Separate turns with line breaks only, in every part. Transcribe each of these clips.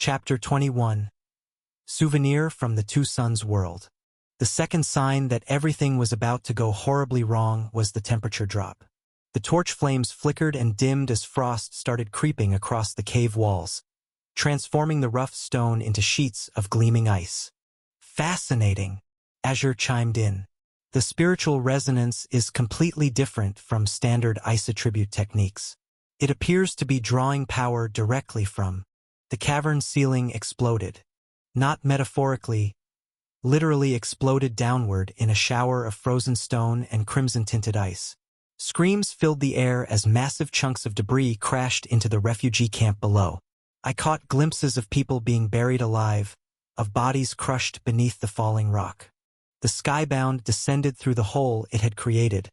Chapter 21. Souvenir from the Two Suns World. The second sign that everything was about to go horribly wrong was the temperature drop. The torch flames flickered and dimmed as frost started creeping across the cave walls, transforming the rough stone into sheets of gleaming ice. Fascinating, Azure chimed in. The spiritual resonance is completely different from standard ice attribute techniques. It appears to be drawing power directly from. The cavern ceiling exploded. Not metaphorically, literally exploded downward in a shower of frozen stone and crimson-tinted ice. Screams filled the air as massive chunks of debris crashed into the refugee camp below. I caught glimpses of people being buried alive, of bodies crushed beneath the falling rock. The skybound descended through the hole it had created,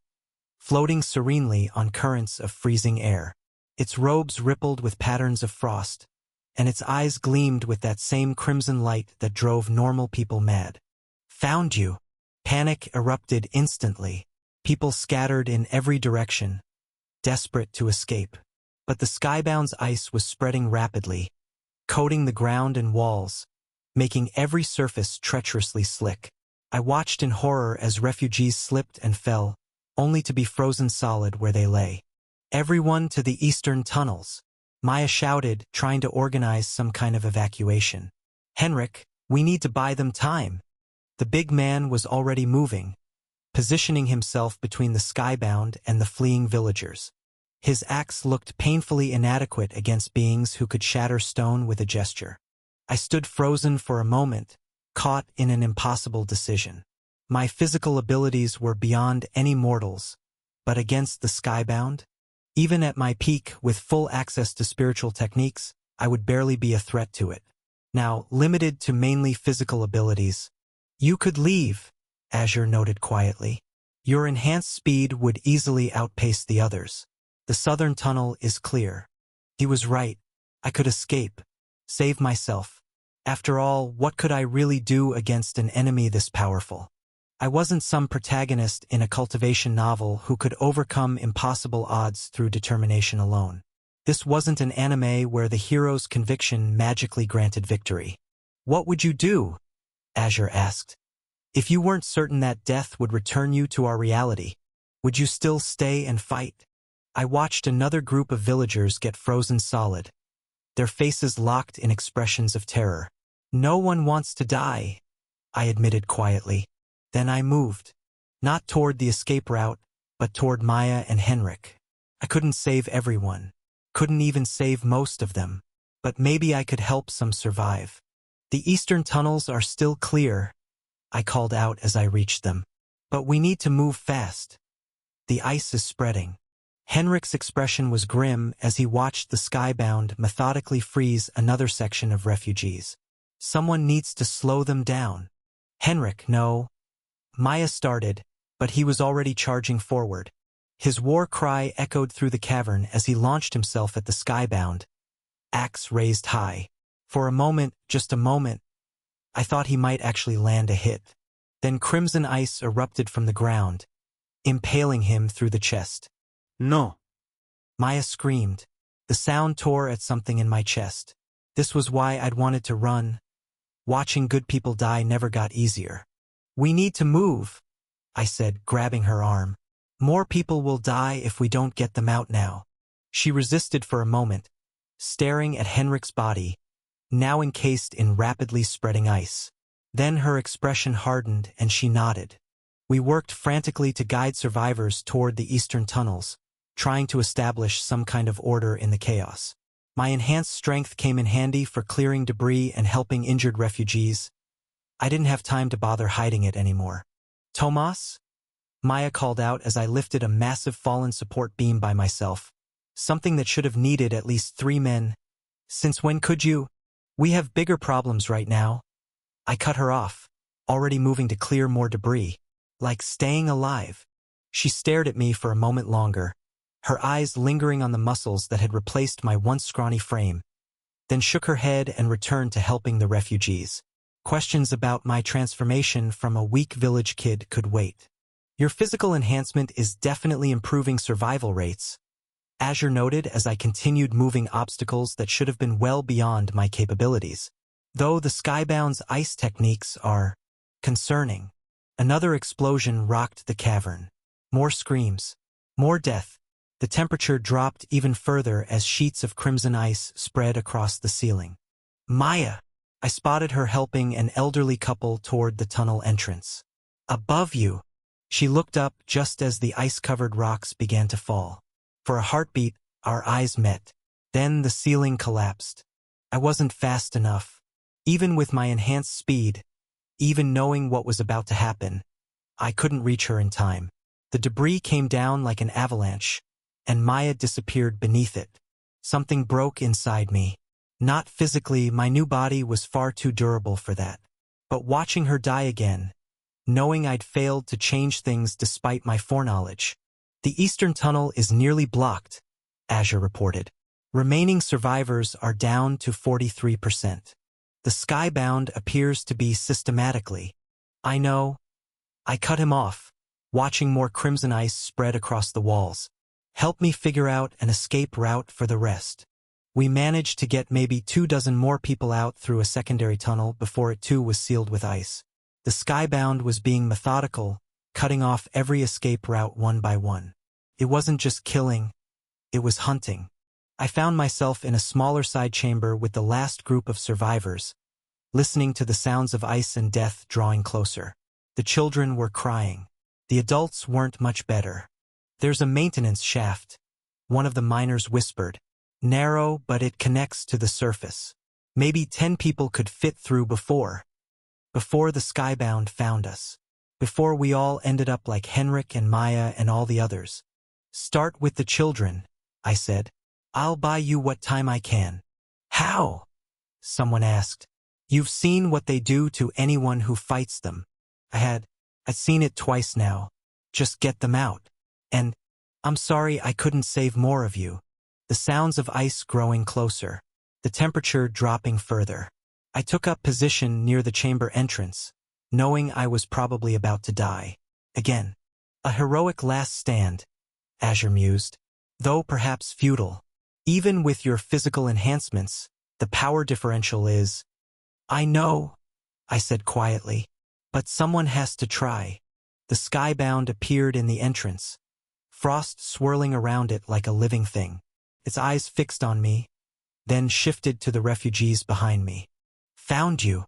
floating serenely on currents of freezing air. Its robes rippled with patterns of frost, and its eyes gleamed with that same crimson light that drove normal people mad. Found you! Panic erupted instantly. People scattered in every direction, desperate to escape. But the skybound's ice was spreading rapidly, coating the ground and walls, making every surface treacherously slick. I watched in horror as refugees slipped and fell, only to be frozen solid where they lay. Everyone to the eastern tunnels, Maya shouted, trying to organize some kind of evacuation. Henrik, we need to buy them time. The big man was already moving, positioning himself between the skybound and the fleeing villagers. His axe looked painfully inadequate against beings who could shatter stone with a gesture. I stood frozen for a moment, caught in an impossible decision. My physical abilities were beyond any mortals, but against the skybound? Even at my peak, with full access to spiritual techniques, I would barely be a threat to it. Now, limited to mainly physical abilities. You could leave, Azure noted quietly. Your enhanced speed would easily outpace the others. The southern tunnel is clear. He was right. I could escape, save myself. After all, what could I really do against an enemy this powerful? I wasn't some protagonist in a cultivation novel who could overcome impossible odds through determination alone. This wasn't an anime where the hero's conviction magically granted victory. What would you do? Azure asked. If you weren't certain that death would return you to our reality, would you still stay and fight? I watched another group of villagers get frozen solid, their faces locked in expressions of terror. No one wants to die, I admitted quietly. Then I moved, not toward the escape route, but toward Maya and Henrik. I couldn't save everyone, couldn't even save most of them, but maybe I could help some survive. The eastern tunnels are still clear, I called out as I reached them. But we need to move fast. The ice is spreading. Henrik's expression was grim as he watched the skybound methodically freeze another section of refugees. Someone needs to slow them down. Henrik, no. Maya started, but he was already charging forward. His war cry echoed through the cavern as he launched himself at the skybound, axe raised high. For a moment, just a moment, I thought he might actually land a hit. Then crimson ice erupted from the ground, impaling him through the chest. No! Maya screamed. The sound tore at something in my chest. This was why I'd wanted to run. Watching good people die never got easier. We need to move, I said, grabbing her arm. More people will die if we don't get them out now. She resisted for a moment, staring at Henrik's body, now encased in rapidly spreading ice. Then her expression hardened and she nodded. We worked frantically to guide survivors toward the eastern tunnels, trying to establish some kind of order in the chaos. My enhanced strength came in handy for clearing debris and helping injured refugees. I didn't have time to bother hiding it anymore. Tomas? Maya called out as I lifted a massive fallen support beam by myself, something that should have needed at least 3 men. Since when could you? We have bigger problems right now. I cut her off, already moving to clear more debris, like staying alive. She stared at me for a moment longer, her eyes lingering on the muscles that had replaced my once scrawny frame, then shook her head and returned to helping the refugees. Questions about my transformation from a weak village kid could wait. Your physical enhancement is definitely improving survival rates, Azure noted as I continued moving obstacles that should have been well beyond my capabilities. Though the Skybound's ice techniques are concerning. Another explosion rocked the cavern. More screams. More death. The temperature dropped even further as sheets of crimson ice spread across the ceiling. Maya! I spotted her helping an elderly couple toward the tunnel entrance. Above you! She looked up just as the ice-covered rocks began to fall. For a heartbeat, our eyes met. Then the ceiling collapsed. I wasn't fast enough. Even with my enhanced speed, even knowing what was about to happen, I couldn't reach her in time. The debris came down like an avalanche, and Maya disappeared beneath it. Something broke inside me. Not physically, my new body was far too durable for that. But watching her die again, knowing I'd failed to change things despite my foreknowledge. The eastern tunnel is nearly blocked, Azure reported. Remaining survivors are down to 43%. The Skybound appears to be systematically. I know. I cut him off, watching more crimson ice spread across the walls. Help me figure out an escape route for the rest. We managed to get maybe 24 more people out through a secondary tunnel before it too was sealed with ice. The Skybound was being methodical, cutting off every escape route one by one. It wasn't just killing, it was hunting. I found myself in a smaller side chamber with the last group of survivors, listening to the sounds of ice and death drawing closer. The children were crying. The adults weren't much better. There's a maintenance shaft, one of the miners whispered. Narrow, but it connects to the surface. Maybe 10 people could fit through before the Skybound found us. Before we all ended up like Henrik and Maya and all the others. Start with the children, I said. I'll buy you what time I can. How? Someone asked. You've seen what they do to anyone who fights them. I'd seen it twice now. Just get them out. And, I'm sorry I couldn't save more of you. The sounds of ice growing closer. The temperature dropping further. I took up position near the chamber entrance, knowing I was probably about to die. Again. A heroic last stand, Azure mused. Though perhaps futile. Even with your physical enhancements, the power differential is... I know, I said quietly. But someone has to try. The Skybound appeared in the entrance, frost swirling around it like a living thing. Its eyes fixed on me, then shifted to the refugees behind me. Found you.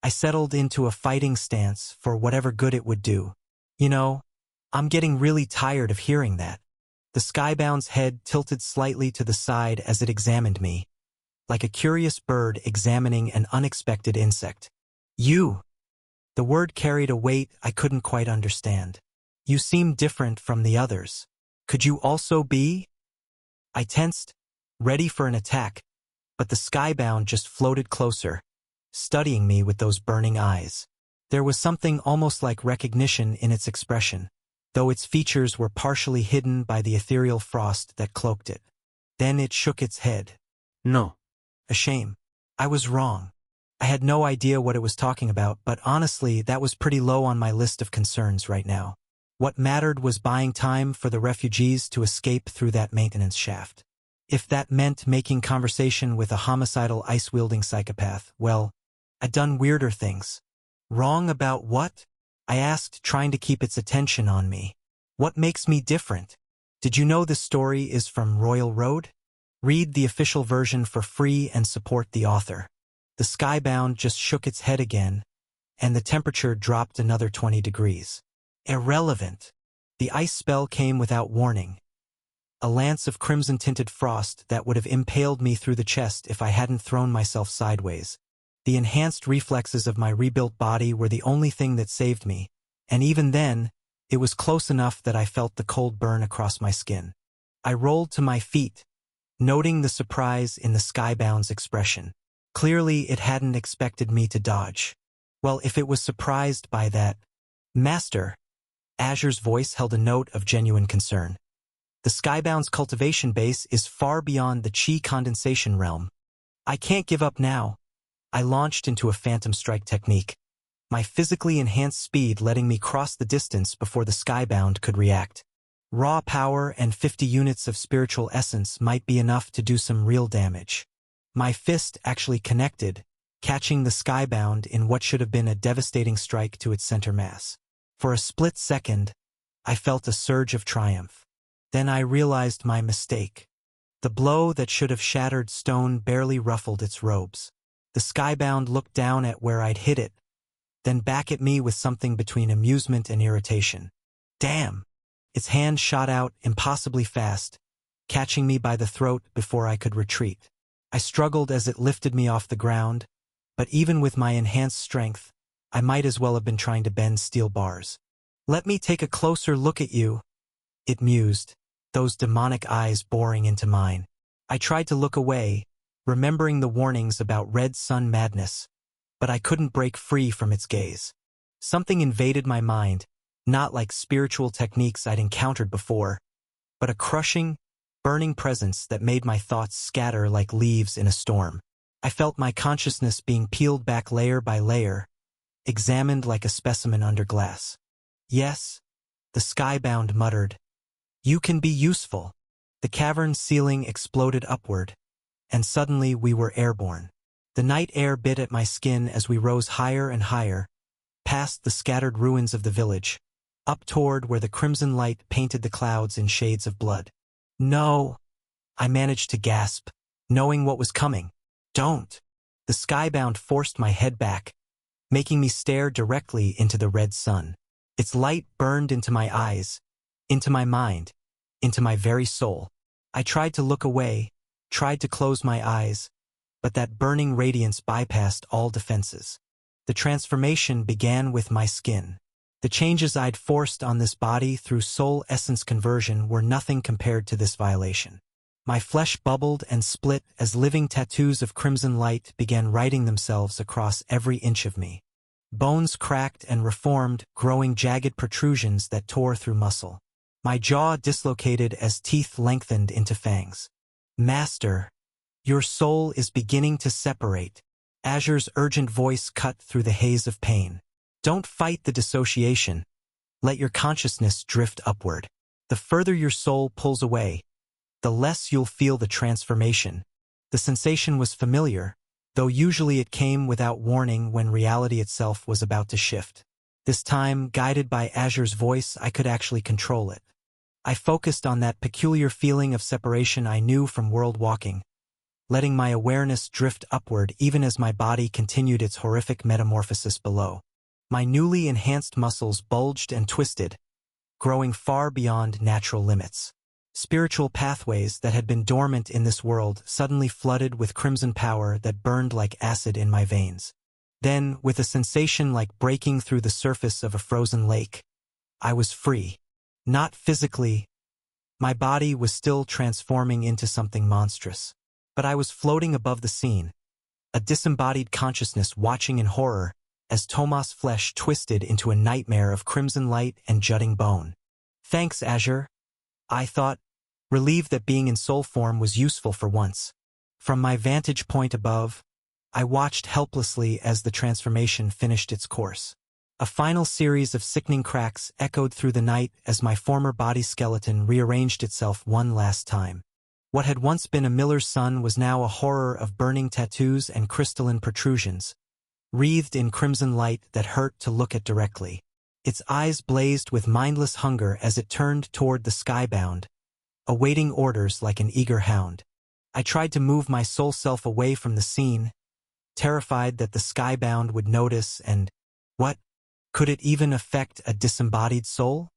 I settled into a fighting stance for whatever good it would do. You know, I'm getting really tired of hearing that. The Skybound's head tilted slightly to the side as it examined me, like a curious bird examining an unexpected insect. You. The word carried a weight I couldn't quite understand. You seem different from the others. Could you also be? I tensed, ready for an attack, but the Skybound just floated closer, studying me with those burning eyes. There was something almost like recognition in its expression, though its features were partially hidden by the ethereal frost that cloaked it. Then it shook its head. No. A shame. I was wrong. I had no idea what it was talking about, but honestly, that was pretty low on my list of concerns right now. What mattered was buying time for the refugees to escape through that maintenance shaft. If that meant making conversation with a homicidal ice-wielding psychopath, well, I'd done weirder things. Wrong about what? I asked, trying to keep its attention on me. What makes me different? Did you know this story is from Royal Road? Read the official version for free and support the author. The Skybound just shook its head again, and the temperature dropped another 20 degrees. Irrelevant. The ice spell came without warning. A lance of crimson-tinted frost that would have impaled me through the chest if I hadn't thrown myself sideways. The enhanced reflexes of my rebuilt body were the only thing that saved me, and even then, it was close enough that I felt the cold burn across my skin. I rolled to my feet, noting the surprise in the Skybound's expression. Clearly, it hadn't expected me to dodge. Well, if it was surprised by that... Master, Azure's voice held a note of genuine concern. The Skybound's cultivation base is far beyond the chi condensation realm. I can't give up now. I launched into a phantom strike technique, my physically enhanced speed letting me cross the distance before the Skybound could react. Raw power and 50 units of spiritual essence might be enough to do some real damage. My fist actually connected, catching the skybound in what should have been a devastating strike to its center mass. For a split second, I felt a surge of triumph. Then I realized my mistake. The blow that should have shattered stone barely ruffled its robes. The skybound looked down at where I'd hit it, then back at me with something between amusement and irritation. Damn! Its hand shot out impossibly fast, catching me by the throat before I could retreat. I struggled as it lifted me off the ground, but even with my enhanced strength, I might as well have been trying to bend steel bars. "Let me take a closer look at you," it mused, those demonic eyes boring into mine. I tried to look away, remembering the warnings about red sun madness, but I couldn't break free from its gaze. Something invaded my mind, not like spiritual techniques I'd encountered before, but a crushing, burning presence that made my thoughts scatter like leaves in a storm. I felt my consciousness being peeled back layer by layer, examined like a specimen under glass. "Yes," the skybound muttered. "You can be useful." The cavern ceiling exploded upward, and suddenly we were airborne. The night air bit at my skin as we rose higher and higher, past the scattered ruins of the village, up toward where the crimson light painted the clouds in shades of blood. "No!" I managed to gasp, knowing what was coming. "Don't!" The skybound forced my head back, making me stare directly into the red sun. Its light burned into my eyes, into my mind, into my very soul. I tried to look away, tried to close my eyes, but that burning radiance bypassed all defenses. The transformation began with my skin. The changes I'd forced on this body through soul essence conversion were nothing compared to this violation. My flesh bubbled and split as living tattoos of crimson light began writing themselves across every inch of me. Bones cracked and reformed, growing jagged protrusions that tore through muscle. My jaw dislocated as teeth lengthened into fangs. "Master, your soul is beginning to separate." Azure's urgent voice cut through the haze of pain. "Don't fight the dissociation. Let your consciousness drift upward. The further your soul pulls away, the less you'll feel the transformation." The sensation was familiar, though usually it came without warning when reality itself was about to shift. This time, guided by Azure's voice, I could actually control it. I focused on that peculiar feeling of separation I knew from world walking, letting my awareness drift upward even as my body continued its horrific metamorphosis below. My newly enhanced muscles bulged and twisted, growing far beyond natural limits. Spiritual pathways that had been dormant in this world suddenly flooded with crimson power that burned like acid in my veins. Then, with a sensation like breaking through the surface of a frozen lake, I was free. Not physically. My body was still transforming into something monstrous. But I was floating above the scene, a disembodied consciousness watching in horror as Tomas' flesh twisted into a nightmare of crimson light and jutting bone. "Thanks, Azure," I thought, relieved that being in soul form was useful for once. From my vantage point above, I watched helplessly as the transformation finished its course. A final series of sickening cracks echoed through the night as my former body skeleton rearranged itself one last time. What had once been a miller's son was now a horror of burning tattoos and crystalline protrusions, wreathed in crimson light that hurt to look at directly. Its eyes blazed with mindless hunger as it turned toward the skybound, awaiting orders like an eager hound. I tried to move my soul self away from the scene, terrified that the skybound would notice and, what? Could it even affect a disembodied soul?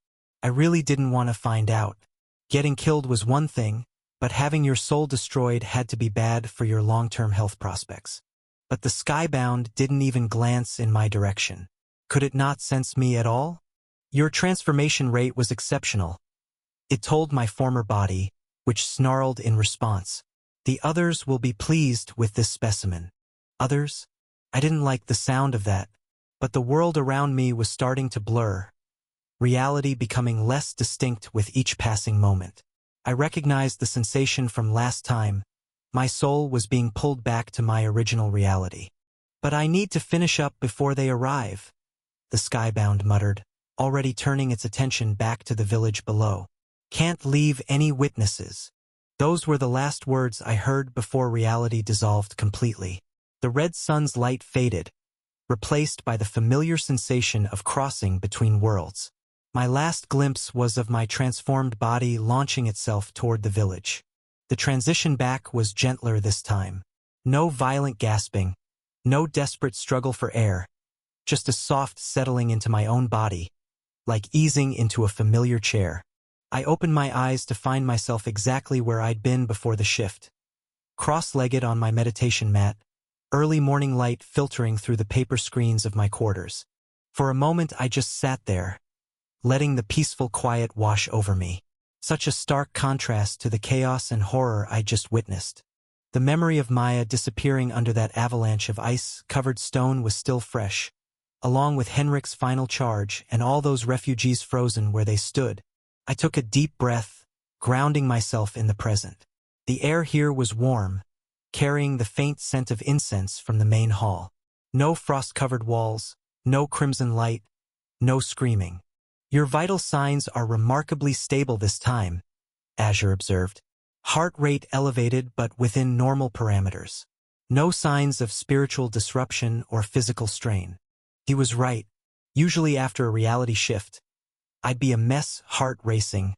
I really didn't want to find out. Getting killed was one thing, but having your soul destroyed had to be bad for your long-term health prospects. But the skybound didn't even glance in my direction. Could it not sense me at all? "Your transformation rate was exceptional," it told my former body, which snarled in response. "The others will be pleased with this specimen." Others? I didn't like the sound of that, but the world around me was starting to blur, reality becoming less distinct with each passing moment. I recognized the sensation from last time. My soul was being pulled back to my original reality. "But I need to finish up before they arrive," the skybound muttered, already turning its attention back to the village below. Can't leave any witnesses. Those were the last words I heard before reality dissolved completely. The red sun's light faded, replaced by the familiar sensation of crossing between worlds. My last glimpse was of my transformed body launching itself toward the village. The transition back was gentler this time. No violent gasping, no desperate struggle for air, just a soft settling into my own body, like easing into a familiar chair. I opened my eyes to find myself exactly where I'd been before the shift. Cross-legged on my meditation mat, early morning light filtering through the paper screens of my quarters. For a moment I just sat there, letting the peaceful quiet wash over me. Such a stark contrast to the chaos and horror I just witnessed. The memory of Maya disappearing under that avalanche of ice-covered stone was still fresh, along with Henrik's final charge and all those refugees frozen where they stood. I took a deep breath, grounding myself in the present. The air here was warm, carrying the faint scent of incense from the main hall. No frost-covered walls, no crimson light, no screaming. Your vital signs are remarkably stable this time, Azure observed. Heart rate elevated but within normal parameters. No signs of spiritual disruption or physical strain. He was right. Usually after a reality shift, I'd be a mess, heart racing,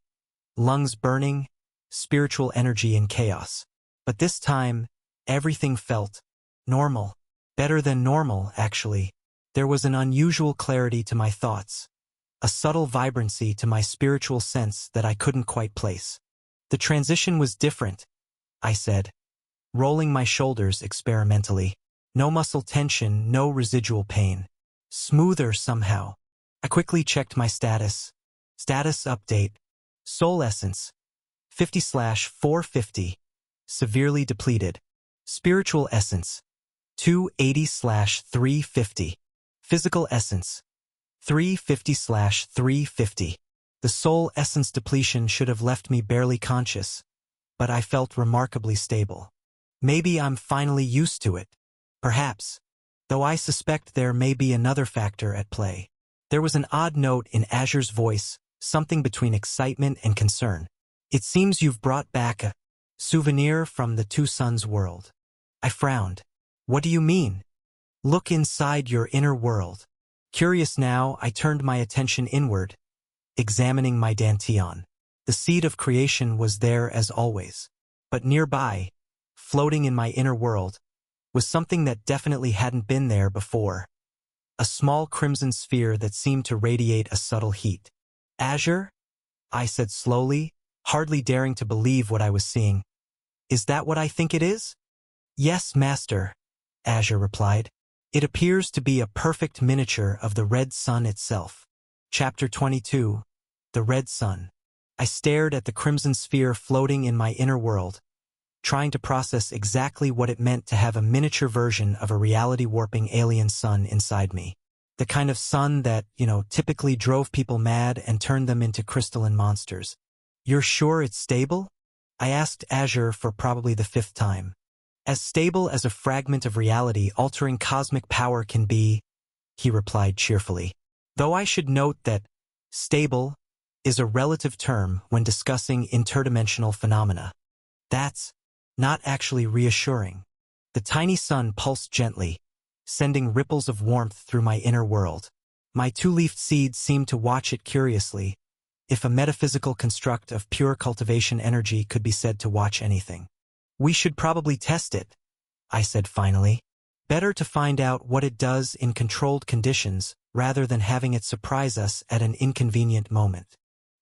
lungs burning, spiritual energy in chaos. But this time, everything felt normal. Better than normal, actually. There was an unusual clarity to my thoughts, a subtle vibrancy to my spiritual sense that I couldn't quite place. The transition was different, I said, rolling my shoulders experimentally. No muscle tension, no residual pain. Smoother somehow. I quickly checked my status. Status update. Soul essence. 50/450. Severely depleted. Spiritual essence. 280/350. Physical essence. 350/350. The soul essence depletion should have left me barely conscious, but I felt remarkably stable. Maybe I'm finally used to it. Perhaps. Though I suspect there may be another factor at play. There was an odd note in Azure's voice, something between excitement and concern. It seems you've brought back a souvenir from the Two Suns world. I frowned. What do you mean? Look inside your inner world. Curious now, I turned my attention inward, examining my Danteon. The seed of creation was there as always. But nearby, floating in my inner world, was something that definitely hadn't been there before. A small crimson sphere that seemed to radiate a subtle heat. Azure? I said slowly, hardly daring to believe what I was seeing. Is that what I think it is? Yes, Master, Azure replied. It appears to be a perfect miniature of the red sun itself. Chapter 22. The Red Sun. I stared at the crimson sphere floating in my inner world, trying to process exactly what it meant to have a miniature version of a reality-warping alien sun inside me. The kind of sun that, typically drove people mad and turned them into crystalline monsters. You're sure it's stable? I asked Azure for probably the 5th time. As stable as a fragment of reality-altering cosmic power can be, he replied cheerfully. Though I should note that stable is a relative term when discussing interdimensional phenomena. That's not actually reassuring. The tiny sun pulsed gently, sending ripples of warmth through my inner world. My two-leafed seed seemed to watch it curiously, if a metaphysical construct of pure cultivation energy could be said to watch anything. We should probably test it, I said finally. Better to find out what it does in controlled conditions rather than having it surprise us at an inconvenient moment.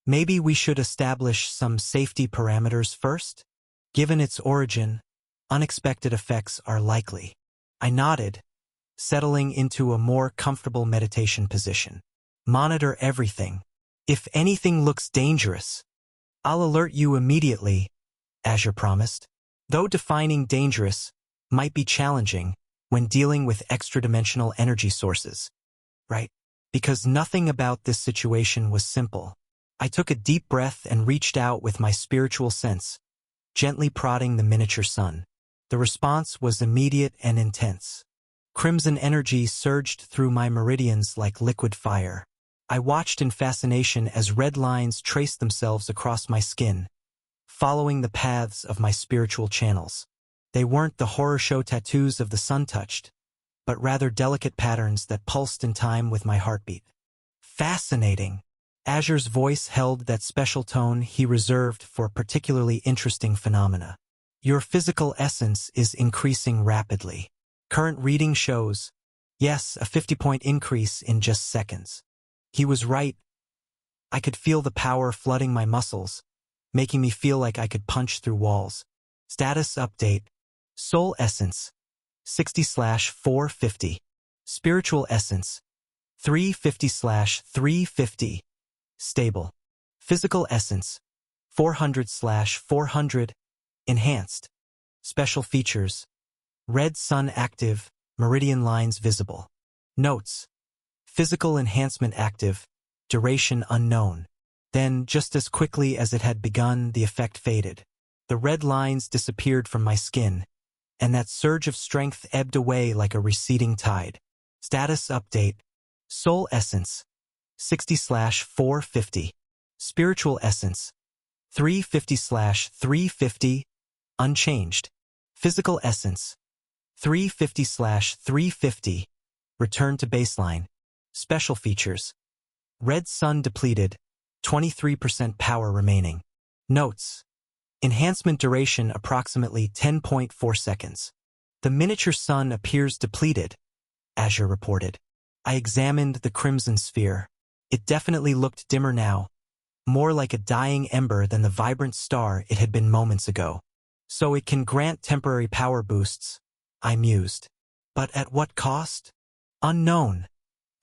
Maybe we should establish some safety parameters first? Given its origin, unexpected effects are likely. I nodded, settling into a more comfortable meditation position. Monitor everything. If anything looks dangerous, I'll alert you immediately, Azure promised. Though defining dangerous might be challenging when dealing with extra-dimensional energy sources. Right? Because nothing about this situation was simple. I took a deep breath and reached out with my spiritual sense, gently prodding the miniature sun. The response was immediate and intense. Crimson energy surged through my meridians like liquid fire. I watched in fascination as red lines traced themselves across my skin, following the paths of my spiritual channels. They weren't the horror show tattoos of the sun touched, but rather delicate patterns that pulsed in time with my heartbeat. Fascinating. Azure's voice held that special tone he reserved for particularly interesting phenomena. Your physical essence is increasing rapidly. Current reading shows, yes, a 50-point increase in just seconds. He was right. I could feel the power flooding my muscles, making me feel like I could punch through walls. Status update. Soul Essence, 60/450. Spiritual Essence, 350/350. Stable. Physical Essence, 400/400. Enhanced. Special features. Red sun active, meridian lines visible. Notes. Physical enhancement active, duration unknown. Then, just as quickly as it had begun, the effect faded. The red lines disappeared from my skin, and that surge of strength ebbed away like a receding tide. Status update. Soul Essence, 60/450. Spiritual Essence, 350/350. Unchanged. Physical Essence, 350/350. Return to baseline. Special features. Red sun depleted, 23% power remaining. Notes. Enhancement duration approximately 10.4 seconds. The miniature sun appears depleted, Azure reported. I examined the crimson sphere. It definitely looked dimmer now, more like a dying ember than the vibrant star it had been moments ago. So it can grant temporary power boosts, I mused. But at what cost? Unknown,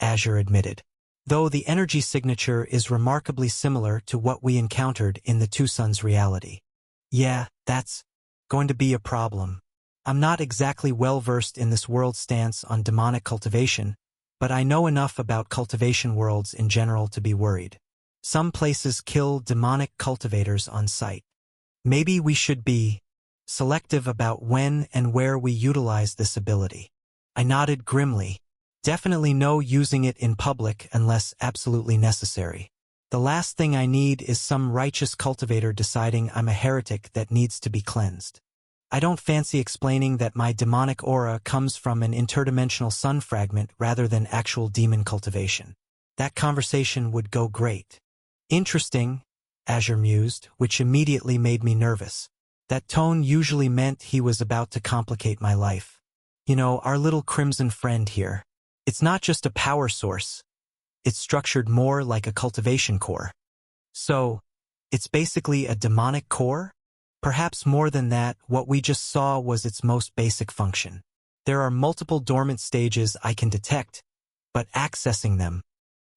Azure admitted, though the energy signature is remarkably similar to what we encountered in the Two Suns reality. Yeah, that's going to be a problem. I'm not exactly well-versed in this world's stance on demonic cultivation, but I know enough about cultivation worlds in general to be worried. Some places kill demonic cultivators on sight. Maybe we should be selective about when and where we utilize this ability. I nodded grimly. Definitely no using it in public unless absolutely necessary. The last thing I need is some righteous cultivator deciding I'm a heretic that needs to be cleansed. I don't fancy explaining that my demonic aura comes from an interdimensional sun fragment rather than actual demon cultivation. That conversation would go great. Interesting, Azure mused, which immediately made me nervous. That tone usually meant he was about to complicate my life. You know, our little crimson friend here. It's not just a power source. It's structured more like a cultivation core. So, it's basically a demonic core? Perhaps more than that, what we just saw was its most basic function. There are multiple dormant stages I can detect, but accessing them.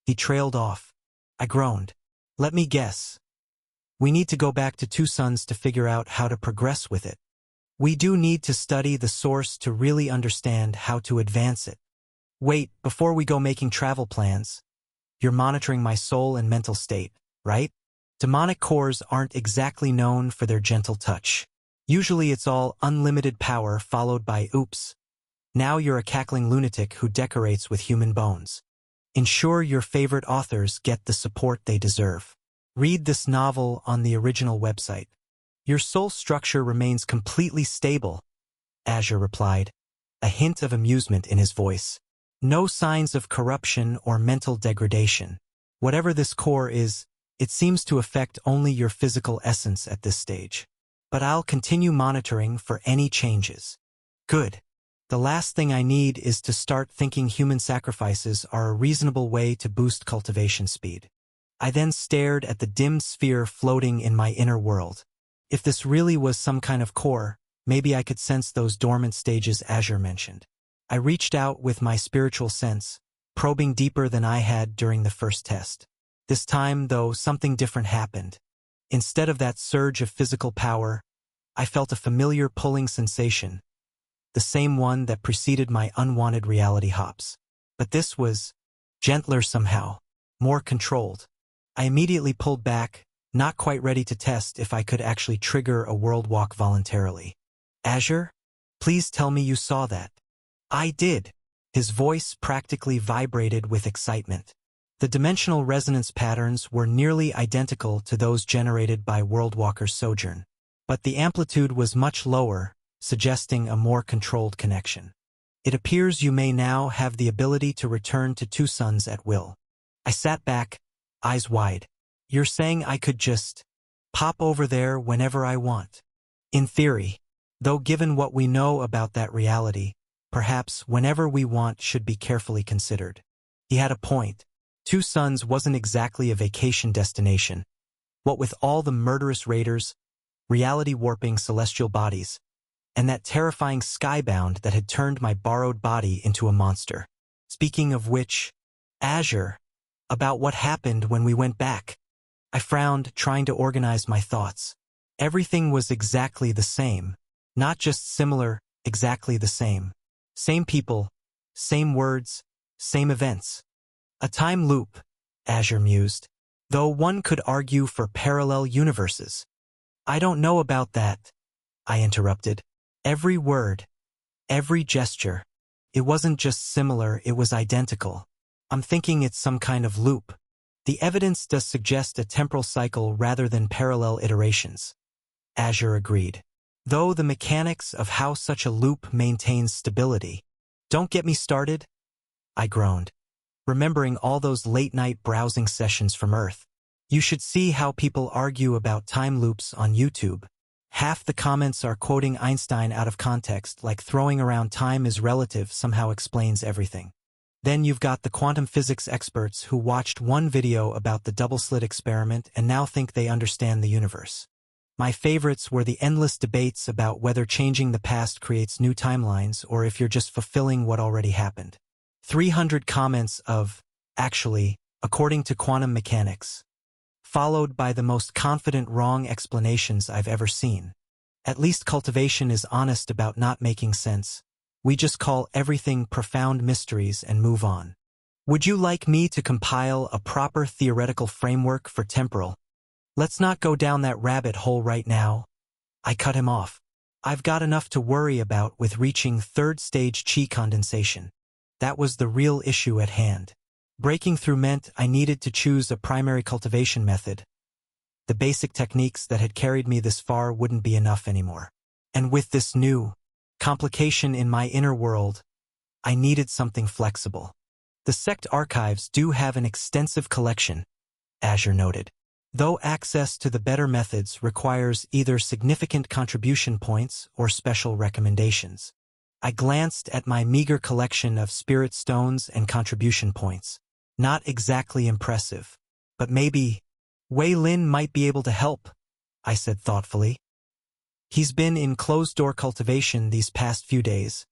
He trailed off. I groaned. Let me guess. We need to go back to Two Suns to figure out how to progress with it. We do need to study the source to really understand how to advance it. Wait, before we go making travel plans, you're monitoring my soul and mental state, right? Demonic cores aren't exactly known for their gentle touch. Usually it's all unlimited power followed by oops. Now you're a cackling lunatic who decorates with human bones. Ensure your favorite authors get the support they deserve. Read this novel on the original website. Your soul structure remains completely stable, Azure replied, a hint of amusement in his voice. No signs of corruption or mental degradation. Whatever this core is, it seems to affect only your physical essence at this stage. But I'll continue monitoring for any changes. Good. The last thing I need is to start thinking human sacrifices are a reasonable way to boost cultivation speed. I then stared at the dim sphere floating in my inner world. If this really was some kind of core, maybe I could sense those dormant stages Azure mentioned. I reached out with my spiritual sense, probing deeper than I had during the first test. This time, though, something different happened. Instead of that surge of physical power, I felt a familiar pulling sensation, the same one that preceded my unwanted reality hops. But this was gentler somehow, more controlled. I immediately pulled back, not quite ready to test if I could actually trigger a world walk voluntarily. Azure, please tell me you saw that. I did. His voice practically vibrated with excitement. The dimensional resonance patterns were nearly identical to those generated by Worldwalker's sojourn, but the amplitude was much lower, suggesting a more controlled connection. It appears you may now have the ability to return to Two Suns at will. I sat back, eyes wide. You're saying I could just pop over there whenever I want? In theory, though given what we know about that reality, perhaps whenever we want should be carefully considered. He had a point. Two Suns wasn't exactly a vacation destination. What with all the murderous raiders, reality-warping celestial bodies, and that terrifying skybound that had turned my borrowed body into a monster. Speaking of which, Azure, about what happened when we went back. I frowned, trying to organize my thoughts. Everything was exactly the same. Not just similar, exactly the same. Same people, same words, same events. A time loop, Azure mused, though one could argue for parallel universes. I don't know about that, I interrupted. Every word, every gesture. It wasn't just similar, it was identical. I'm thinking it's some kind of loop. The evidence does suggest a temporal cycle rather than parallel iterations. Azure agreed. Though the mechanics of how such a loop maintains stability. Don't get me started, I groaned, remembering all those late-night browsing sessions from Earth. You should see how people argue about time loops on YouTube. Half the comments are quoting Einstein out of context, like throwing around time is relative somehow explains everything. Then you've got the quantum physics experts who watched one video about the double-slit experiment and now think they understand the universe. My favorites were the endless debates about whether changing the past creates new timelines or if you're just fulfilling what already happened. 300 comments of, actually, according to quantum mechanics, followed by the most confident wrong explanations I've ever seen. At least cultivation is honest about not making sense. We just call everything profound mysteries and move on. Would you like me to compile a proper theoretical framework for temporal? Let's not go down that rabbit hole right now. I cut him off. I've got enough to worry about with reaching third-stage chi condensation. That was the real issue at hand. Breaking through meant I needed to choose a primary cultivation method. The basic techniques that had carried me this far wouldn't be enough anymore. And with this new complication in my inner world, I needed something flexible. The sect archives do have an extensive collection, Azure noted, though access to the better methods requires either significant contribution points or special recommendations. I glanced at my meager collection of spirit stones and contribution points. Not exactly impressive, but maybe Wei Lin might be able to help, I said thoughtfully. He's been in closed-door cultivation these past few days,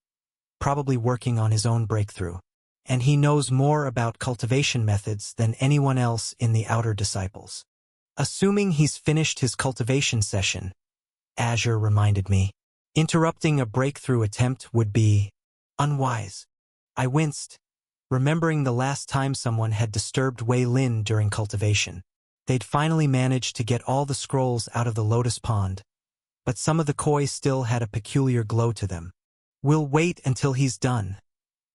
probably working on his own breakthrough, and he knows more about cultivation methods than anyone else in the Outer Disciples. Assuming he's finished his cultivation session, Azure reminded me, interrupting a breakthrough attempt would be unwise. I winced, remembering the last time someone had disturbed Wei Lin during cultivation. They'd finally managed to get all the scrolls out of the lotus pond, but some of the koi still had a peculiar glow to them. We'll wait until he's done,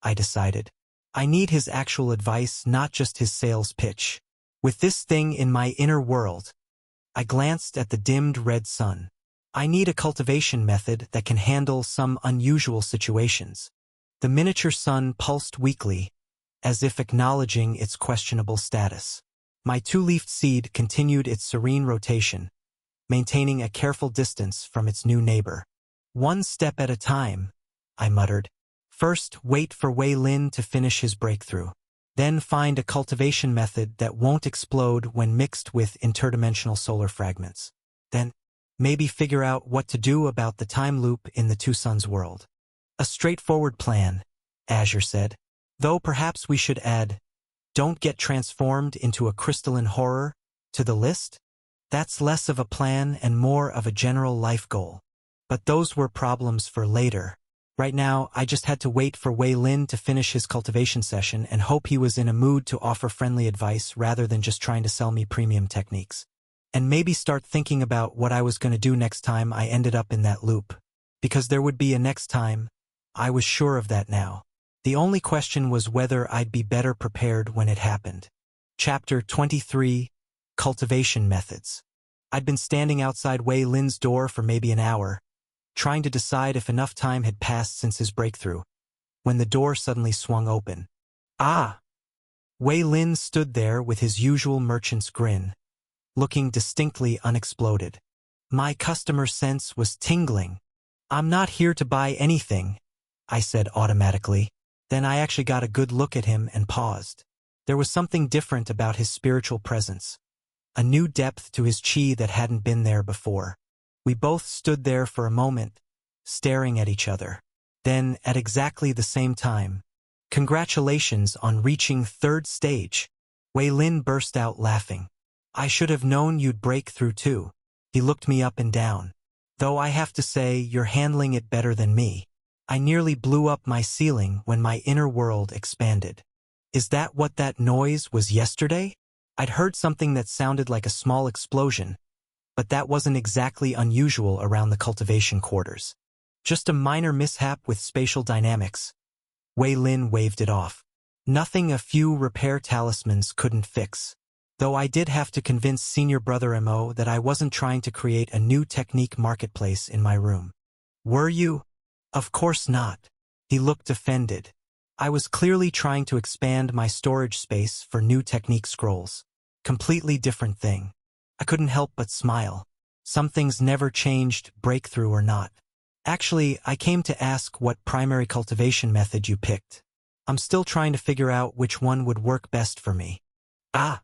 I decided. I need his actual advice, not just his sales pitch. With this thing in my inner world, I glanced at the dimmed red sun. I need a cultivation method that can handle some unusual situations. The miniature sun pulsed weakly, as if acknowledging its questionable status. My two-leafed seed continued its serene rotation, maintaining a careful distance from its new neighbor. One step at a time, I muttered. First, wait for Wei Lin to finish his breakthrough. Then find a cultivation method that won't explode when mixed with interdimensional solar fragments. Then, maybe figure out what to do about the time loop in the Two Suns world. A straightforward plan, Azure said. Though perhaps we should add, don't get transformed into a crystalline horror, to the list? That's less of a plan and more of a general life goal. But those were problems for later. Right now, I just had to wait for Wei Lin to finish his cultivation session and hope he was in a mood to offer friendly advice rather than just trying to sell me premium techniques. And maybe start thinking about what I was going to do next time I ended up in that loop. Because there would be a next time, I was sure of that now. The only question was whether I'd be better prepared when it happened. Chapter 23, Cultivation Methods. I'd been standing outside Wei Lin's door for maybe an hour, trying to decide if enough time had passed since his breakthrough, when the door suddenly swung open. Ah! Wei Lin stood there with his usual merchant's grin, looking distinctly unexploded. My customer sense was tingling. "I'm not here to buy anything," I said automatically. Then I actually got a good look at him and paused. There was something different about his spiritual presence, a new depth to his chi that hadn't been there before. We both stood there for a moment, staring at each other. Then, at exactly the same time, "Congratulations on reaching 3rd stage." Wei Lin burst out laughing. "I should have known you'd break through too." He looked me up and down. "Though I have to say, you're handling it better than me. I nearly blew up my ceiling when my inner world expanded." "Is that what that noise was yesterday?" I'd heard something that sounded like a small explosion, but that wasn't exactly unusual around the cultivation quarters. Just a minor mishap with spatial dynamics. Wei Lin waved it off. Nothing a few repair talismans couldn't fix. Though I did have to convince Senior Brother Mo that I wasn't trying to create a new technique marketplace in my room. "Were you?" "Of course not." He looked offended. I was clearly trying to expand my storage space for new technique scrolls. Completely different thing. I couldn't help but smile. Some things never changed, breakthrough or not. "Actually, I came to ask what primary cultivation method you picked. I'm still trying to figure out which one would work best for me." "Ah!"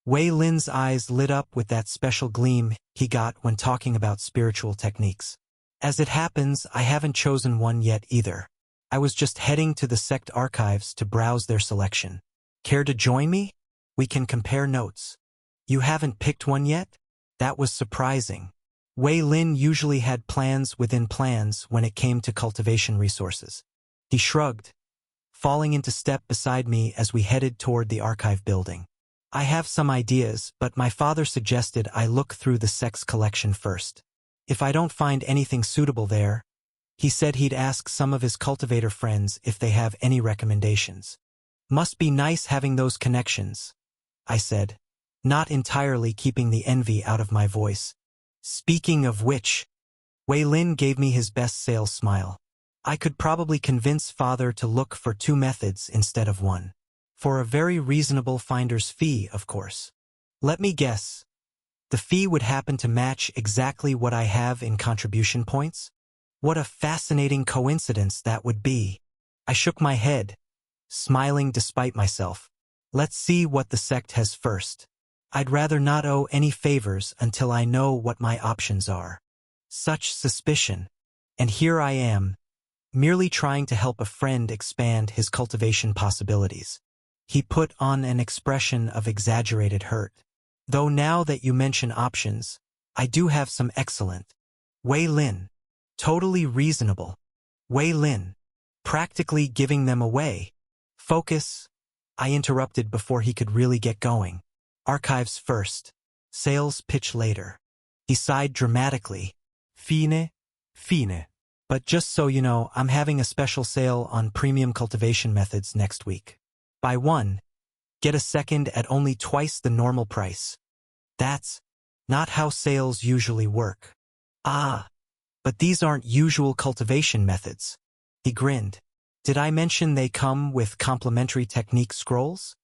Wei Lin's eyes lit up with that special gleam he got when talking about spiritual techniques. "As it happens, I haven't chosen one yet either. I was just heading to the sect archives to browse their selection. Care to join me? We can compare notes." "You haven't picked one yet?" That was surprising. Wei Lin usually had plans within plans when it came to cultivation resources. He shrugged, falling into step beside me as we headed toward the archive building. "I have some ideas, but my father suggested I look through the sect's collection first. If I don't find anything suitable there," he said he'd ask some of his cultivator friends if they have any recommendations. "Must be nice having those connections," I said, not entirely keeping the envy out of my voice. "Speaking of which," Wei Lin gave me his best sales smile. "I could probably convince father to look for 2 methods instead of 1. For a very reasonable finder's fee, of course. Let me guess. The fee would happen to match exactly what I have in contribution points? What a fascinating coincidence that would be." I shook my head, smiling despite myself. "Let's see what the sect has first. I'd rather not owe any favors until I know what my options are." Such suspicion. And here I am, merely trying to help a friend expand his cultivation possibilities. He put on an expression of exaggerated hurt. "Though now that you mention options, I do have some excellent." Wei Lin. Totally reasonable. Wei Lin. Practically giving them away. "Focus," I interrupted before he could really get going. "Archives first. Sales pitch later." He sighed dramatically. Fine. But just so you know, I'm having a special sale on premium cultivation methods next week. Buy 1, get a second at only twice the normal price. That's not how sales usually work. "Ah, but these aren't usual cultivation methods." He grinned. "Did I mention they come with complementary technique scrolls?"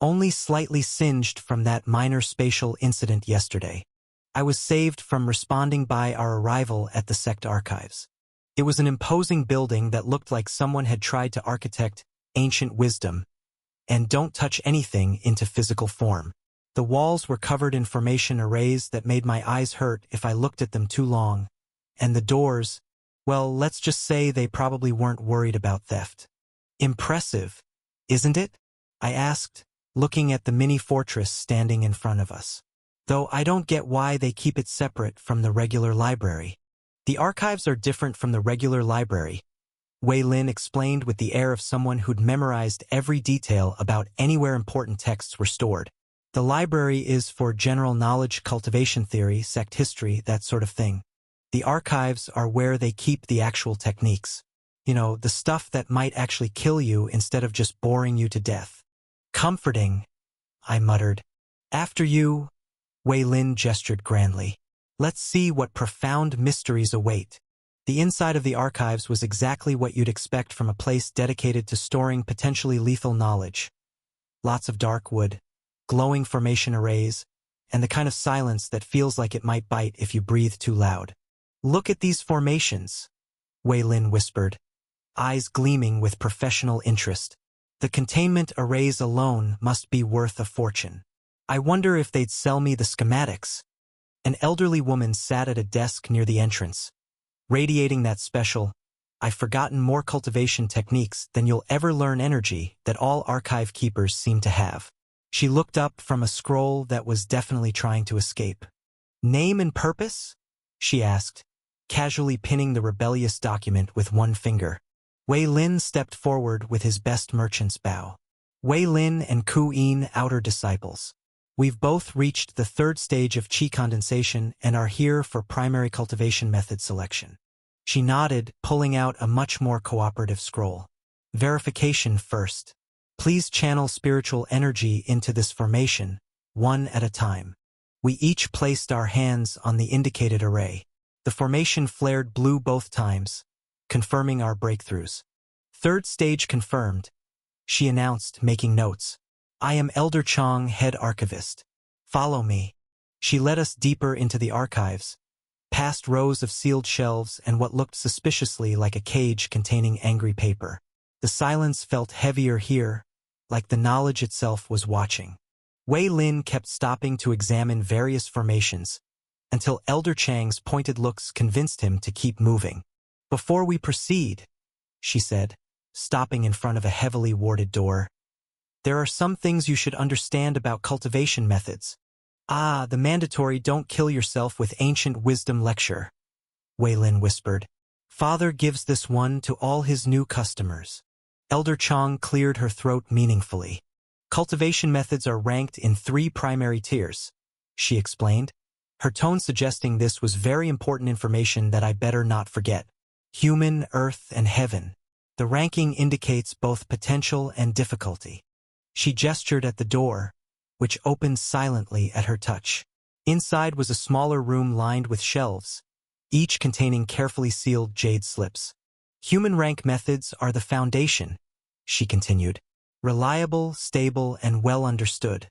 Only slightly singed from that minor spatial incident yesterday. I was saved from responding by our arrival at the sect archives. It was an imposing building that looked like someone had tried to architect ancient wisdom and don't touch anything into physical form. The walls were covered in formation arrays that made my eyes hurt if I looked at them too long. And the doors, well, let's just say they probably weren't worried about theft. "Impressive, isn't it?" I asked, looking at the mini fortress standing in front of us. "Though I don't get why they keep it separate from the regular library." "The archives are different from the regular library," Wei Lin explained with the air of someone who'd memorized every detail about anywhere important texts were stored. "The library is for general knowledge, cultivation theory, sect history, that sort of thing. The archives are where they keep the actual techniques. You know, the stuff that might actually kill you instead of just boring you to death." "Comforting," I muttered. After you, Wei Lin gestured grandly. Let's see what profound mysteries await. The inside of the archives was exactly what you'd expect from a place dedicated to storing potentially lethal knowledge. Lots of dark wood, glowing formation arrays, and the kind of silence that feels like it might bite if you breathe too loud. Look at these formations, Wei Lin whispered, eyes gleaming with professional interest. The containment arrays alone must be worth a fortune. I wonder if they'd sell me the schematics. An elderly woman sat at a desk near the entrance, radiating that special, I've forgotten more cultivation techniques than you'll ever learn energy that all archive keepers seem to have. She looked up from a scroll that was definitely trying to escape. Name and purpose? She asked, casually pinning the rebellious document with one finger. Wei Lin stepped forward with his best merchant's bow. Wei Lin and Ku Yin, outer disciples. We've both reached the third stage of qi condensation and are here for primary cultivation method selection. She nodded, pulling out a much more cooperative scroll. Verification first. Please channel spiritual energy into this formation, one at a time. We each placed our hands on the indicated array. The formation flared blue both times, confirming our breakthroughs. Third stage confirmed, she announced, making notes. I am Elder Chong, head archivist. Follow me. She led us deeper into the archives, past rows of sealed shelves and what looked suspiciously like a cage containing angry paper. The silence felt heavier here, like the knowledge itself was watching. Wei Lin kept stopping to examine various formations, until Elder Chang's pointed looks convinced him to keep moving. Before we proceed, she said, stopping in front of a heavily warded door, there are some things you should understand about cultivation methods. Ah, the mandatory don't kill yourself with ancient wisdom lecture, Wei Lin whispered. Father gives this one to all his new customers. Elder Chong cleared her throat meaningfully. Cultivation methods are ranked in 3 primary tiers, she explained, her tone suggesting this was very important information that I better not forget. Human, earth, and heaven. The ranking indicates both potential and difficulty. She gestured at the door, which opened silently at her touch. Inside was a smaller room lined with shelves, each containing carefully sealed jade slips. Human rank methods are the foundation, she continued. Reliable, stable, and well understood.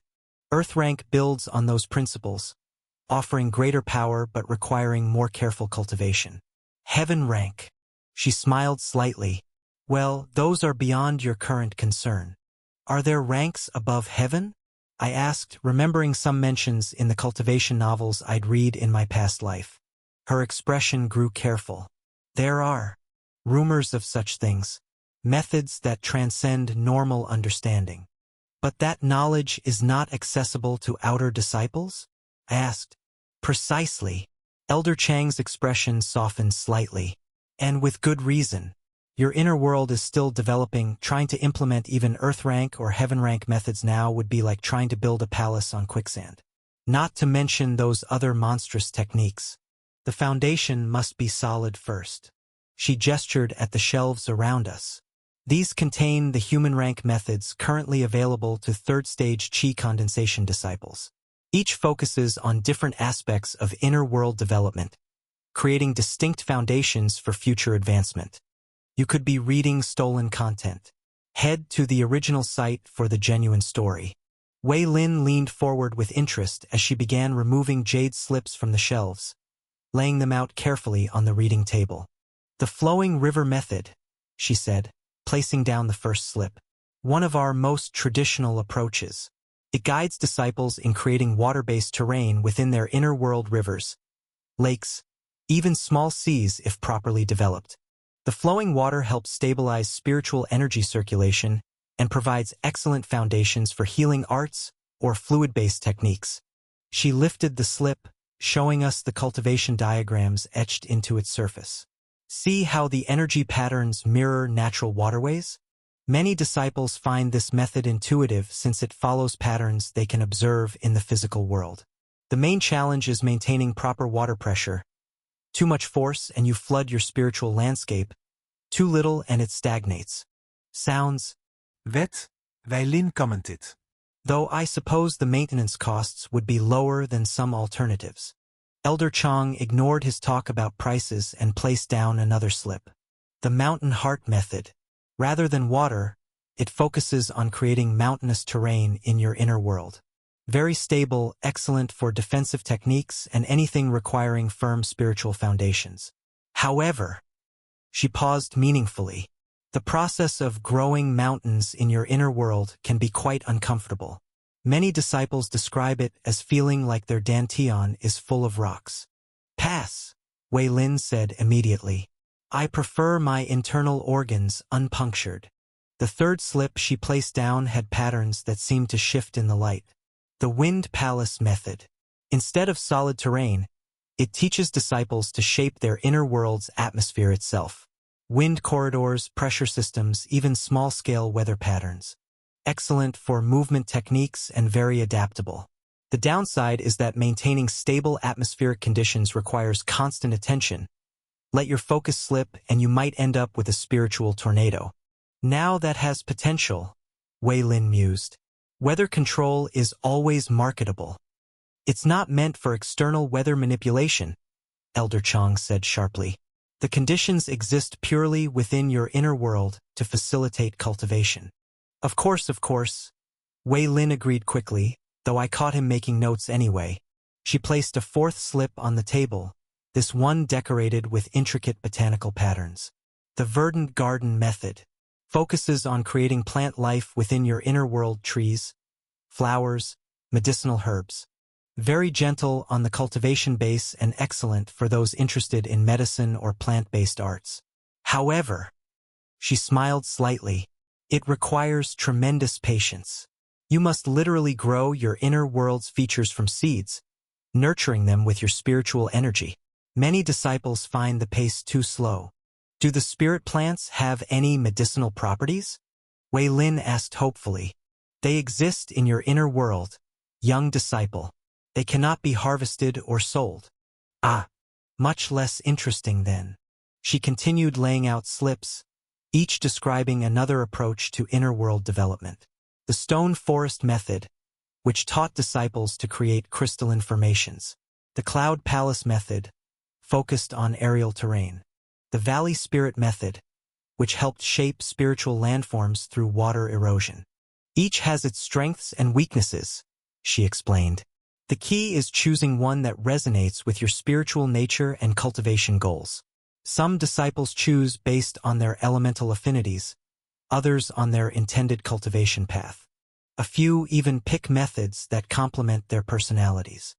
Earth rank builds on those principles, offering greater power but requiring more careful cultivation. Heaven rank. She smiled slightly. Well, those are beyond your current concern. Are there ranks above heaven? I asked, remembering some mentions in the cultivation novels I'd read in my past life. Her expression grew careful. There are rumors of such things, methods that transcend normal understanding. But that knowledge is not accessible to outer disciples? I asked. Precisely. Elder Chang's expression softened slightly. And with good reason. Your inner world is still developing. Trying to implement even earth rank or heaven rank methods now would be like trying to build a palace on quicksand. Not to mention those other monstrous techniques. The foundation must be solid first. She gestured at the shelves around us. These contain the human rank methods currently available to third stage qi condensation disciples. Each focuses on different aspects of inner world development, creating distinct foundations for future advancement. You could be reading stolen content. Head to the original site for the genuine story. Wei Lin leaned forward with interest as she began removing jade slips from the shelves, laying them out carefully on the reading table. The flowing river method, she said, placing down the first slip. One of our most traditional approaches. It guides disciples in creating water-based terrain within their inner world rivers, lakes, even small seas if properly developed. The flowing water helps stabilize spiritual energy circulation and provides excellent foundations for healing arts or fluid-based techniques. She lifted the slip, showing us the cultivation diagrams etched into its surface. See how the energy patterns mirror natural waterways? Many disciples find this method intuitive since it follows patterns they can observe in the physical world. The main challenge is maintaining proper water pressure. Too much force and you flood your spiritual landscape. Too little and it stagnates. Sounds.
Wet, Wei Lin commented.
though I suppose the maintenance costs would be lower than some alternatives. Elder Chang ignored his talk about prices and placed down another slip. The Mountain Heart Method. Rather than water, it focuses on creating mountainous terrain in your inner world. Very stable, excellent for defensive techniques and anything requiring firm spiritual foundations. However, she paused meaningfully. The process of growing mountains in your inner world can be quite uncomfortable. Many disciples describe it as feeling like their dantian is full of rocks. Pass, Wei Lin said immediately. I prefer my internal organs unpunctured. The third slip she placed down had patterns that seemed to shift in the light. The Wind Palace Method. Instead of solid terrain, it teaches disciples to shape their inner world's atmosphere itself. Wind corridors, pressure systems, even small-scale weather patterns. Excellent for movement techniques and very adaptable. The downside is that maintaining stable atmospheric conditions requires constant attention. Let your focus slip and you might end up with a spiritual tornado. Now that has potential, Wei Lin mused. Weather control is always marketable. It's not meant for external weather manipulation, Elder Chang said sharply. The conditions exist purely within your inner world to facilitate cultivation. Of course, Wei Lin agreed quickly, though I caught him making notes anyway. She placed a fourth slip on the table, this one decorated with intricate botanical patterns. The Verdant Garden Method focuses on creating plant life within your inner world: trees, flowers, medicinal herbs. Very gentle on the cultivation base and excellent for those interested in medicine or plant-based arts. However, she smiled slightly, it requires tremendous patience. You must literally grow your inner world's features from seeds, nurturing them with your spiritual energy. Many disciples find the pace too slow. Do the spirit plants have any medicinal properties? Wei Lin asked hopefully. They exist in your inner world, young disciple. They cannot be harvested or sold. Ah, much less interesting then. She continued laying out slips, each describing another approach to inner world development. The Stone Forest Method, which taught disciples to create crystalline formations. The Cloud Palace Method, focused on aerial terrain. The Valley Spirit Method, which helped shape spiritual landforms through water erosion. Each has its strengths and weaknesses, she explained. The key is choosing one that resonates with your spiritual nature and cultivation goals. Some disciples choose based on their elemental affinities, others on their intended cultivation path. A few even pick methods that complement their personalities.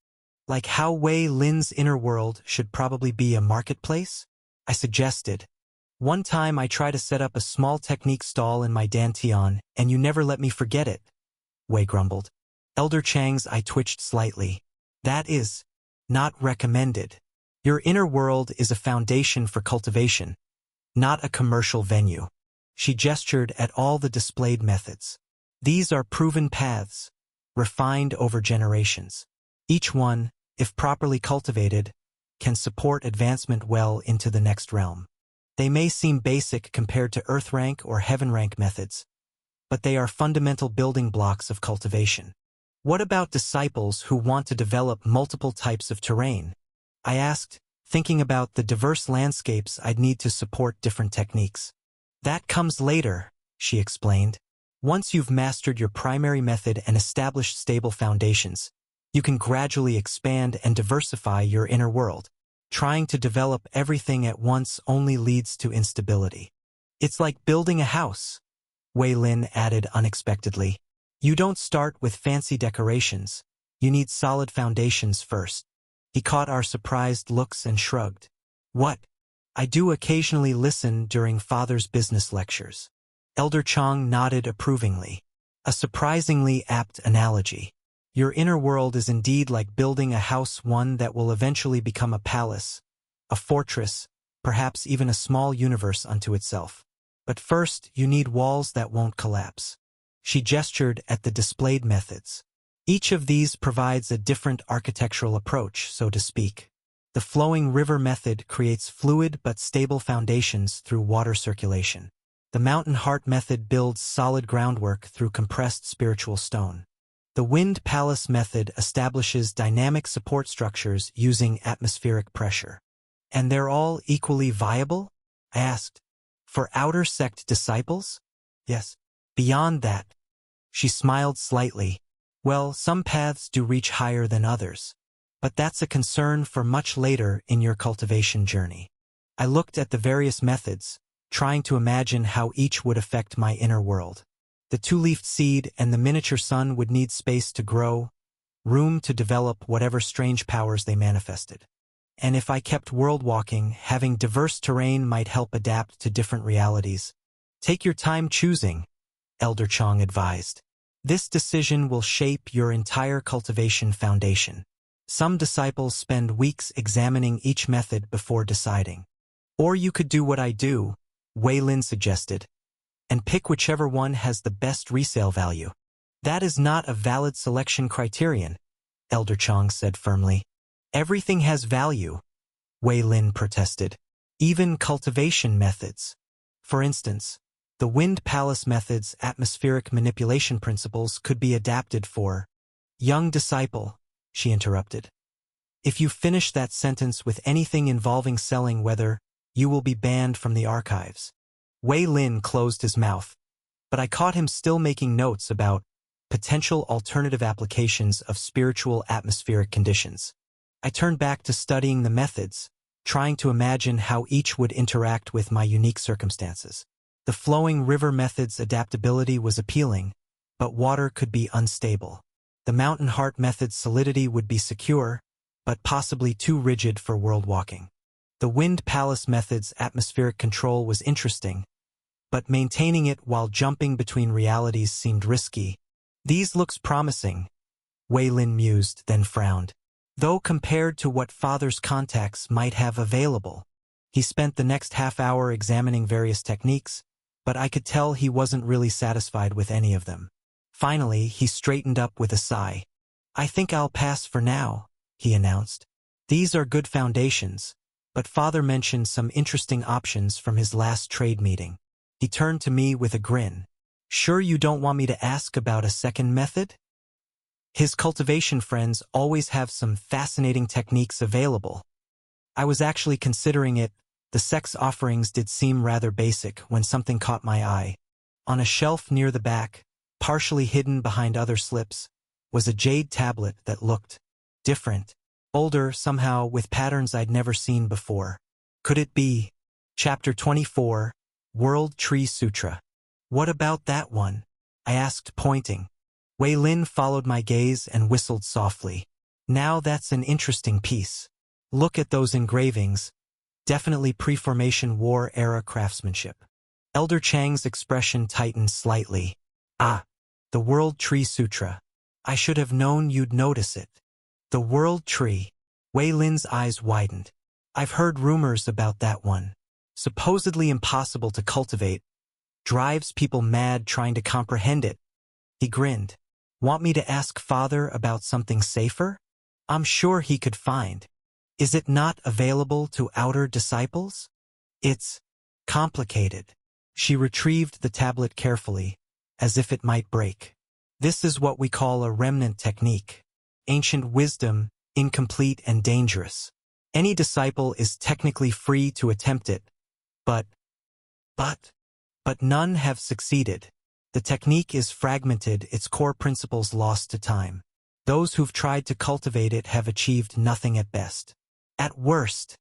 Like how Wei Lin's inner world should probably be a marketplace? I suggested. One time I tried to set up a small technique stall in my dantian, and you never let me forget it, Wei grumbled. Elder Chang's eye twitched slightly. That is not recommended. Your inner world is a foundation for cultivation, not a commercial venue. She gestured at all the displayed methods. These are proven paths, refined over generations. Each one, if properly cultivated, can support advancement well into the next realm. They may seem basic compared to earth rank or heaven rank methods, but they are fundamental building blocks of cultivation. What about disciples who want to develop multiple types of terrain? I asked, thinking about the diverse landscapes I'd need to support different techniques. That comes later, she explained. Once you've mastered your primary method and established stable foundations, you can gradually expand and diversify your inner world. Trying to develop everything at once only leads to instability. It's like building a house, Wei Lin added unexpectedly. You don't start with fancy decorations. You need solid foundations first. He caught our surprised looks and shrugged. What? I do occasionally listen during Father's business lectures. Elder Chang nodded approvingly. A surprisingly apt analogy. Your inner world is indeed like building a house, one that will eventually become a palace, a fortress, perhaps even a small universe unto itself. But first, you need walls that won't collapse. She gestured at the displayed methods. Each of these provides a different architectural approach, so to speak. The flowing river method creates fluid but stable foundations through water circulation. The Mountain Heart method builds solid groundwork through compressed spiritual stone. The Wind Palace method establishes dynamic support structures using atmospheric pressure. And they're all equally viable? I asked. For outer sect disciples? Yes. Beyond that. She smiled slightly. Well, some paths do reach higher than others. But that's a concern for much later in your cultivation journey. I looked at the various methods, trying to imagine how each would affect my inner world. The two-leafed seed and the miniature sun would need space to grow, room to develop whatever strange powers they manifested. And if I kept world-walking, having diverse terrain might help adapt to different realities. Take your time choosing, Elder Chong advised. This decision will shape your entire cultivation foundation. Some disciples spend weeks examining each method before deciding. Or you could do what I do, Wei Lin suggested, and pick whichever one has the best resale value. That is not a valid selection criterion, Elder Chong said firmly. Everything has value, Wei Lin protested. Even cultivation methods. For instance, the Wind Palace method's atmospheric manipulation principles could be adapted for young disciple, she interrupted. If you finish that sentence with anything involving selling whether, you will be banned from the archives. Wei Lin closed his mouth, but I caught him still making notes about potential alternative applications of spiritual atmospheric conditions. I turned back to studying the methods, trying to imagine how each would interact with my unique circumstances. The flowing river method's adaptability was appealing, but water could be unstable. The mountain heart method's solidity would be secure, but possibly too rigid for world walking. The Wind Palace method's atmospheric control was interesting, but maintaining it while jumping between realities seemed risky. These looks promising, Wei Lin mused, then frowned. Though compared to what Father's contacts might have available. He spent the next half hour examining various techniques, but I could tell he wasn't really satisfied with any of them. Finally, he straightened up with a sigh. I think I'll pass for now, he announced. These are good foundations, but Father mentioned some interesting options from his last trade meeting. He turned to me with a grin. Sure you don't want me to ask about a second method? His cultivation friends always have some fascinating techniques available. I was actually considering it. The sex offerings did seem rather basic when something caught my eye. On a shelf near the back, partially hidden behind other slips, was a jade tablet that looked different, older somehow, with patterns I'd never seen before. Could it be? Chapter 24, World Tree Sutra. What about that one? I asked, pointing. Wei Lin followed my gaze and whistled softly. Now that's an interesting piece. Look at those engravings. Definitely pre-formation war-era craftsmanship. Elder Chang's expression tightened slightly. Ah, the World Tree Sutra. I should have known you'd notice it. The World Tree. Wei Lin's eyes widened. I've heard rumors about that one. Supposedly impossible to cultivate. Drives people mad trying to comprehend it. He grinned. Want me to ask Father about something safer? I'm sure he could find. Is it not available to outer disciples? It's complicated. She retrieved the tablet carefully, as if it might break. This is what we call a remnant technique. Ancient wisdom, incomplete and dangerous. Any disciple is technically free to attempt it, but none have succeeded. The technique is fragmented, its core principles lost to time. Those who've tried to cultivate it have achieved nothing at best. At worst,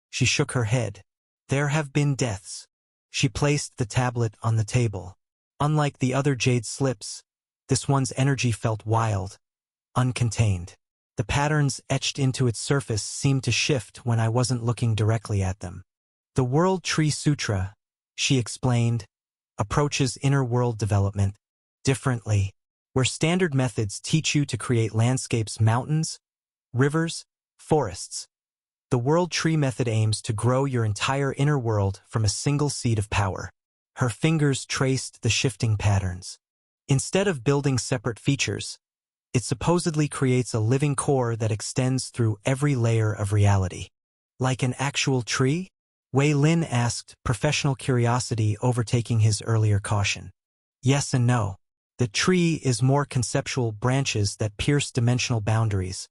she shook her head. There have been deaths. She placed the tablet on the table. Unlike the other jade slips, this one's energy felt wild, uncontained. The patterns etched into its surface seemed to shift when I wasn't looking directly at them. The World Tree Sutra, she explained, approaches inner world development differently, where standard methods teach you to create landscapes, mountains, rivers, forests. The World Tree method aims to grow your entire inner world from a single seed of power. Her fingers traced the shifting patterns. Instead of building separate features, it supposedly creates a living core that extends through every layer of reality. Like an actual tree? Wei Lin asked, professional curiosity overtaking his earlier caution. Yes and no. The tree is more conceptual, branches that pierce dimensional boundaries,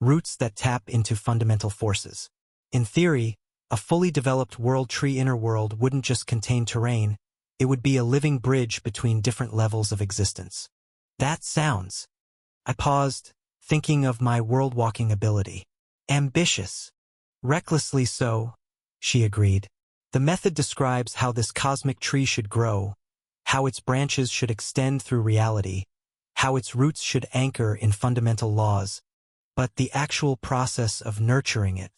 roots that tap into fundamental forces. In theory, a fully developed world tree inner world wouldn't just contain terrain, it would be a living bridge between different levels of existence. That sounds. I paused, thinking of my world-walking ability. Ambitious. Recklessly so, she agreed. The method describes how this cosmic tree should grow, how its branches should extend through reality, how its roots should anchor in fundamental laws, but the actual process of nurturing it.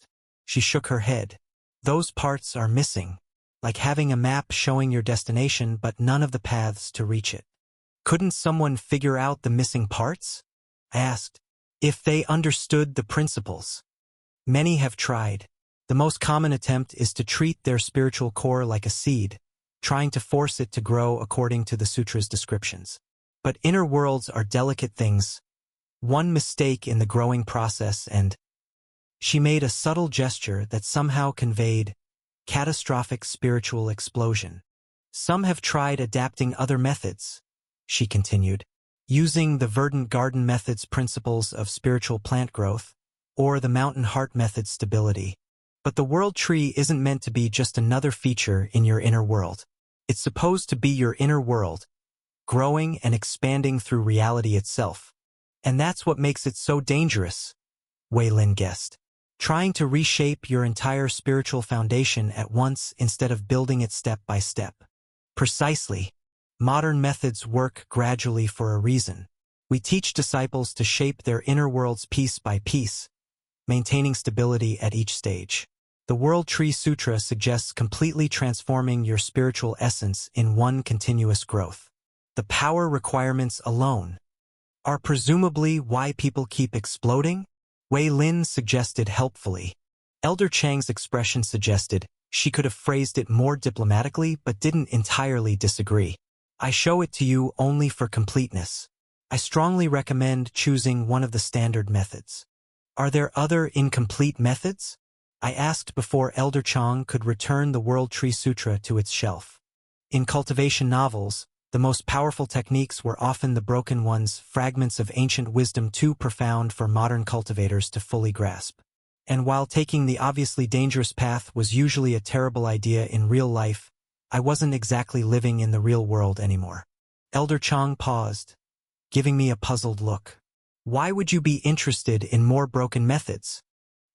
She shook her head. Those parts are missing, like having a map showing your destination but none of the paths to reach it. Couldn't someone figure out the missing parts? I asked. If they understood the principles. Many have tried. The most common attempt is to treat their spiritual core like a seed, trying to force it to grow according to the sutra's descriptions. But inner worlds are delicate things. One mistake in the growing process and she made a subtle gesture that somehow conveyed catastrophic spiritual explosion. Some have tried adapting other methods, she continued, using the verdant garden method's principles of spiritual plant growth, or the mountain heart method's stability. But the world tree isn't meant to be just another feature in your inner world. It's supposed to be your inner world, growing and expanding through reality itself. And that's what makes it so dangerous, Wei Lin guessed. Trying to reshape your entire spiritual foundation at once instead of building it step by step. Precisely. Modern methods work gradually for a reason. We teach disciples to shape their inner worlds piece by piece, maintaining stability at each stage. The World Tree Sutra suggests completely transforming your spiritual essence in one continuous growth. The power requirements alone are presumably why people keep exploding? Wei Lin suggested helpfully. Elder Chang's expression suggested she could have phrased it more diplomatically but didn't entirely disagree. I show it to you only for completeness. I strongly recommend choosing one of the standard methods. Are there other incomplete methods? I asked before Elder Chang could return the World Tree Sutra to its shelf. In cultivation novels, the most powerful techniques were often the broken ones, fragments of ancient wisdom too profound for modern cultivators to fully grasp. And while taking the obviously dangerous path was usually a terrible idea in real life, I wasn't exactly living in the real world anymore. Elder Chang paused, giving me a puzzled look. Why would you be interested in more broken methods?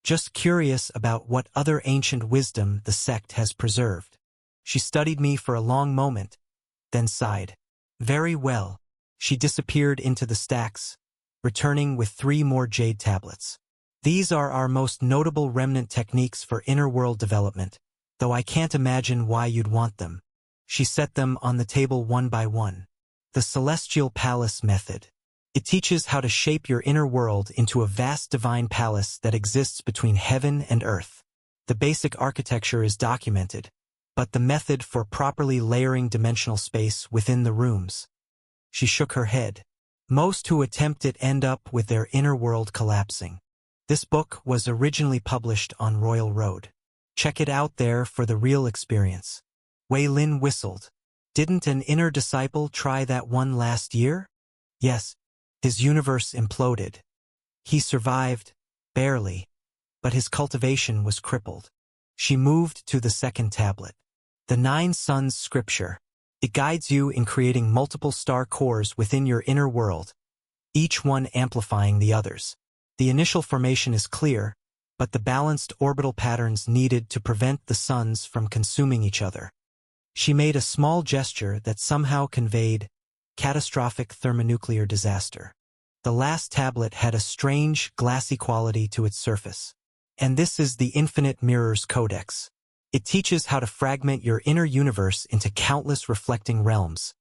Just curious about what other ancient wisdom the sect has preserved. She studied me for a long moment, then sighed. Very well. She disappeared into the stacks, returning with 3 more jade tablets. These are our most notable remnant techniques for inner world development, though I can't imagine why you'd want them. She set them on the table one by one. The Celestial Palace Method. It teaches how to shape your inner world into a vast divine palace that exists between heaven and earth. The basic architecture is documented, but the method for properly layering dimensional space within the rooms. She shook her head. Most who attempt it end up with their inner world collapsing. This book was originally published on Royal Road. Check it out there for the real experience. Wei Lin whistled. Didn't an inner disciple try that one last year? Yes. His universe imploded. He survived, barely, but his cultivation was crippled. She moved to the second tablet. The 9 Suns Scripture. It guides you in creating multiple star cores within your inner world, each one amplifying the others. The initial formation is clear, but the balanced orbital patterns needed to prevent the suns from consuming each other. She made a small gesture that somehow conveyed catastrophic thermonuclear disaster. The last tablet had a strange, glassy quality to its surface. And this is the Infinite Mirrors Codex. It teaches how to fragment your inner universe into countless reflecting realms,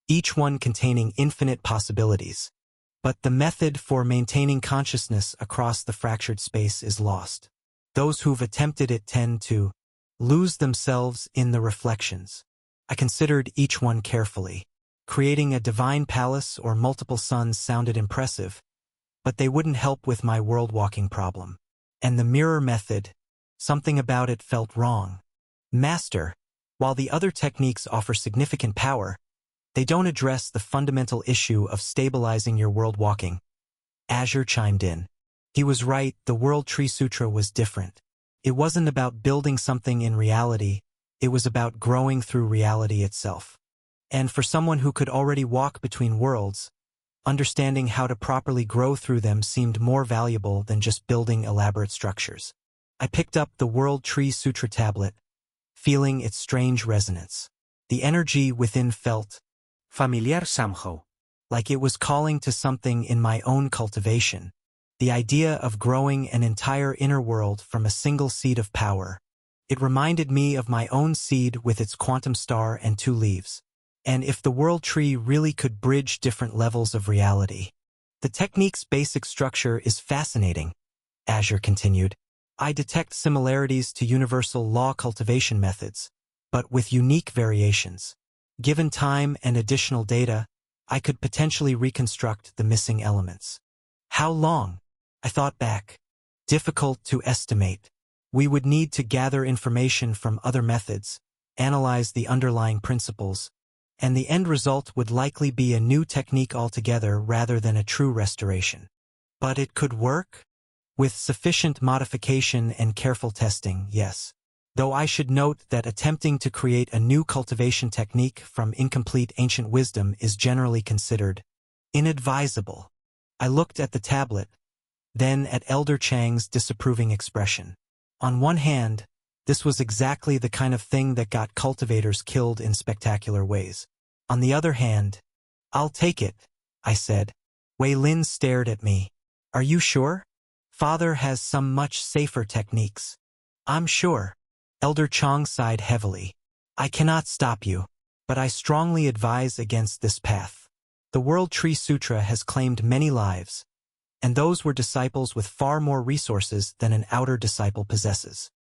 each one containing infinite possibilities. But the method for maintaining consciousness across the fractured space is lost. Those who've attempted it tend to lose themselves in the reflections. I considered each one carefully. Creating a divine palace or multiple suns sounded impressive, but they wouldn't help with my world-walking problem. And the mirror method, something about it felt wrong. Master, while the other techniques offer significant power, They don't address the fundamental issue of stabilizing your world walking. Azure chimed in. He was right, the World Tree Sutra was different. It wasn't about building something in reality, it was about growing through reality itself. And for someone who could already walk between worlds, understanding how to properly grow through them seemed more valuable than just building elaborate structures. I picked up the World Tree Sutra tablet, feeling its strange resonance. The energy within felt familiar somehow, like it was calling to something in my own cultivation. The idea of growing an entire inner world from a single seed of power. It reminded me of my own seed with its quantum star and 2 leaves. And if the world tree really could bridge different levels of reality. The technique's basic structure is fascinating, Azure continued. I detect similarities to universal law cultivation methods, but with unique variations. Given time and additional data, I could potentially reconstruct the missing elements. How long? I thought back. Difficult to estimate. We would need to gather information from other methods, analyze the underlying principles, and the end result would likely be a new technique altogether rather than a true restoration. But it could work? With sufficient modification and careful testing, yes. Though I should note that attempting to create a new cultivation technique from incomplete ancient wisdom is generally considered inadvisable. I looked at the tablet, then at Elder Chang's disapproving expression. On one hand, this was exactly the kind of thing that got cultivators killed in spectacular ways. On the other hand, I'll take it, I said. Wei Lin stared at me. Are you sure? Father has some much safer techniques. I'm sure. Elder Chang sighed heavily. I cannot stop you, but I strongly advise against this path. The World Tree Sutra has claimed many lives, and those were disciples with far more resources than an outer disciple possesses.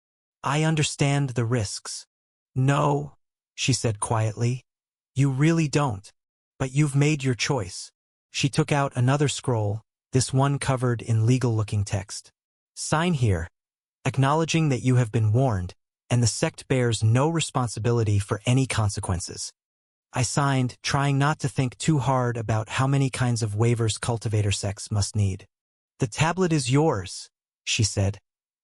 I understand the risks. No, she said quietly. You really don't. But you've made your choice. She took out another scroll, this one covered in legal-looking text. Sign here, acknowledging that you have been warned, and the sect bears no responsibility for any consequences. I signed, trying not to think too hard about how many kinds of waivers cultivator sects must need. The tablet is yours, she said,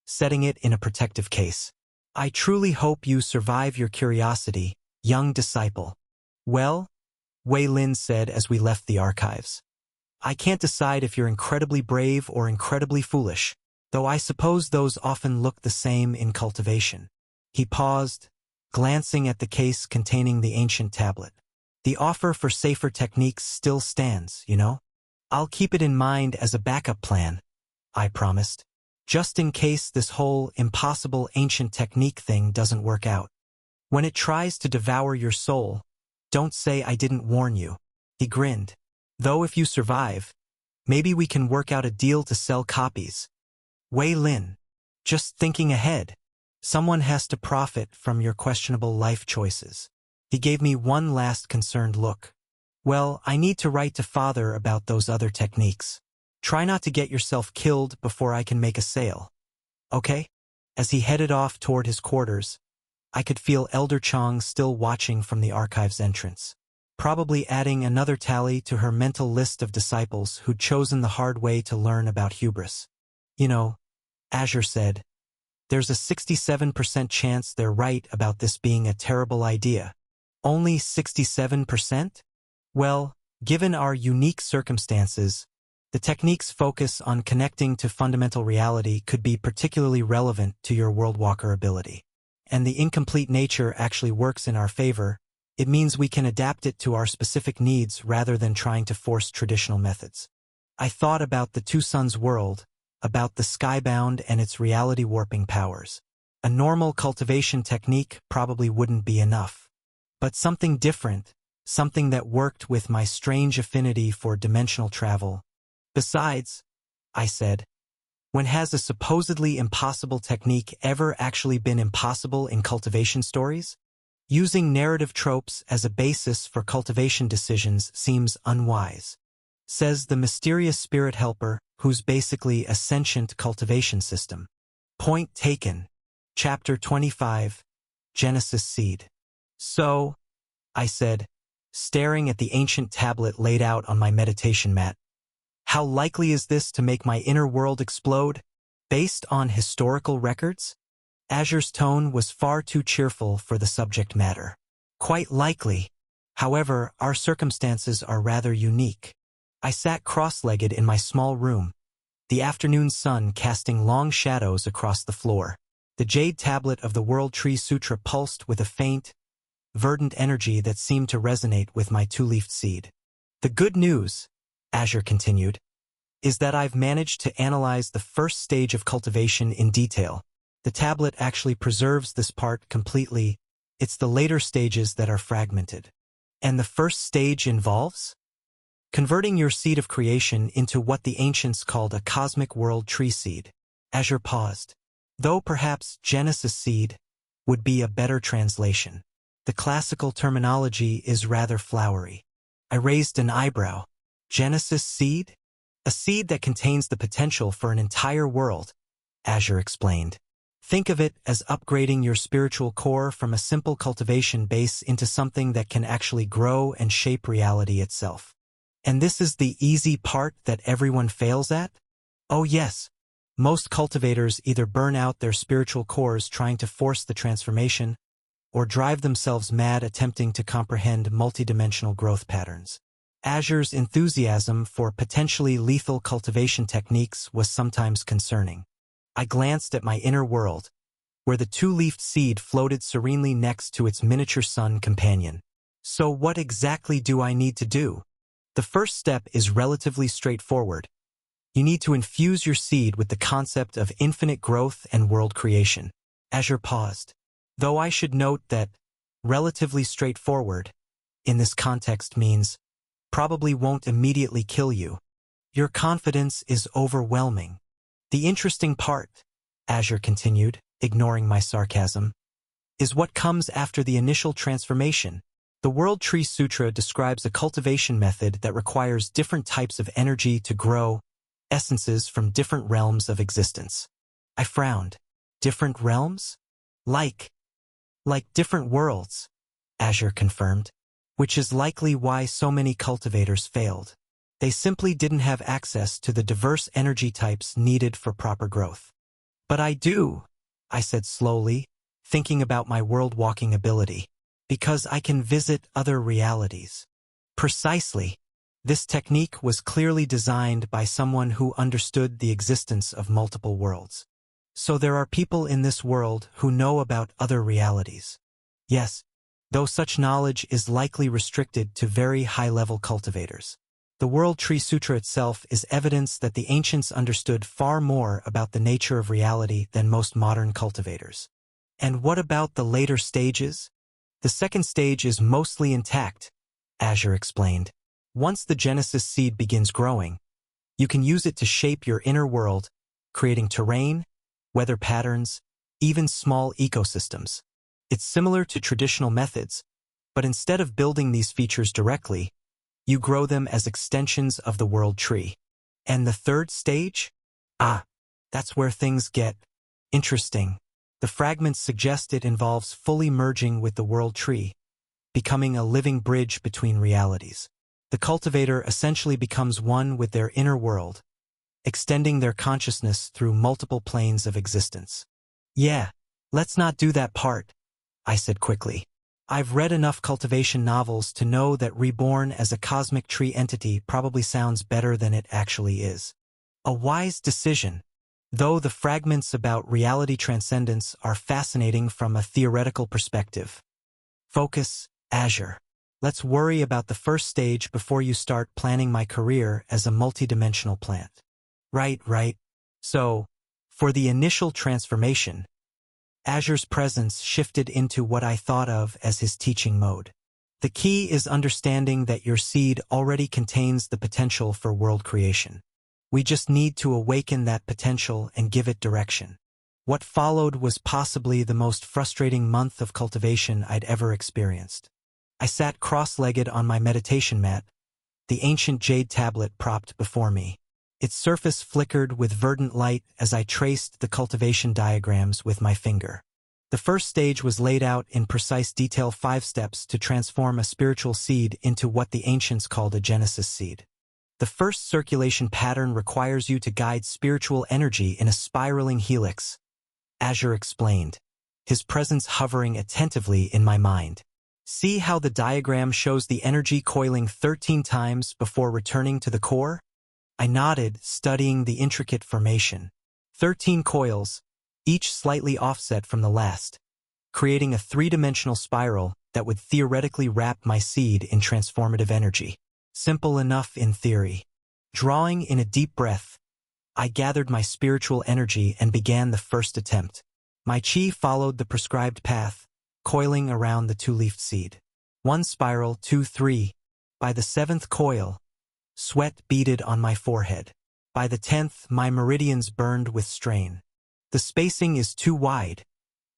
setting it in a protective case. I truly hope you survive your curiosity, young disciple. Well, Wei Lin said as we left the archives. I can't decide if you're incredibly brave or incredibly foolish, though I suppose those often look the same in cultivation. He paused, glancing at the case containing the ancient tablet. The offer for safer techniques still stands, you know? I'll keep it in mind as a backup plan, I promised, just in case this whole impossible ancient technique thing doesn't work out. When it tries to devour your soul, don't say I didn't warn you. He grinned. Though if you survive, maybe we can work out a deal to sell copies. Wei Lin, just thinking ahead. Someone has to profit from your questionable life choices. He gave me one last concerned look. Well, I need to write to Father about those other techniques. Try not to get yourself killed before I can make a sale. Okay? As he headed off toward his quarters, I could feel Elder Chang still watching from the archive's entrance, probably adding another tally to her mental list of disciples who'd chosen the hard way to learn about hubris. You know, Azure said, there's a 67% chance they're right about this being a terrible idea. Only 67%? Well, given our unique circumstances, the technique's focus on connecting to fundamental reality could be particularly relevant to your Worldwalker ability. And the incomplete nature actually works in our favor. It means we can adapt it to our specific needs rather than trying to force traditional methods. I thought about the Two Suns world, about the Skybound and its reality-warping powers. A normal cultivation technique probably wouldn't be enough. But something different, something that worked with my strange affinity for dimensional travel. Besides, I said, when has a supposedly impossible technique ever actually been impossible in cultivation stories? Using narrative tropes as a basis for cultivation decisions seems unwise, says the mysterious spirit helper, who's basically a sentient cultivation system. Point taken. Chapter 25, Genesis Seed. So, I said, staring at the ancient tablet laid out on my meditation mat. How likely is this to make my inner world explode? Based on historical records? Azure's tone was far too cheerful for the subject matter. Quite likely. However, our circumstances are rather unique. I sat cross-legged in my small room, the afternoon sun casting long shadows across the floor. The jade tablet of the World Tree Sutra pulsed with a faint, verdant energy that seemed to resonate with my two-leafed seed. The good news, Azure continued, is that I've managed to analyze the first stage of cultivation in detail. The tablet actually preserves this part completely. It's the later stages that are fragmented. And the first stage involves converting your seed of creation into what the ancients called a cosmic world tree seed. Azure paused. Though perhaps Genesis seed would be a better translation. The classical terminology is rather flowery. I raised an eyebrow. Genesis seed? A seed that contains the potential for an entire world, Azure explained. Think of it as upgrading your spiritual core from a simple cultivation base into something that can actually grow and shape reality itself. And this is the easy part that everyone fails at? Oh yes. Most cultivators either burn out their spiritual cores trying to force the transformation, or drive themselves mad attempting to comprehend multidimensional growth patterns. Azure's enthusiasm for potentially lethal cultivation techniques was sometimes concerning. I glanced at my inner world, where the two-leafed seed floated serenely next to its miniature sun companion. So what exactly do I need to do? The first step is relatively straightforward. You need to infuse your seed with the concept of infinite growth and world creation. Azure paused. Though I should note that relatively straightforward, in this context means probably won't immediately kill you. Your confidence is overwhelming. The interesting part, Azure continued, ignoring my sarcasm, is what comes after the initial transformation. The World Tree Sutra describes a cultivation method that requires different types of energy to grow, essences from different realms of existence. I frowned. Different realms? Like different worlds, Azure confirmed, which is likely why so many cultivators failed. They simply didn't have access to the diverse energy types needed for proper growth. But I do, I said slowly, thinking about my world-walking ability, because I can visit other realities. Precisely. This technique was clearly designed by someone who understood the existence of multiple worlds. So there are people in this world who know about other realities. Yes, though such knowledge is likely restricted to very high-level cultivators. The World Tree Sutra itself is evidence that the ancients understood far more about the nature of reality than most modern cultivators. And what about the later stages? The second stage is mostly intact, Azure explained. Once the Genesis seed begins growing, you can use it to shape your inner world, creating terrain, weather patterns, even small ecosystems. It's similar to traditional methods, but instead of building these features directly, you grow them as extensions of the world tree. And the third stage? That's where things get interesting. The fragments suggest it involves fully merging with the world tree, becoming a living bridge between realities. The cultivator essentially becomes one with their inner world, extending their consciousness through multiple planes of existence. Yeah, let's not do that part, I said quickly. I've read enough cultivation novels to know that reborn as a cosmic tree entity probably sounds better than it actually is. A wise decision, though the fragments about reality transcendence are fascinating from a theoretical perspective. Focus, Azure. Let's worry about the first stage before you start planning my career as a multidimensional plant. Right. So, for the initial transformation, Azure's presence shifted into what I thought of as his teaching mode. The key is understanding that your seed already contains the potential for world creation. We just need to awaken that potential and give it direction. What followed was possibly the most frustrating month of cultivation I'd ever experienced. I sat cross-legged on my meditation mat, the ancient jade tablet propped before me. Its surface flickered with verdant light as I traced the cultivation diagrams with my finger. The first stage was laid out in precise detail, 5 steps to transform a spiritual seed into what the ancients called a Genesis seed. The first circulation pattern requires you to guide spiritual energy in a spiraling helix. Azure explained, his presence hovering attentively in my mind. See how the diagram shows the energy coiling 13 times before returning to the core? I nodded, studying the intricate formation. 13 coils, each slightly offset from the last, creating a 3-dimensional spiral that would theoretically wrap my seed in transformative energy. Simple enough in theory. Drawing in a deep breath, I gathered my spiritual energy and began the first attempt. My chi followed the prescribed path, coiling around the 2-leafed seed. 1 spiral, 2, 3. By the 7th coil, sweat beaded on my forehead. By the 10th, my meridians burned with strain. The spacing is too wide,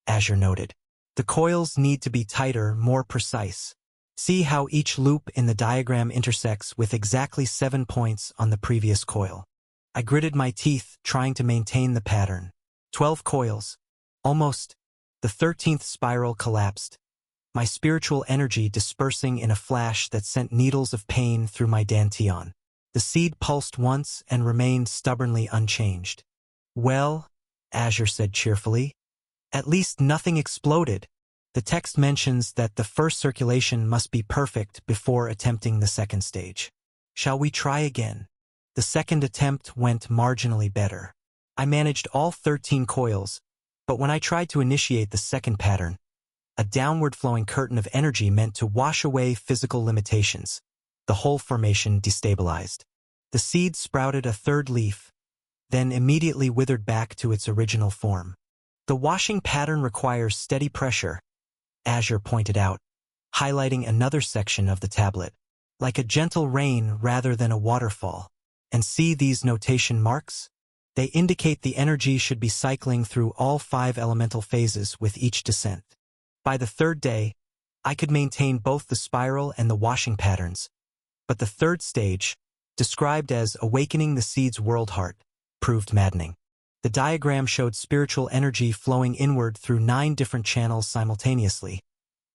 Azure noted. The coils need to be tighter, more precise. See how each loop in the diagram intersects with exactly 7 points on the previous coil. I gritted my teeth, trying to maintain the pattern. 12 coils. Almost. The 13th spiral collapsed, my spiritual energy dispersing in a flash that sent needles of pain through my dantian. The seed pulsed once and remained stubbornly unchanged. Well, Azure said cheerfully, at least nothing exploded. The text mentions that the first circulation must be perfect before attempting the second stage. Shall we try again? The second attempt went marginally better. I managed all 13 coils, but when I tried to initiate the second pattern, a downward-flowing curtain of energy meant to wash away physical limitations. The whole formation destabilized. The seed sprouted a 3rd leaf, then immediately withered back to its original form. The washing pattern requires steady pressure, Azure pointed out, highlighting another section of the tablet, like a gentle rain rather than a waterfall. And see these notation marks? They indicate the energy should be cycling through all 5 elemental phases with each descent. By the 3rd day, I could maintain both the spiral and the washing patterns, but the 3rd stage, described as awakening the seed's world heart, proved maddening. The diagram showed spiritual energy flowing inward through 9 different channels simultaneously,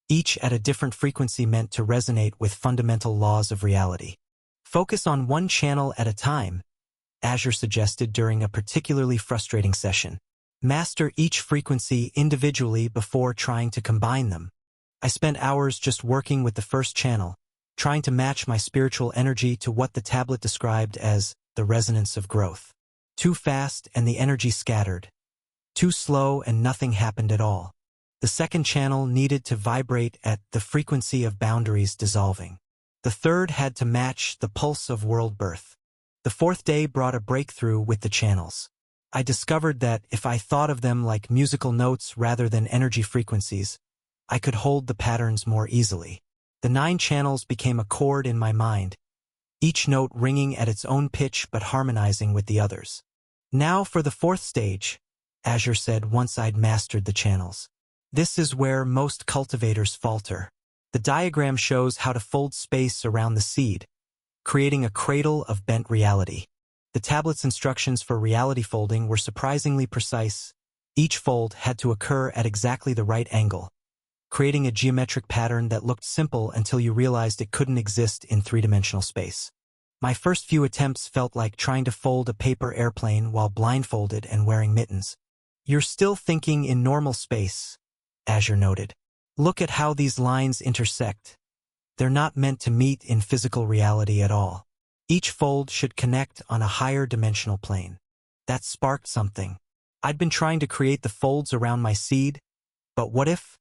each at a different frequency meant to resonate with fundamental laws of reality. Focus on one channel at a time, Azure suggested during a particularly frustrating session. Master each frequency individually before trying to combine them. I spent hours just working with the first channel, trying to match my spiritual energy to what the tablet described as the resonance of growth. Too fast and the energy scattered. Too slow and nothing happened at all. The second channel needed to vibrate at the frequency of boundaries dissolving. The third had to match the pulse of world birth. The 4th day brought a breakthrough with the channels. I discovered that if I thought of them like musical notes rather than energy frequencies, I could hold the patterns more easily. The 9 channels became a chord in my mind, each note ringing at its own pitch but harmonizing with the others. Now for the 4th stage, Azure said once I'd mastered the channels. This is where most cultivators falter. The diagram shows how to fold space around the seed, creating a cradle of bent reality. The tablet's instructions for reality folding were surprisingly precise. Each fold had to occur at exactly the right angle, creating a geometric pattern that looked simple until you realized it couldn't exist in 3-dimensional space. My first few attempts felt like trying to fold a paper airplane while blindfolded and wearing mittens. You're still thinking in normal space, Azure noted. Look at how these lines intersect. They're not meant to meet in physical reality at all. Each fold should connect on a higher dimensional plane. That sparked something. I'd been trying to create the folds around my seed, but what if?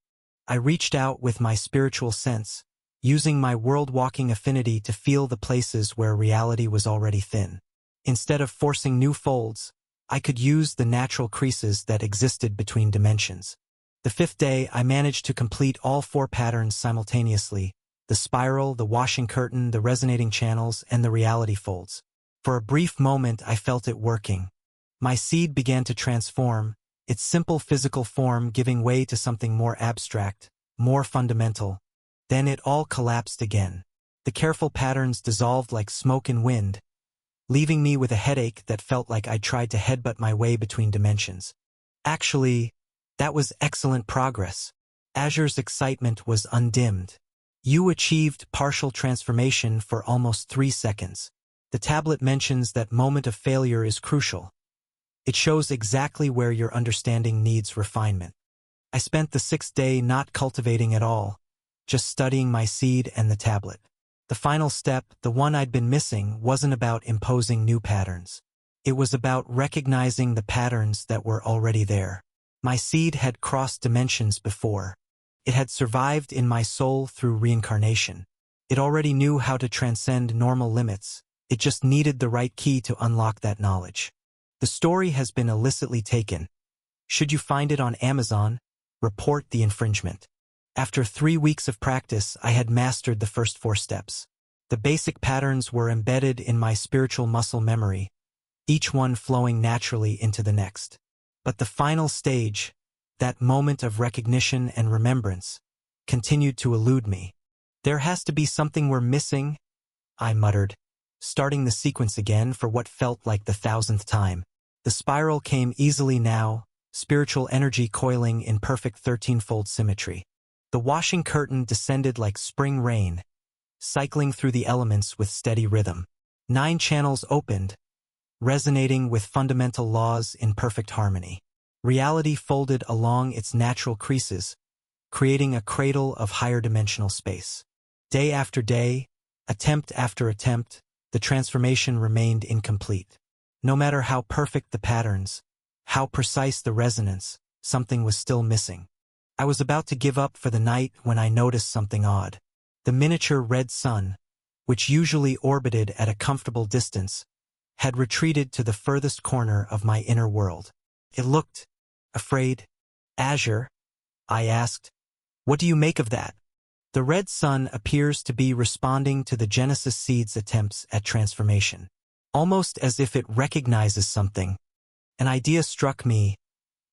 I reached out with my spiritual sense, using my world-walking affinity to feel the places where reality was already thin. Instead of forcing new folds, I could use the natural creases that existed between dimensions. The 5th day, I managed to complete all 4 patterns simultaneously: the spiral, the washing curtain, the resonating channels, and the reality folds. For a brief moment, I felt it working. My seed began to transform, its simple physical form giving way to something more abstract, more fundamental. Then it all collapsed again. The careful patterns dissolved like smoke and wind, leaving me with a headache that felt like I'd tried to headbutt my way between dimensions. Actually, That was excellent progress. Azure's excitement was undimmed. You achieved partial transformation for almost 3 seconds. The tablet mentions that moment of failure is crucial. It shows exactly where your understanding needs refinement. I spent the 6th day not cultivating at all, just studying my seed and the tablet. The final step, the one I'd been missing, wasn't about imposing new patterns. It was about recognizing the patterns that were already there. My seed had crossed dimensions before. It had survived in my soul through reincarnation. It already knew how to transcend normal limits. It just needed the right key to unlock that knowledge. The story has been illicitly taken. Should you find it on Amazon, report the infringement. After 3 weeks of practice, I had mastered the first 4 steps. The basic patterns were embedded in my spiritual muscle memory, each one flowing naturally into the next. But the final stage, that moment of recognition and remembrance, continued to elude me. There has to be something we're missing, I muttered, starting the sequence again for what felt like the 1000th time. The spiral came easily now, spiritual energy coiling in perfect 13-fold symmetry. The washing curtain descended like spring rain, cycling through the elements with steady rhythm. 9 channels opened, resonating with fundamental laws in perfect harmony. Reality folded along its natural creases, creating a cradle of higher dimensional space. Day after day, attempt after attempt, the transformation remained incomplete. No matter how perfect the patterns, how precise the resonance, something was still missing. I was about to give up for the night when I noticed something odd. The miniature red sun, which usually orbited at a comfortable distance, had retreated to the furthest corner of my inner world. It looked afraid. Azure, I asked, what do you make of that? The red sun appears to be responding to the Genesis seed's attempts at transformation. Almost as if it recognizes something. An idea struck me,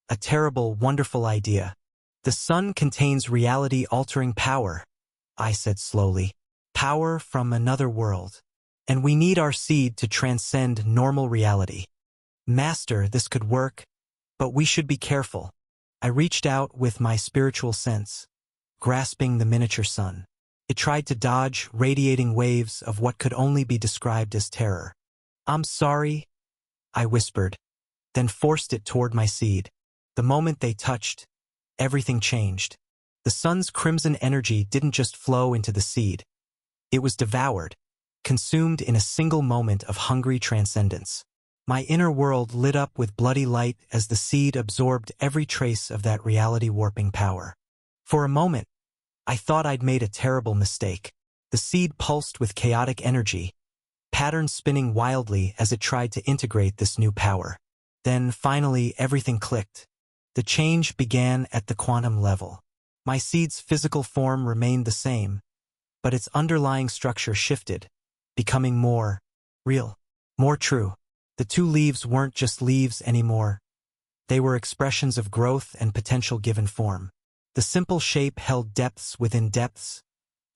a terrible, wonderful idea. The sun contains reality-altering power, I said slowly. Power from another world. And we need our seed to transcend normal reality. Master, this could work, but we should be careful. I reached out with my spiritual sense, grasping the miniature sun. It tried to dodge radiating waves of what could only be described as terror. I'm sorry, I whispered, then forced it toward my seed. The moment they touched, everything changed. The sun's crimson energy didn't just flow into the seed. It was devoured, consumed in a single moment of hungry transcendence. My inner world lit up with bloody light as the seed absorbed every trace of that reality-warping power. For a moment, I thought I'd made a terrible mistake. The seed pulsed with chaotic energy, patterns spinning wildly as it tried to integrate this new power. Then, finally, everything clicked. The change began at the quantum level. My seed's physical form remained the same, but its underlying structure shifted, becoming more real, more true. The 2 leaves weren't just leaves anymore. They were expressions of growth and potential given form. The simple shape held depths within depths,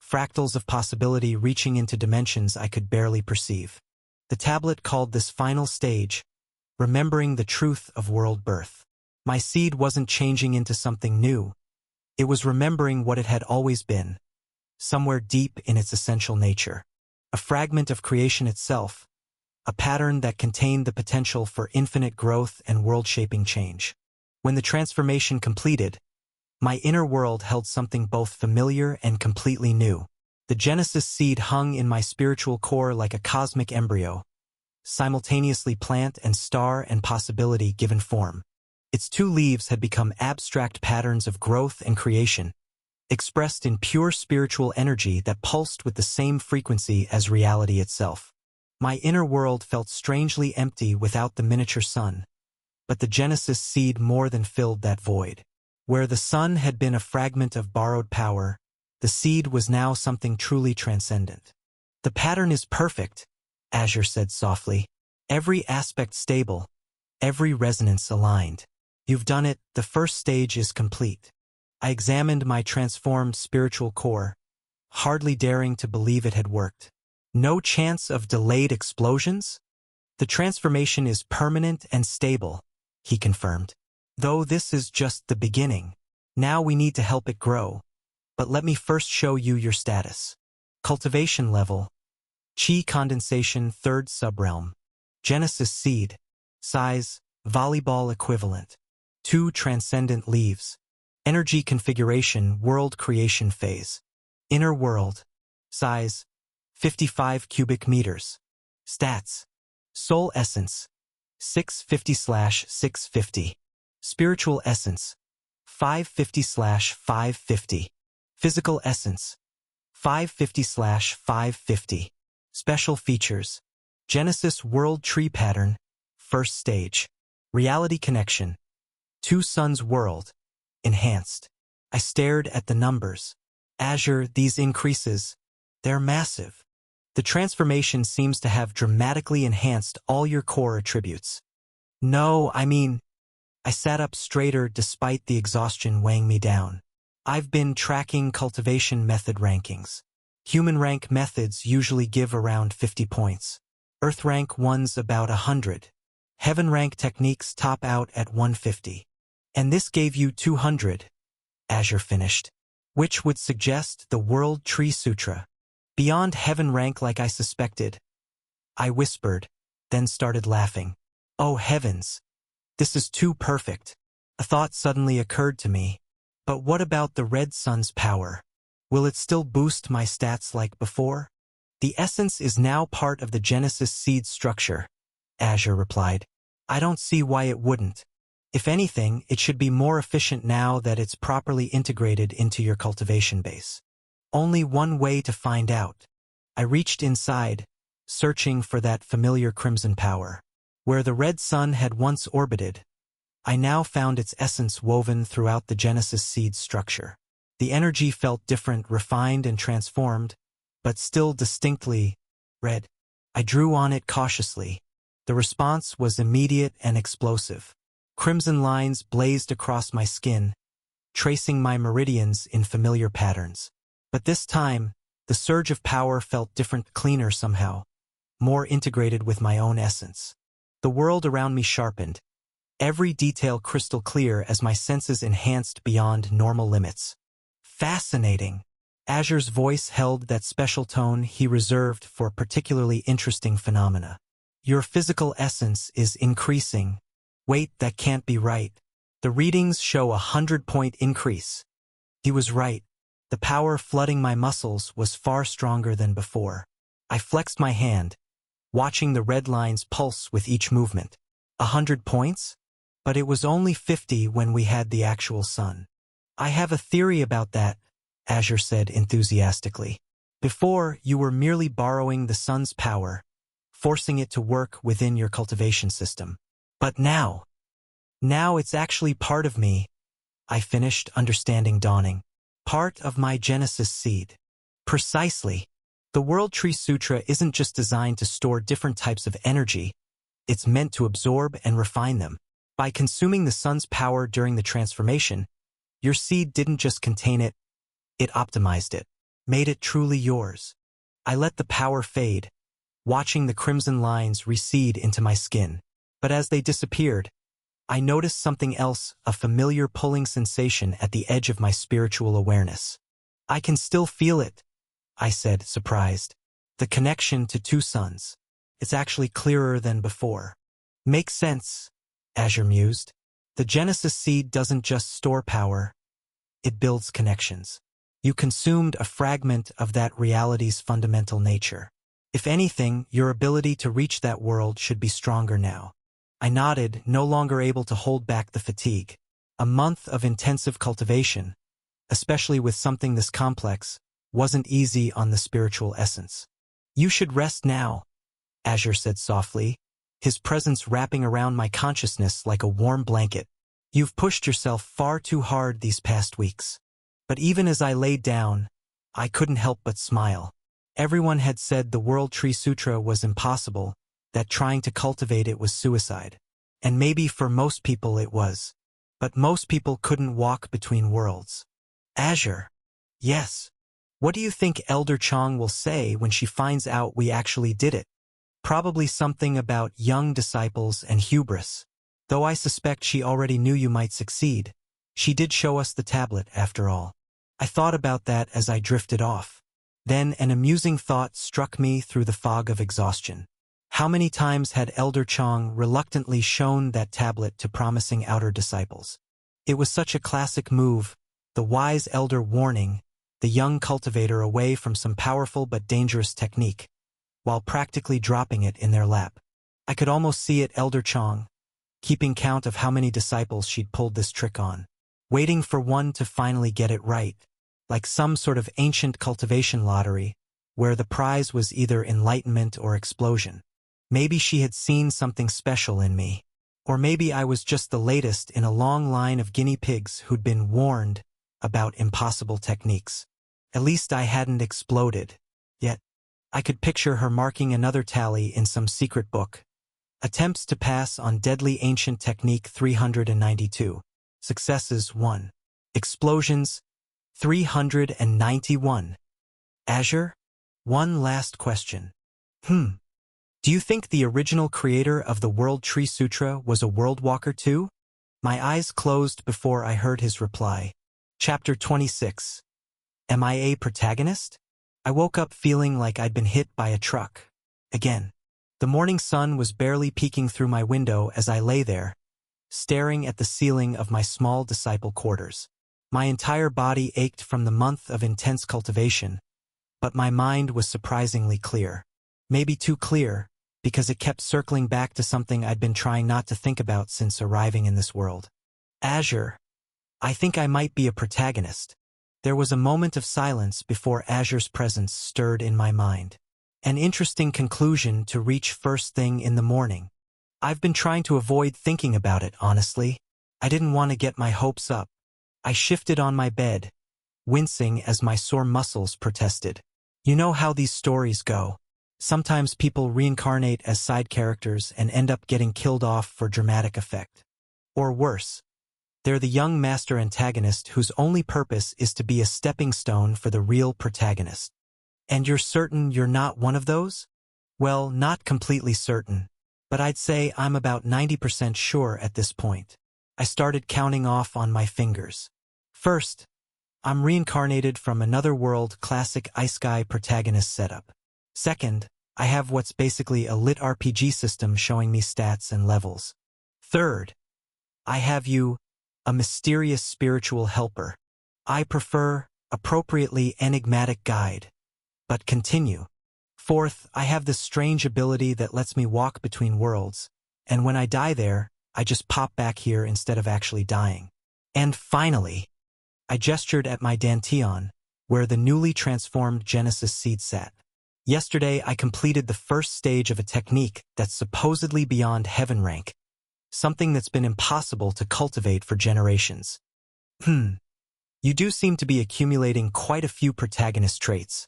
fractals of possibility reaching into dimensions I could barely perceive. The tablet called this final stage, remembering the truth of world birth. My seed wasn't changing into something new. It was remembering what it had always been, somewhere deep in its essential nature. A fragment of creation itself, a pattern that contained the potential for infinite growth and world-shaping change. When the transformation completed, my inner world held something both familiar and completely new. The Genesis seed hung in my spiritual core like a cosmic embryo, simultaneously plant and star and possibility given form. Its 2 leaves had become abstract patterns of growth and creation, expressed in pure spiritual energy that pulsed with the same frequency as reality itself. My inner world felt strangely empty without the miniature sun, but the Genesis seed more than filled that void. Where the sun had been a fragment of borrowed power, the seed was now something truly transcendent. The pattern is perfect, Azure said softly. Every aspect stable, every resonance aligned. You've done it, the first stage is complete. I examined my transformed spiritual core, hardly daring to believe it had worked. No chance of delayed explosions? The transformation is permanent and stable, he confirmed. Though this is just the beginning. Now we need to help it grow. But let me first show you your status. Cultivation level. Qi condensation 3rd subrealm. Genesis seed. Size, volleyball equivalent. 2 transcendent leaves. Energy configuration world creation phase. Inner world. Size, 55 cubic meters. Stats. Soul essence, 650/650. Spiritual essence, 550/550. Physical essence, 550/550. Special features. Genesis world tree pattern, 1st stage. Reality connection. 2 suns world. Enhanced. I stared at the numbers. Azure, these increases. They're massive. The transformation seems to have dramatically enhanced all your core attributes. No, I sat up straighter despite the exhaustion weighing me down. I've been tracking cultivation method rankings. Human rank methods usually give around 50 points. Earth rank ones about 100. Heaven rank techniques top out at 150. And this gave you 200. Azure finished. Which would suggest the World Tree Sutra. Beyond heaven rank like I suspected. I whispered, then started laughing. Oh heavens! This is too perfect. A thought suddenly occurred to me. But what about the red sun's power? Will it still boost my stats like before? The essence is now part of the Genesis seed structure, Azure replied. I don't see why it wouldn't. If anything, it should be more efficient now that it's properly integrated into your cultivation base. Only one way to find out. I reached inside, searching for that familiar crimson power. Where the red sun had once orbited, I now found its essence woven throughout the Genesis seed structure. The energy felt different, refined and transformed, but still distinctly red. I drew on it cautiously. The response was immediate and explosive. Crimson lines blazed across my skin, tracing my meridians in familiar patterns. But this time, the surge of power felt different, cleaner somehow, more integrated with my own essence. The world around me sharpened, every detail crystal clear as my senses enhanced beyond normal limits. Fascinating. Azure's voice held that special tone he reserved for particularly interesting phenomena. Your physical essence is increasing. Wait, that can't be right. The readings show a 100-point increase. He was right. The power flooding my muscles was far stronger than before. I flexed my hand, watching the red lines pulse with each movement. 100 points? But it was only 50 when we had the actual sun. I have a theory about that, Azure said enthusiastically. Before, you were merely borrowing the sun's power, forcing it to work within your cultivation system. But now it's actually part of me, I finished, understanding dawning. Part of my Genesis seed. Precisely. The World Tree Sutra isn't just designed to store different types of energy, it's meant to absorb and refine them. By consuming the sun's power during the transformation, your seed didn't just contain it, it optimized it, made it truly yours. I let the power fade, watching the crimson lines recede into my skin. But as they disappeared, I noticed something else, a familiar pulling sensation at the edge of my spiritual awareness. I can still feel it, I said, surprised. The connection to 2 suns. It's actually clearer than before. Makes sense, Azure mused. The Genesis seed doesn't just store power, it builds connections. You consumed a fragment of that reality's fundamental nature. If anything, your ability to reach that world should be stronger now. I nodded, no longer able to hold back the fatigue. A month of intensive cultivation, especially with something this complex, wasn't easy on the spiritual essence. You should rest now, Azure said softly, his presence wrapping around my consciousness like a warm blanket. You've pushed yourself far too hard these past weeks. But even as I laid down, I couldn't help but smile. Everyone had said the World Tree Sutra was impossible, that trying to cultivate it was suicide. And maybe for most people it was. But most people couldn't walk between worlds. Azure. Yes. What do you think Elder Chong will say when she finds out we actually did it? Probably something about young disciples and hubris. Though I suspect she already knew you might succeed. She did show us the tablet, after all. I thought about that as I drifted off. Then an amusing thought struck me through the fog of exhaustion. How many times had Elder Chong reluctantly shown that tablet to promising outer disciples? It was such a classic move, the wise elder warning the young cultivator away from some powerful but dangerous technique, while practically dropping it in their lap. I could almost see it, Elder Chong, keeping count of how many disciples she'd pulled this trick on, waiting for one to finally get it right, like some sort of ancient cultivation lottery, where the prize was either enlightenment or explosion. Maybe she had seen something special in me. Or maybe I was just the latest in a long line of guinea pigs who'd been warned about impossible techniques. At least I hadn't exploded. Yet, I could picture her marking another tally in some secret book. Attempts to pass on deadly ancient technique 392. Successes 1. Explosions 391. Azure? One last question. Do you think the original creator of the World Tree Sutra was a world walker too? My eyes closed before I heard his reply. Chapter 26. Am I a protagonist? I woke up feeling like I'd been hit by a truck. Again. The morning sun was barely peeking through my window as I lay there, staring at the ceiling of my small disciple quarters. My entire body ached from the month of intense cultivation, but my mind was surprisingly clear. Maybe too clear, because it kept circling back to something I'd been trying not to think about since arriving in this world. Azure. I think I might be a protagonist. There was a moment of silence before Azure's presence stirred in my mind. An interesting conclusion to reach first thing in the morning. I've been trying to avoid thinking about it, honestly. I didn't want to get my hopes up. I shifted on my bed, wincing as my sore muscles protested. You know how these stories go. Sometimes people reincarnate as side characters and end up getting killed off for dramatic effect. Or worse, they're the young master antagonist whose only purpose is to be a stepping stone for the real protagonist. And you're certain you're not one of those? Well, not completely certain, but I'd say I'm about 90% sure at this point. I started counting off on my fingers. First, I'm reincarnated from another world classic Isekai protagonist setup. Second, I have what's basically a lit RPG system showing me stats and levels. Third, I have you, a mysterious spiritual helper. I prefer, appropriately enigmatic guide. But continue. Fourth, I have this strange ability that lets me walk between worlds, and when I die there, I just pop back here instead of actually dying. And finally, I gestured at my Danteon, where the newly transformed Genesis seed sat. Yesterday, I completed the first stage of a technique that's supposedly beyond heaven rank, something that's been impossible to cultivate for generations. You do seem to be accumulating quite a few protagonist traits.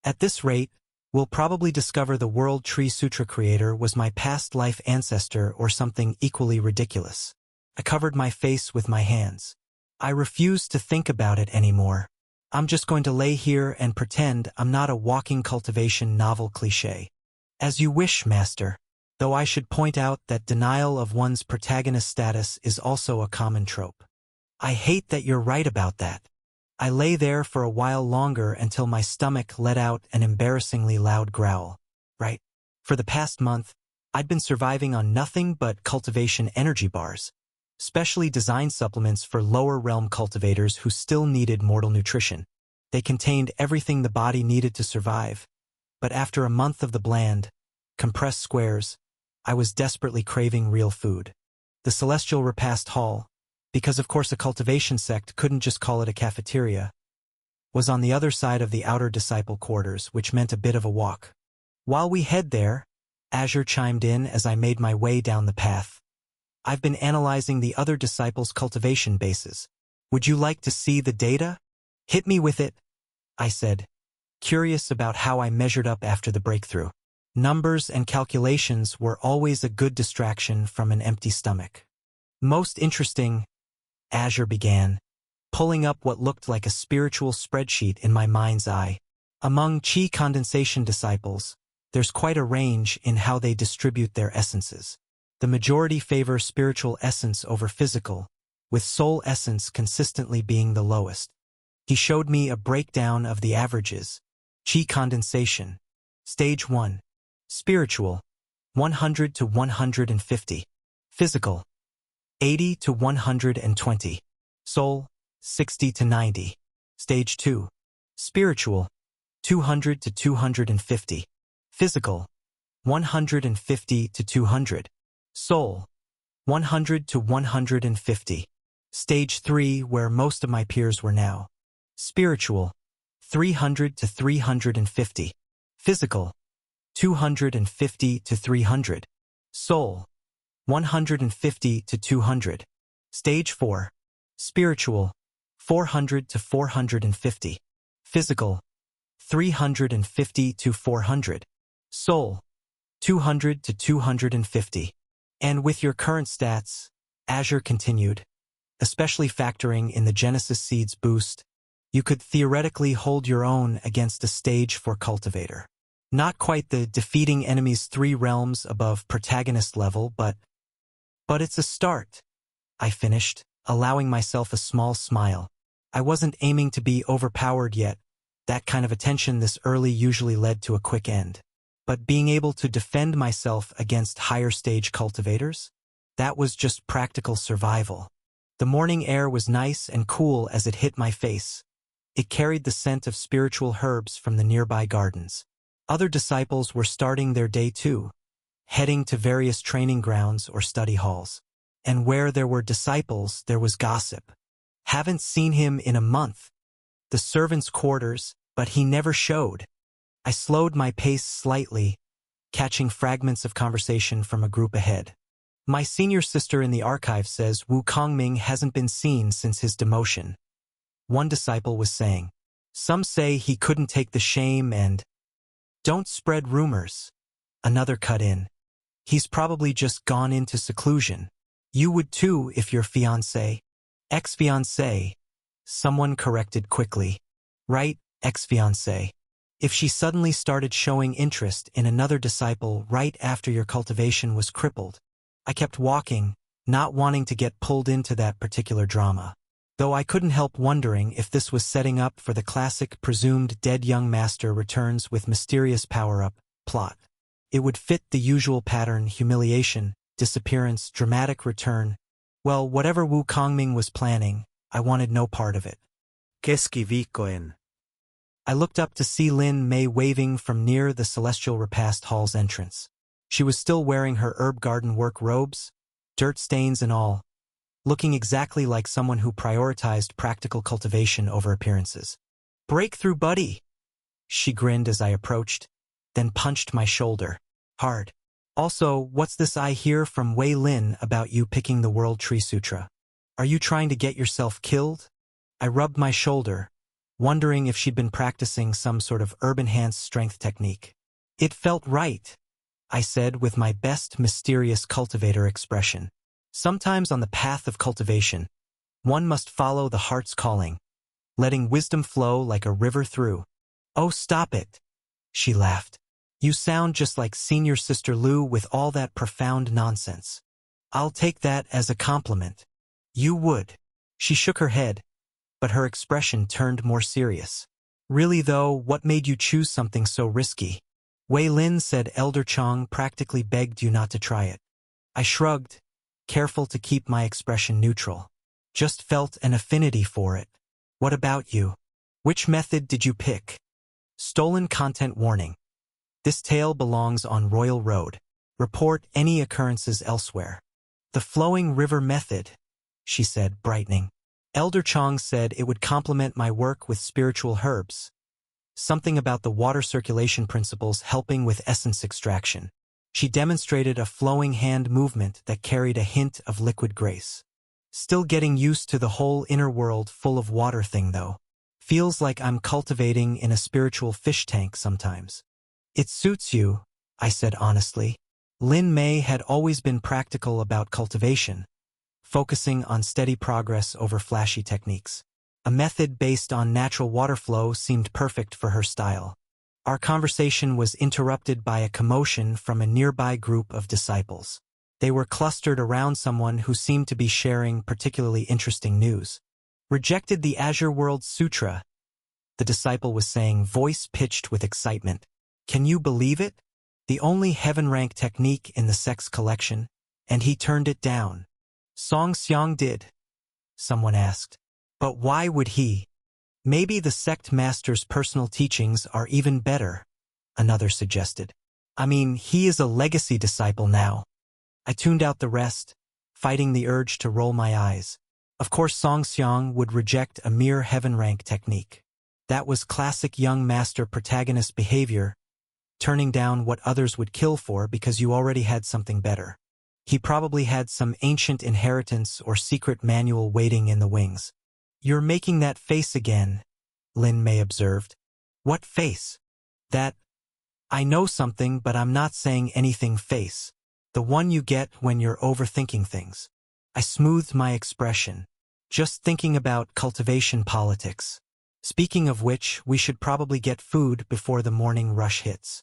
At this rate, we'll probably discover the World Tree Sutra creator was my past life ancestor or something equally ridiculous. I covered my face with my hands. I refused to think about it anymore. I'm just going to lay here and pretend I'm not a walking cultivation novel cliché. As you wish, Master. Though I should point out that denial of one's protagonist status is also a common trope. I hate that you're right about that. I lay there for a while longer until my stomach let out an embarrassingly loud growl. Right? For the past month, I'd been surviving on nothing but cultivation energy bars, specially designed supplements for lower realm cultivators who still needed mortal nutrition. They contained everything the body needed to survive, but after a month of the bland, compressed squares, I was desperately craving real food. The Celestial Repast Hall, because of course a cultivation sect couldn't just call it a cafeteria, was on the other side of the outer disciple quarters, which meant a bit of a walk. While we head there, Azure chimed in as I made my way down the path. I've been analyzing the other disciples' cultivation bases. Would you like to see the data? Hit me with it, I said, curious about how I measured up after the breakthrough. Numbers and calculations were always a good distraction from an empty stomach. Most interesting, Azure began, pulling up what looked like a spiritual spreadsheet in my mind's eye. Among Qi condensation disciples, there's quite a range in how they distribute their essences. The majority favor spiritual essence over physical, with soul essence consistently being the lowest. He showed me a breakdown of the averages. Qi condensation. Stage 1. Spiritual, 100 to 150. Physical, 80 to 120. Soul, 60 to 90. Stage 2. Spiritual, 200 to 250. Physical, 150 to 200. Soul, 100 to 150. Stage 3, where most of my peers were now. Spiritual, 300 to 350. Physical, 250 to 300. Soul, 150 to 200. Stage 4. Spiritual, 400 to 450. Physical, 350 to 400. Soul, 200 to 250. And with your current stats, Azure continued, especially factoring in the Genesis Seeds boost, you could theoretically hold your own against a stage 4 cultivator. Not quite the defeating enemies 3 realms above protagonist level, but it's a start. I finished, allowing myself a small smile. I wasn't aiming to be overpowered yet. That kind of attention this early usually led to a quick end. But being able to defend myself against higher stage cultivators? That was just practical survival. The morning air was nice and cool as it hit my face. It carried the scent of spiritual herbs from the nearby gardens. Other disciples were starting their day too, heading to various training grounds or study halls. And where there were disciples, there was gossip. Haven't seen him in a month. The servants' quarters, but he never showed. I slowed my pace slightly, catching fragments of conversation from a group ahead. My senior sister in the archive says Wu Kongming hasn't been seen since his demotion. One disciple was saying. Some say he couldn't take the shame and don't spread rumors. Another cut in. He's probably just gone into seclusion. You would too if your fiancé. Ex-fiancé. Someone corrected quickly. Right, ex-fiancé. If she suddenly started showing interest in another disciple right after your cultivation was crippled. I kept walking, not wanting to get pulled into that particular drama. Though I couldn't help wondering if this was setting up for the classic presumed dead young master returns with mysterious power-up plot. It would fit the usual pattern: humiliation, disappearance, dramatic return. Well, whatever Wu Kongming was planning, I wanted no part of it.
Keskivikoen.
I looked up to see Lin Mei waving from near the Celestial Repast Hall's entrance. She was still wearing her herb garden work robes, dirt stains and all, looking exactly like someone who prioritized practical cultivation over appearances. "Breakthrough, buddy!" She grinned as I approached, then punched my shoulder, hard. "Also, what's this I hear from Wei Lin about you picking the World Tree Sutra? Are you trying to get yourself killed?" I rubbed my shoulder, wondering if she'd been practicing some sort of herb-enhanced strength technique. "It felt right," I said with my best mysterious cultivator expression. Sometimes on the path of cultivation, one must follow the heart's calling, letting wisdom flow like a river through. "Oh, stop it," she laughed. "You sound just like Senior Sister Lu with all that profound nonsense." "I'll take that as a compliment." "You would." She shook her head, but her expression turned more serious. "Really though, what made you choose something so risky?" Wei Lin said Elder Chong practically begged you not to try it. I shrugged, careful to keep my expression neutral. "Just felt an affinity for it." "What about you? Which method did you pick?" Stolen content warning. This tale belongs on Royal Road. Report any occurrences elsewhere. "The flowing river method," she said, brightening. Elder Chong said it would complement my work with spiritual herbs. Something about the water circulation principles helping with essence extraction. She demonstrated a flowing hand movement that carried a hint of liquid grace. Still getting used to the whole inner world full of water thing though. Feels like I'm cultivating in a spiritual fish tank sometimes. "It suits you," I said honestly. Lin Mei had always been practical about cultivation, focusing on steady progress over flashy techniques. A method based on natural water flow seemed perfect for her style. Our conversation was interrupted by a commotion from a nearby group of disciples. They were clustered around someone who seemed to be sharing particularly interesting news. Rejected the Azure World Sutra, the disciple was saying, voice pitched with excitement. Can you believe it? The only heaven-rank technique in the sex collection, and he turned it down. Song Xiang did, someone asked. But why would he? Maybe the sect master's personal teachings are even better, another suggested. I mean, he is a legacy disciple now. I tuned out the rest, fighting the urge to roll my eyes. Of course Song Xiang would reject a mere heaven-rank technique. That was classic young master protagonist behavior, turning down what others would kill for because you already had something better. He probably had some ancient inheritance or secret manual waiting in the wings. You're making that face again, Lin Mei observed. What face? That, I know something but I'm not saying anything face. The one you get when you're overthinking things. I smoothed my expression. Just thinking about cultivation politics. Speaking of which, we should probably get food before the morning rush hits.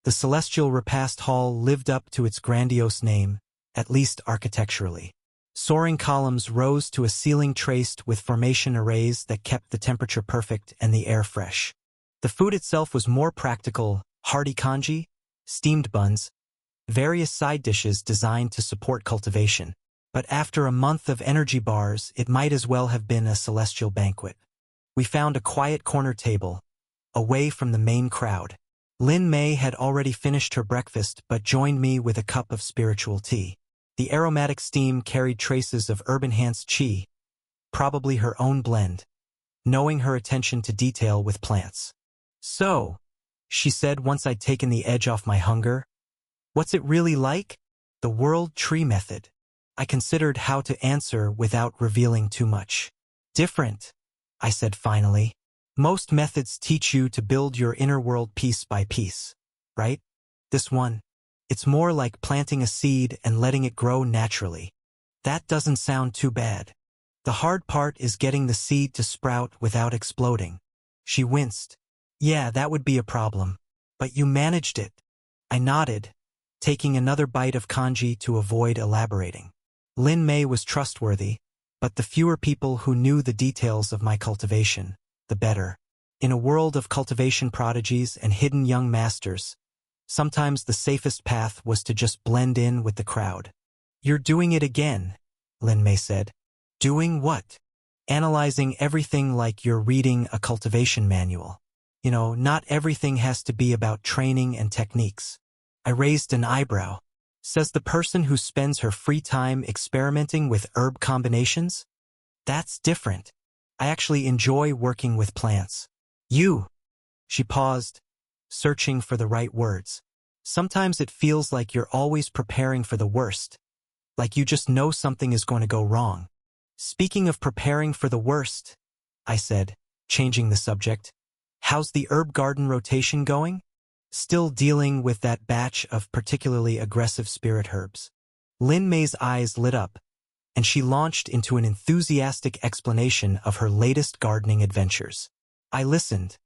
The Celestial Repast Hall lived up to its grandiose name, at least architecturally. Soaring columns rose to a ceiling traced with formation arrays that kept the temperature perfect and the air fresh. The food itself was more practical, hearty congee, steamed buns, various side dishes designed to support cultivation. But after a month of energy bars, it might as well have been a celestial banquet. We found a quiet corner table, away from the main crowd. Lin Mei had already finished her breakfast but joined me with a cup of spiritual tea. The aromatic steam carried traces of herb-enhanced qi, probably her own blend, knowing her attention to detail with plants. So, she said once I'd taken the edge off my hunger, what's it really like? The world tree method. I considered how to answer without revealing too much. Different, I said finally. Most methods teach you to build your inner world piece by piece, right? This one, it's more like planting a seed and letting it grow naturally. That doesn't sound too bad. The hard part is getting the seed to sprout without exploding. She winced. Yeah, that would be a problem. But you managed it. I nodded, taking another bite of congee to avoid elaborating. Lin Mei was trustworthy, but the fewer people who knew the details of my cultivation, the better. In a world of cultivation prodigies and hidden young masters, sometimes the safest path was to just blend in with the crowd. You're doing it again, Lin Mei said. Doing what? Analyzing everything like you're reading a cultivation manual. You know, not everything has to be about training and techniques. I raised an eyebrow. Says the person who spends her free time experimenting with herb combinations? That's different. I actually enjoy working with plants. You. She paused, searching for the right words. Sometimes it feels like you're always preparing for the worst, like you just know something is going to go wrong. Speaking of preparing for the worst, I said, changing the subject, how's the herb garden rotation going? Still dealing with that batch of particularly aggressive spirit herbs. Lin Mei's eyes lit up, and she launched into an enthusiastic explanation of her latest gardening adventures. I listened,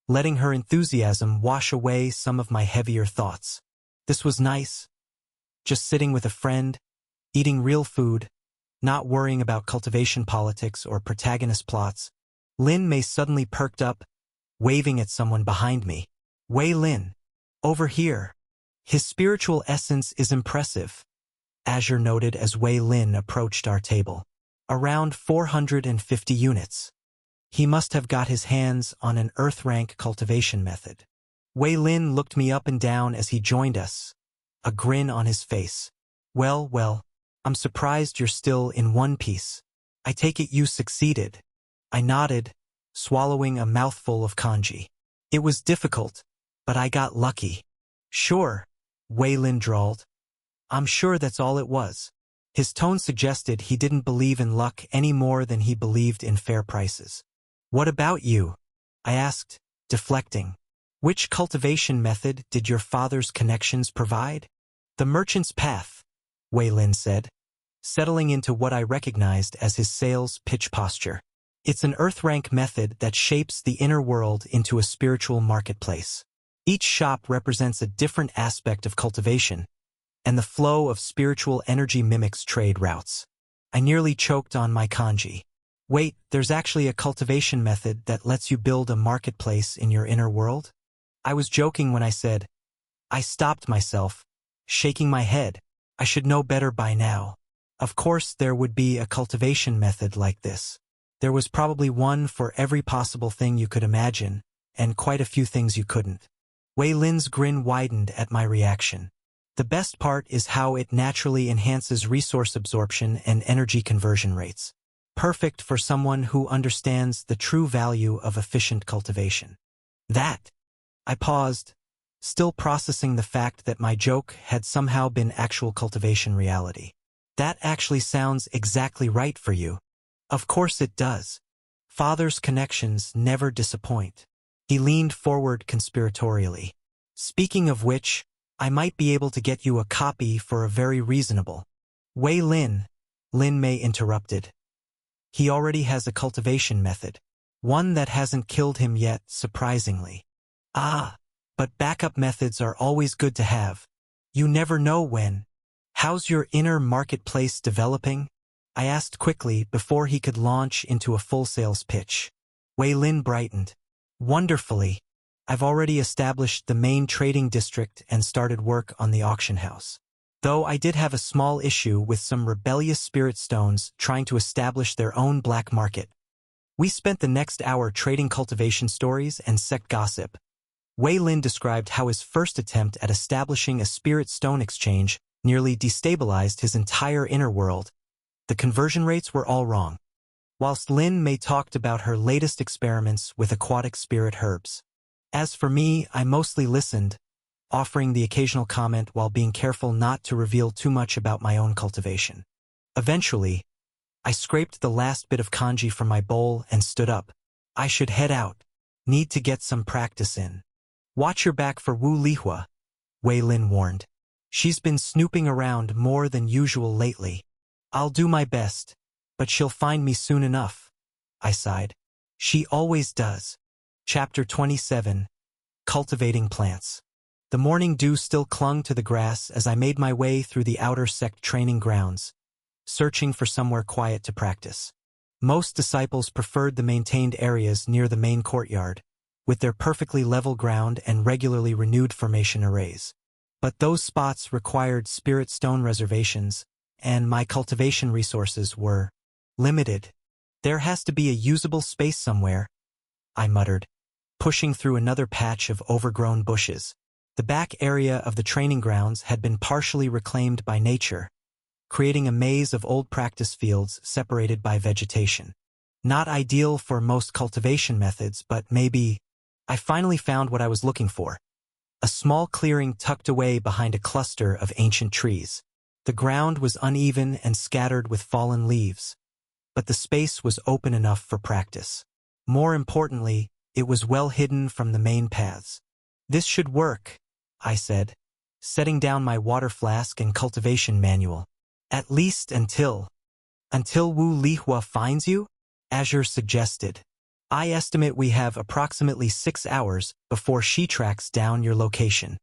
letting her enthusiasm wash away some of my heavier thoughts. This was nice. Just sitting with a friend, eating real food, not worrying about cultivation politics or protagonist plots. Lin Mei suddenly perked up, waving at someone behind me. Wei Lin. Over here. His spiritual essence is impressive, Azure noted as Wei Lin approached our table. Around 450 units. He must have got his hands on an earth-rank cultivation method. Wei Lin looked me up and down as he joined us, a grin on his face. Well, I'm surprised you're still in one piece. I take it you succeeded. I nodded, swallowing a mouthful of congee. It was difficult, but I got lucky. Sure, Wei Lin drawled. I'm sure that's all it was. His tone suggested he didn't believe in luck any more than he believed in fair prices. What about you? I asked, deflecting. Which cultivation method did your father's connections provide? The merchant's path, Wei Lin said, settling into what I recognized as his sales pitch posture. It's an earth-rank method that shapes the inner world into a spiritual marketplace. Each shop represents a different aspect of cultivation, and the flow of spiritual energy mimics trade routes. I nearly choked on my kanji. Wait, there's actually a cultivation method that lets you build a marketplace in your inner world? I was joking when I said, I stopped myself, shaking my head. I should know better by now. Of course there would be a cultivation method like this. There was probably one for every possible thing you could imagine, and quite a few things you couldn't. Wei Lin's grin widened at my reaction. The best part is how it naturally enhances resource absorption and energy conversion rates. Perfect for someone who understands the true value of efficient cultivation. That. I paused, still processing the fact that my joke had somehow been actual cultivation reality. That actually sounds exactly right for you. Of course it does. Father's connections never disappoint. He leaned forward conspiratorially. Speaking of which, I might be able to get you a copy for a very reasonable. Wei Lin, Lin Mei interrupted. He already has a cultivation method. One that hasn't killed him yet, surprisingly. Ah, but backup methods are always good to have. You never know when. How's your inner marketplace developing? I asked quickly before he could launch into a full sales pitch. Wei Lin brightened. Wonderfully. I've already established the main trading district and started work on the auction house. Though I did have a small issue with some rebellious spirit stones trying to establish their own black market. We spent the next hour trading cultivation stories and sect gossip. Wei Lin described how his first attempt at establishing a spirit stone exchange nearly destabilized his entire inner world. The conversion rates were all wrong. Whilst Lin Mei talked about her latest experiments with aquatic spirit herbs. As for me, I mostly listened, offering the occasional comment while being careful not to reveal too much about my own cultivation. Eventually, I scraped the last bit of kanji from my bowl and stood up. I should head out. Need to get some practice in. Watch your back for Wu Lihua, Wei Lin warned. She's been snooping around more than usual lately. I'll do my best, but she'll find me soon enough. I sighed. She always does. Chapter 27. Cultivating Plants. The morning dew still clung to the grass as I made my way through the outer sect training grounds, searching for somewhere quiet to practice. Most disciples preferred the maintained areas near the main courtyard, with their perfectly level ground and regularly renewed formation arrays. But those spots required spirit stone reservations, and my cultivation resources were limited. There has to be a usable space somewhere, I muttered, pushing through another patch of overgrown bushes. The back area of the training grounds had been partially reclaimed by nature, creating a maze of old practice fields separated by vegetation. Not ideal for most cultivation methods, but maybe I finally found what I was looking for. A small clearing tucked away behind a cluster of ancient trees. The ground was uneven and scattered with fallen leaves, but the space was open enough for practice. More importantly, it was well hidden from the main paths. This should work, I said, setting down my water flask and cultivation manual. At least until Wu Lihua finds you? Azure suggested. I estimate we have approximately 6 hours before she tracks down your location.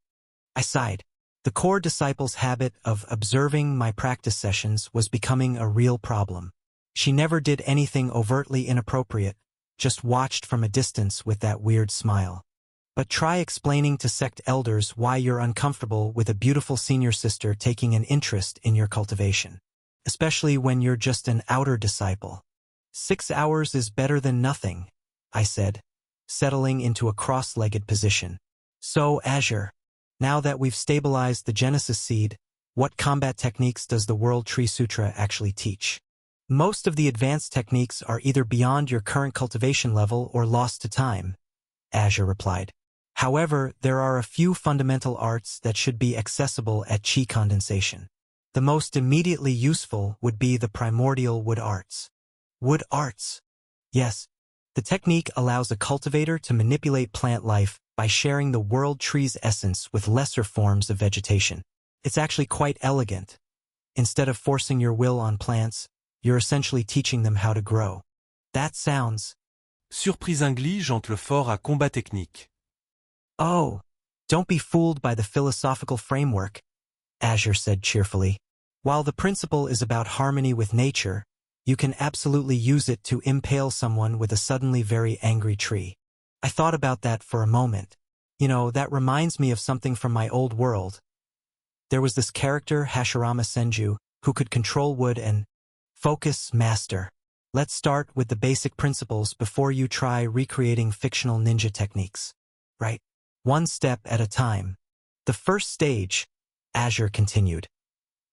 I sighed. The core disciple's habit of observing my practice sessions was becoming a real problem. She never did anything overtly inappropriate, just watched from a distance with that weird smile. But try explaining to sect elders why you're uncomfortable with a beautiful senior sister taking an interest in your cultivation, especially when you're just an outer disciple. 6 hours is better than nothing, I said, settling into a cross-legged position. So, Azure, now that we've stabilized the Genesis seed, what combat techniques does the World Tree Sutra actually teach? Most of the advanced techniques are either beyond your current cultivation level or lost to time, Azure replied. However, there are a few fundamental arts that should be accessible at Qi condensation. The most immediately useful would be the primordial wood arts. Wood arts? Yes. The technique allows a cultivator to manipulate plant life by sharing the world tree's essence with lesser forms of vegetation. It's actually quite elegant. Instead of forcing your will on plants, you're essentially teaching them how to grow. That sounds...
Surprise Inglige entre le fort à combat technique.
Oh, don't be fooled by the philosophical framework. Azure said cheerfully. While the principle is about harmony with nature, you can absolutely use it to impale someone with a suddenly very angry tree. I thought about that for a moment. You know, that reminds me of something from my old world. There was this character, Hashirama Senju, who could control wood and focus master. Let's start with the basic principles before you try recreating fictional ninja techniques. Right? One step at a time. The first stage, Azure continued,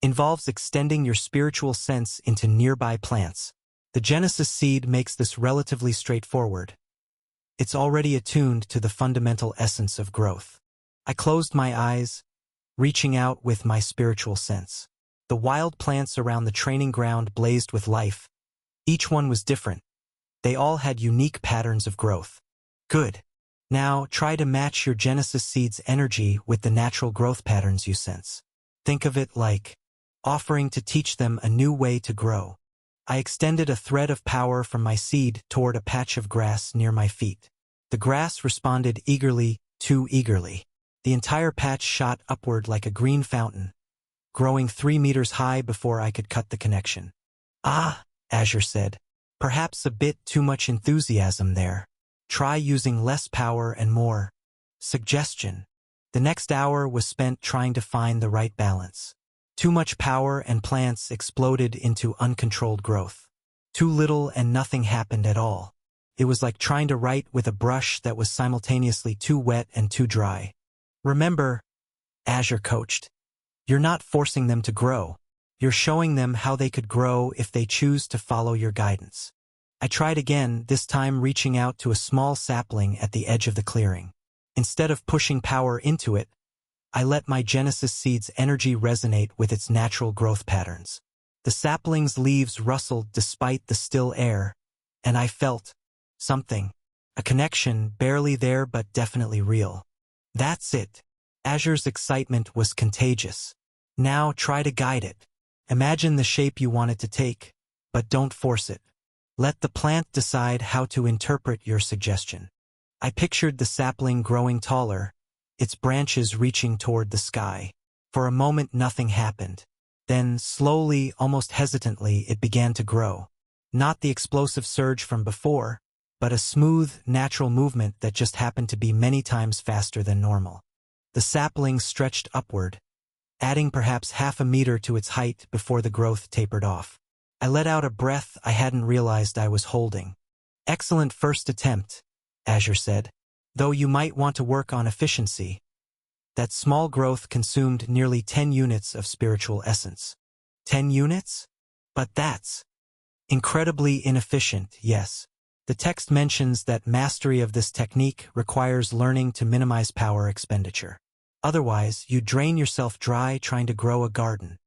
involves extending your spiritual sense into nearby plants. The Genesis seed makes this relatively straightforward. It's already attuned to the fundamental essence of growth. I closed my eyes, reaching out with my spiritual sense. The wild plants around the training ground blazed with life. Each one was different. They all had unique patterns of growth. Good. Now, try to match your Genesis seed's energy with the natural growth patterns you sense. Think of it like offering to teach them a new way to grow. I extended a thread of power from my seed toward a patch of grass near my feet. The grass responded eagerly, too eagerly. The entire patch shot upward like a green fountain, growing 3 meters high before I could cut the connection. Ah, Azure said, perhaps a bit too much enthusiasm there. Try using less power and more suggestion. The next hour was spent trying to find the right balance. Too much power and plants exploded into uncontrolled growth. Too little and nothing happened at all. It was like trying to write with a brush that was simultaneously too wet and too dry. Remember, Azure coached, you're not forcing them to grow. You're showing them how they could grow if they choose to follow your guidance. I tried again, this time reaching out to a small sapling at the edge of the clearing. Instead of pushing power into it, I let my Genesis seed's energy resonate with its natural growth patterns. The sapling's leaves rustled despite the still air, and I felt something. A connection, barely there but definitely real. That's it. Azure's excitement was contagious. Now try to guide it. Imagine the shape you want it to take, but don't force it. Let the plant decide how to interpret your suggestion. I pictured the sapling growing taller, its branches reaching toward the sky. For a moment nothing happened. Then, slowly, almost hesitantly, it began to grow. Not the explosive surge from before, but a smooth, natural movement that just happened to be many times faster than normal. The sapling stretched upward, adding perhaps half a meter to its height before the growth tapered off. I let out a breath I hadn't realized I was holding. Excellent first attempt, Azure said, though you might want to work on efficiency. That small growth consumed nearly 10 units of spiritual essence. 10 units? But that's incredibly inefficient, yes. The text mentions that mastery of this technique requires learning to minimize power expenditure. Otherwise, you drain yourself dry trying to grow a garden.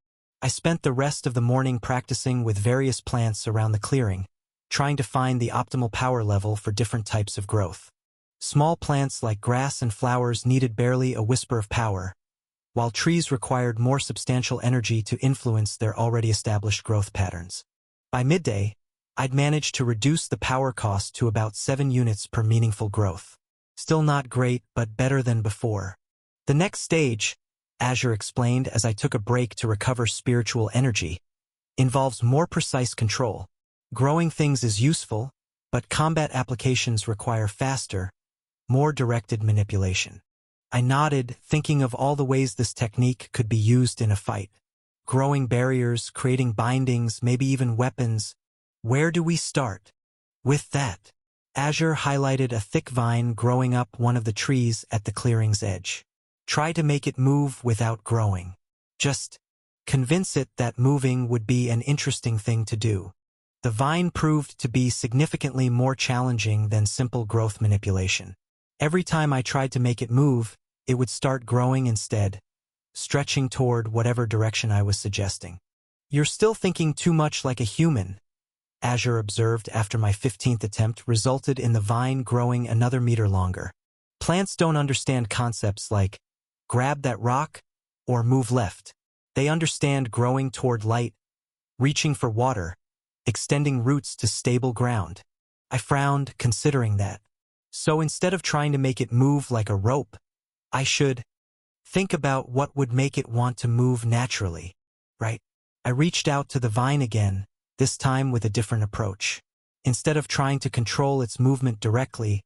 I spent the rest of the morning practicing with various plants around the clearing, trying to find the optimal power level for different types of growth. Small plants like grass and flowers needed barely a whisper of power, while trees required more substantial energy to influence their already established growth patterns. By midday, I'd managed to reduce the power cost to about 7 units per meaningful growth. Still not great, but better than before. The next stage, Azure explained as I took a break to recover spiritual energy, involves more precise control. Growing things is useful, but combat applications require faster, more directed manipulation. I nodded, thinking of all the ways this technique could be used in a fight. Growing barriers, creating bindings, maybe even weapons. Where do we start? With that, Azure highlighted a thick vine growing up one of the trees at the clearing's edge. Try to make it move without growing. Just convince it that moving would be an interesting thing to do. The vine proved to be significantly more challenging than simple growth manipulation. Every time I tried to make it move, it would start growing instead, stretching toward whatever direction I was suggesting. You're still thinking too much like a human, Azure observed after my 15th attempt resulted in the vine growing another meter longer. Plants don't understand concepts like grab that rock or move left. They understand growing toward light, reaching for water, extending roots to stable ground. I frowned, considering that. So instead of trying to make it move like a rope, I should Think about what would make it want to move naturally, right? I reached out to the vine again, this time with a different approach. Instead of trying to control its movement directly,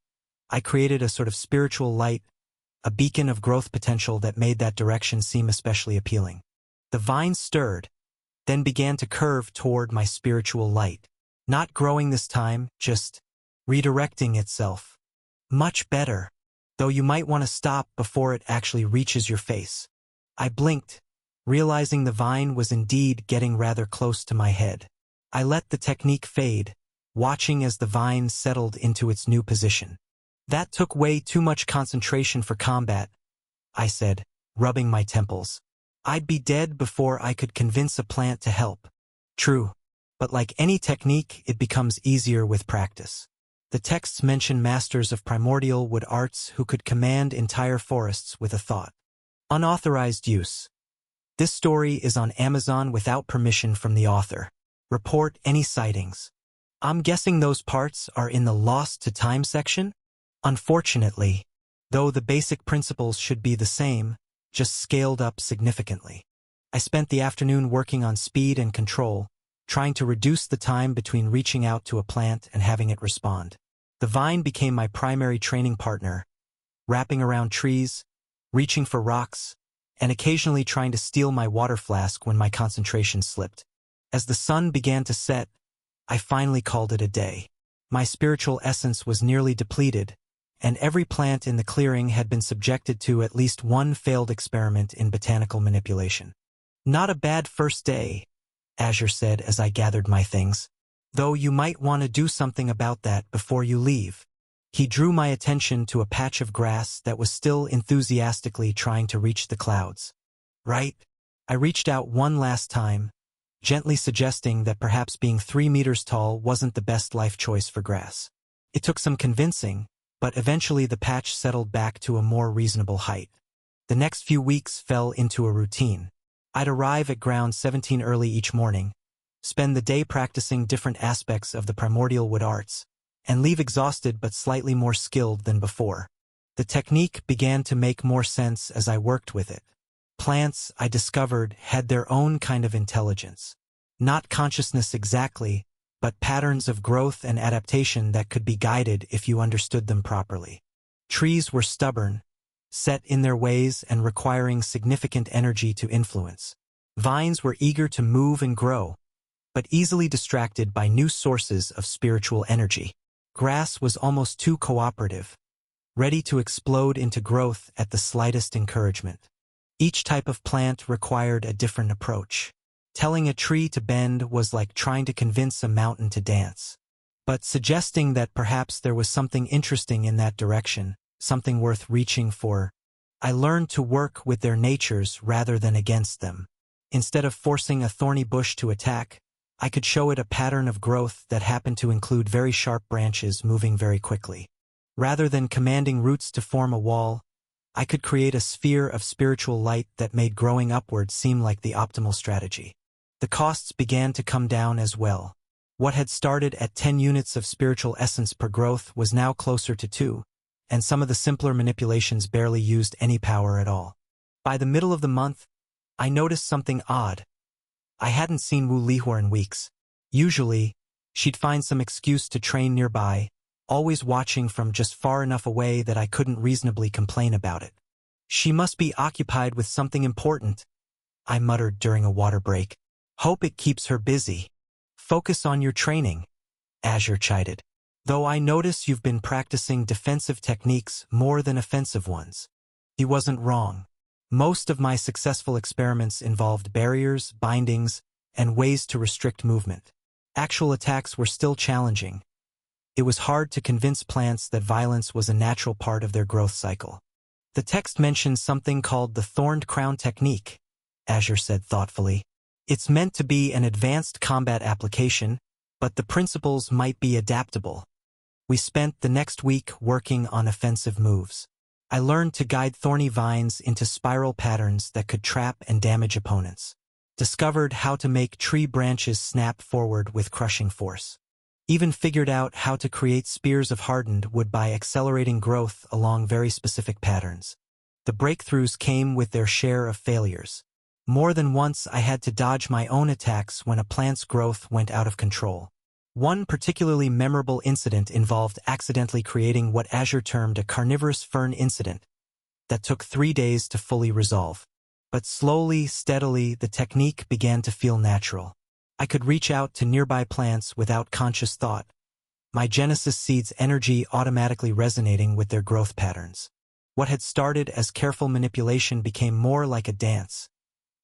I created a sort of spiritual light, a beacon of growth potential that made that direction seem especially appealing. The vine stirred, then began to curve toward my spiritual light. Not growing this time, just redirecting itself. Much better, though you might want to stop before it actually reaches your face. I blinked, realizing the vine was indeed getting rather close to my head. I let the technique fade, watching as the vine settled into its new position. That took way too much concentration for combat, I said, rubbing my temples. I'd be dead before I could convince a plant to help. True, but like any technique, it becomes easier with practice. The texts mention masters of primordial wood arts who could command entire forests with a thought. Unauthorized use. This story is on Amazon without permission from the author. Report any sightings. I'm guessing those parts are in the Lost to Time section? Unfortunately, though the basic principles should be the same, just scaled up significantly. I spent the afternoon working on speed and control, trying to reduce the time between reaching out to a plant and having it respond. The vine became my primary training partner, wrapping around trees, reaching for rocks, and occasionally trying to steal my water flask when my concentration slipped. As the sun began to set, I finally called it a day. My spiritual essence was nearly depleted, and every plant in the clearing had been subjected to at least one failed experiment in botanical manipulation. Not a bad first day, Azure said as I gathered my things, though you might want to do something about that before you leave. He drew my attention to a patch of grass that was still enthusiastically trying to reach the clouds. Right? I reached out one last time, gently suggesting that perhaps being 3 meters tall wasn't the best life choice for grass. It took some convincing, but eventually the patch settled back to a more reasonable height. The next few weeks fell into a routine. I'd arrive at ground 17 early each morning, spend the day practicing different aspects of the primordial wood arts, and leave exhausted but slightly more skilled than before. The technique began to make more sense as I worked with it. Plants, I discovered, had their own kind of intelligence. Not consciousness exactly, but patterns of growth and adaptation that could be guided if you understood them properly. Trees were stubborn, set in their ways and requiring significant energy to influence. Vines were eager to move and grow, but easily distracted by new sources of spiritual energy. Grass was almost too cooperative, ready to explode into growth at the slightest encouragement. Each type of plant required a different approach. Telling a tree to bend was like trying to convince a mountain to dance. But suggesting that perhaps there was something interesting in that direction, something worth reaching for, I learned to work with their natures rather than against them. Instead of forcing a thorny bush to attack, I could show it a pattern of growth that happened to include very sharp branches moving very quickly. Rather than commanding roots to form a wall, I could create a sphere of spiritual light that made growing upward seem like the optimal strategy. The costs began to come down as well. What had started at 10 units of spiritual essence per growth was now closer to 2, and some of the simpler manipulations barely used any power at all. By the middle of the month, I noticed something odd. I hadn't seen Wu Lihua in weeks. Usually, she'd find some excuse to train nearby, always watching from just far enough away that I couldn't reasonably complain about it. She must be occupied with something important, I muttered during a water break. Hope it keeps her busy. Focus on your training, Azure chided. Though I notice you've been practicing defensive techniques more than offensive ones. He wasn't wrong. Most of my successful experiments involved barriers, bindings, and ways to restrict movement. Actual attacks were still challenging. It was hard to convince plants that violence was a natural part of their growth cycle. The text mentions something called the Thorned Crown Technique, Azure said thoughtfully. It's meant to be an advanced combat application, but the principles might be adaptable. We spent the next week working on offensive moves. I learned to guide thorny vines into spiral patterns that could trap and damage opponents. Discovered how to make tree branches snap forward with crushing force. Even figured out how to create spears of hardened wood by accelerating growth along very specific patterns. The breakthroughs came with their share of failures. More than once I had to dodge my own attacks when a plant's growth went out of control. One particularly memorable incident involved accidentally creating what Azure termed a carnivorous fern incident that took 3 days to fully resolve. But slowly, steadily, the technique began to feel natural. I could reach out to nearby plants without conscious thought, my Genesis seeds' energy automatically resonating with their growth patterns. What had started as careful manipulation became more like a dance,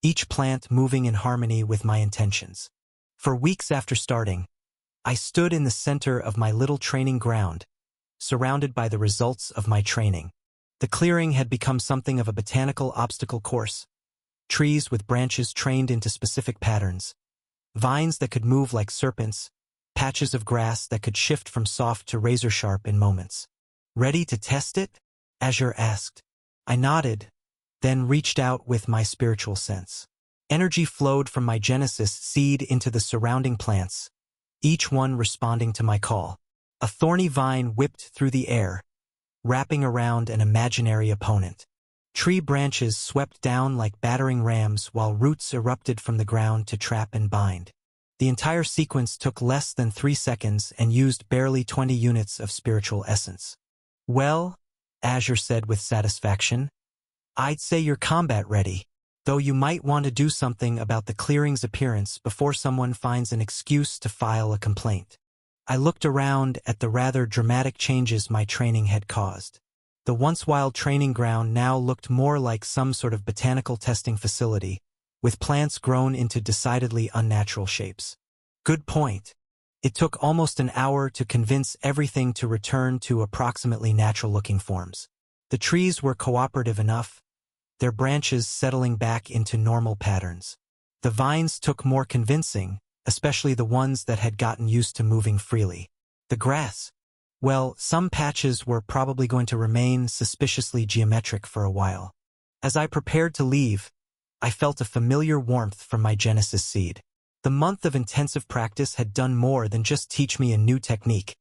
each plant moving in harmony with my intentions. For weeks after starting, I stood in the center of my little training ground, surrounded by the results of my training. The clearing had become something of a botanical obstacle course. Trees with branches trained into specific patterns, vines that could move like serpents, patches of grass that could shift from soft to razor-sharp in moments. "Ready to test it?" Azure asked. I nodded, then reached out with my spiritual sense. Energy flowed from my Genesis seed into the surrounding plants, each one responding to my call. A thorny vine whipped through the air, wrapping around an imaginary opponent. Tree branches swept down like battering rams while roots erupted from the ground to trap and bind. The entire sequence took less than 3 seconds and used barely 20 units of spiritual essence. "Well," Azure said with satisfaction, "I'd say you're combat ready, though you might want to do something about the clearing's appearance before someone finds an excuse to file a complaint." I looked around at the rather dramatic changes my training had caused. The once wild training ground now looked more like some sort of botanical testing facility, with plants grown into decidedly unnatural shapes. Good point. It took almost an hour to convince everything to return to approximately natural-looking forms. The trees were cooperative enough, their branches settling back into normal patterns. The vines took more convincing, especially the ones that had gotten used to moving freely. The grass, well, some patches were probably going to remain suspiciously geometric for a while. As I prepared to leave, I felt a familiar warmth from my Genesis seed. The month of intensive practice had done more than just teach me a new technique.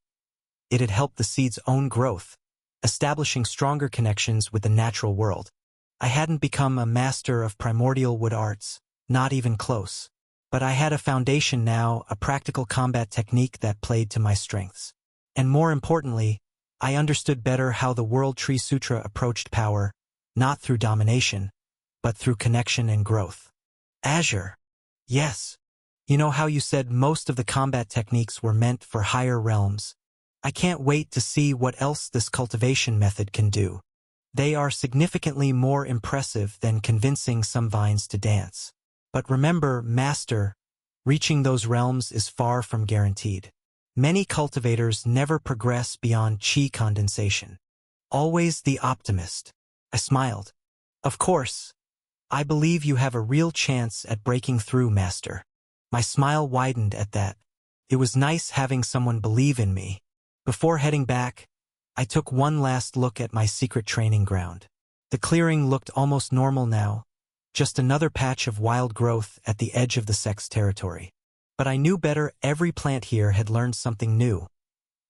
It had helped the seed's own growth, establishing stronger connections with the natural world. I hadn't become a master of primordial wood arts, not even close. But I had a foundation now, a practical combat technique that played to my strengths. And more importantly, I understood better how the World Tree Sutra approached power, not through domination, but through connection and growth. Azure. Yes. You know how you said most of the combat techniques were meant for higher realms? I can't wait to see what else this cultivation method can do. They are significantly more impressive than convincing some vines to dance. But remember, Master, reaching those realms is far from guaranteed. Many cultivators never progress beyond chi condensation. Always the optimist. I smiled. Of course. I believe you have a real chance at breaking through, Master. My smile widened at that. It was nice having someone believe in me. Before heading back, I took one last look at my secret training ground. The clearing looked almost normal now, just another patch of wild growth at the edge of the Sex territory. But I knew better. Every plant here had learned something new,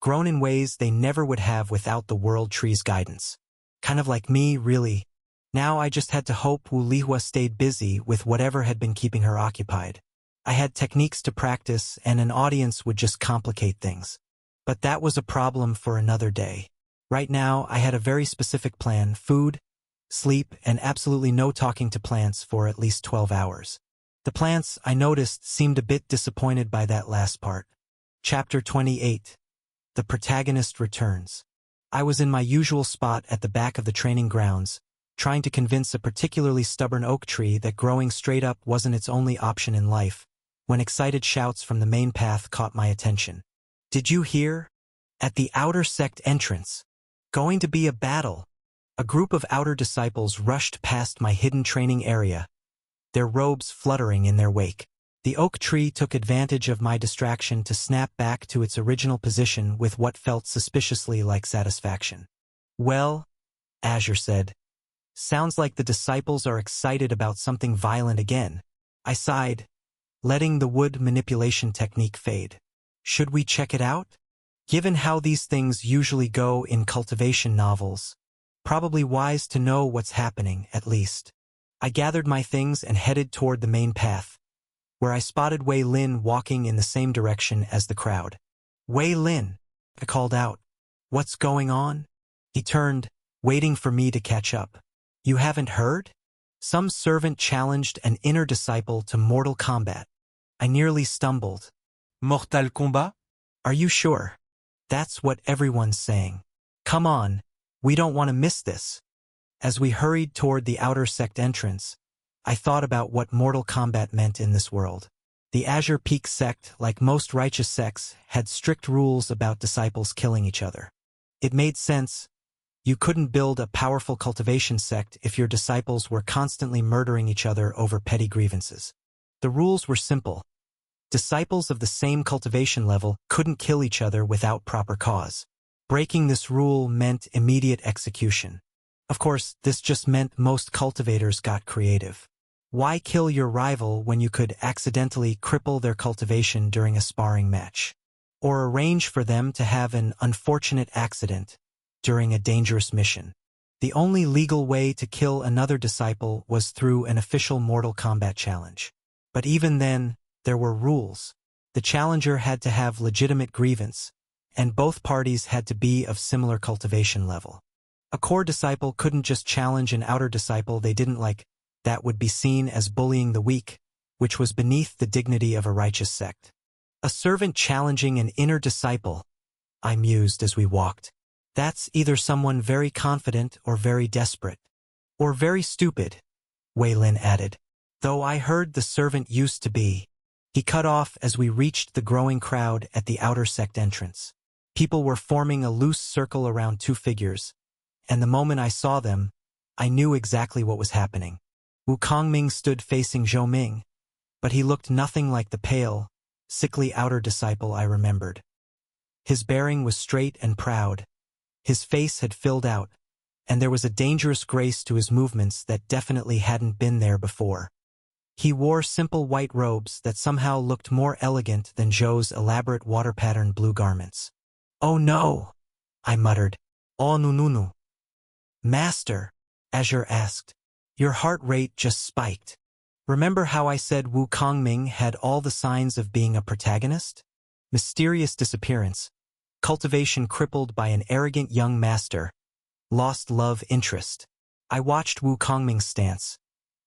grown in ways they never would have without the World Tree's guidance. Kind of like me, really. Now I just had to hope Wulihua stayed busy with whatever had been keeping her occupied. I had techniques to practice, and an audience would just complicate things. But that was a problem for another day. Right now, I had a very specific plan: food, sleep, and absolutely no talking to plants for at least 12 hours. The plants, I noticed, seemed a bit disappointed by that last part. Chapter 28. The protagonist returns. I was in my usual spot at the back of the training grounds, trying to convince a particularly stubborn oak tree that growing straight up wasn't its only option in life, when excited shouts from the main path caught my attention. "Did you hear? At the outer sect entrance. Going to be a battle." A group of outer disciples rushed past my hidden training area, their robes fluttering in their wake. The oak tree took advantage of my distraction to snap back to its original position with what felt suspiciously like satisfaction. "Well," Azure said, "sounds like the disciples are excited about something violent again." I sighed, letting the wood manipulation technique fade. "Should we check it out?" Given how these things usually go in cultivation novels, Probably wise to know what's happening, at least. I gathered my things and headed toward the main path, where I spotted Wei Lin walking in the same direction as the crowd. "Wei Lin," I called out. "What's going on?" He turned, waiting for me to catch up. "You haven't heard? Some servant challenged an inner disciple to mortal combat." I nearly stumbled.
Mortal Kombat?
"Are you sure? That's what everyone's saying. Come on, we don't want to miss this." As we hurried toward the outer sect entrance, I thought about what mortal combat meant in this world. The Azure Peak sect, like most righteous sects, had strict rules about disciples killing each other. It made sense. You couldn't build a powerful cultivation sect if your disciples were constantly murdering each other over petty grievances. The rules were simple. Disciples of the same cultivation level couldn't kill each other without proper cause. Breaking this rule meant immediate execution. Of course, this just meant most cultivators got creative. Why kill your rival when you could accidentally cripple their cultivation during a sparring match? Or arrange for them to have an unfortunate accident during a dangerous mission? The only legal way to kill another disciple was through an official Mortal Kombat challenge. But even then, there were rules. The challenger had to have legitimate grievance, and both parties had to be of similar cultivation level. A core disciple couldn't just challenge an outer disciple they didn't like. That would be seen as bullying the weak, which was beneath the dignity of a righteous sect. A servant challenging an inner disciple, I mused as we walked. That's either someone very confident or very desperate. Or very stupid, Wei Lin added. Though I heard the servant used to be. He cut off as we reached the growing crowd at the outer sect entrance. People were forming a loose circle around two figures, and the moment I saw them, I knew exactly what was happening. Wu Kongming stood facing Zhou Ming, but he looked nothing like the pale, sickly outer disciple I remembered. His bearing was straight and proud. His face had filled out, and there was a dangerous grace to his movements that definitely hadn't been there before. He wore simple white robes that somehow looked more elegant than Zhou's elaborate water-patterned blue garments. "Oh no," I muttered. "Oh no. Master," Azure asked. "Your heart rate just spiked. Remember how I said Wu Kongming had all the signs of being a protagonist? Mysterious disappearance, cultivation crippled by an arrogant young master, lost love interest." I watched Wu Kongming's stance,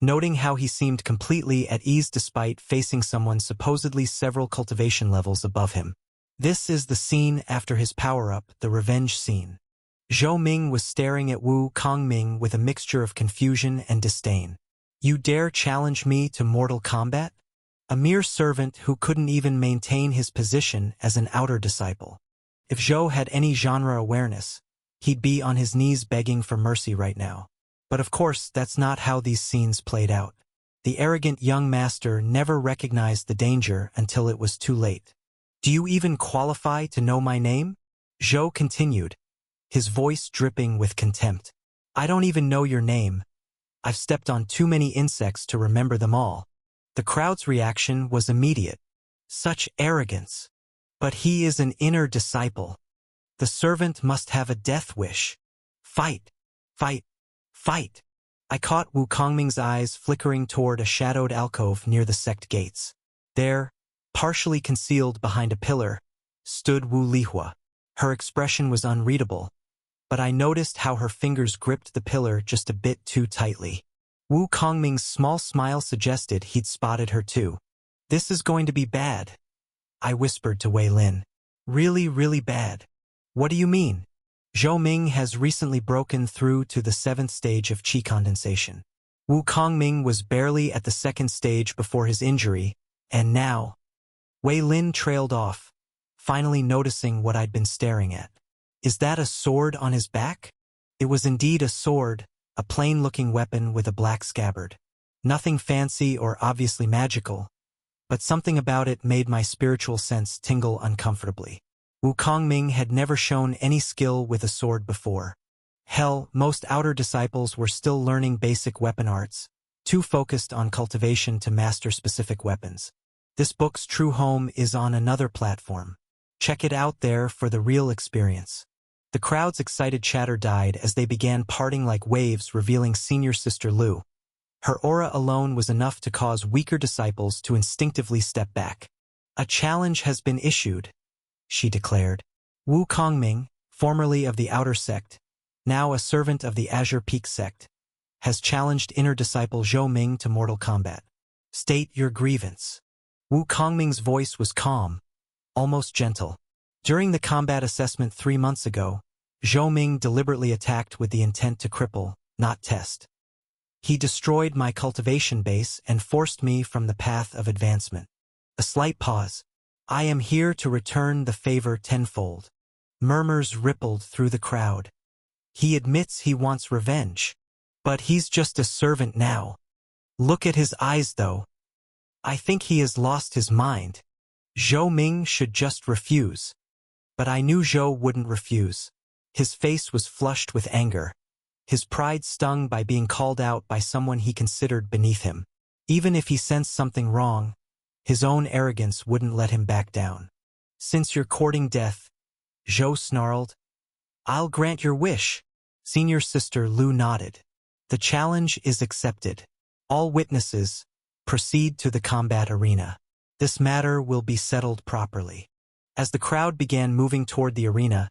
noting how he seemed completely at ease despite facing someone supposedly several cultivation levels above him. This is the scene after his power-up, the revenge scene. Zhou Ming was staring at Wu Kongming with a mixture of confusion and disdain. "You dare challenge me to mortal combat? A mere servant who couldn't even maintain his position as an outer disciple." If Zhou had any genre awareness, he'd be on his knees begging for mercy right now. But of course, that's not how these scenes played out. The arrogant young master never recognized the danger until it was too late. "Do you even qualify to know my name?" Zhou continued, his voice dripping with contempt. "I don't even know your name. I've stepped on too many insects to remember them all." The crowd's reaction was immediate. Such arrogance. But he is an inner disciple. The servant must have a death wish. Fight. Fight. Fight. I caught Wu Kongming's eyes flickering toward a shadowed alcove near the sect gates. There, partially concealed behind a pillar, stood Wu Lihua. Her expression was unreadable, but I noticed how her fingers gripped the pillar just a bit too tightly. Wu Kongming's small smile suggested he'd spotted her too. "This is going to be bad," I whispered to Wei Lin. "Really, really bad." "What do you mean?" "Zhou Ming has recently broken through to the 7th stage of qi condensation. Wu Kongming was barely at the 2nd stage before his injury, and now..." Wei Lin trailed off, finally noticing what I'd been staring at. "Is that a sword on his back?" It was indeed a sword, a plain-looking weapon with a black scabbard. Nothing fancy or obviously magical, but something about it made my spiritual sense tingle uncomfortably. Wu Kongming had never shown any skill with a sword before. Hell, most outer disciples were still learning basic weapon arts, too focused on cultivation to master specific weapons. This book's true home is on another platform. Check it out there for the real experience. The crowd's excited chatter died as they began parting like waves, revealing Senior Sister Lu. Her aura alone was enough to cause weaker disciples to instinctively step back. "A challenge has been issued," she declared. "Wu Kongming, formerly of the Outer Sect, now a servant of the Azure Peak Sect, has challenged inner disciple Zhou Ming to mortal combat. State your grievance." Wu Kongming's voice was calm, almost gentle. "During the combat assessment 3 months ago, Zhou Ming deliberately attacked with the intent to cripple, not test. He destroyed my cultivation base and forced me from the path of advancement." A slight pause. "I am here to return the favor tenfold." Murmurs rippled through the crowd. "He admits he wants revenge. But he's just a servant now. Look at his eyes, though. I think he has lost his mind. Zhou Ming should just refuse." But I knew Zhou wouldn't refuse. His face was flushed with anger. His pride stung by being called out by someone he considered beneath him. Even if he sensed something wrong, his own arrogance wouldn't let him back down. "Since you're courting death," Zhou snarled, "I'll grant your wish." Senior Sister Lu nodded. "The challenge is accepted. All witnesses, proceed to the combat arena. This matter will be settled properly." As the crowd began moving toward the arena,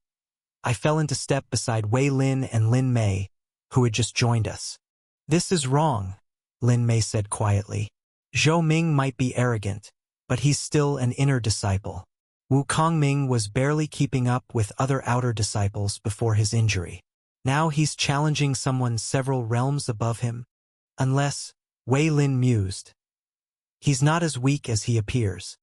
I fell into step beside Wei Lin and Lin Mei, who had just joined us. "This is wrong," Lin Mei said quietly. "Zhou Ming might be arrogant, but he's still an inner disciple. Wu Kongming was barely keeping up with other outer disciples before his injury. Now he's challenging someone several realms above him. Unless," Wei Lin mused, "he's not as weak as he appears."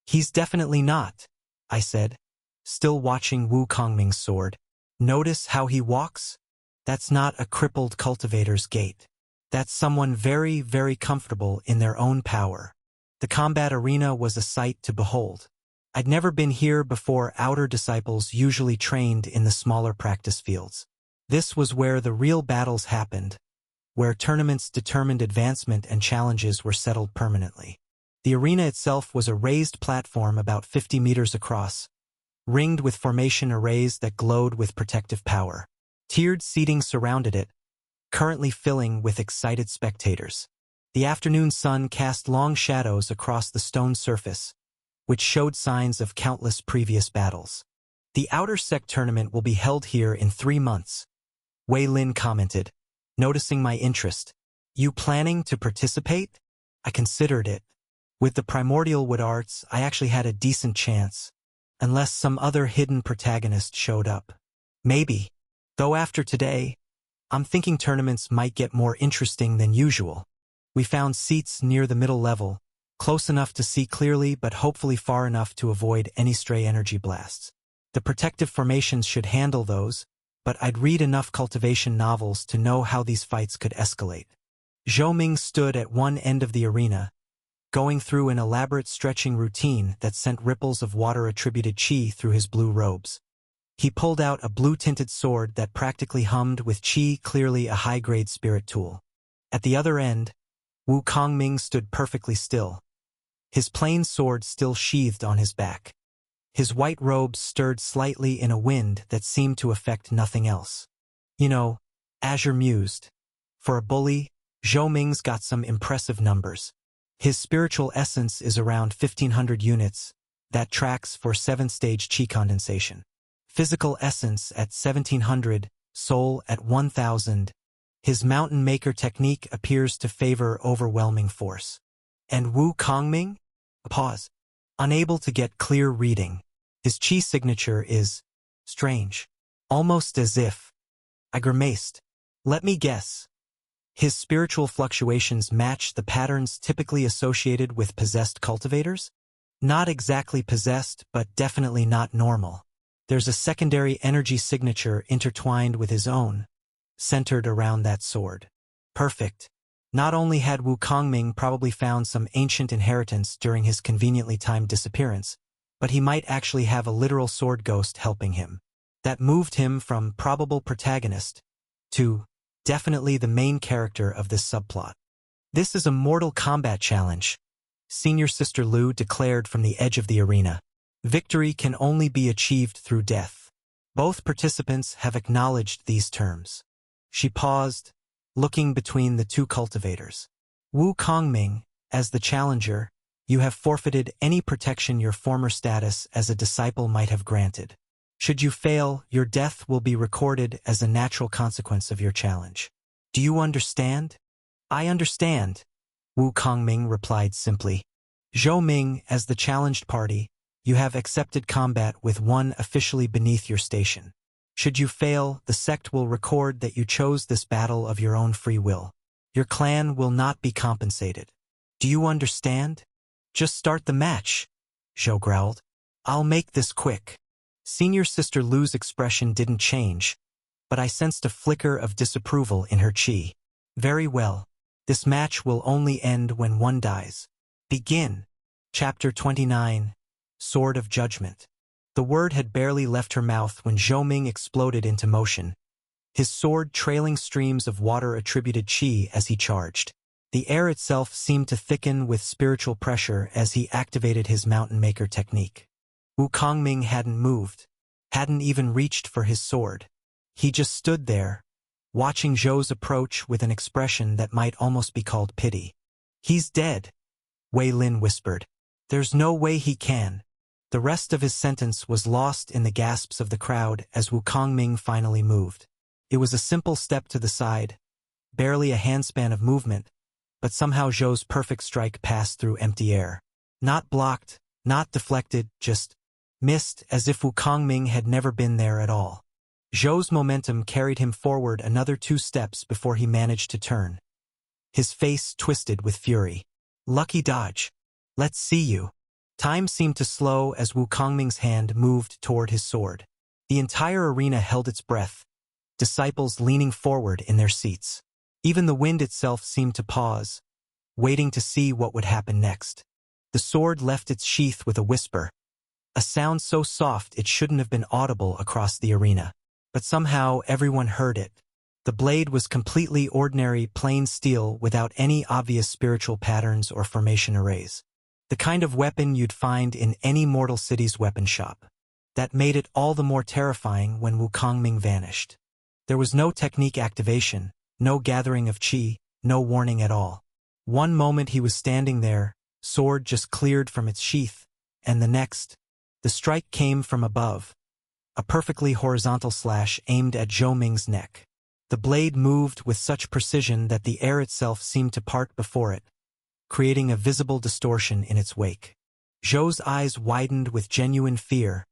"He's definitely not," I said, still watching Wu Kongming's sword. "Notice how he walks? That's not a crippled cultivator's gait. That's someone very, very comfortable in their own power." The combat arena was a sight to behold. I'd never been here before. Outer disciples usually trained in the smaller practice fields. This was where the real battles happened, where tournaments determined advancement and challenges were settled permanently. The arena itself was a raised platform about 50 meters across, ringed with formation arrays that glowed with protective power. Tiered seating surrounded it, currently filling with excited spectators. The afternoon sun cast long shadows across the stone surface, which showed signs of countless previous battles. "The Outer Sect tournament will be held here in 3 months," Wei Lin commented, noticing my interest. "You planning to participate?" I considered it. With the Primordial Wood Arts, I actually had a decent chance, unless some other hidden protagonist showed up. Maybe. Though after today, I'm thinking tournaments might get more interesting than usual. We found seats near the middle level, close enough to see clearly but hopefully far enough to avoid any stray energy blasts. The protective formations should handle those, but I'd read enough cultivation novels to know how these fights could escalate. Zhou Ming stood at one end of the arena, going through an elaborate stretching routine that sent ripples of water-attributed qi through his blue robes. He pulled out a blue-tinted sword that practically hummed with qi, clearly a high-grade spirit tool. At the other end, Wu Kongming stood perfectly still, his plain sword still sheathed on his back. His white robes stirred slightly in a wind that seemed to affect nothing else. "You know," Azure mused, "for a bully, Zhou Ming's got some impressive numbers. His spiritual essence is around 1,500 units. That tracks for 7-stage qi condensation. Physical essence at 1,700, soul at 1,000. His Mountain Maker technique appears to favor overwhelming force. And Wu Kongming?" A pause. Unable to get clear reading. "His qi signature is strange. Almost as if..." I grimaced. "Let me guess. His spiritual fluctuations match the patterns typically associated with possessed cultivators? Not exactly possessed, but definitely not normal. There's a secondary energy signature intertwined with his own, centered around that sword. Perfect. Not only had Wu Kongming probably found some ancient inheritance during his conveniently timed disappearance, but he might actually have a literal sword ghost helping him. That moved him from probable protagonist to definitely the main character of this subplot. "This is a Mortal Kombat challenge," Senior Sister Lu declared from the edge of the arena. "Victory can only be achieved through death. Both participants have acknowledged these terms. She paused, looking between the two cultivators. Wu Kongming, as the challenger, you have forfeited any protection your former status as a disciple might have granted. Should you fail, your death will be recorded as a natural consequence of your challenge. Do you understand? I understand, Wu Kongming replied simply. Zhou Ming, as the challenged party, you have accepted combat with one officially beneath your station. Should you fail, the sect will record that you chose this battle of your own free will. Your clan will not be compensated. Do you understand? Just start the match, Zhou growled. I'll make this quick. Senior Sister Lu's expression didn't change, but I sensed a flicker of disapproval in her chi. Very well. This match will only end when one dies. Begin. Chapter 29. Sword of Judgment. The word had barely left her mouth when Zhou Ming exploded into motion, his sword trailing streams of water-attributed chi as he charged. The air itself seemed to thicken with spiritual pressure as he activated his Mountain Maker technique. Wu Kongming hadn't moved, hadn't even reached for his sword. He just stood there, watching Zhou's approach with an expression that might almost be called pity. He's dead, Wei Lin whispered. There's no way he can. The rest of his sentence was lost in the gasps of the crowd as Wu Kongming finally moved. It was a simple step to the side, barely a handspan of movement, but somehow Zhou's perfect strike passed through empty air. Not blocked, not deflected, just missed as if Wu Kongming had never been there at all. Zhou's momentum carried him forward another 2 steps before he managed to turn. His face twisted with fury. Lucky dodge. Let's see you. Time seemed to slow as Wu Kongming's hand moved toward his sword. The entire arena held its breath, disciples leaning forward in their seats. Even the wind itself seemed to pause, waiting to see what would happen next. The sword left its sheath with a whisper, a sound so soft it shouldn't have been audible across the arena. But somehow everyone heard it. The blade was completely ordinary, plain steel without any obvious spiritual patterns or formation arrays. The kind of weapon you'd find in any mortal city's weapon shop. That made it all the more terrifying when Wu Kongming vanished. There was no technique activation, no gathering of chi, no warning at all. One moment he was standing there, sword just cleared from its sheath, and the next, the strike came from above. A perfectly horizontal slash aimed at Zhou Ming's neck. The blade moved with such precision that the air itself seemed to part before it, creating a visible distortion in its wake. Zhou's eyes widened with genuine fear,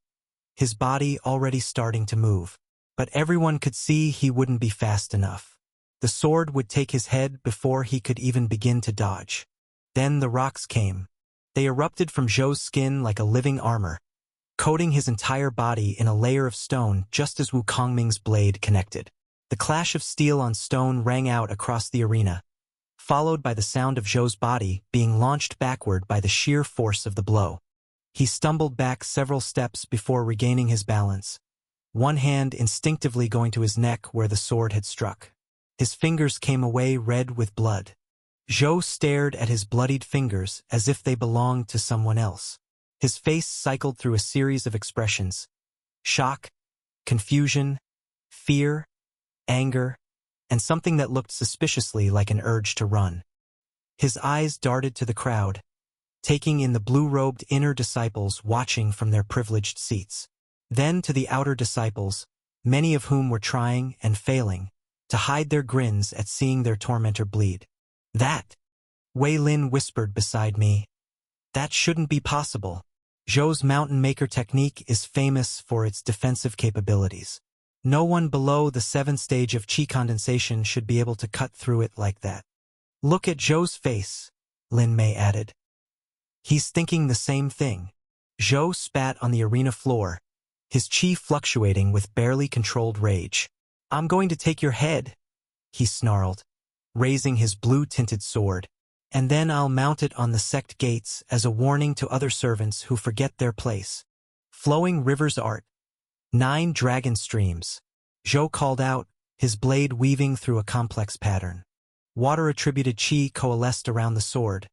his body already starting to move. But everyone could see he wouldn't be fast enough. The sword would take his head before he could even begin to dodge. Then the rocks came. They erupted from Zhou's skin like a living armor, coating his entire body in a layer of stone just as Wu Kongming's blade connected. The clash of steel on stone rang out across the arena, followed by the sound of Zhou's body being launched backward by the sheer force of the blow. He stumbled back several steps before regaining his balance, one hand instinctively going to his neck where the sword had struck. His fingers came away red with blood. Zhou stared at his bloodied fingers as if they belonged to someone else. His face cycled through a series of expressions: shock, confusion, fear, anger, and something that looked suspiciously like an urge to run. His eyes darted to the crowd, taking in the blue-robed inner disciples watching from their privileged seats. Then to the outer disciples, many of whom were trying and failing to hide their grins at seeing their tormentor bleed. That, Wei Lin whispered beside me. That shouldn't be possible. Zhou's Mountain Maker technique is famous for its defensive capabilities. No one below the 7th stage of chi condensation should be able to cut through it like that. Look at Zhou's face, Lin Mei added. He's thinking the same thing. Zhou spat on the arena floor, his chi fluctuating with barely controlled rage. I'm going to take your head, he snarled, raising his blue-tinted sword, and then I'll mount it on the sect gates as a warning to other servants who forget their place. Flowing rivers art. 9 dragon streams. Zhou called out, his blade weaving through a complex pattern. Water-attributed chi coalesced around the sword,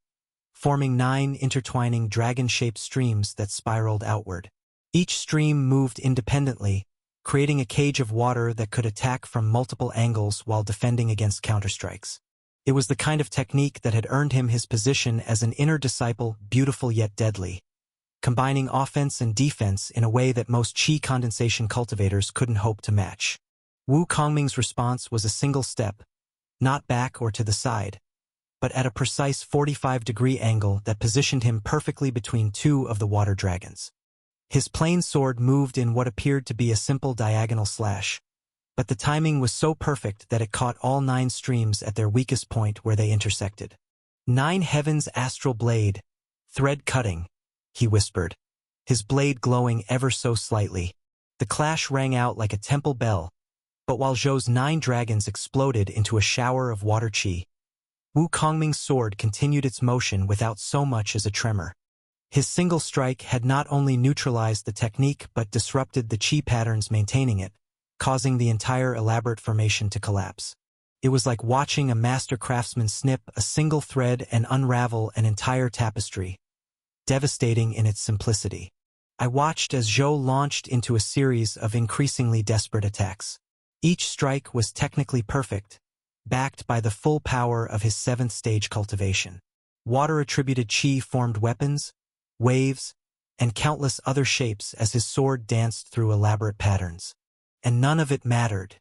forming 9 intertwining dragon-shaped streams that spiraled outward. Each stream moved independently, creating a cage of water that could attack from multiple angles while defending against counterstrikes. It was the kind of technique that had earned him his position as an inner disciple, beautiful yet deadly, combining offense and defense in a way that most qi condensation cultivators couldn't hope to match. Wu Kongming's response was a single step, not back or to the side, but at a precise 45-degree angle that positioned him perfectly between two of the water dragons. His plain sword moved in what appeared to be a simple diagonal slash, but the timing was so perfect that it caught all 9 streams at their weakest point where they intersected. 9 Heaven's astral blade, thread-cutting, he whispered, his blade glowing ever so slightly. The clash rang out like a temple bell, but while Zhou's 9 dragons exploded into a shower of water qi, Wu Kongming's sword continued its motion without so much as a tremor. His single strike had not only neutralized the technique but disrupted the qi patterns maintaining it, causing the entire elaborate formation to collapse. It was like watching a master craftsman snip a single thread and unravel an entire tapestry, devastating in its simplicity. I watched as Zhou launched into a series of increasingly desperate attacks. Each strike was technically perfect, backed by the full power of his 7th stage cultivation. Water-attributed qi formed weapons, waves, and countless other shapes as his sword danced through elaborate patterns. And none of it mattered.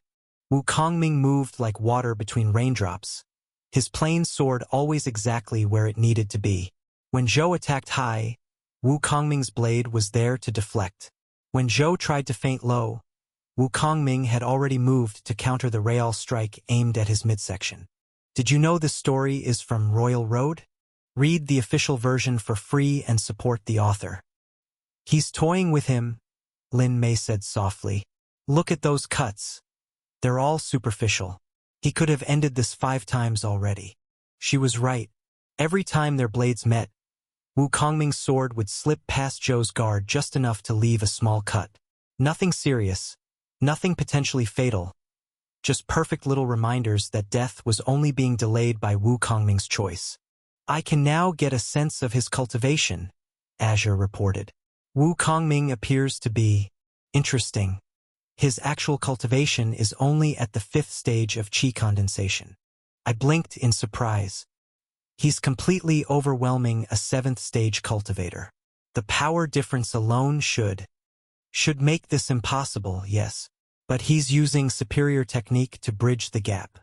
Wu Kongming moved like water between raindrops, his plain sword always exactly where it needed to be. When Zhou attacked high, Wu Kongming's blade was there to deflect. When Zhou tried to feint low, Wu Kongming had already moved to counter the Real strike aimed at his midsection. Did you know this story is from Royal Road? Read the official version for free and support the author. He's toying with him, Lin Mei said softly. Look at those cuts. They're all superficial. He could have ended this 5 times already. She was right. Every time their blades met, Wu Kongming's sword would slip past Zhou's guard just enough to leave a small cut. Nothing serious, nothing potentially fatal, just perfect little reminders that death was only being delayed by Wu Kongming's choice. I can now get a sense of his cultivation, Azure reported. Wu Kongming appears to be interesting. His actual cultivation is only at the 5th stage of qi condensation. I blinked in surprise. He's completely overwhelming a 7th stage cultivator. The power difference alone should make this impossible, yes. But he's using superior technique to bridge the gap.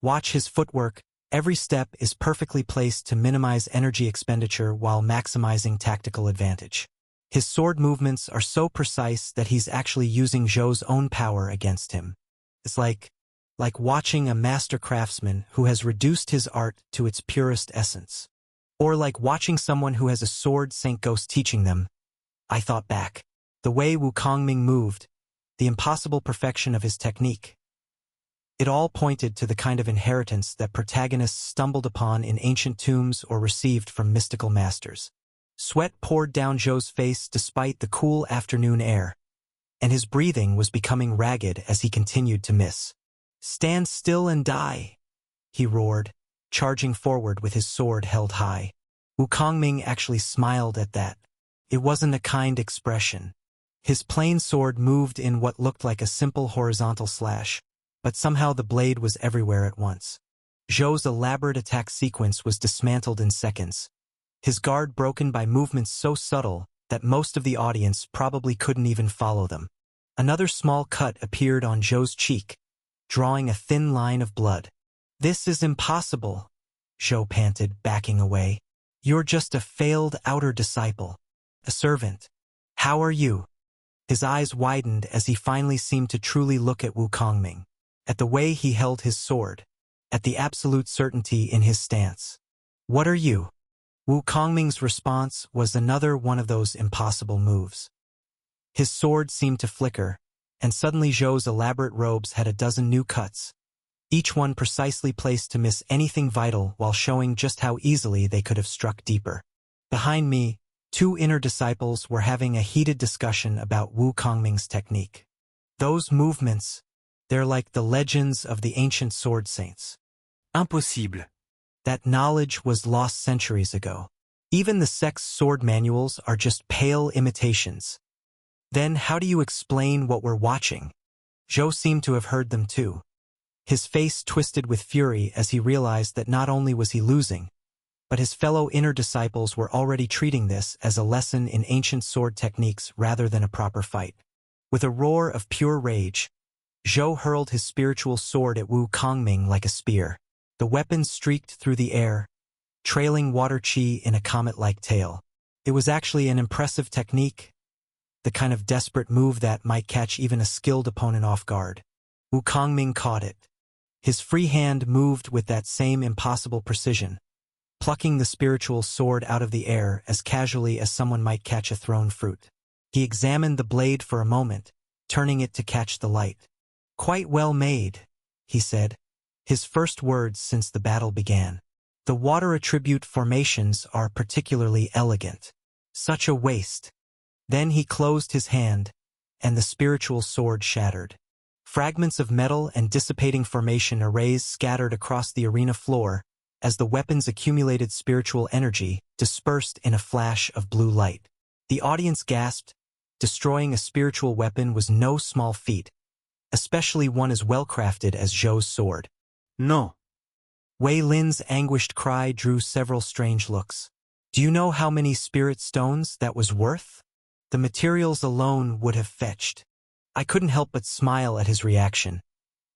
Watch his footwork. Every step is perfectly placed to minimize energy expenditure while maximizing tactical advantage. His sword movements are so precise that he's actually using Zhou's own power against him. It's like watching a master craftsman who has reduced his art to its purest essence. Or like watching someone who has a sword Saint Ghost teaching them. I thought back. The way Wu Kongming moved, the impossible perfection of his technique. It all pointed to the kind of inheritance that protagonists stumbled upon in ancient tombs or received from mystical masters. Sweat poured down Zhou's face despite the cool afternoon air, and his breathing was becoming ragged as he continued to miss. Stand still and die, he roared, charging forward with his sword held high. Wu Kongming actually smiled at that. It wasn't a kind expression. His plain sword moved in what looked like a simple horizontal slash, but somehow the blade was everywhere at once. Zhou's elaborate attack sequence was dismantled in seconds, his guard broken by movements so subtle that most of the audience probably couldn't even follow them. Another small cut appeared on Zhou's cheek, drawing a thin line of blood. This is impossible, Zhou panted, backing away. You're just a failed outer disciple, a servant. How are you? His eyes widened as he finally seemed to truly look at Wu Kongming, at the way he held his sword, at the absolute certainty in his stance. What are you? Wu Kongming's response was another one of those impossible moves. His sword seemed to flicker, and suddenly Zhou's elaborate robes had a dozen new cuts, each one precisely placed to miss anything vital while showing just how easily they could have struck deeper. Behind me, 2 inner disciples were having a heated discussion about Wu Kongming's technique. Those movements, they're like the legends of the ancient sword saints.
Impossible.
That knowledge was lost centuries ago. Even the sect's sword manuals are just pale imitations. Then how do you explain what we're watching? Zhou seemed to have heard them too. His face twisted with fury as he realized that not only was he losing, but his fellow inner disciples were already treating this as a lesson in ancient sword techniques rather than a proper fight. With a roar of pure rage, Zhou hurled his spiritual sword at Wu Kongming like a spear. The weapon streaked through the air, trailing water qi in a comet-like tail. It was actually an impressive technique, the kind of desperate move that might catch even a skilled opponent off guard. Wu Kongming caught it. His free hand moved with that same impossible precision, plucking the spiritual sword out of the air as casually as someone might catch a thrown fruit. He examined the blade for a moment, turning it to catch the light. "Quite well made," he said, his first words since the battle began. "The water attribute formations are particularly elegant. Such a waste." Then he closed his hand, and the spiritual sword shattered. Fragments of metal and dissipating formation arrays scattered across the arena floor as the weapon's accumulated spiritual energy dispersed in a flash of blue light. The audience gasped. Destroying a spiritual weapon was no small feat, especially one as well-crafted as Zhou's sword.
No.
Wei Lin's anguished cry drew several strange looks. "Do you know how many spirit stones that was worth? The materials alone would have fetched." I couldn't help but smile at his reaction.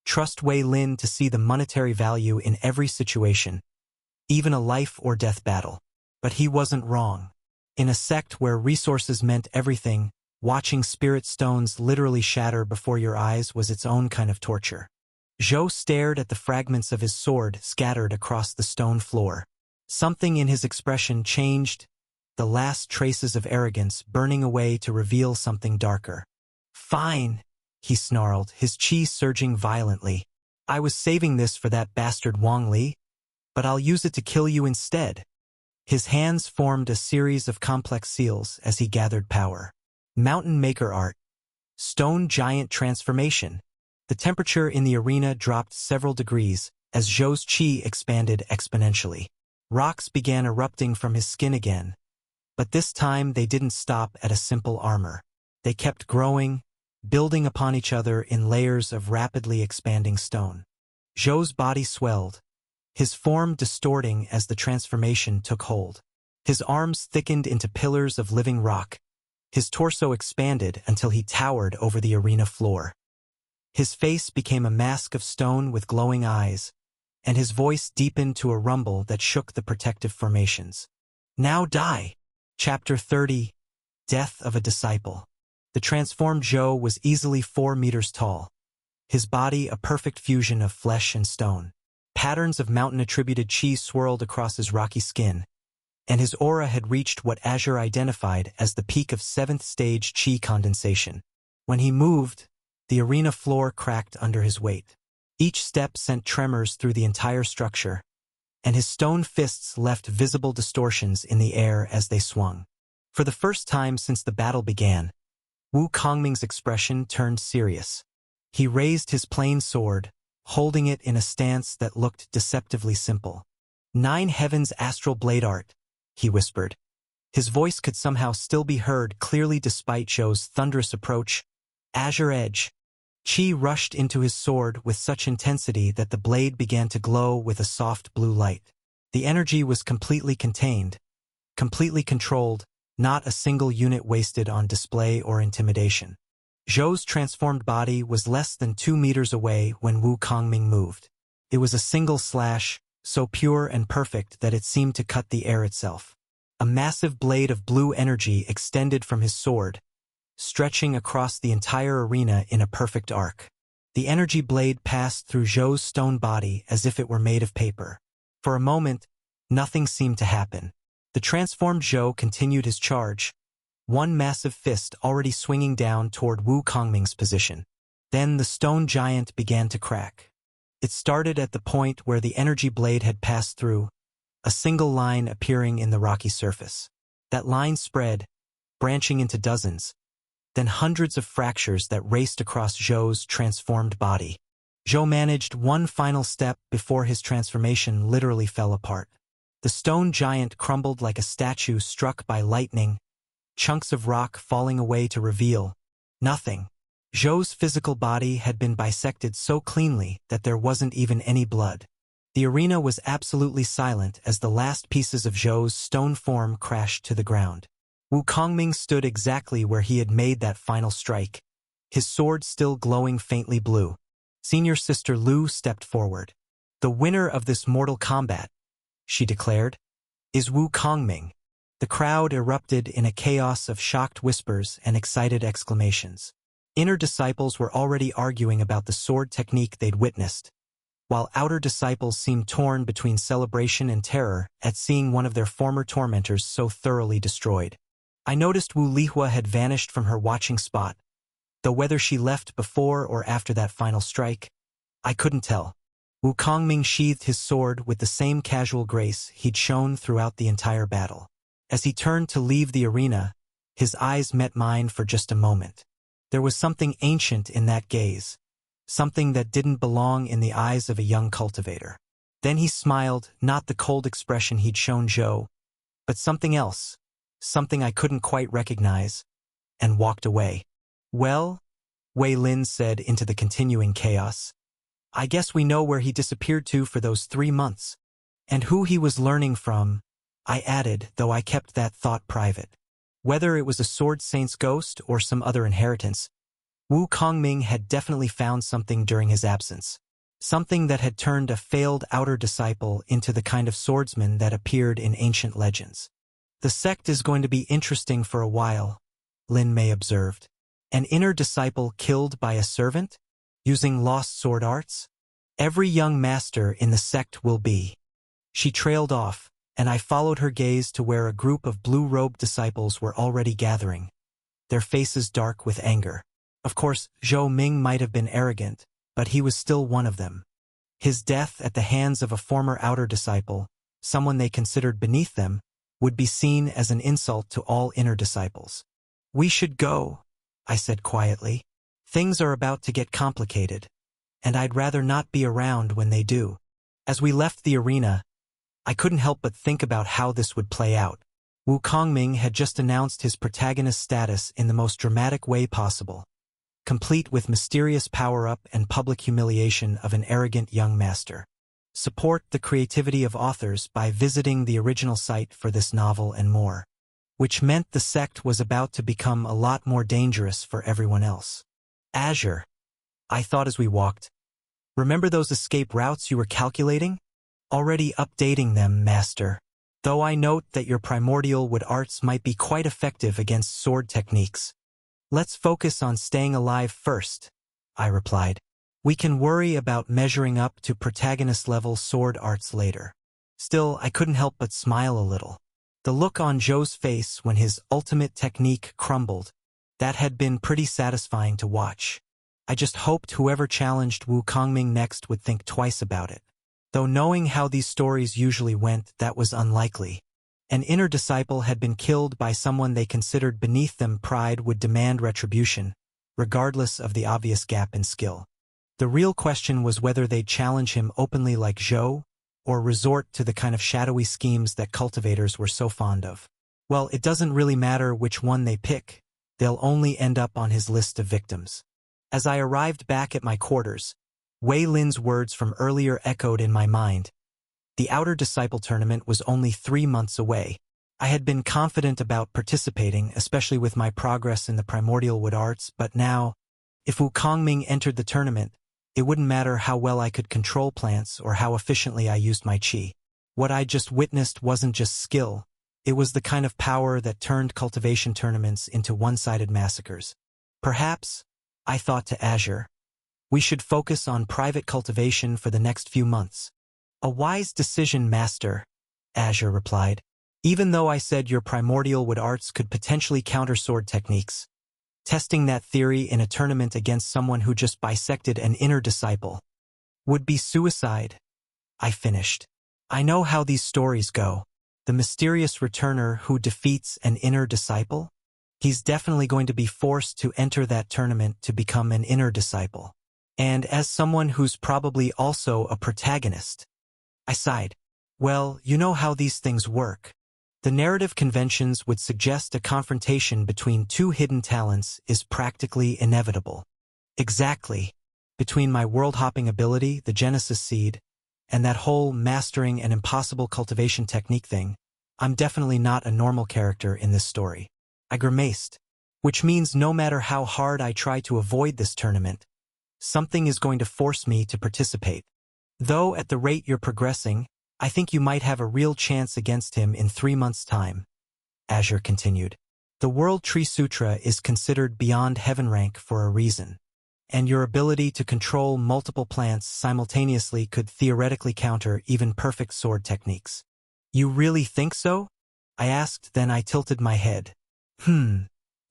Trust Wei Lin to see the monetary value in every situation, even a life-or-death battle. But he wasn't wrong. In a sect where resources meant everything, watching spirit stones literally shatter before your eyes was its own kind of torture. Zhou stared at the fragments of his sword scattered across the stone floor. Something in his expression changed, the last traces of arrogance burning away to reveal something darker. "Fine," he snarled, his qi surging violently. "I was saving this for that bastard Wang Li, but I'll use it to kill you instead." His hands formed a series of complex seals as he gathered power. Mountain Maker Art. Stone Giant Transformation. The temperature in the arena dropped several degrees as Zhou's qi expanded exponentially. Rocks began erupting from his skin again, but this time they didn't stop at a simple armor. They kept growing, building upon each other in layers of rapidly expanding stone. Zhou's body swelled, his form distorting as the transformation took hold. His arms thickened into pillars of living rock. His torso expanded until he towered over the arena floor. His face became a mask of stone with glowing eyes, and his voice deepened to a rumble that shook the protective formations. "Now die!" Chapter 30. Death of a Disciple. The transformed Zhou was easily 4 meters tall, his body a perfect fusion of flesh and stone. Patterns of mountain-attributed qi swirled across his rocky skin, and his aura had reached what Azure identified as the peak of 7th stage qi condensation. When he moved, the arena floor cracked under his weight. Each step sent tremors through the entire structure, and his stone fists left visible distortions in the air as they swung. For the first time since the battle began, Wu Kongming's expression turned serious. He raised his plain sword, holding it in a stance that looked deceptively simple. "9 Heavens Astral Blade Art," he whispered. His voice could somehow still be heard clearly despite Zhou's thunderous approach. Azure Edge. Qi rushed into his sword with such intensity that the blade began to glow with a soft blue light. The energy was completely contained, completely controlled, not a single unit wasted on display or intimidation. Zhou's transformed body was less than 2 meters away when Wu Kongming moved. It was a single slash, so pure and perfect that it seemed to cut the air itself. A massive blade of blue energy extended from his sword, stretching across the entire arena in a perfect arc. The energy blade passed through Zhou's stone body as if it were made of paper. For a moment, nothing seemed to happen. The transformed Zhou continued his charge, one massive fist already swinging down toward Wu Kongming's position. Then the stone giant began to crack. It started at the point where the energy blade had passed through, a single line appearing in the rocky surface. That line spread, branching into dozens, then hundreds of fractures that raced across Zhou's transformed body. Zhou managed one final step before his transformation literally fell apart. The stone giant crumbled like a statue struck by lightning, chunks of rock falling away to reveal nothing. Zhou's physical body had been bisected so cleanly that there wasn't even any blood. The arena was absolutely silent as the last pieces of Zhou's stone form crashed to the ground. Wu Kongming stood exactly where he had made that final strike, his sword still glowing faintly blue. Senior Sister Lu stepped forward. "The winner of this mortal combat," she declared, "is Wu Kongming." The crowd erupted in a chaos of shocked whispers and excited exclamations. Inner disciples were already arguing about the sword technique they'd witnessed, while outer disciples seemed torn between celebration and terror at seeing one of their former tormentors so thoroughly destroyed. I noticed Wu Lihua had vanished from her watching spot, though whether she left before or after that final strike, I couldn't tell. Wu Kongming sheathed his sword with the same casual grace he'd shown throughout the entire battle. As he turned to leave the arena, his eyes met mine for just a moment. There was something ancient in that gaze, something that didn't belong in the eyes of a young cultivator. Then he smiled, not the cold expression he'd shown Zhou, but something else, something I couldn't quite recognize, and walked away. "Well," Wei Lin said into the continuing chaos, "I guess we know where he disappeared to for those 3 months. And who he was learning from," I added, though I kept that thought private. Whether it was a Sword Saint's ghost or some other inheritance, Wu Kongming had definitely found something during his absence. Something that had turned a failed outer disciple into the kind of swordsman that appeared in ancient legends. "The sect is going to be interesting for a while," Lin Mei observed. "An inner disciple killed by a servant? Using lost sword arts? Every young master in the sect will be." She trailed off, and I followed her gaze to where a group of blue-robed disciples were already gathering, their faces dark with anger. Of course, Zhou Ming might have been arrogant, but he was still one of them. His death at the hands of a former outer disciple, someone they considered beneath them, would be seen as an insult to all inner disciples. "We should go," I said quietly. "Things are about to get complicated, and I'd rather not be around when they do." As we left the arena, I couldn't help but think about how this would play out. Wu Kongming had just announced his protagonist status in the most dramatic way possible, complete with mysterious power-up and public humiliation of an arrogant young master. Support the creativity of authors by visiting the original site for this novel and more. Which meant the sect was about to become a lot more dangerous for everyone else. "Azure," I thought as we walked. "Remember those escape routes you were calculating? Already updating them, Master. Though I note that your primordial wood arts might be quite effective against sword techniques. Let's focus on staying alive first," I replied. "We can worry about measuring up to protagonist-level sword arts later." Still, I couldn't help but smile a little. The look on Zhou's face when his ultimate technique crumbled, that had been pretty satisfying to watch. I just hoped whoever challenged Wu Kongming next would think twice about it. Though knowing how these stories usually went, that was unlikely. An inner disciple had been killed by someone they considered beneath them. Pride would demand retribution, regardless of the obvious gap in skill. The real question was whether they'd challenge him openly like Zhou, or resort to the kind of shadowy schemes that cultivators were so fond of. Well, it doesn't really matter which one they pick, they'll only end up on his list of victims. As I arrived back at my quarters, Wei Lin's words from earlier echoed in my mind. The Outer Disciple Tournament was only 3 months away. I had been confident about participating, especially with my progress in the primordial wood arts, but now, if Wu Kongming entered the tournament, it wouldn't matter how well I could control plants or how efficiently I used my qi. What I just witnessed wasn't just skill, it was the kind of power that turned cultivation tournaments into one-sided massacres. Perhaps, I thought to Azure, we should focus on private cultivation for the next few months. "A wise decision, Master," Azure replied. "Even though I said your primordial wood arts could potentially counter sword techniques, testing that theory in a tournament against someone who just bisected an inner disciple would be suicide," I finished. "I know how these stories go. The mysterious returner who defeats an inner disciple? He's definitely going to be forced to enter that tournament to become an inner disciple. And as someone who's probably also a protagonist," I sighed. "Well, you know how these things work. The narrative conventions would suggest a confrontation between two hidden talents is practically inevitable. Exactly. Between my world-hopping ability, the Genesis Seed, and that whole mastering an impossible cultivation technique thing, I'm definitely not a normal character in this story. I grimaced, which means no matter how hard I try to avoid this tournament, something is going to force me to participate. Though at the rate you're progressing, I think you might have a real chance against him in 3 months' time. Azure continued. The World Tree Sutra is considered beyond heaven rank for a reason, and your ability to control multiple plants simultaneously could theoretically counter even perfect sword techniques. You really think so? I asked, then I tilted my head.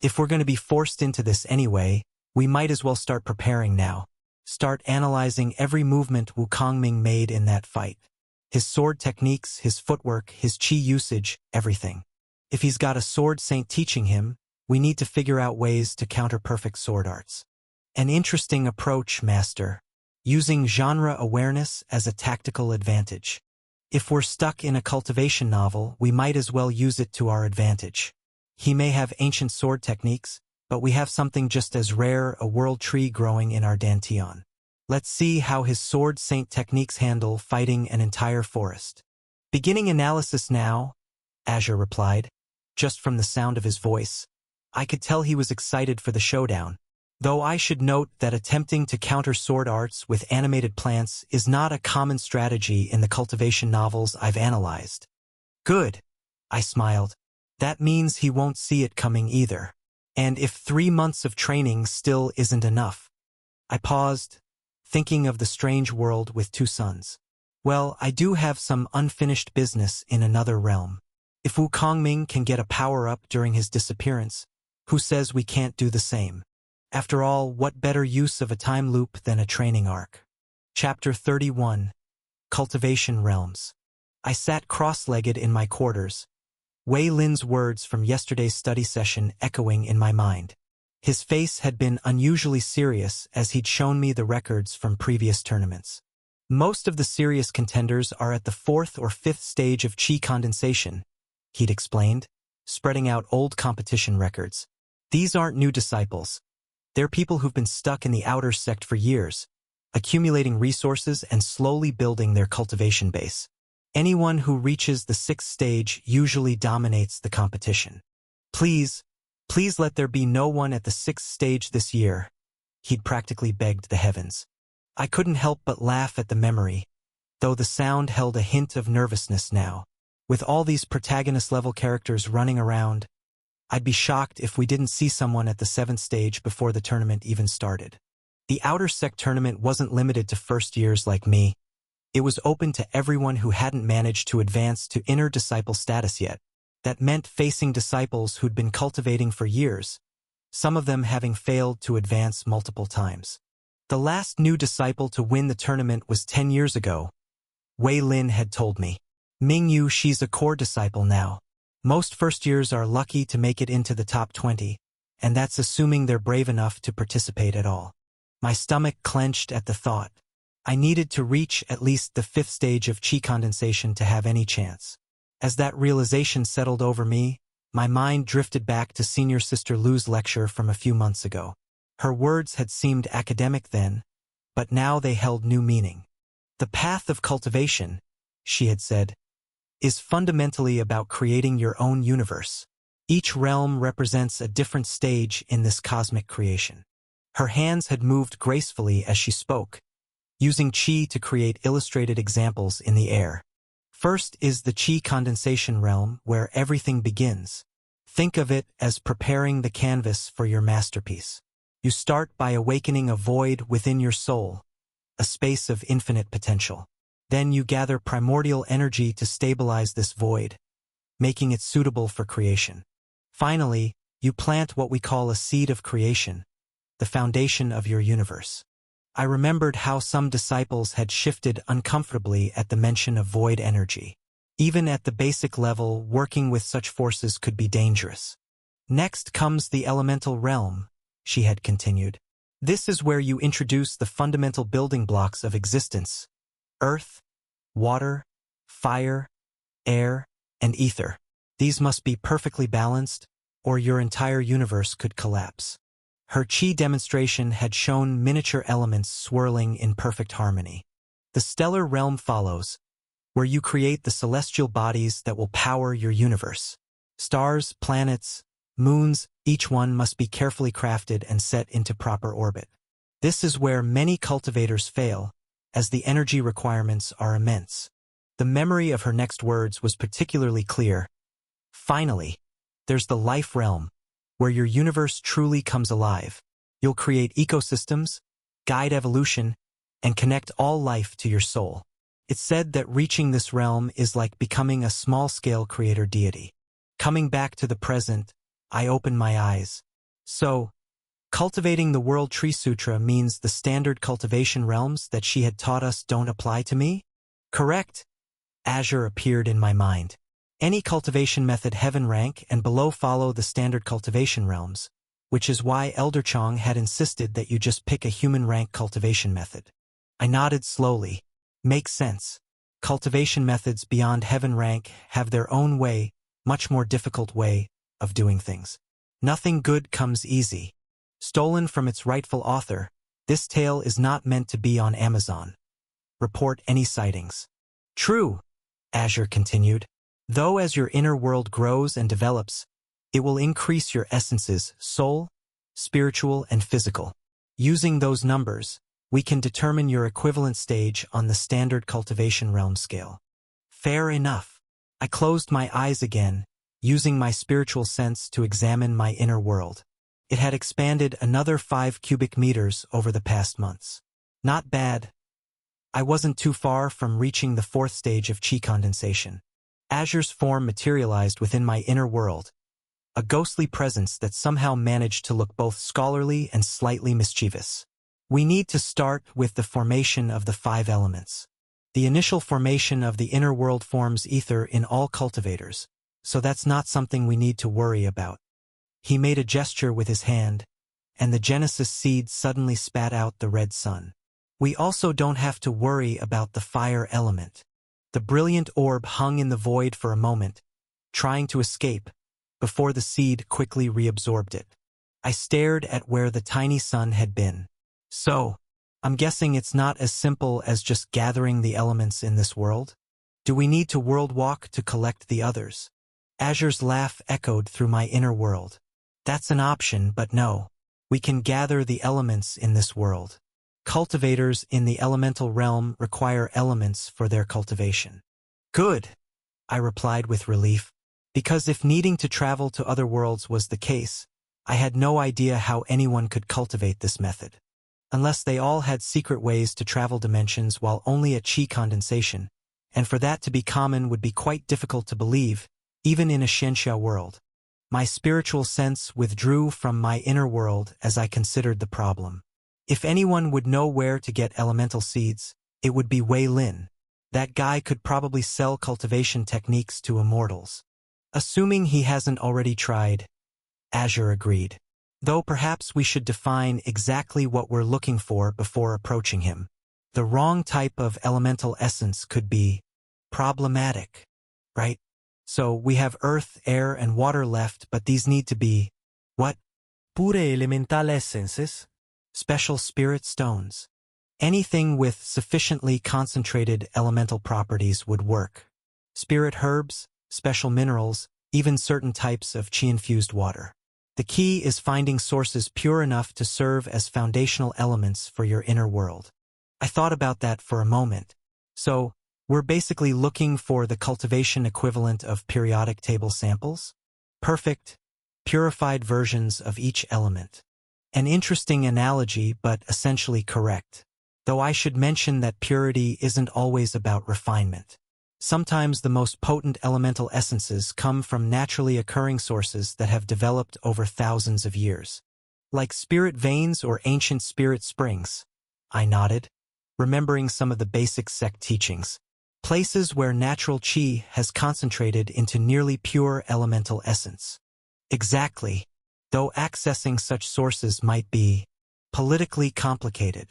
If we're going to be forced into this anyway, we might as well start preparing now. Start analyzing every movement Wukongming made in that fight. His sword techniques, his footwork, his chi usage, everything. If he's got a sword saint teaching him, we need to figure out ways to counter perfect sword arts. An interesting approach, Master. Using genre awareness as a tactical advantage. If we're stuck in a cultivation novel, we might as well use it to our advantage. He may have ancient sword techniques, but we have something just as rare, a world tree growing in our Danteon. Let's see how his sword saint techniques handle fighting an entire forest. Beginning analysis now, Azure replied. Just from the sound of his voice, I could tell he was excited for the showdown. Though I should note that attempting to counter sword arts with animated plants is not a common strategy in the cultivation novels I've analyzed. Good, I smiled. That means he won't see it coming either. And if 3 months of training still isn't enough. I paused, thinking of the strange world with 2 suns. Well, I do have some unfinished business in another realm. If Wukongming can get a power-up during his disappearance, who says we can't do the same? After all, what better use of a time loop than a training arc? Chapter 31. Cultivation Realms. I sat cross-legged in my quarters, Wei Lin's words from yesterday's study session echoing in my mind. His face had been unusually serious as he'd shown me the records from previous tournaments. Most of the serious contenders are at the 4th or 5th stage of chi condensation, he'd explained, spreading out old competition records. These aren't new disciples. They're people who've been stuck in the outer sect for years, accumulating resources and slowly building their cultivation base. Anyone who reaches the 6th stage usually dominates the competition. Please let there be no one at the 6th stage this year, he'd practically begged the heavens. I couldn't help but laugh at the memory, though the sound held a hint of nervousness now. With all these protagonist-level characters running around, I'd be shocked if we didn't see someone at the 7th stage before the tournament even started. The Outer Sect tournament wasn't limited to first years like me. It was open to everyone who hadn't managed to advance to inner disciple status yet. That meant facing disciples who'd been cultivating for years, some of them having failed to advance multiple times. The last new disciple to win the tournament was 10 years ago. Wei Lin had told me. Mingyu, she's a core disciple now. Most first years are lucky to make it into the top 20, and that's assuming they're brave enough to participate at all. My stomach clenched at the thought. I needed to reach at least the 5th stage of chi condensation to have any chance. As that realization settled over me, my mind drifted back to Senior Sister Lu's lecture from a few months ago. Her words had seemed academic then, but now they held new meaning. The path of cultivation, she had said, is fundamentally about creating your own universe. Each realm represents a different stage in this cosmic creation. Her hands had moved gracefully as she spoke, using chi to create illustrated examples in the air. First is the chi condensation realm, where everything begins. Think of it as preparing the canvas for your masterpiece. You start by awakening a void within your soul, a space of infinite potential. Then you gather primordial energy to stabilize this void, making it suitable for creation. Finally, you plant what we call a seed of creation, the foundation of your universe. I remembered how some disciples had shifted uncomfortably at the mention of void energy. Even at the basic level, working with such forces could be dangerous. Next comes the elemental realm, she had continued. This is where you introduce the fundamental building blocks of existence: earth, water, fire, air, and ether. These must be perfectly balanced, or your entire universe could collapse. Her chi demonstration had shown miniature elements swirling in perfect harmony. The stellar realm follows, where you create the celestial bodies that will power your universe. Stars, planets, moons, each one must be carefully crafted and set into proper orbit. This is where many cultivators fail, as the energy requirements are immense. The memory of her next words was particularly clear. Finally, there's the life realm, where your universe truly comes alive. You'll create ecosystems, guide evolution, and connect all life to your soul. It's said that reaching this realm is like becoming a small-scale creator deity. Coming back to the present, I open my eyes. So, cultivating the World Tree Sutra means the standard cultivation realms that she had taught us don't apply to me? Correct. Azure appeared in my mind. Any cultivation method heaven rank and below follow the standard cultivation realms, which is why Elder Chong had insisted that you just pick a human rank cultivation method. I nodded slowly. Makes sense. Cultivation methods beyond heaven rank have their own way, much more difficult way, of doing things. Nothing good comes easy. Stolen from its rightful author, this tale is not meant to be on Amazon. Report any sightings. True, Azure continued. Though as your inner world grows and develops, it will increase your essences, soul, spiritual, and physical. Using those numbers, we can determine your equivalent stage on the standard cultivation realm scale. Fair enough. I closed my eyes again, using my spiritual sense to examine my inner world. It had expanded another 5 cubic meters over the past months. Not bad. I wasn't too far from reaching the 4th stage of chi condensation. Azure's form materialized within my inner world, a ghostly presence that somehow managed to look both scholarly and slightly mischievous. We need to start with the formation of the 5 elements. The initial formation of the inner world forms ether in all cultivators, so that's not something we need to worry about. He made a gesture with his hand, and the Genesis seed suddenly spat out the red sun. We also don't have to worry about the fire element. The brilliant orb hung in the void for a moment, trying to escape, before the seed quickly reabsorbed it. I stared at where the tiny sun had been. So, I'm guessing it's not as simple as just gathering the elements in this world? Do we need to world walk to collect the others? Azure's laugh echoed through my inner world. That's an option, but no. We can gather the elements in this world. Cultivators in the elemental realm require elements for their cultivation. Good, I replied with relief, because if needing to travel to other worlds was the case, I had no idea how anyone could cultivate this method. Unless they all had secret ways to travel dimensions while only at chi condensation, and for that to be common would be quite difficult to believe, even in a Xianxia world. My spiritual sense withdrew from my inner world as I considered the problem. If anyone would know where to get elemental seeds, it would be Wei Lin. That guy could probably sell cultivation techniques to immortals. Assuming he hasn't already tried, Azure agreed. Though perhaps we should define exactly what we're looking for before approaching him. The wrong type of elemental essence could be problematic, right? So we have earth, air, and water left, but these need to be, what?
Pure elemental essences.
Special spirit stones. Anything with sufficiently concentrated elemental properties would work. Spirit herbs, special minerals, even certain types of chi-infused water. The key is finding sources pure enough to serve as foundational elements for your inner world. I thought about that for a moment. So, we're basically looking for the cultivation equivalent of periodic table samples? Perfect, purified versions of each element. An interesting analogy, but essentially correct. Though I should mention that purity isn't always about refinement. Sometimes the most potent elemental essences come from naturally occurring sources that have developed over thousands of years. Like spirit veins or ancient spirit springs. I nodded, remembering some of the basic sect teachings. Places where natural chi has concentrated into nearly pure elemental essence. Exactly. Though accessing such sources might be politically complicated.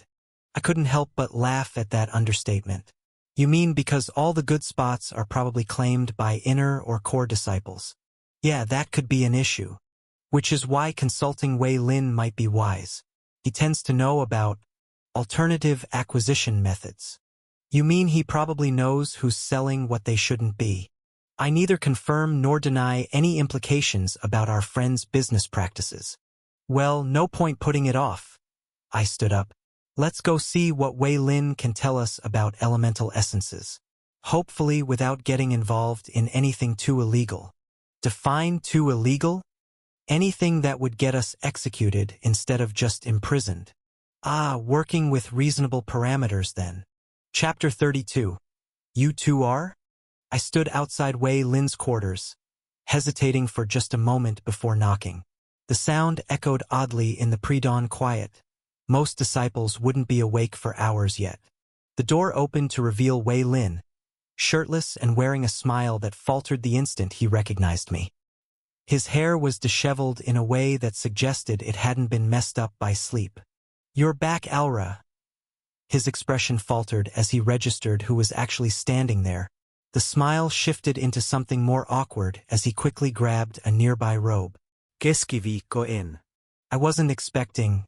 I couldn't help but laugh at that understatement. You mean because all the good spots are probably claimed by inner or core disciples? Yeah, that could be an issue. Which is why consulting Wei Lin might be wise. He tends to know about alternative acquisition methods. You mean he probably knows who's selling what they shouldn't be? I neither confirm nor deny any implications about our friend's business practices. Well, no point putting it off. I stood up. Let's go see what Wei Lin can tell us about elemental essences. Hopefully without getting involved in anything too illegal. Define too illegal? Anything that would get us executed instead of just imprisoned. Working with reasonable parameters then. Chapter 32. You two are? I stood outside Wei Lin's quarters, hesitating for just a moment before knocking. The sound echoed oddly in the pre-dawn quiet. Most disciples wouldn't be awake for hours yet. The door opened to reveal Wei Lin, shirtless and wearing a smile that faltered the instant he recognized me. His hair was disheveled in a way that suggested it hadn't been messed up by sleep. "You're back, Alra." His expression faltered as he registered who was actually standing there. The smile shifted into something more awkward as he quickly grabbed a nearby robe.
Qu'est-ce qui vi en?
I wasn't expecting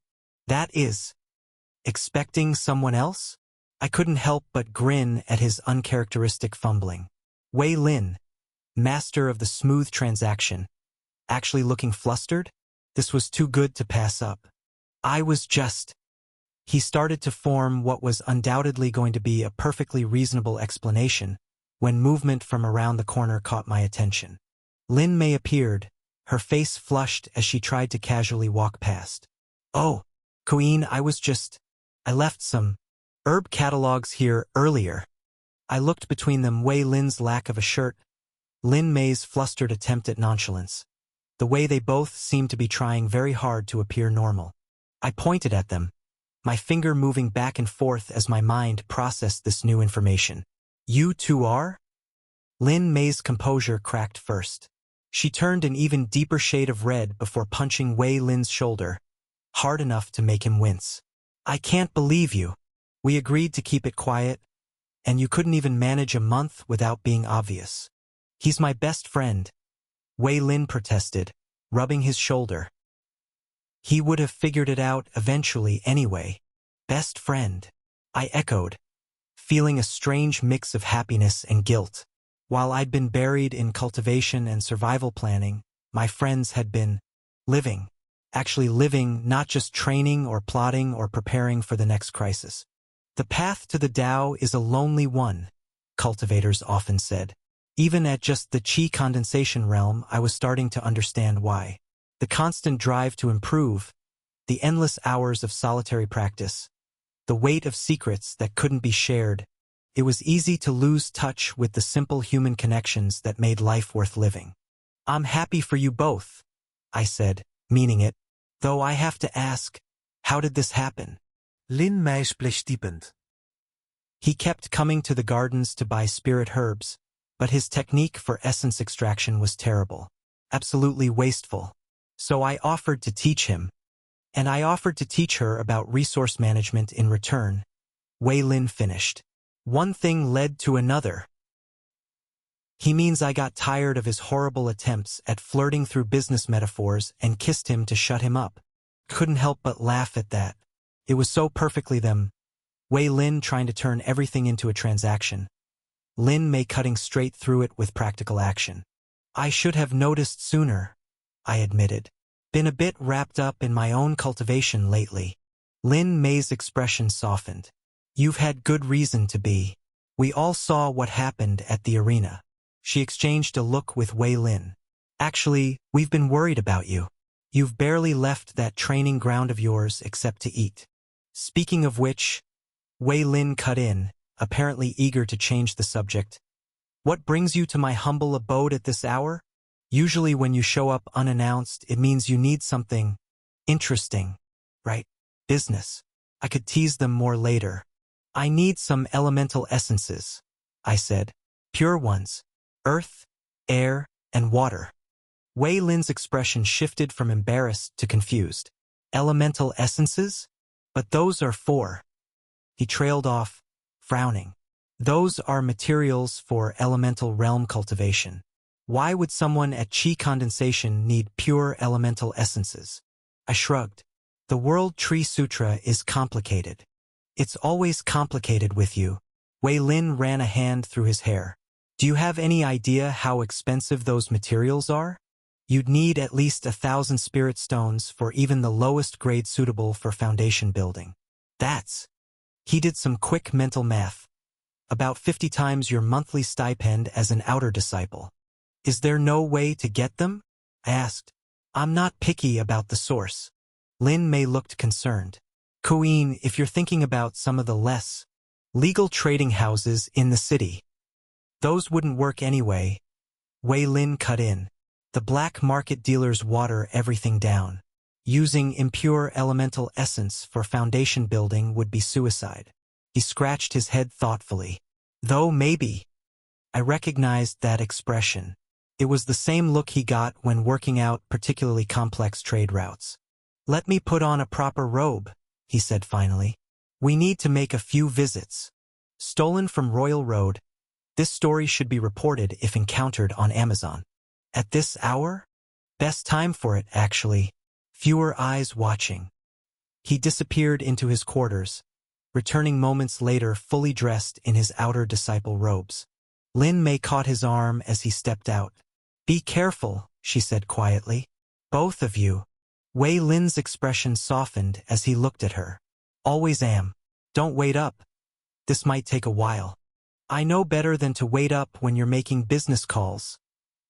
someone else? I couldn't help but grin at his uncharacteristic fumbling. Wei Lin, master of the smooth transaction, actually looking flustered? This was too good to pass up. He started to form what was undoubtedly going to be a perfectly reasonable explanation when movement from around the corner caught my attention. Lin Mei appeared, her face flushed as she tried to casually walk past. "Oh, Queen, I left some herb catalogs here earlier." I looked between them, Wei Lin's lack of a shirt, Lin Mei's flustered attempt at nonchalance. The way they both seemed to be trying very hard to appear normal. I pointed at them, my finger moving back and forth as my mind processed this new information. "You two are?" Lin Mei's composure cracked first. She turned an even deeper shade of red before punching Wei Lin's shoulder, hard enough to make him wince. "I can't believe you. We agreed to keep it quiet, and you couldn't even manage a month without being obvious." "He's my best friend," Wei Lin protested, rubbing his shoulder. "He would have figured it out eventually anyway." "Best friend," I echoed, feeling a strange mix of happiness and guilt. While I'd been buried in cultivation and survival planning, my friends had been living, not just training or plotting or preparing for the next crisis. "The path to the Tao is a lonely one," cultivators often said. Even at just the Qi condensation realm, I was starting to understand why. The constant drive to improve, the endless hours of solitary practice, the weight of secrets that couldn't be shared. It was easy to lose touch with the simple human connections that made life worth living. "I'm happy for you both," I said, meaning it, though I have to ask, how did this happen?
Lin Mei blechstiepend.
He kept coming to the gardens to buy spirit herbs, but his technique for essence extraction was terrible, absolutely wasteful. So I offered to teach him, and I offered to teach her about resource management in return. Wei Lin finished. One thing led to another. He means I got tired of his horrible attempts at flirting through business metaphors and kissed him to shut him up. Couldn't help but laugh at that. It was so perfectly them. Wei Lin trying to turn everything into a transaction. Lin Mei cutting straight through it with practical action. "I should have noticed sooner," I admitted. "Been a bit wrapped up in my own cultivation lately." Lin Mei's expression softened. "You've had good reason to be. We all saw what happened at the arena." She exchanged a look with Wei Lin. "Actually, we've been worried about you. You've barely left that training ground of yours except to eat." Speaking of which, Wei Lin cut in, apparently eager to change the subject. "What brings you to my humble abode at this hour? Usually when you show up unannounced, it means you need something interesting, right? Business. I could tease them more later." "I need some elemental essences," I said. "Pure ones. Earth, air, and water." Wei Lin's expression shifted from embarrassed to confused. "Elemental essences? But those are for..." He trailed off, frowning. "Those are materials for elemental realm cultivation. Why would someone at Qi Condensation need pure elemental essences? I shrugged. The World Tree Sutra is complicated. It's always complicated with you. Wei Lin ran a hand through his hair. Do you have any idea how expensive those materials are? You'd need at least 1,000 spirit stones for even the lowest grade suitable for foundation building. He did some quick mental math. About 50 times your monthly stipend as an outer disciple. Is there no way to get them? I asked. I'm not picky about the source. Lin Mei looked concerned. Queen, if you're thinking about some of the less legal trading houses in the city, those wouldn't work anyway. Wei Lin cut in. The black market dealers water everything down. Using impure elemental essence for foundation building would be suicide. He scratched his head thoughtfully. Though maybe. I recognized that expression. It was the same look he got when working out particularly complex trade routes. Let me put on a proper robe, he said finally. We need to make a few visits. Stolen from Royal Road. This story should be reported if encountered on Amazon. At this hour? Best time for it, actually. Fewer eyes watching. He disappeared into his quarters, returning moments later fully dressed in his outer disciple robes. Lin Mei caught his arm as he stepped out. Be careful, she said quietly. Both of you. Wei Lin's expression softened as he looked at her. Always am. Don't wait up. This might take a while. I know better than to wait up when you're making business calls,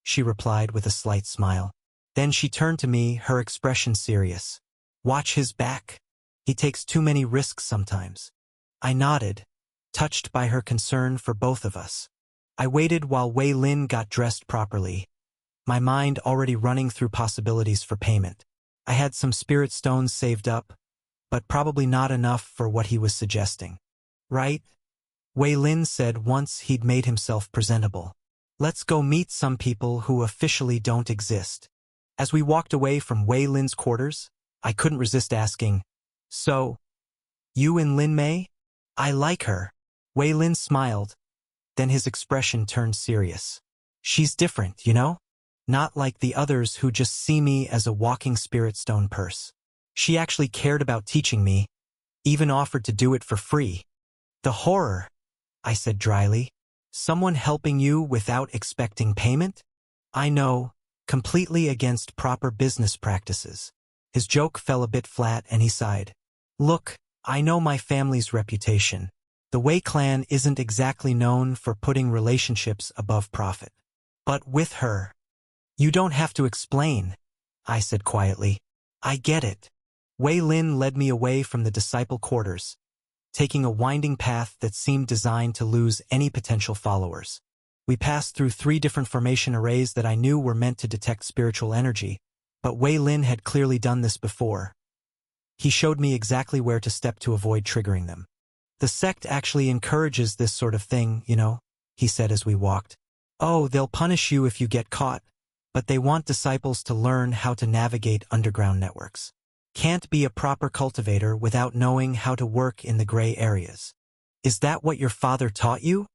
she replied with a slight smile. Then she turned to me, her expression serious. Watch his back. He takes too many risks sometimes. I nodded, touched by her concern for both of us. I waited while Wei Lin got dressed properly, my mind already running through possibilities for payment. I had some spirit stones saved up, but probably not enough for what he was suggesting. Right? Wei Lin said once he'd made himself presentable. Let's go meet some people who officially don't exist. As we walked away from Wei Lin's quarters, I couldn't resist asking, So, you and Lin Mei? I like her. Wei Lin smiled, then his expression turned serious. She's different, you know? Not like the others who just see me as a walking spirit stone purse. She actually cared about teaching me, even offered to do it for free. The horror, I said dryly. Someone helping you without expecting payment? I know, completely against proper business practices. His joke fell a bit flat and he sighed. Look, I know my family's reputation. The Wei clan isn't exactly known for putting relationships above profit. But with her, you don't have to explain, I said quietly. I get it. Wei Lin led me away from the disciple quarters, taking a winding path that seemed designed to lose any potential followers. We passed through 3 different formation arrays that I knew were meant to detect spiritual energy, but Wei Lin had clearly done this before. He showed me exactly where to step to avoid triggering them. The sect actually encourages this sort of thing, you know, he said as we walked. Oh, they'll punish you if you get caught, but they want disciples to learn how to navigate underground networks. Can't be a proper cultivator without knowing how to work in the gray areas. Is that what your father taught you?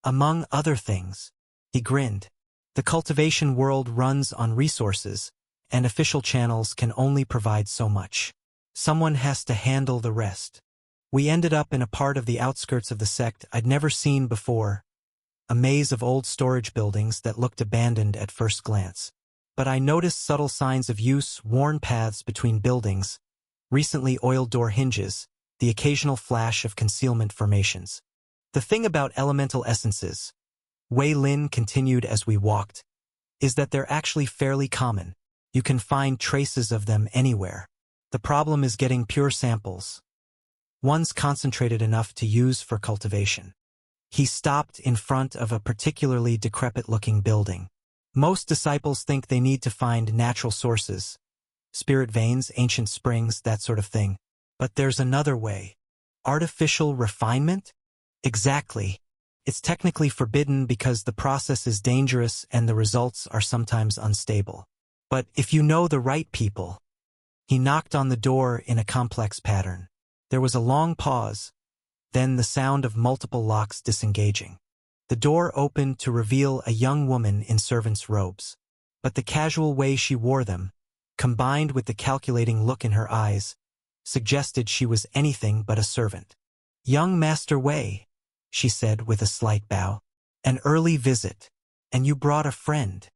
Among other things. He grinned. The cultivation world runs on resources, and official channels can only provide so much. Someone has to handle the rest. We ended up in a part of the outskirts of the sect I'd never seen before, a maze of old storage buildings that looked abandoned at first glance. But I noticed subtle signs of use, worn paths between buildings, recently oiled door hinges, the occasional flash of concealment formations. The thing about elemental essences, Wei Lin continued as we walked, is that they're actually fairly common. You can find traces of them anywhere. The problem is getting pure samples, ones concentrated enough to use for cultivation. He stopped in front of a particularly decrepit-looking building. Most disciples think they need to find natural sources, spirit veins, ancient springs, that sort of thing. But there's another way. Artificial refinement? Exactly. It's technically forbidden because the process is dangerous and the results are sometimes unstable. But if you know the right people... He knocked on the door in a complex pattern. There was a long pause, then the sound of multiple locks disengaging. The door opened to reveal a young woman in servant's robes. But the casual way she wore them, combined with the calculating look in her eyes, suggested she was anything but a servant. "Young Master Wei," she said with a slight bow. "An early visit. And you brought a friend.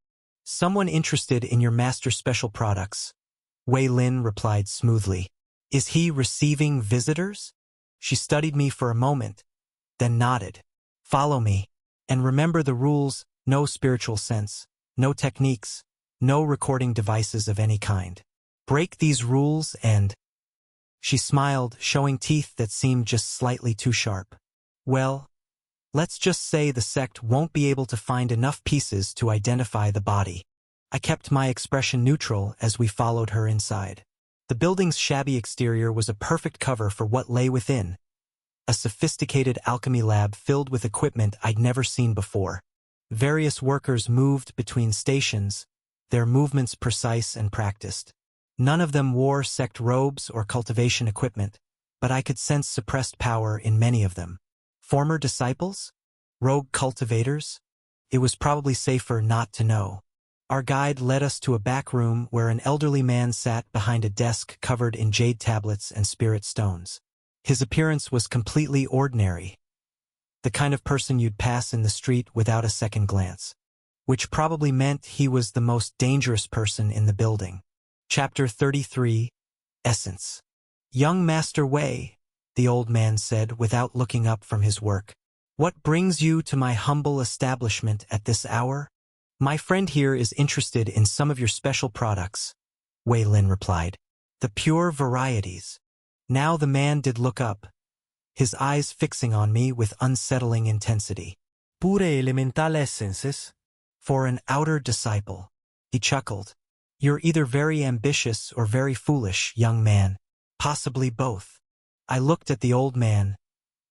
Someone interested in your master's special products." Wei Lin replied smoothly. "Is he receiving visitors?" She studied me for a moment, then nodded. "Follow me. And remember the rules: no spiritual sense, no techniques, no recording devices of any kind. Break these rules and—" She smiled, showing teeth that seemed just slightly too sharp. "Well, let's just say the sect won't be able to find enough pieces to identify the body." I kept my expression neutral as we followed her inside. The building's shabby exterior was a perfect cover for what lay within, a sophisticated alchemy lab filled with equipment I'd never seen before. Various workers moved between stations, their movements precise and practiced. None of them wore sect robes or cultivation equipment, but I could sense suppressed power in many of them. Former disciples? Rogue cultivators? It was probably safer not to know. Our guide led us to a back room where an elderly man sat behind a desk covered in jade tablets and spirit stones. His appearance was completely ordinary, the kind of person you'd pass in the street without a second glance, which probably meant he was the most dangerous person in the building. Chapter 33, Essence. "Young Master Wei," the old man said without looking up from his work. "What brings you to my humble establishment at this hour?" "My friend here is interested in some of your special products," Wei Lin replied. "The pure varieties." Now the man did look up, his eyes fixing on me with unsettling intensity.
"Pure elemental essences?"
"For an outer disciple," he chuckled. "You're either very ambitious or very foolish, young man. Possibly both." I looked at the old man,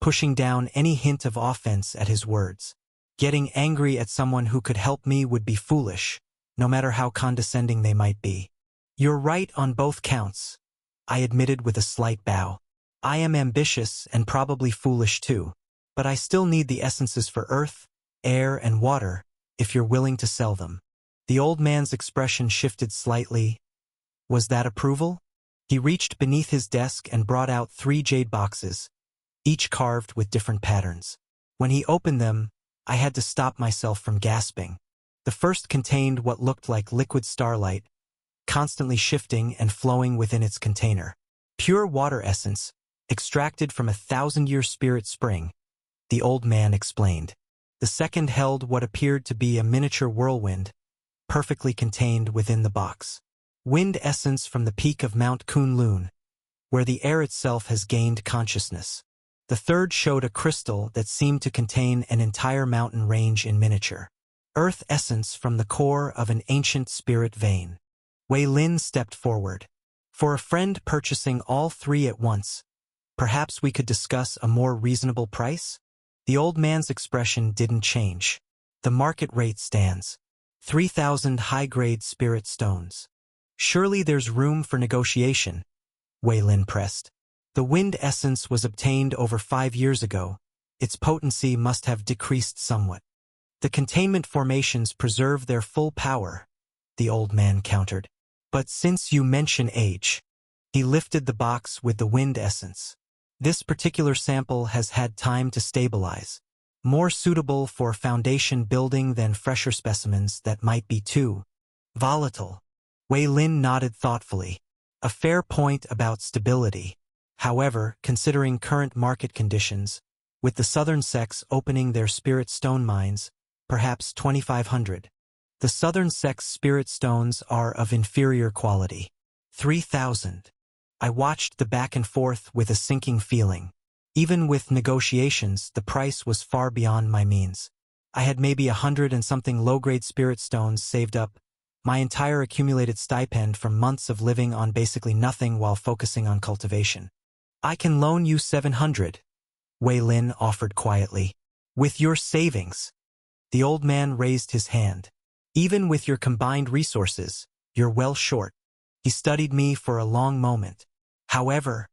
pushing down any hint of offense at his words. Getting angry at someone who could help me would be foolish, no matter how condescending they might be. "You're right on both counts," I admitted with a slight bow. "I am ambitious and probably foolish too, but I still need the essences for earth, air, and water if you're willing to sell them." The old man's expression shifted slightly. Was that approval? He reached beneath his desk and brought out 3 jade boxes, each carved with different patterns. When he opened them, I had to stop myself from gasping. The first contained what looked like liquid starlight, constantly shifting and flowing within its container. Pure water essence, extracted from a 1,000-year spirit spring, the old man explained. The second held what appeared to be a miniature whirlwind, perfectly contained within the box. Wind essence from the peak of Mount Kunlun, where the air itself has gained consciousness. The third showed a crystal that seemed to contain an entire mountain range in miniature. Earth essence from the core of an ancient spirit vein. Wei Lin stepped forward. "For a friend purchasing all 3 at once, perhaps we could discuss a more reasonable price?" The old man's expression didn't change. "The market rate stands. 3,000 high-grade spirit stones. Surely there's room for negotiation," Wei Lin pressed. "The wind essence was obtained over 5 years ago. Its potency must have decreased somewhat. The containment formations preserve their full power," the old man countered. "But since you mention age," he lifted the box with the wind essence. "This particular sample has had time to stabilize. More suitable for foundation building than fresher specimens that might be too volatile." Wei Lin nodded thoughtfully. A fair point about stability. However, considering current market conditions, with the southern sects opening their spirit stone mines, perhaps 2,500. The southern sect's spirit stones are of inferior quality. 3,000. I watched the back and forth with a sinking feeling. Even with negotiations, the price was far beyond my means. I had maybe 100 and something low-grade spirit stones saved up, my entire accumulated stipend from months of living on basically nothing while focusing on cultivation. "I can loan you 700, Wei Lin offered quietly. "With your savings." The old man raised his hand. "Even with your combined resources, you're well short." He studied me for a long moment. "However,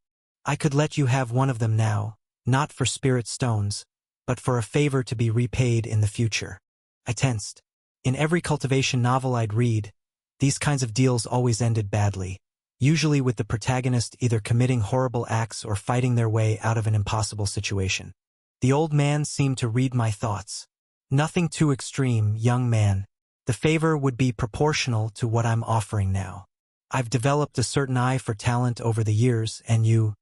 I could let you have one of them now, not for spirit stones, but for a favor to be repaid in the future. I tensed. In every cultivation novel I'd read, these kinds of deals always ended badly, usually with the protagonist either committing horrible acts or fighting their way out of an impossible situation. The old man seemed to read my thoughts. Nothing too extreme, young man. The favor would be proportional to what I'm offering now. I've developed a certain eye for talent over the years, and you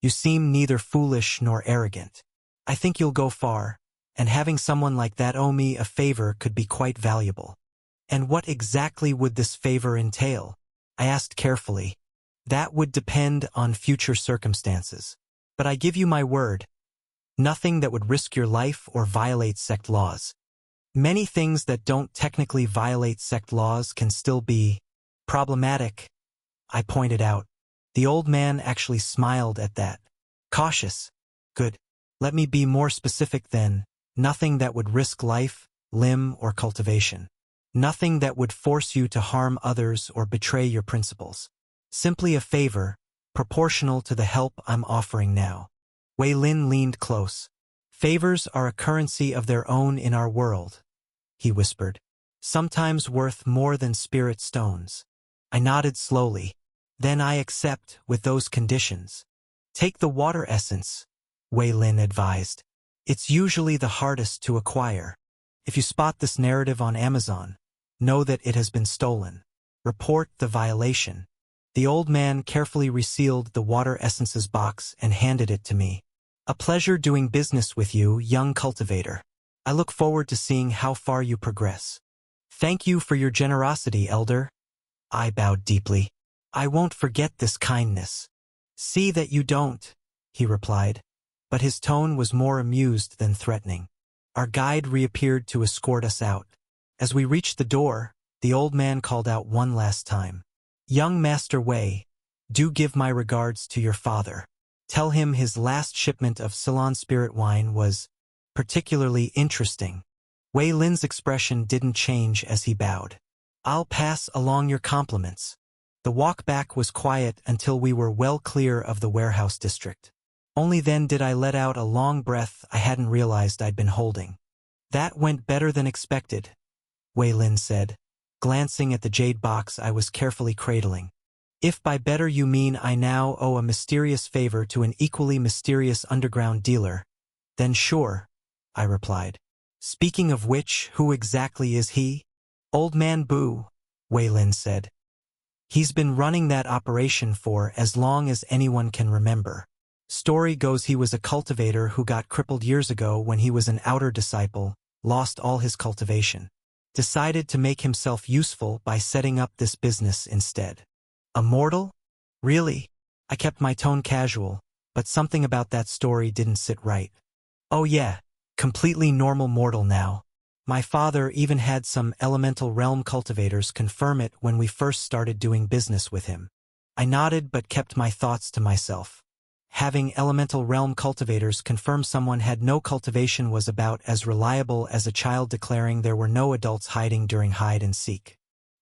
seem neither foolish nor arrogant. I think you'll go far, and having someone like that owe me a favor could be quite valuable. And what exactly would this favor entail? I asked carefully. That would depend on future circumstances. But I give you my word. Nothing that would risk your life or violate sect laws. Many things that don't technically violate sect laws can still be problematic, I pointed out. The old man actually smiled at that. Cautious. Good. Let me be more specific then. Nothing that would risk life, limb, or cultivation. Nothing that would force you to harm others or betray your principles. Simply a favor, proportional to the help I'm offering now. Wei Lin leaned close. Favors are a currency of their own in our world, he whispered. Sometimes worth more than spirit stones. I nodded slowly. Then I accept with those conditions. Take the water essence, Wei Lin advised. It's usually the hardest to acquire. If you spot this narrative on Amazon, know that it has been stolen. Report the violation. The old man carefully resealed the water essences box and handed it to me. A pleasure doing business with you, young cultivator. I look forward to seeing how far you progress. Thank you for your generosity, elder. I bowed deeply. I won't forget this kindness. See that you don't, he replied, but his tone was more amused than threatening. Our guide reappeared to escort us out. As we reached the door, the old man called out one last time. Young Master Wei, do give my regards to your father. Tell him his last shipment of Ceylon spirit wine was particularly interesting. Wei Lin's expression didn't change as he bowed. I'll pass along your compliments. The walk back was quiet until we were well clear of the warehouse district. Only then did I let out a long breath I hadn't realized I'd been holding. That went better than expected, Wei Lin said, glancing at the jade box I was carefully cradling. If by better you mean I now owe a mysterious favor to an equally mysterious underground dealer, then sure, I replied. Speaking of which, who exactly is he? Old Man Bu, Wei Lin said. He's been running that operation for as long as anyone can remember. Story goes he was a cultivator who got crippled years ago when he was an outer disciple, lost all his cultivation. Decided to make himself useful by setting up this business instead. A mortal? Really? I kept my tone casual, but something about that story didn't sit right. Oh yeah, completely normal mortal now. My father even had some elemental realm cultivators confirm it when we first started doing business with him. I nodded but kept my thoughts to myself. Having elemental realm cultivators confirm someone had no cultivation was about as reliable as a child declaring there were no adults hiding during hide and seek.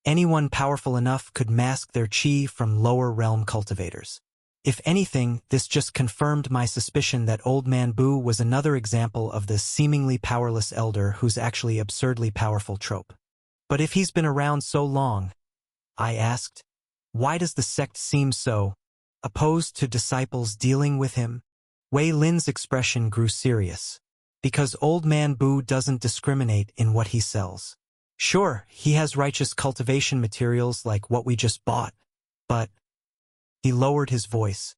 Anyone powerful enough could mask their chi from lower realm cultivators. If anything, this just confirmed my suspicion that Old Man Bu was another example of the seemingly powerless elder who's actually absurdly powerful trope. But if he's been around so long, I asked, why does the sect seem so opposed to disciples dealing with him? Wei Lin's expression grew serious. Because Old Man Bu doesn't discriminate in what he sells. Sure, he has righteous cultivation materials like what we just bought, but he lowered his voice.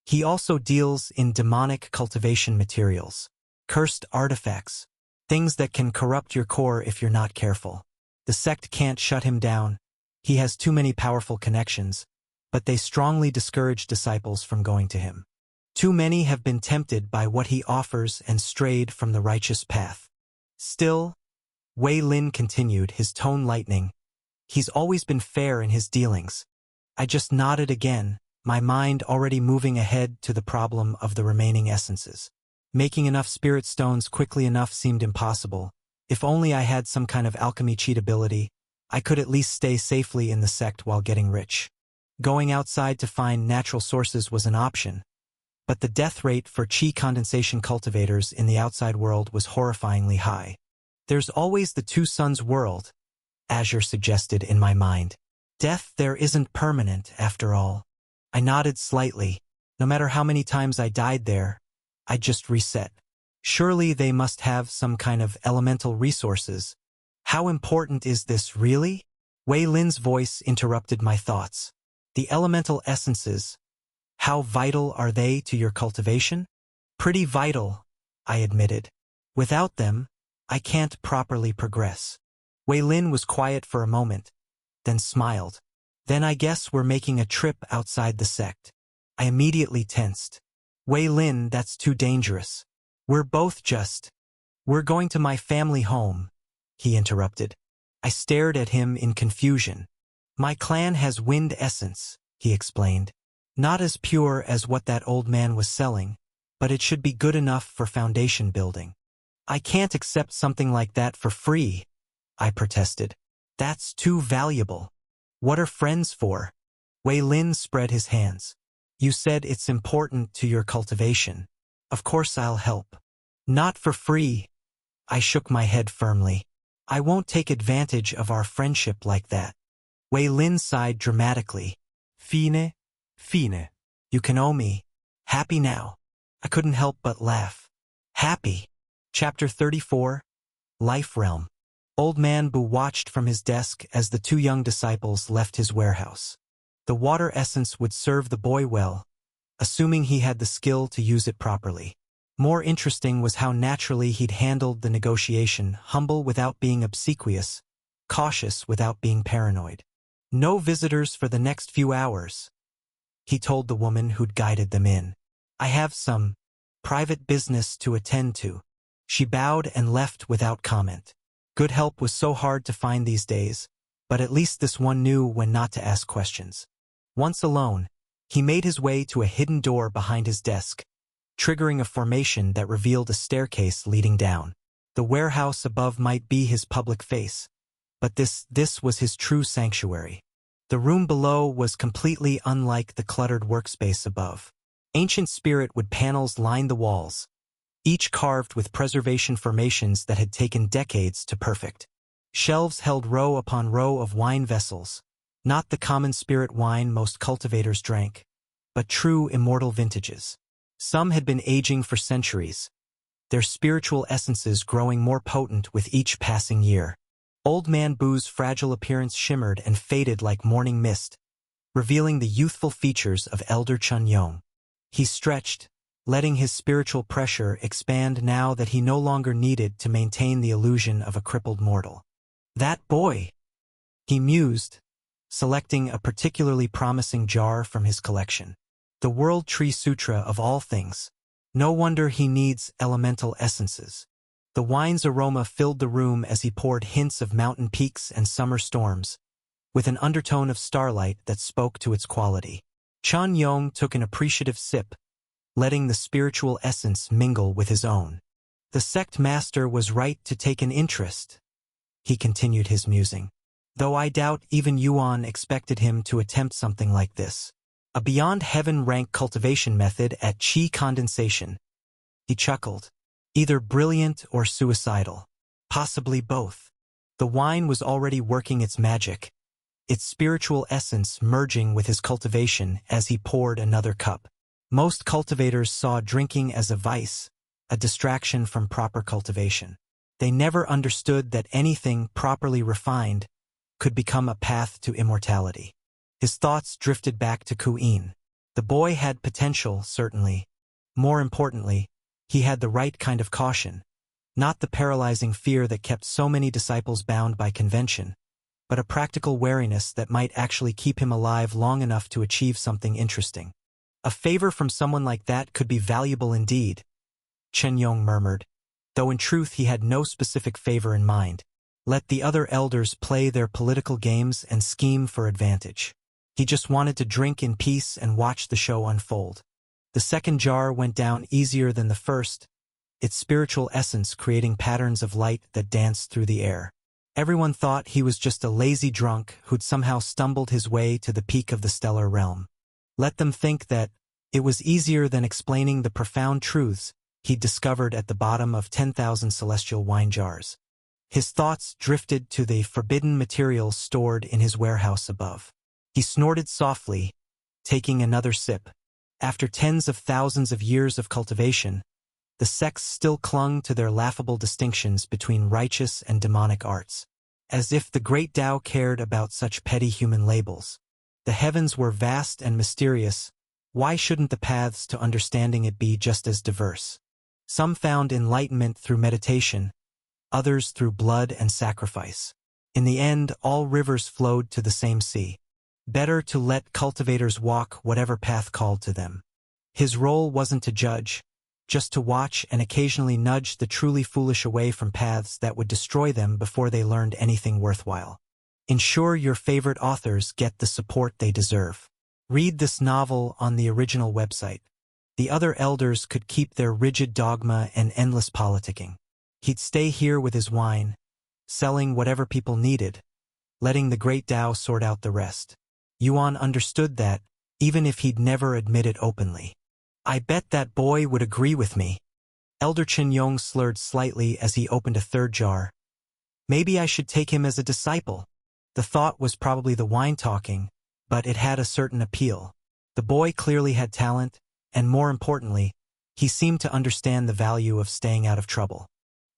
He also deals in demonic cultivation materials, cursed artifacts, things that can corrupt your core if you're not careful. The sect can't shut him down. He has too many powerful connections, but they strongly discourage disciples from going to him. Too many have been tempted by what he offers and strayed from the righteous path. Still, Wei Lin continued, his tone lightening. He's always been fair in his dealings. I just nodded again, my mind already moving ahead to the problem of the remaining essences. Making enough spirit stones quickly enough seemed impossible. If only I had some kind of alchemy cheat ability, I could at least stay safely in the sect while getting rich. Going outside to find natural sources was an option, but the death rate for Qi condensation cultivators in the outside world was horrifyingly high. There's always the two suns world, Azure suggested in my mind. Death there isn't permanent, after all. I nodded slightly. No matter how many times I died there, I'd just reset. Surely they must have some kind of elemental resources. How important is this, really? Wei Lin's voice interrupted my thoughts. The elemental essences, how vital are they to your cultivation? Pretty vital, I admitted. Without them, I can't properly progress. Wei Lin was quiet for a moment, then smiled. Then I guess we're making a trip outside the sect. I immediately tensed. Wei Lin, that's too dangerous. We're going to my family home, he interrupted. I stared at him in confusion. My clan has wind essence, he explained. Not as pure as what that old man was selling, but it should be good enough for foundation building. I can't accept something like that for free, I protested. That's too valuable. What are friends for? Wei Lin spread his hands. You said it's important to your cultivation. Of course I'll help. Not for free. I shook my head firmly. I won't take advantage of our friendship like that. Wei Lin sighed dramatically. Fine. You can owe me. Happy now. I couldn't help but laugh. Happy. Chapter 34. Life Realm. Old Man Bu watched from his desk as the two young disciples left his warehouse. The water essence would serve the boy well, assuming he had the skill to use it properly. More interesting was how naturally he'd handled the negotiation, humble without being obsequious, cautious without being paranoid. No visitors for the next few hours, he told the woman who'd guided them in. I have some private business to attend to. She bowed and left without comment. Good help was so hard to find these days, but at least this one knew when not to ask questions. Once alone, he made his way to a hidden door behind his desk, triggering a formation that revealed a staircase leading down. The warehouse above might be his public face, but this was his true sanctuary. The room below was completely unlike the cluttered workspace above. Ancient spirit wood panels lined the walls, each carved with preservation formations that had taken decades to perfect. Shelves held row upon row of wine vessels, not the common spirit wine most cultivators drank, but true immortal vintages. Some had been aging for centuries, their spiritual essences growing more potent with each passing year. Old Man Bu's fragile appearance shimmered and faded like morning mist, revealing the youthful features of Elder Chun Yong. He stretched, letting his spiritual pressure expand now that he no longer needed to maintain the illusion of a crippled mortal. That boy, he mused, selecting a particularly promising jar from his collection. The World Tree Sutra of all things. No wonder he needs elemental essences. The wine's aroma filled the room as he poured hints of mountain peaks and summer storms, with an undertone of starlight that spoke to its quality. Chun Yong took an appreciative sip, letting the spiritual essence mingle with his own. The sect master was right to take an interest, he continued his musing. Though I doubt even Yuan expected him to attempt something like this. A beyond heaven rank cultivation method at Qi condensation. He chuckled. Either brilliant or suicidal. Possibly both. The wine was already working its magic, its spiritual essence merging with his cultivation as he poured another cup. Most cultivators saw drinking as a vice, a distraction from proper cultivation. They never understood that anything properly refined could become a path to immortality. His thoughts drifted back to Kuyin. The boy had potential, certainly. More importantly, he had the right kind of caution, not the paralyzing fear that kept so many disciples bound by convention, but a practical wariness that might actually keep him alive long enough to achieve something interesting. A favor from someone like that could be valuable indeed, Chen Yong murmured, though in truth he had no specific favor in mind. Let the other elders play their political games and scheme for advantage. He just wanted to drink in peace and watch the show unfold. The second jar went down easier than the first, its spiritual essence creating patterns of light that danced through the air. Everyone thought he was just a lazy drunk who'd somehow stumbled his way to the peak of the stellar realm. Let them think that, It was easier than explaining the profound truths he'd discovered at the bottom of 10,000 celestial wine jars. His thoughts drifted to the forbidden materials stored in his warehouse above. He snorted softly, taking another sip. After tens of thousands of years of cultivation, the sects still clung to their laughable distinctions between righteous and demonic arts. As if the great Tao cared about such petty human labels. The heavens were vast and mysterious. Why shouldn't the paths to understanding it be just as diverse? Some found enlightenment through meditation, others through blood and sacrifice. In the end, all rivers flowed to the same sea. Better to let cultivators walk whatever path called to them. His role wasn't to judge, just to watch and occasionally nudge the truly foolish away from paths that would destroy them before they learned anything worthwhile. Ensure your favorite authors get the support they deserve. Read this novel on the original website. The other elders could keep their rigid dogma and endless politicking. He'd stay here with his wine, selling whatever people needed, letting the great Tao sort out the rest. Yuan understood that, even if he'd never admit it openly. I bet that boy would agree with me. Elder Chen Yong slurred slightly as he opened a third jar. Maybe I should take him as a disciple. The thought was probably the wine talking, but it had a certain appeal. The boy clearly had talent, and more importantly, he seemed to understand the value of staying out of trouble.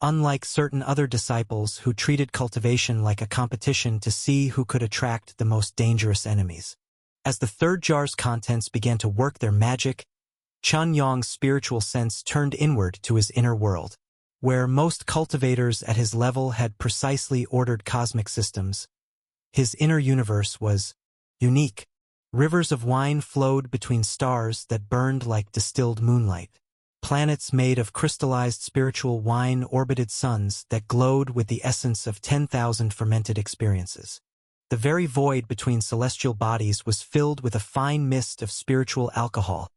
Unlike certain other disciples who treated cultivation like a competition to see who could attract the most dangerous enemies. As the third jar's contents began to work their magic, Chen Yong's spiritual sense turned inward to his inner world. Where most cultivators at his level had precisely ordered cosmic systems, his inner universe was unique. Rivers of wine flowed between stars that burned like distilled moonlight. Planets made of crystallized spiritual wine orbited suns that glowed with the essence of 10,000 fermented experiences. The very void between celestial bodies was filled with a fine mist of spiritual alcohol,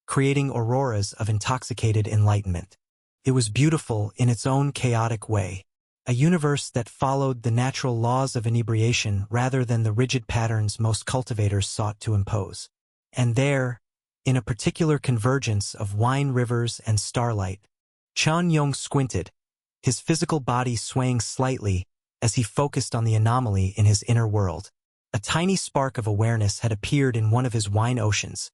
creating auroras of intoxicated enlightenment. It was beautiful in its own chaotic way, a universe that followed the natural laws of inebriation rather than the rigid patterns most cultivators sought to impose. And there, in a particular convergence of wine rivers and starlight, Chen Yong squinted, his physical body swaying slightly as he focused on the anomaly in his inner world. A tiny spark of awareness had appeared in one of his wine oceans,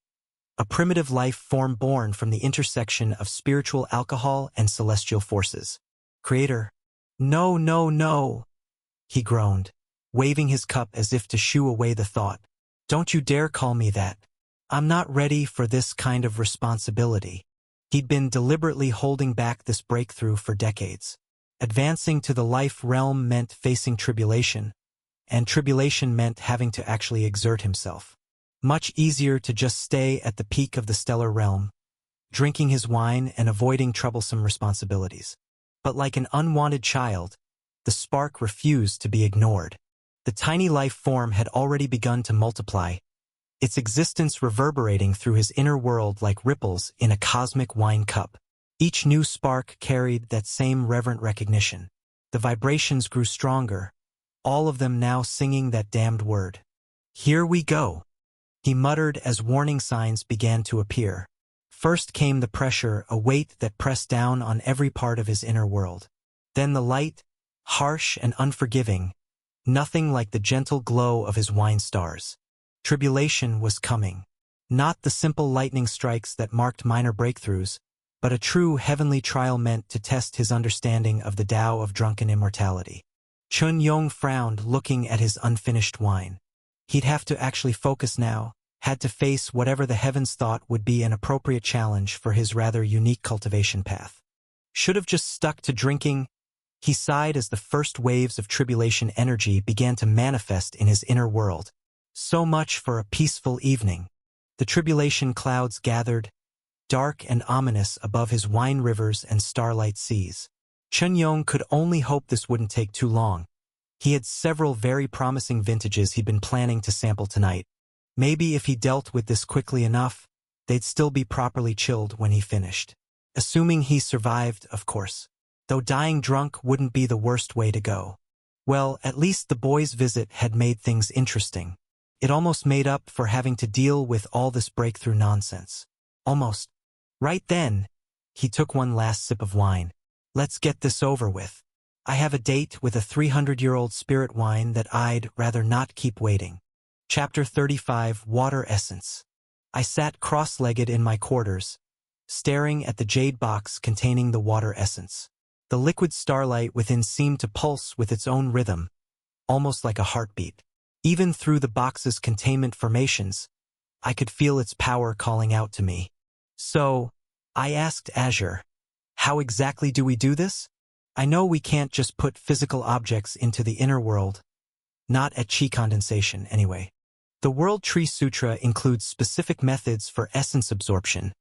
a primitive life form born from the intersection of spiritual alcohol and celestial forces. Creator, no, no, no, he groaned, waving his cup as if to shoo away the thought. Don't you dare call me that. I'm not ready for this kind of responsibility. He'd been deliberately holding back this breakthrough for decades. Advancing to the life realm meant facing tribulation, and tribulation meant having to actually exert himself. Much easier to just stay at the peak of the stellar realm, drinking his wine and avoiding troublesome responsibilities. But like an unwanted child, the spark refused to be ignored. The tiny life form had already begun to multiply, its existence reverberating through his inner world like ripples in a cosmic wine cup. Each new spark carried that same reverent recognition. The vibrations grew stronger, all of them now singing that damned word. Here we go, he muttered as warning signs began to appear. First came the pressure, a weight that pressed down on every part of his inner world. Then the light, harsh and unforgiving, nothing like the gentle glow of his wine stars. Tribulation was coming. Not the simple lightning strikes that marked minor breakthroughs, but a true heavenly trial meant to test his understanding of the Tao of drunken immortality. Chen Yong frowned, looking at his unfinished wine. He'd have to actually focus now, had to face whatever the heavens thought would be an appropriate challenge for his rather unique cultivation path. Should have just stuck to drinking, he sighed as the first waves of tribulation energy began to manifest in his inner world. So much for a peaceful evening. The tribulation clouds gathered, dark and ominous above his wine rivers and starlight seas. Chen Yong could only hope this wouldn't take too long. He had several very promising vintages he'd been planning to sample tonight. Maybe if he dealt with this quickly enough, they'd still be properly chilled when he finished. Assuming he survived, of course. Though dying drunk wouldn't be the worst way to go. Well, at least the boy's visit had made things interesting. It almost made up for having to deal with all this breakthrough nonsense. Almost. Right then, he took one last sip of wine. Let's get this over with. I have a date with a 300-year-old spirit wine that I'd rather not keep waiting. Chapter 35, Water Essence. I sat cross-legged in my quarters, staring at the jade box containing the water essence. The liquid starlight within seemed to pulse with its own rhythm, almost like a heartbeat. Even through the box's containment formations, I could feel its power calling out to me. So, I asked Azure, how exactly do we do this? I know we can't just put physical objects into the inner world. Not at chi condensation, anyway. The World Tree Sutra includes specific methods for essence absorption,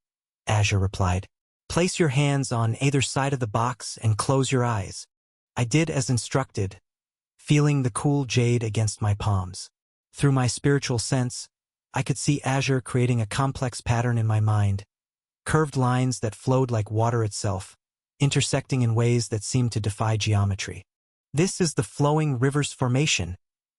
Azure replied. Place your hands on either side of the box and close your eyes. I did as instructed, feeling the cool jade against my palms. Through my spiritual sense, I could see Azure creating a complex pattern in my mind, curved lines that flowed like water itself, intersecting in ways that seemed to defy geometry. This is the flowing rivers formation,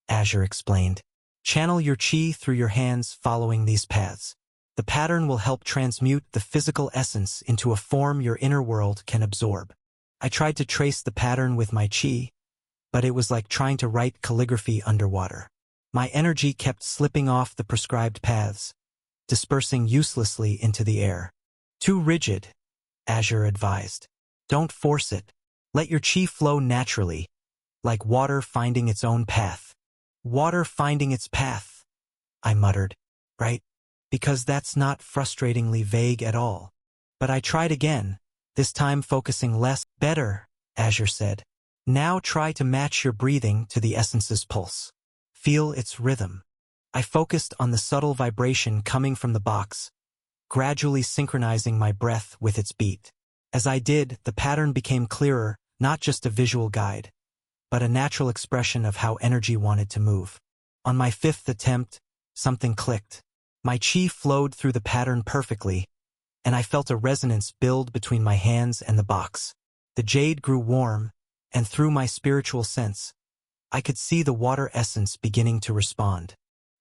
Azure explained. Channel your chi through your hands following these paths. The pattern will help transmute the physical essence into a form your inner world can absorb. I tried to trace the pattern with my chi, but it was like trying to write calligraphy underwater. My energy kept slipping off the prescribed paths, dispersing uselessly into the air. Too rigid, Azure advised. Don't force it. Let your chi flow naturally, like water finding its own path. Water finding its path, I muttered. Right? Because that's not frustratingly vague at all. But I tried again, this time focusing less. Better, Azure said. Now try to match your breathing to the essence's pulse. Feel its rhythm. I focused on the subtle vibration coming from the box, gradually synchronizing my breath with its beat. As I did, the pattern became clearer, not just a visual guide, but a natural expression of how energy wanted to move. On my fifth attempt, something clicked. My chi flowed through the pattern perfectly, and I felt a resonance build between my hands and the box. The jade grew warm, and through my spiritual sense, I could see the water essence beginning to respond.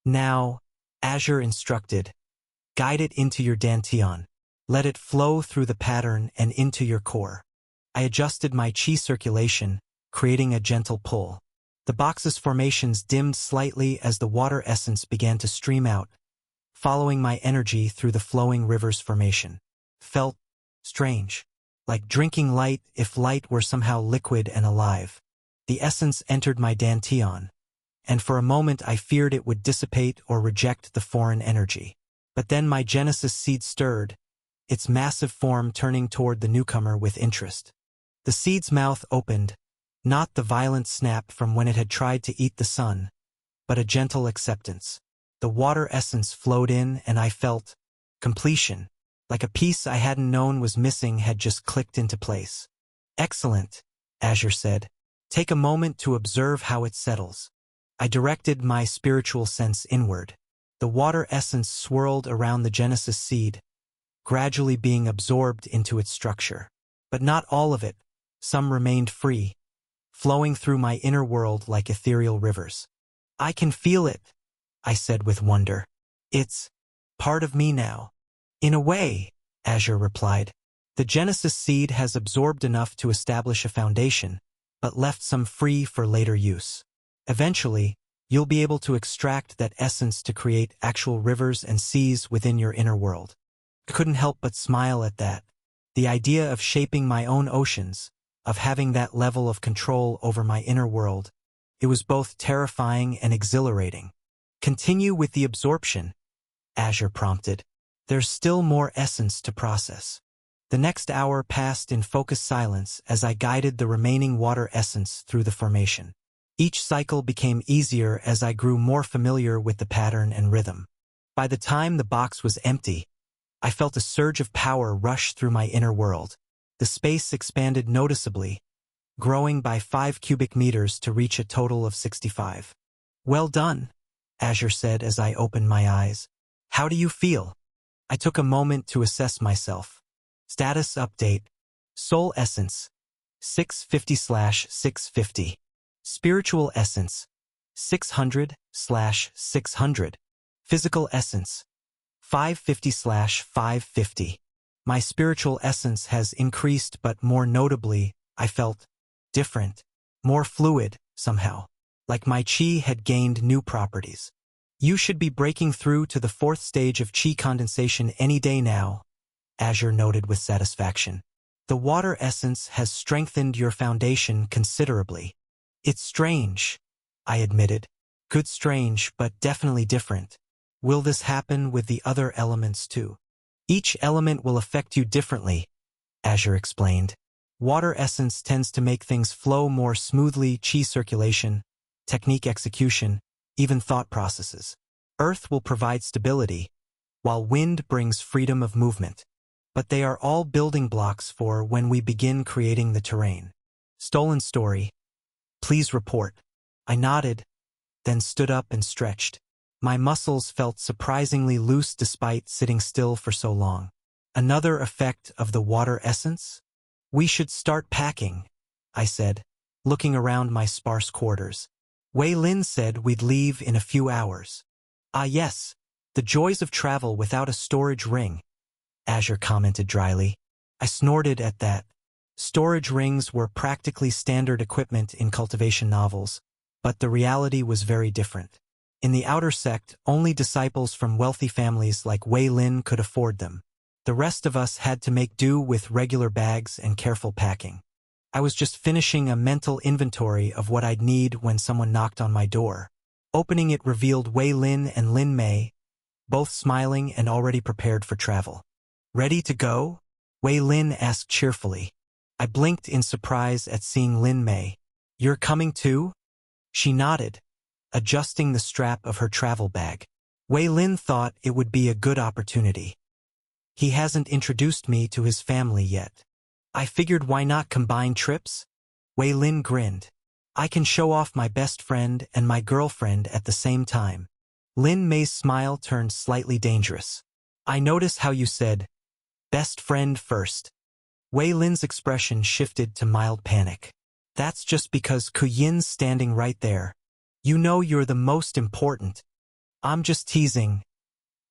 Now, Azure instructed, guide it into your dantian. Let it flow through the pattern and into your core. I adjusted my chi circulation, creating a gentle pull. The box's formations dimmed slightly as the water essence began to stream out, following my energy through the flowing river's formation. Felt strange, like drinking light if light were somehow liquid and alive. The essence entered my dantian, and for a moment I feared it would dissipate or reject the foreign energy. But then my Genesis seed stirred, its massive form turning toward the newcomer with interest. The seed's mouth opened, not the violent snap from when it had tried to eat the sun, but a gentle acceptance. The water essence flowed in and I felt completion, like a piece I hadn't known was missing had just clicked into place. Excellent, Azure said. Take a moment to observe how it settles. I directed my spiritual sense inward. The water essence swirled around the Genesis seed, gradually being absorbed into its structure. But not all of it. Some remained free, flowing through my inner world like ethereal rivers. I can feel it, I said with wonder. It's part of me now. In a way, Azure replied. The Genesis seed has absorbed enough to establish a foundation, but left some free for later use. Eventually, you'll be able to extract that essence to create actual rivers and seas within your inner world. I couldn't help but smile at that. The idea of shaping my own oceans, of having that level of control over my inner world, it was both terrifying and exhilarating. Continue with the absorption, Azure prompted. There's still more essence to process. The next hour passed in focused silence as I guided the remaining water essence through the formation. Each cycle became easier as I grew more familiar with the pattern and rhythm. By the time the box was empty, I felt a surge of power rush through my inner world. The space expanded noticeably, growing by 5 cubic meters to reach a total of 65. Well done, Azure said as I opened my eyes. How do you feel? I took a moment to assess myself. Status update. Soul Essence, 650/650. Spiritual Essence, 600/600. Physical Essence, 550/550. My spiritual essence has increased, but more notably, I felt different, more fluid, somehow, like my chi had gained new properties. You should be breaking through to the 4th stage of chi condensation any day now, Azure noted with satisfaction. The water essence has strengthened your foundation considerably. It's strange, I admitted. Good strange, but definitely different. Will this happen with the other elements too? Each element will affect you differently, Azure explained. Water essence tends to make things flow more smoothly, chi circulation, technique execution, even thought processes. Earth will provide stability, while wind brings freedom of movement. But they are all building blocks for when we begin creating the terrain. Stolen story. Please report. I nodded, then stood up and stretched. My muscles felt surprisingly loose despite sitting still for so long. Another effect of the water essence? We should start packing, I said, looking around my sparse quarters. Wei Lin said we'd leave in a few hours. Ah yes, the joys of travel without a storage ring, Azure commented dryly. I snorted at that. Storage rings were practically standard equipment in cultivation novels, but the reality was very different. In the outer sect, only disciples from wealthy families like Wei Lin could afford them. The rest of us had to make do with regular bags and careful packing. I was just finishing a mental inventory of what I'd need when someone knocked on my door. Opening it revealed Wei Lin and Lin Mei, both smiling and already prepared for travel. Ready to go? Wei Lin asked cheerfully. I blinked in surprise at seeing Lin Mei. You're coming too? She nodded, adjusting the strap of her travel bag. Wei Lin thought it would be a good opportunity. He hasn't introduced me to his family yet. I figured why not combine trips? Wei Lin grinned. I can show off my best friend and my girlfriend at the same time. Lin Mei's smile turned slightly dangerous. I notice how you said, best friend first. Wei Lin's expression shifted to mild panic. That's just because Kuyin's standing right there. You know you're the most important. I'm just teasing.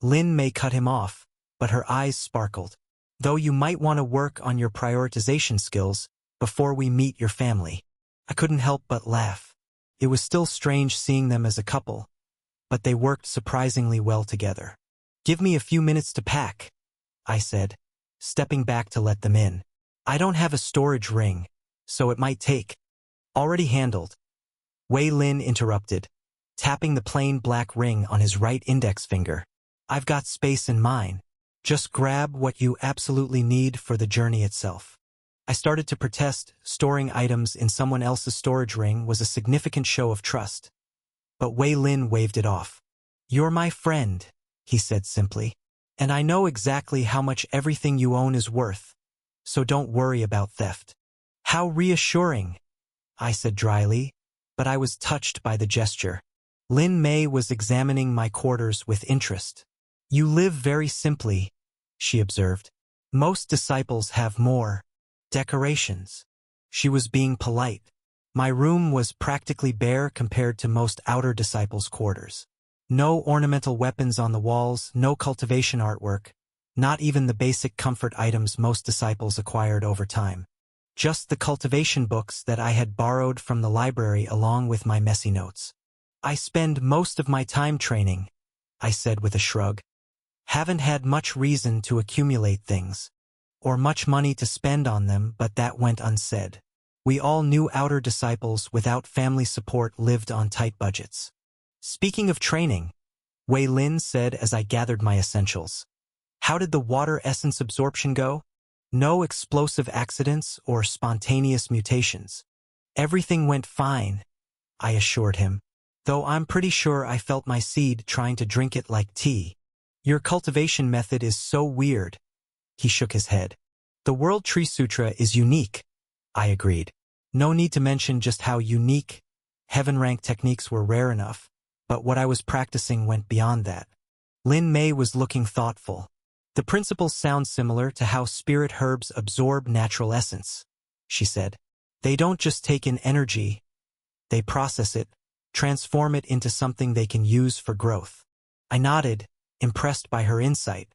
Lin Mei cut him off, but her eyes sparkled. Though you might want to work on your prioritization skills before we meet your family. I couldn't help but laugh. It was still strange seeing them as a couple, but they worked surprisingly well together. Give me a few minutes to pack, I said, stepping back to let them in. I don't have a storage ring, so it might take. Already handled. Wei Lin interrupted, tapping the plain black ring on his right index finger. I've got space in mine. Just grab what you absolutely need for the journey itself. I started to protest. Storing items in someone else's storage ring was a significant show of trust. But Wei Lin waved it off. You're my friend, he said simply. And I know exactly how much everything you own is worth. So don't worry about theft. How reassuring, I said dryly, but I was touched by the gesture. Lin Mei was examining my quarters with interest. You live very simply, she observed. Most disciples have more decorations. She was being polite. My room was practically bare compared to most outer disciples' quarters. No ornamental weapons on the walls, no cultivation artwork, not even the basic comfort items most disciples acquired over time. Just the cultivation books that I had borrowed from the library along with my messy notes. I spend most of my time training, I said with a shrug. Haven't had much reason to accumulate things, or much money to spend on them, but that went unsaid. We all knew outer disciples without family support lived on tight budgets. Speaking of training, Wei Lin said as I gathered my essentials. How did the water essence absorption go? No explosive accidents or spontaneous mutations. Everything went fine, I assured him, though I'm pretty sure I felt my seed trying to drink it like tea. Your cultivation method is so weird. He shook his head. The World Tree Sutra is unique, I agreed. No need to mention just how unique. Heaven-rank techniques were rare enough, but what I was practicing went beyond that. Lin Mei was looking thoughtful. The principles sound similar to how spirit herbs absorb natural essence, she said. They don't just take in energy, they process it, transform it into something they can use for growth. I nodded, impressed by her insight.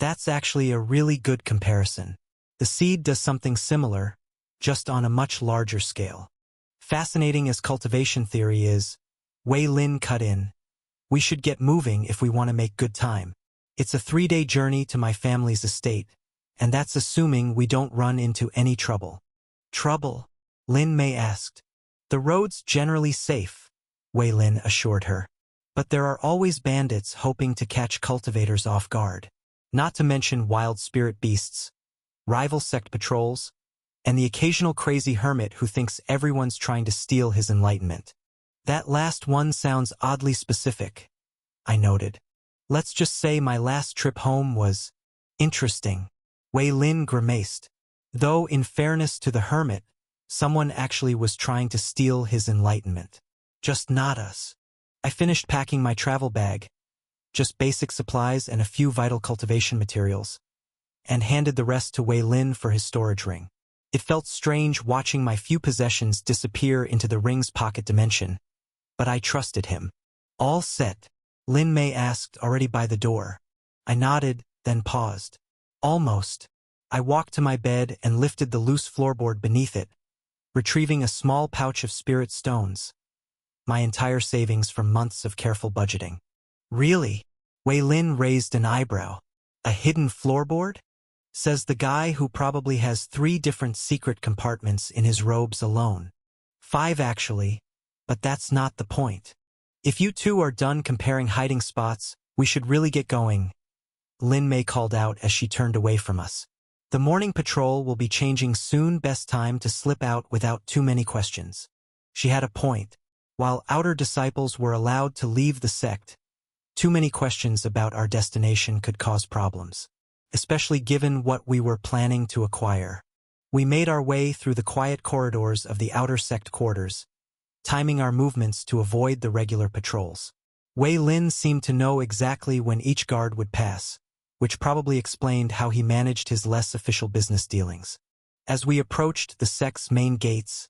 That's actually a really good comparison. The seed does something similar, just on a much larger scale. Fascinating as cultivation theory is, Wei Lin cut in. We should get moving if we want to make good time. It's a 3-day journey to my family's estate, and that's assuming we don't run into any trouble. Trouble? Lin Mei asked. The road's generally safe, Wei Lin assured her. But there are always bandits hoping to catch cultivators off guard. Not to mention wild spirit beasts, rival sect patrols, and the occasional crazy hermit who thinks everyone's trying to steal his enlightenment. That last one sounds oddly specific, I noted. Let's just say my last trip home was interesting. Wei Lin grimaced. Though, in fairness to the hermit, someone actually was trying to steal his enlightenment. Just not us. I finished packing my travel bag, just basic supplies and a few vital cultivation materials, and handed the rest to Wei Lin for his storage ring. It felt strange watching my few possessions disappear into the ring's pocket dimension, but I trusted him. All set? Lin Mei asked, already by the door. I nodded, then paused. Almost. I walked to my bed and lifted the loose floorboard beneath it, retrieving a small pouch of spirit stones. My entire savings from months of careful budgeting. Really? Wei Lin raised an eyebrow. A hidden floorboard? Says the guy who probably has 3 different secret compartments in his robes alone. 5 actually, but that's not the point. If you two are done comparing hiding spots, we should really get going, Lin Mei called out as she turned away from us. The morning patrol will be changing soon, best time to slip out without too many questions. She had a point. While outer disciples were allowed to leave the sect, too many questions about our destination could cause problems, especially given what we were planning to acquire. We made our way through the quiet corridors of the outer sect quarters, timing our movements to avoid the regular patrols. Wei Lin seemed to know exactly when each guard would pass, which probably explained how he managed his less official business dealings. As we approached the sect's main gates,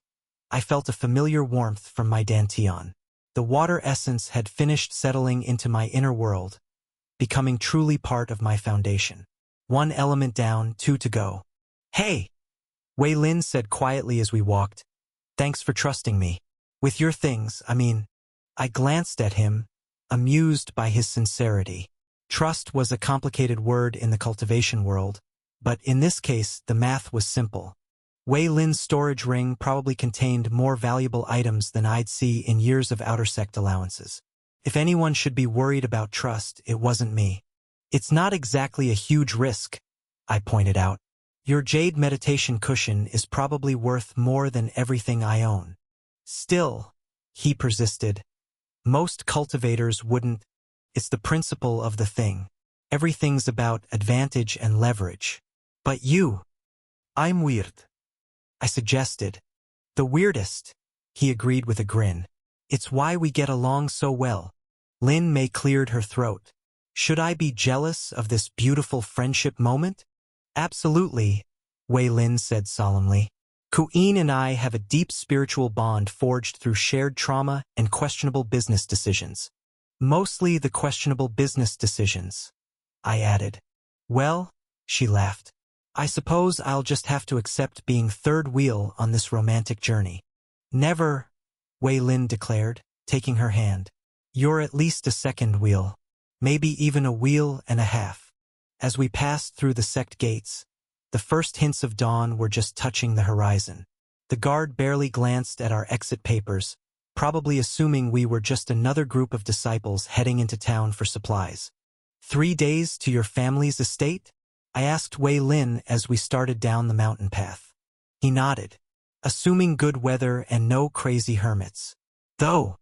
I felt a familiar warmth from my dantian. The water essence had finished settling into my inner world, becoming truly part of my foundation. 1 element down, 2 to go. Hey! Wei Lin said quietly as we walked. Thanks for trusting me. With your things, I glanced at him, amused by his sincerity. Trust was a complicated word in the cultivation world, but in this case the math was simple. Wei Lin's storage ring probably contained more valuable items than I'd see in years of outer sect allowances. If anyone should be worried about trust, it wasn't me. It's not exactly a huge risk, I pointed out. Your jade meditation cushion is probably worth more than everything I own. Still, he persisted, most cultivators wouldn't. It's the principle of the thing. Everything's about advantage and leverage. But you. I'm weird, I suggested. The weirdest, he agreed with a grin. It's why we get along so well. Lin Mei cleared her throat. Should I be jealous of this beautiful friendship moment? Absolutely, Wei Lin said solemnly. Kuin and I have a deep spiritual bond forged through shared trauma and questionable business decisions. Mostly the questionable business decisions, I added. Well, she laughed. I suppose I'll just have to accept being third wheel on this romantic journey. Never, Wei Lin declared, taking her hand. You're at least a second wheel, maybe even a wheel and a half. As we passed through the sect gates, the first hints of dawn were just touching the horizon. The guard barely glanced at our exit papers, probably assuming we were just another group of disciples heading into town for supplies. 3 days to your family's estate? I asked Wei Lin as we started down the mountain path. He nodded, assuming good weather and no crazy hermits. Though,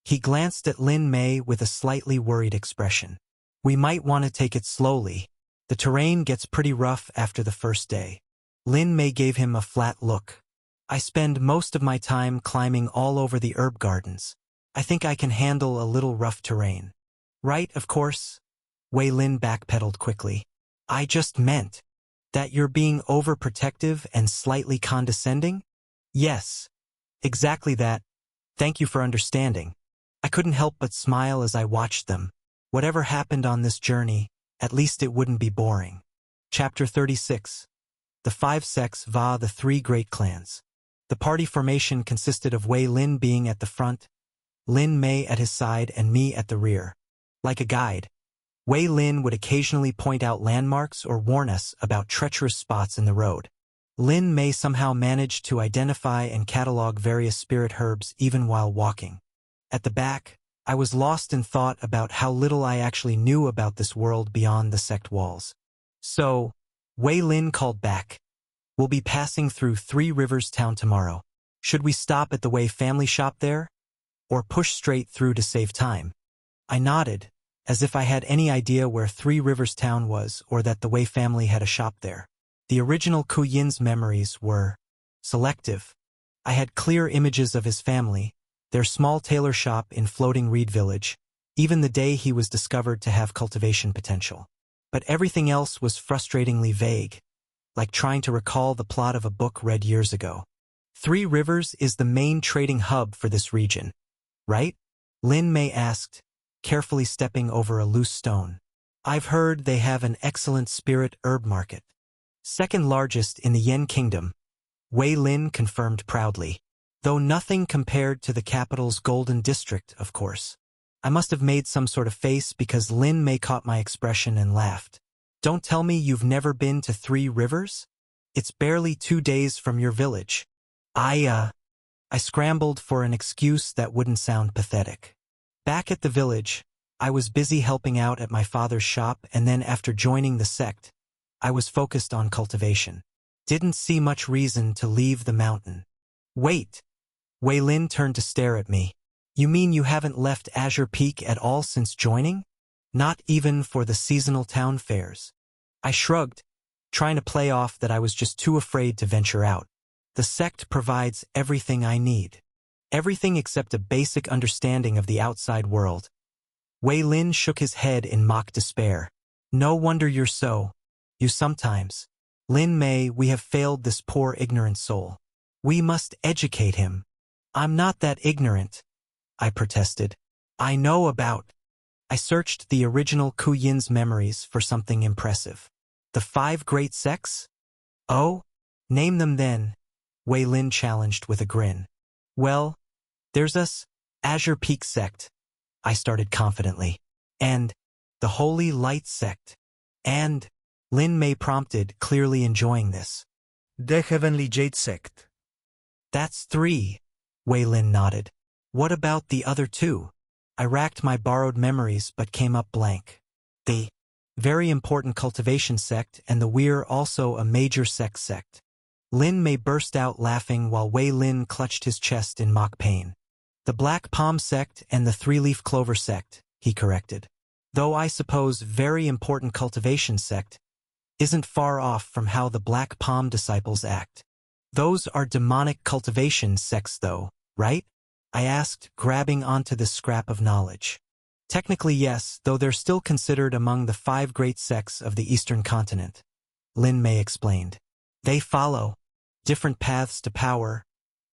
he glanced at Lin Mei with a slightly worried expression. We might want to take it slowly. The terrain gets pretty rough after the first day. Lin Mei gave him a flat look. I spend most of my time climbing all over the herb gardens. I think I can handle a little rough terrain. Right, of course? Wei Lin backpedaled quickly. I just meant that you're being overprotective and slightly condescending? Yes, exactly that. Thank you for understanding. I couldn't help but smile as I watched them, Whatever happened on this journey, at least it wouldn't be boring. Chapter 36. The Five Sects va the Three Great Clans. The party formation consisted of Wei Lin being at the front, Lin Mei at his side and me at the rear. Like a guide, Wei Lin would occasionally point out landmarks or warn us about treacherous spots in the road. Lin Mei somehow managed to identify and catalog various spirit herbs even while walking. At the back, I was lost in thought about how little I actually knew about this world beyond the sect walls. So, Wei Lin called back. We'll be passing through Three Rivers Town tomorrow. Should we stop at the Wei family shop there? Or push straight through to save time? I nodded, as if I had any idea where Three Rivers Town was or that the Wei family had a shop there. The original Ku Yin's memories were selective. I had clear images of his family, their small tailor shop in floating reed village, even the day he was discovered to have cultivation potential. But everything else was frustratingly vague, like trying to recall the plot of a book read years ago. Three Rivers is the main trading hub for this region, right? Lin Mei asked, carefully stepping over a loose stone. I've heard they have an excellent spirit herb market. Second largest in the Yen Kingdom, Wei Lin confirmed proudly. Though nothing compared to the capital's Golden District, of course. I must have made some sort of face because Lin Mei caught my expression and laughed. Don't tell me you've never been to Three Rivers? It's barely 2 days from your village. I scrambled for an excuse that wouldn't sound pathetic. Back at the village, I was busy helping out at my father's shop, and then after joining the sect, I was focused on cultivation. Didn't see much reason to leave the mountain. Wait! Wei Lin turned to stare at me. You mean you haven't left Azure Peak at all since joining? Not even for the seasonal town fairs? I shrugged, trying to play off that I was just too afraid to venture out. The sect provides everything I need. Everything except a basic understanding of the outside world. Wei Lin shook his head in mock despair. No wonder you're so. You sometimes. Lin Mei, we have failed this poor ignorant soul. We must educate him. I'm not that ignorant, I protested. I know about. I searched the original Ku Yin's memories for something impressive. The 5 great sects? Oh? Name them then, Wei Lin challenged with a grin. Well, there's us, Azure Peak sect, I started confidently. And the Holy Light sect. And, Lin Mei prompted, clearly enjoying this.
The Heavenly Jade sect.
That's 3, Wei Lin nodded. What about the other 2? I racked my borrowed memories but came up blank. The very important cultivation sect and the Weir, also a major sect. Lin Mei burst out laughing while Wei Lin clutched his chest in mock pain. The Black Palm sect and the Three-Leaf Clover sect, he corrected. Though I suppose very important cultivation sect isn't far off from how the Black Palm disciples act. Those are demonic cultivation sects though, right? I asked, grabbing onto this scrap of knowledge. Technically yes, though they're still considered among the 5 great sects of the Eastern continent. Lin Mei explained. They follow different paths to power,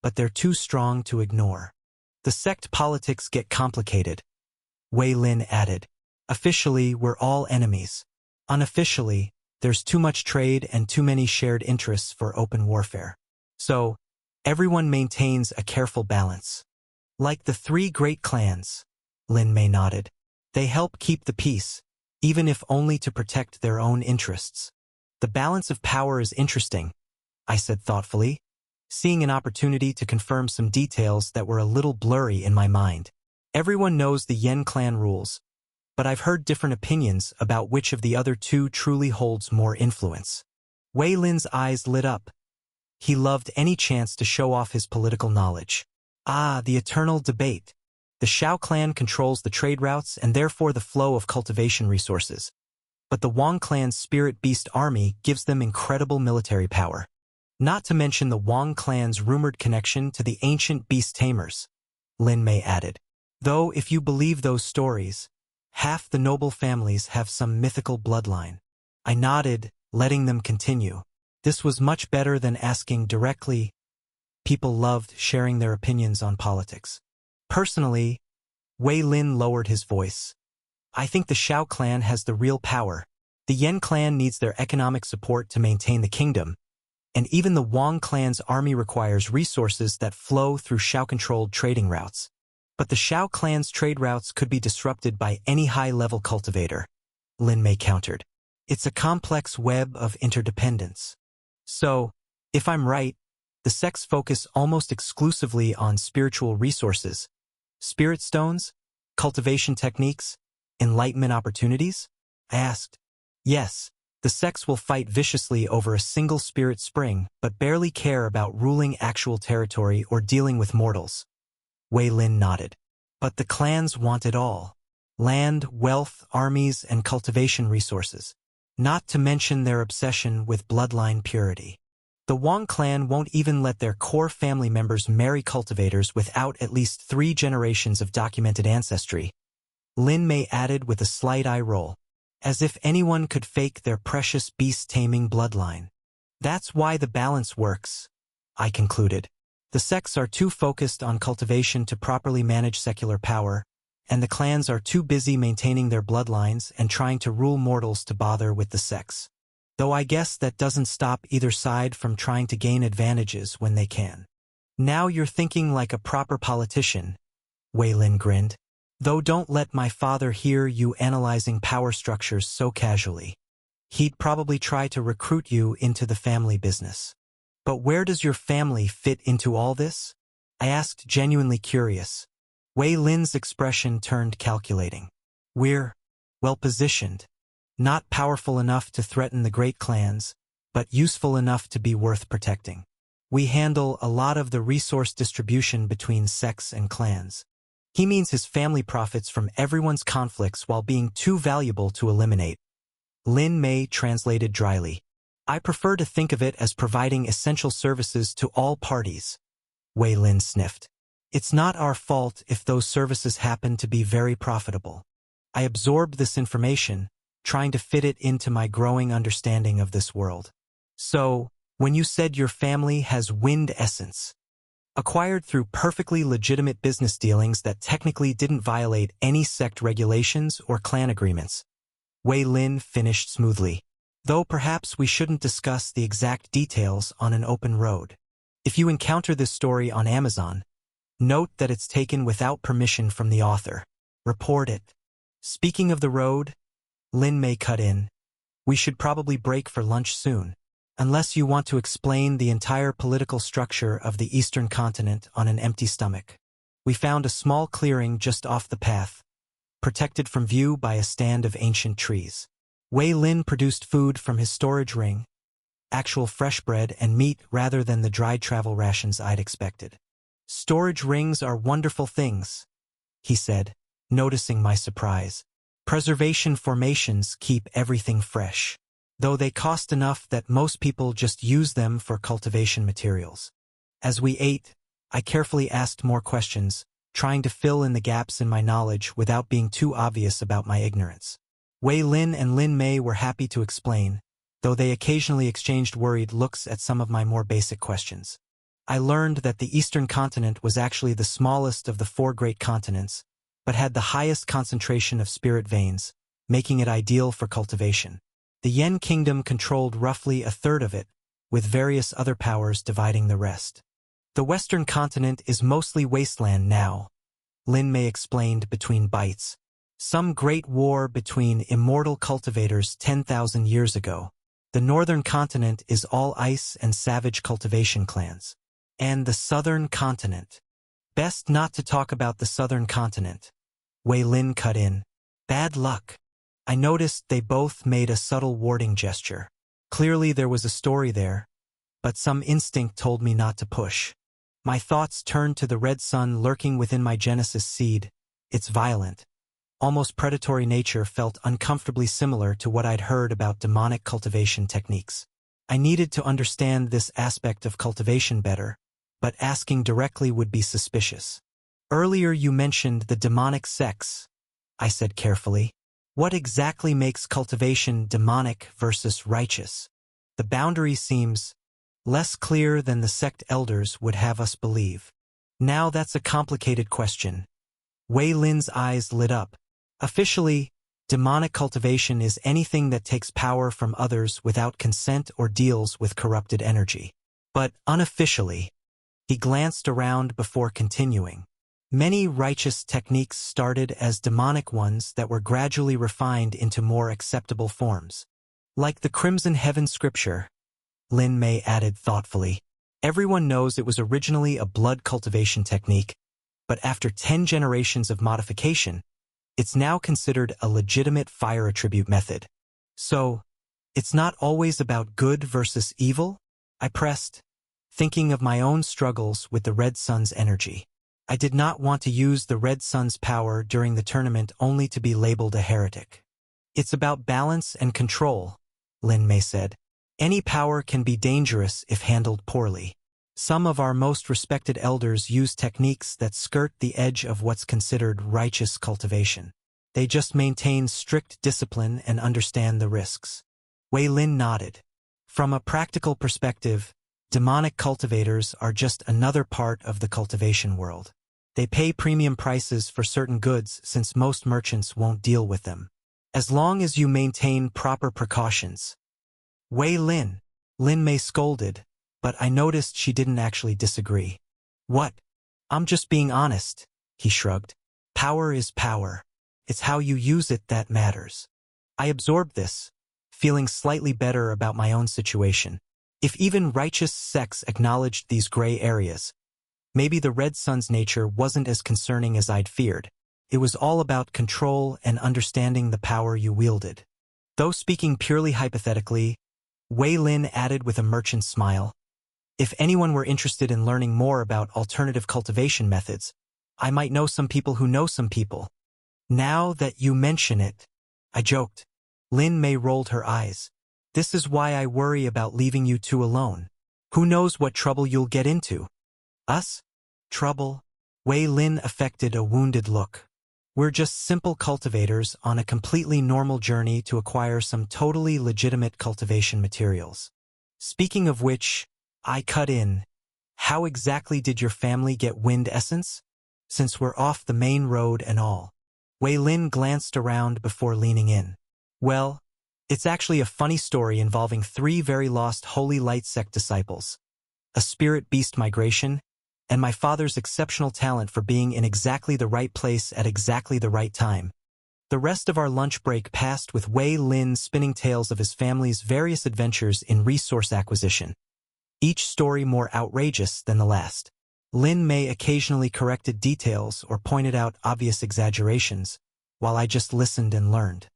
but they're too strong to ignore. The sect politics get complicated, Wei Lin added. Officially, we're all enemies. Unofficially, there's too much trade and too many shared interests for open warfare. So, everyone maintains a careful balance. Like the 3 great clans, Lin Mei nodded. They help keep the peace, even if only to protect their own interests. The balance of power is interesting, I said thoughtfully, seeing an opportunity to confirm some details that were a little blurry in my mind. Everyone knows the Yen clan rules, but I've heard different opinions about which of the other 2 truly holds more influence. Wei Lin's eyes lit up. He loved any chance to show off his political knowledge. Ah, the eternal debate. The Shao clan controls the trade routes and therefore the flow of cultivation resources. But the Wang clan's spirit beast army gives them incredible military power. Not to mention the Wang clan's rumored connection to the ancient beast tamers, Lin Mei added. Though if you believe those stories, half the noble families have some mythical bloodline. I nodded, letting them continue. This was much better than asking directly. People loved sharing their opinions on politics. Personally, Wei Lin lowered his voice. I think the Shao clan has the real power. The Yan clan needs their economic support to maintain the kingdom, and even the Wang clan's army requires resources that flow through Shao-controlled trading routes. But the Shao clan's trade routes could be disrupted by any high-level cultivator, Lin Mei countered. It's a complex web of interdependence. So, if I'm right, the sects focus almost exclusively on spiritual resources, spirit stones, cultivation techniques, enlightenment opportunities? I asked. Yes, the sects will fight viciously over a single spirit spring, but barely care about ruling actual territory or dealing with mortals. Wei Lin nodded. But the clans want it all. Land, wealth, armies, and cultivation resources. Not to mention their obsession with bloodline purity. The Wang clan won't even let their core family members marry cultivators without at least 3 generations of documented ancestry. Lin Mei added with a slight eye roll, as if anyone could fake their precious beast-taming bloodline. That's why the balance works, I concluded. The sects are too focused on cultivation to properly manage secular power, and the clans are too busy maintaining their bloodlines and trying to rule mortals to bother with the sects. Though I guess that doesn't stop either side from trying to gain advantages when they can. Now you're thinking like a proper politician, Wei Lin grinned. Though don't let my father hear you analyzing power structures so casually. He'd probably try to recruit you into the family business. But where does your family fit into all this? I asked, genuinely curious. Wei Lin's expression turned calculating. We're well-positioned. Not powerful enough to threaten the great clans, but useful enough to be worth protecting. We handle a lot of the resource distribution between sects and clans. He means his family profits from everyone's conflicts while being too valuable to eliminate. Lin Mei translated dryly. I prefer to think of it as providing essential services to all parties. Wei Lin sniffed. It's not our fault if those services happen to be very profitable. I absorbed this information, trying to fit it into my growing understanding of this world. So, when you said your family has wind essence, acquired through perfectly legitimate business dealings that technically didn't violate any sect regulations or clan agreements, Wei Lin finished smoothly. Though perhaps we shouldn't discuss the exact details on an open road. If you encounter this story on Amazon, note that it's taken without permission from the author. Report it. Speaking of the road, Lin Mei cut in. We should probably break for lunch soon, unless you want to explain the entire political structure of the Eastern continent on an empty stomach. We found a small clearing just off the path, protected from view by a stand of ancient trees. Wei Lin produced food from his storage ring, actual fresh bread and meat rather than the dried travel rations I'd expected. Storage rings are wonderful things, he said, noticing my surprise. Preservation formations keep everything fresh, though they cost enough that most people just use them for cultivation materials. As we ate, I carefully asked more questions, trying to fill in the gaps in my knowledge without being too obvious about my ignorance. Wei Lin and Lin Mei were happy to explain, though they occasionally exchanged worried looks at some of my more basic questions. I learned that the Eastern continent was actually the smallest of the 4 great continents, but had the highest concentration of spirit veins, making it ideal for cultivation. The Yan kingdom controlled roughly a third of it, with various other powers dividing the rest. The Western continent is mostly wasteland now, Lin Mei explained between bites. Some great war between immortal cultivators 10,000 years ago. The northern continent is all ice and savage cultivation clans. And the southern continent. Best not to talk about the southern continent. Wei Lin cut in. Bad luck. I noticed they both made a subtle warding gesture. Clearly there was a story there, but some instinct told me not to push. My thoughts turned to the red sun lurking within my Genesis seed. Its violent, almost predatory nature felt uncomfortably similar to what I'd heard about demonic cultivation techniques. I needed to understand this aspect of cultivation better, but asking directly would be suspicious. Earlier you mentioned the demonic sects, I said carefully. What exactly makes cultivation demonic versus righteous? The boundary seems less clear than the sect elders would have us believe. Now that's a complicated question. Wei Lin's eyes lit up. Officially, Demonic cultivation is anything that takes power from others without consent or deals with corrupted energy. But unofficially, he glanced around before continuing. Many righteous techniques started as demonic ones that were gradually refined into more acceptable forms. Like the Crimson Heaven scripture, Lin Mei added thoughtfully. Everyone knows it was originally a blood cultivation technique, but after 10 generations of modification, it's now considered a legitimate fire attribute method. So, it's not always about good versus evil? I pressed, thinking of my own struggles with the Red Sun's energy. I did not want to use the Red Sun's power during the tournament only to be labeled a heretic. It's about balance and control, Lin Mei said. Any power can be dangerous if handled poorly. Some of our most respected elders use techniques that skirt the edge of what's considered righteous cultivation. They just maintain strict discipline and understand the risks. Wei Lin nodded. From a practical perspective, demonic cultivators are just another part of the cultivation world. They pay premium prices for certain goods since most merchants won't deal with them. As long as you maintain proper precautions. Wei Lin, Lin Mei scolded, but I noticed she didn't actually disagree. What? I'm just being honest, he shrugged. Power is power. It's how you use it that matters. I absorbed this, feeling slightly better about my own situation. If even righteous sects acknowledged these gray areas, maybe the Red Sun's nature wasn't as concerning as I'd feared. It was all about control and understanding the power you wielded. Though speaking purely hypothetically, Wei Lin added with a merchant smile, if anyone were interested in learning more about alternative cultivation methods, I might know some people who know some people. Now that you mention it, I joked. Lin Mei rolled her eyes. This is why I worry about leaving you two alone. Who knows what trouble you'll get into? Us? Trouble? Wei Lin affected a wounded look. We're just simple cultivators on a completely normal journey to acquire some totally legitimate cultivation materials. Speaking of which, I cut in. How exactly did your family get wind essence? Since we're off the main road and all. Wei Lin glanced around before leaning in. Well, it's actually a funny story involving 3 very lost Holy Light sect disciples, a spirit beast migration, and my father's exceptional talent for being in exactly the right place at exactly the right time. The rest of our lunch break passed with Wei Lin spinning tales of his family's various adventures in resource acquisition, each story more outrageous than the last. Lin Mei occasionally corrected details or pointed out obvious exaggerations, while I just listened and learned.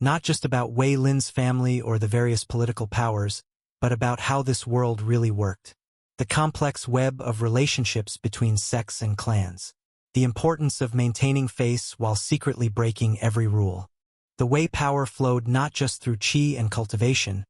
Not just about Wei Lin's family or the various political powers, but about how this world really worked. The complex web of relationships between sects and clans. The importance of maintaining face while secretly breaking every rule. The way power flowed not just through qi and cultivation,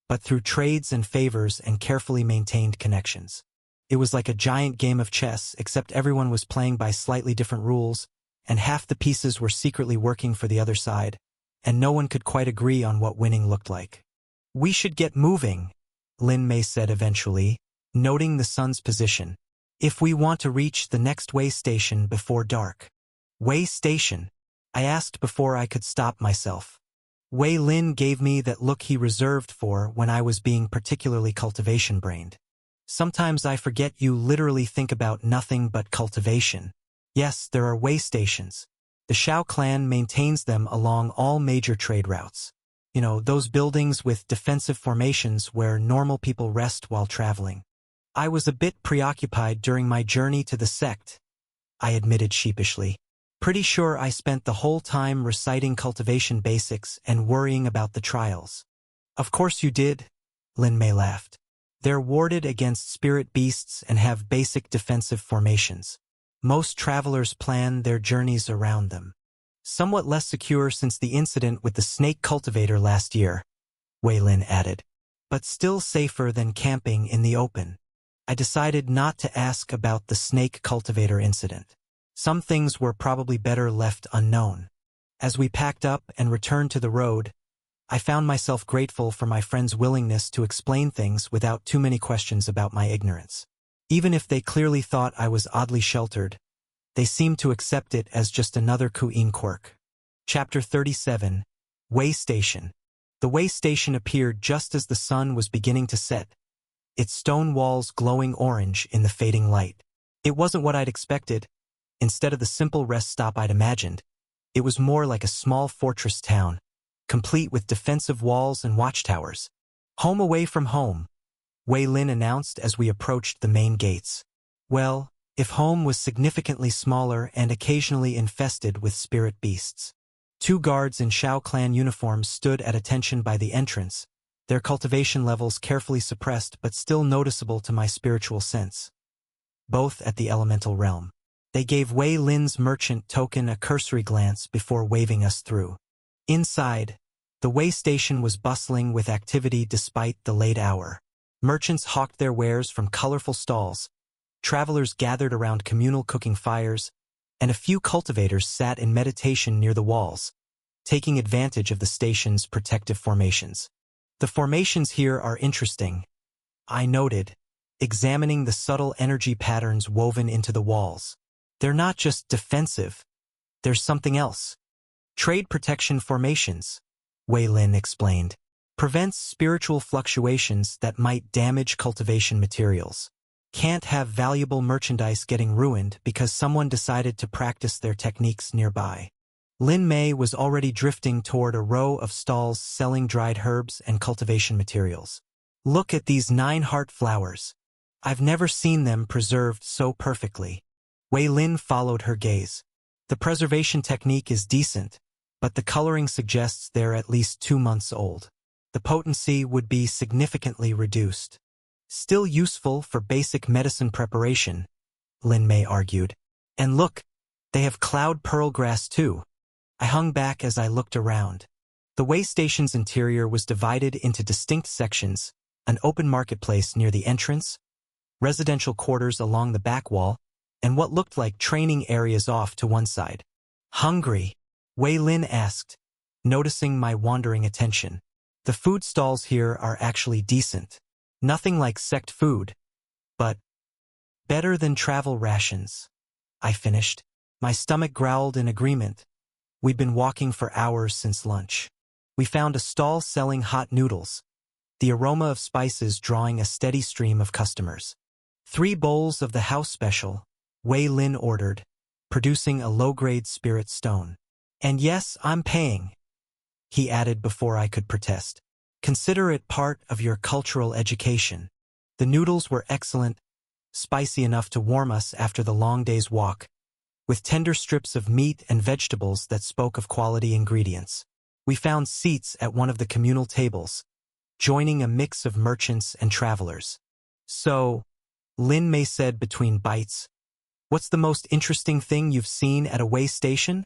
but through trades and favors and carefully maintained connections. It was like a giant game of chess, except everyone was playing by slightly different rules, and half the pieces were secretly working for the other side, and no one could quite agree on what winning looked like. We should get moving, Lin Mei said eventually, noting the sun's position. If we want to reach the next way station before dark. Way station? I asked before I could stop myself. Wei Lin gave me that look he reserved for when I was being particularly cultivation-brained. Sometimes I forget you literally think about nothing but cultivation. Yes, there are way stations. The Shao clan maintains them along all major trade routes. You know, those buildings with defensive formations where normal people rest while traveling. I was a bit preoccupied during my journey to the sect, I admitted sheepishly. Pretty sure I spent the whole time reciting cultivation basics and worrying about the trials. Of course you did, Lin Mei laughed. They're warded against spirit beasts and have basic defensive formations. Most travelers plan their journeys around them. Somewhat less secure since the incident with the snake cultivator last year, Wei Lin added, but still safer than camping in the open. I decided not to ask about the snake cultivator incident. Some things were probably better left unknown. As we packed up and returned to the road, I found myself grateful for my friend's willingness to explain things without too many questions about my ignorance. Even if they clearly thought I was oddly sheltered, they seemed to accept it as just another Ku'in quirk. Chapter 37. Way Station. The way station appeared just as the sun was beginning to set, its stone walls glowing orange in the fading light. It wasn't what I'd expected. Instead of the simple rest stop I'd imagined, it was more like a small fortress town, complete with defensive walls and watchtowers. Home away from home, Wei Lin announced as we approached the main gates. Well, if home was significantly smaller and occasionally infested with spirit beasts. 2 guards in Shao clan uniforms stood at attention by the entrance, their cultivation levels carefully suppressed but still noticeable to my spiritual sense. Both at the elemental realm. They gave Wei Lin's merchant token a cursory glance before waving us through. Inside, the way station was bustling with activity despite the late hour. Merchants hawked their wares from colorful stalls, travelers gathered around communal cooking fires, and a few cultivators sat in meditation near the walls, taking advantage of the station's protective formations. The formations here are interesting, I noted, examining the subtle energy patterns woven into the walls. They're not just defensive, there's something else. Trade protection formations, Wei Lin explained, prevents spiritual fluctuations that might damage cultivation materials. Can't have valuable merchandise getting ruined because someone decided to practice their techniques nearby. Lin Mei was already drifting toward a row of stalls selling dried herbs and cultivation materials. Look at these 9 heart flowers. I've never seen them preserved so perfectly. Wei Lin followed her gaze. The preservation technique is decent, but the coloring suggests they're at least 2 months old. The potency would be significantly reduced. Still useful for basic medicine preparation, Lin Mei argued. And look, they have cloud pearl grass too. I hung back as I looked around. The way station's interior was divided into distinct sections, an open marketplace near the entrance, residential quarters along the back wall, and what looked like training areas off to one side. Hungry? Wei Lin asked, noticing my wandering attention. The food stalls here are actually decent. Nothing like sect food, but better than travel rations. I finished. My stomach growled in agreement. We'd been walking for hours since lunch. We found a stall selling hot noodles, the aroma of spices drawing a steady stream of customers. 3 bowls of the house special, Wei Lin ordered, producing a low-grade spirit stone. And yes, I'm paying, he added before I could protest. Consider it part of your cultural education. The noodles were excellent, spicy enough to warm us after the long day's walk, with tender strips of meat and vegetables that spoke of quality ingredients. We found seats at one of the communal tables, joining a mix of merchants and travelers. So, Lin Mei said between bites, what's the most interesting thing you've seen at a way station?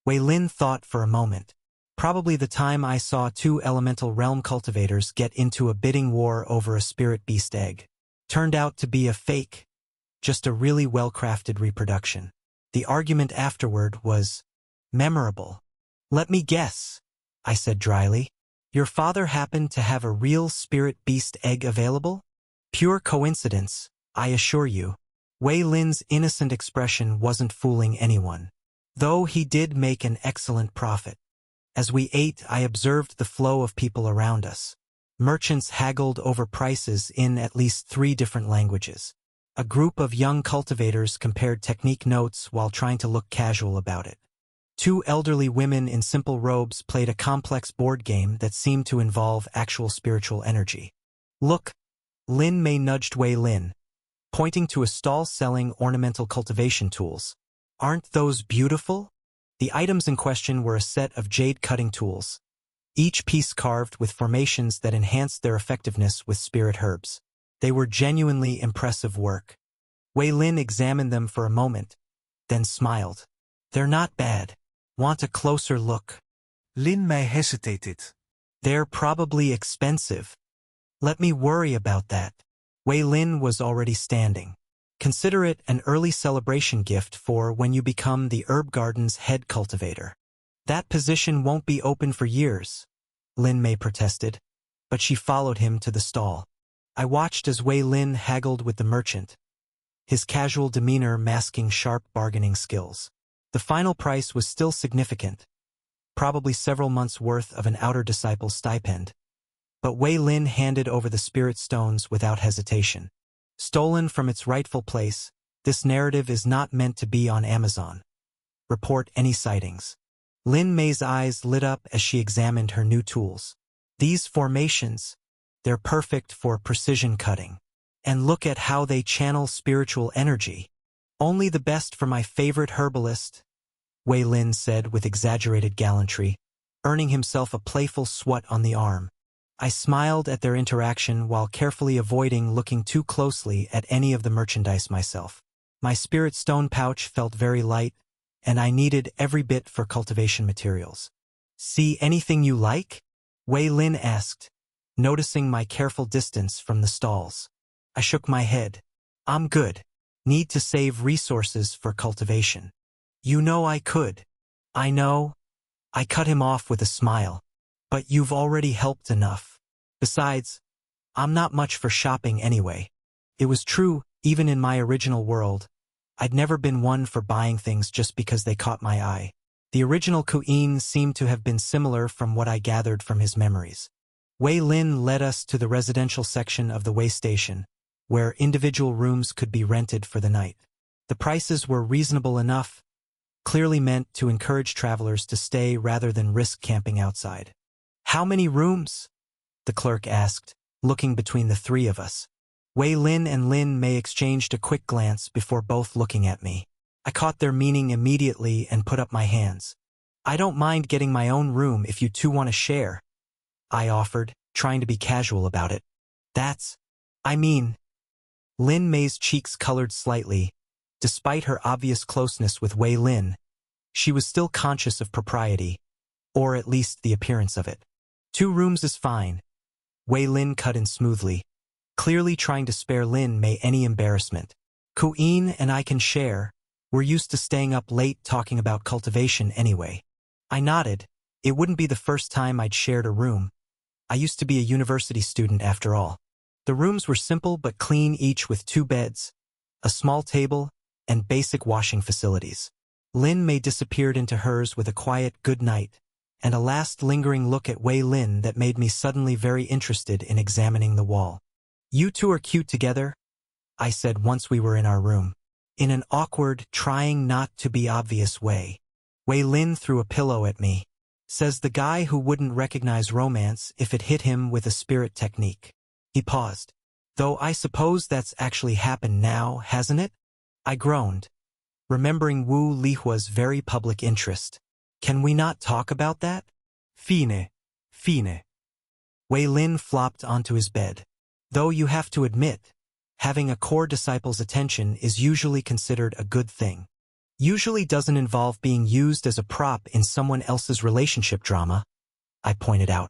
Wei Lin thought for a moment. Probably the time I saw 2 elemental realm cultivators get into a bidding war over a spirit beast egg. Turned out to be a fake, just a really well-crafted reproduction. The argument afterward was memorable. Let me guess, I said dryly. Your father happened to have a real spirit beast egg available? Pure coincidence, I assure you. Wei Lin's innocent expression wasn't fooling anyone, though he did make an excellent profit. As we ate, I observed the flow of people around us. Merchants haggled over prices in at least 3 different languages. A group of young cultivators compared technique notes while trying to look casual about it. 2 elderly women in simple robes played a complex board game that seemed to involve actual spiritual energy. Look, Lin Mei nudged Wei Lin, pointing to a stall selling ornamental cultivation tools. Aren't those beautiful? The items in question were a set of jade cutting tools, each piece carved with formations that enhanced their effectiveness with spirit herbs. They were genuinely impressive work. Wei Lin examined them for a moment, then smiled. They're not bad. Want a closer look?
Lin Mei hesitated.
They're probably expensive. Let me worry about that. Wei Lin was already standing. Consider it an early celebration gift for when you become the herb garden's head cultivator. That position won't be open for years, Lin Mei protested, but she followed him to the stall. I watched as Wei Lin haggled with the merchant, his casual demeanor masking sharp bargaining skills. The final price was still significant, probably several months' worth of an outer disciple's stipend. But Wei Lin handed over the spirit stones without hesitation. Stolen from its rightful place, this narrative is not meant to be on Amazon. Report any sightings. Lin Mei's eyes lit up as she examined her new tools. These formations, they're perfect for precision cutting. And look at how they channel spiritual energy. Only the best for my favorite herbalist, Wei Lin said with exaggerated gallantry, earning himself a playful swat on the arm. I smiled at their interaction while carefully avoiding looking too closely at any of the merchandise myself. My spirit stone pouch felt very light, and I needed every bit for cultivation materials. See anything you like? Wei Lin asked, noticing my careful distance from the stalls. I shook my head. I'm good. Need to save resources for cultivation. You know I could. I know. I cut him off with a smile. But you've already helped enough. Besides, I'm not much for shopping anyway. It was true, even in my original world. I'd never been one for buying things just because they caught my eye. The original Ku'in seemed to have been similar from what I gathered from his memories. Wei Lin led us to the residential section of the Wei Station, where individual rooms could be rented for the night. The prices were reasonable enough, clearly meant to encourage travelers to stay rather than risk camping outside. How many rooms? The clerk asked, looking between the three of us. Wei Lin and Lin Mei exchanged a quick glance before both looking at me. I caught their meaning immediately and put up my hands. I don't mind getting my own room if you two want to share, I offered, trying to be casual about it. Lin Mei's cheeks colored slightly. Despite her obvious closeness with Wei Lin, she was still conscious of propriety, or at least the appearance of it. 2 rooms is fine. Wei Lin cut in smoothly, clearly trying to spare Lin Mei any embarrassment. Ku'in and I can share. We're used to staying up late talking about cultivation anyway. I nodded. It wouldn't be the first time I'd shared a room. I used to be a university student after all. The rooms were simple but clean, each with 2 beds, a small table, and basic washing facilities. Lin Mei disappeared into hers with a quiet good night, and a last lingering look at Wei Lin that made me suddenly very interested in examining the wall. You two are cute together, I said once we were in our room. In an awkward, trying not to be obvious way. Wei Lin threw a pillow at me. Says the guy who wouldn't recognize romance if it hit him with a spirit technique. He paused. Though I suppose that's actually happened now, hasn't it? I groaned, remembering Wu Lihua's very public interest. Can we not talk about that? Fine. Wei Lin flopped onto his bed. Though you have to admit, having a core disciple's attention is usually considered a good thing. Usually doesn't involve being used as a prop in someone else's relationship drama, I pointed out.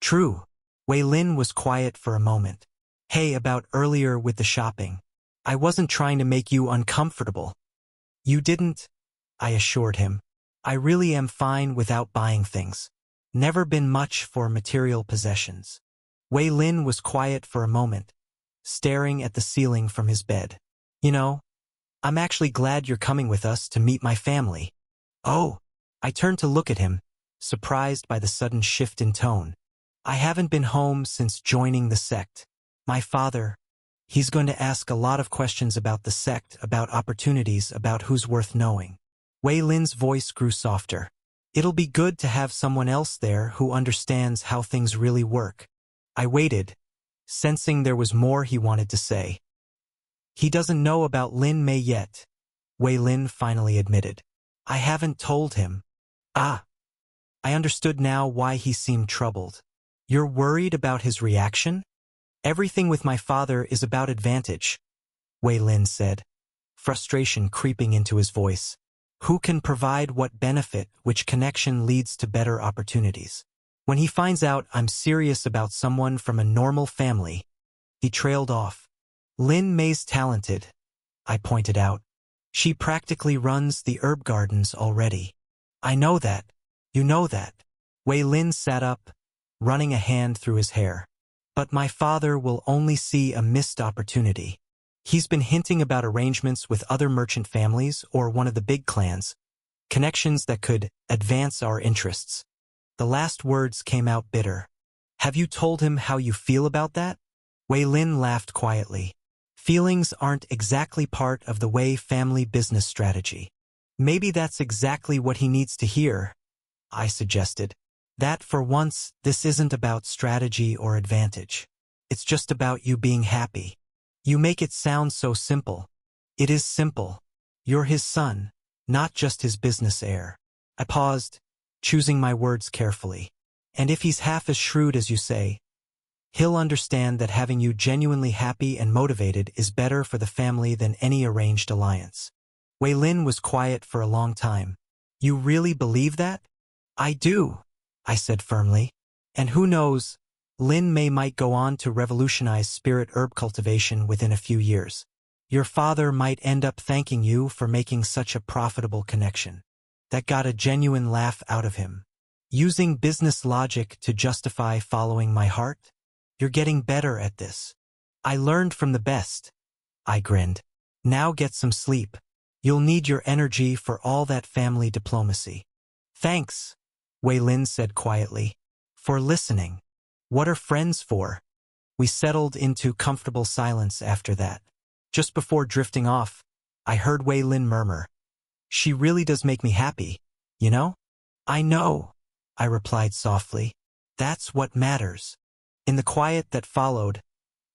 True. Wei Lin was quiet for a moment. Hey, about earlier with the shopping. I wasn't trying to make you uncomfortable. You didn't, I assured him. I really am fine without buying things. Never been much for material possessions. Wei Lin was quiet for a moment, staring at the ceiling from his bed. You know, I'm actually glad you're coming with us to meet my family. Oh, I turned to look at him, surprised by the sudden shift in tone. I haven't been home since joining the sect. My father, he's going to ask a lot of questions about the sect, about opportunities, about who's worth knowing. Wei Lin's voice grew softer. It'll be good to have someone else there who understands how things really work. I waited, sensing there was more he wanted to say. He doesn't know about Lin Mei yet, Wei Lin finally admitted. I haven't told him. Ah. I understood now why he seemed troubled. You're worried about his reaction? Everything with my father is about advantage, Wei Lin said, frustration creeping into his voice. Who can provide what benefit, which connection leads to better opportunities? When he finds out I'm serious about someone from a normal family, he trailed off. Lin Mei's talented, I pointed out. She practically runs the herb gardens already. I know that. You know that. Wei Lin sat up, running a hand through his hair. But my father will only see a missed opportunity. He's been hinting about arrangements with other merchant families or one of the big clans, connections that could advance our interests. The last words came out bitter. Have you told him how you feel about that? Wei Lin laughed quietly. Feelings aren't exactly part of the Wei family business strategy. Maybe that's exactly what he needs to hear, I suggested. That for once, this isn't about strategy or advantage. It's just about you being happy. You make it sound so simple. It is simple. You're his son, not just his business heir. I paused, choosing my words carefully. And if he's half as shrewd as you say, he'll understand that having you genuinely happy and motivated is better for the family than any arranged alliance. Wei Lin was quiet for a long time. You really believe that? I do, I said firmly. And who knows, Lin Mei might go on to revolutionize spirit herb cultivation within a few years. Your father might end up thanking you for making such a profitable connection. That got a genuine laugh out of him. Using business logic to justify following my heart? You're getting better at this. I learned from the best. I grinned. Now get some sleep. You'll need your energy for all that family diplomacy. Thanks, Wei Lin said quietly, for listening. What are friends for? We settled into comfortable silence after that. Just before drifting off, I heard Wei Lin murmur, "She really does make me happy, you know?" "I know," I replied softly. "That's what matters." In the quiet that followed,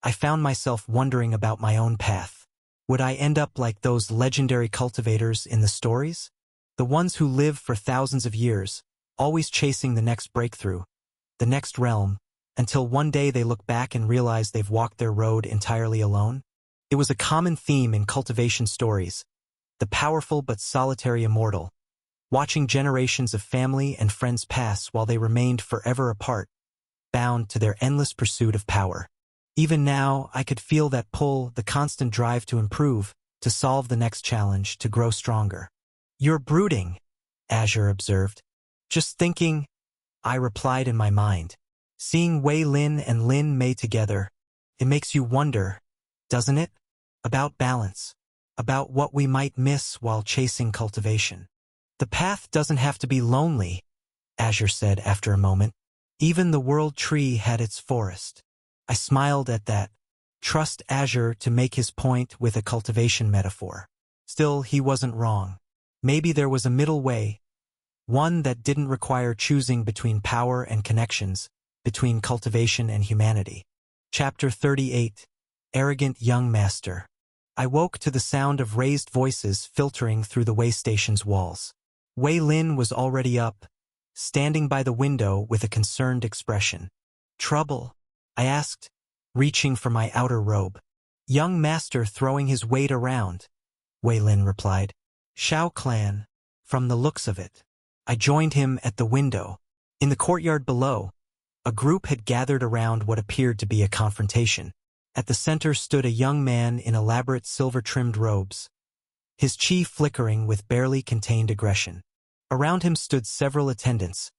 I found myself wondering about my own path. Would I end up like those legendary cultivators in the stories? The ones who live for thousands of years, always chasing the next breakthrough, the next realm, until one day they look back and realize they've walked their road entirely alone? It was a common theme in cultivation stories, the powerful but solitary immortal, watching generations of family and friends pass while they remained forever apart, bound to their endless pursuit of power. Even now, I could feel that pull, the constant drive to improve, to solve the next challenge, to grow stronger. "You're brooding," Azure observed. "Just thinking," I replied in my mind. Seeing Wei Lin and Lin Mei together, it makes you wonder, doesn't it? About balance, about what we might miss while chasing cultivation. "The path doesn't have to be lonely," Azure said after a moment. "Even the world tree had its forest." I smiled at that. Trust Azure to make his point with a cultivation metaphor. Still, he wasn't wrong. Maybe there was a middle way, one that didn't require choosing between power and connections, between cultivation and humanity. Chapter 38. Arrogant Young Master. I woke to the sound of raised voices filtering through the way station's walls. Wei Lin was already up, standing by the window with a concerned expression. "Trouble?" I asked, reaching for my outer robe. "Young master throwing his weight around," Wei Lin replied. "Shao clan, from the looks of it." I joined him at the window. In the courtyard below, a group had gathered around what appeared to be a confrontation. At the center stood a young man in elaborate silver-trimmed robes, his chi flickering with barely contained aggression. Around him stood several attendants,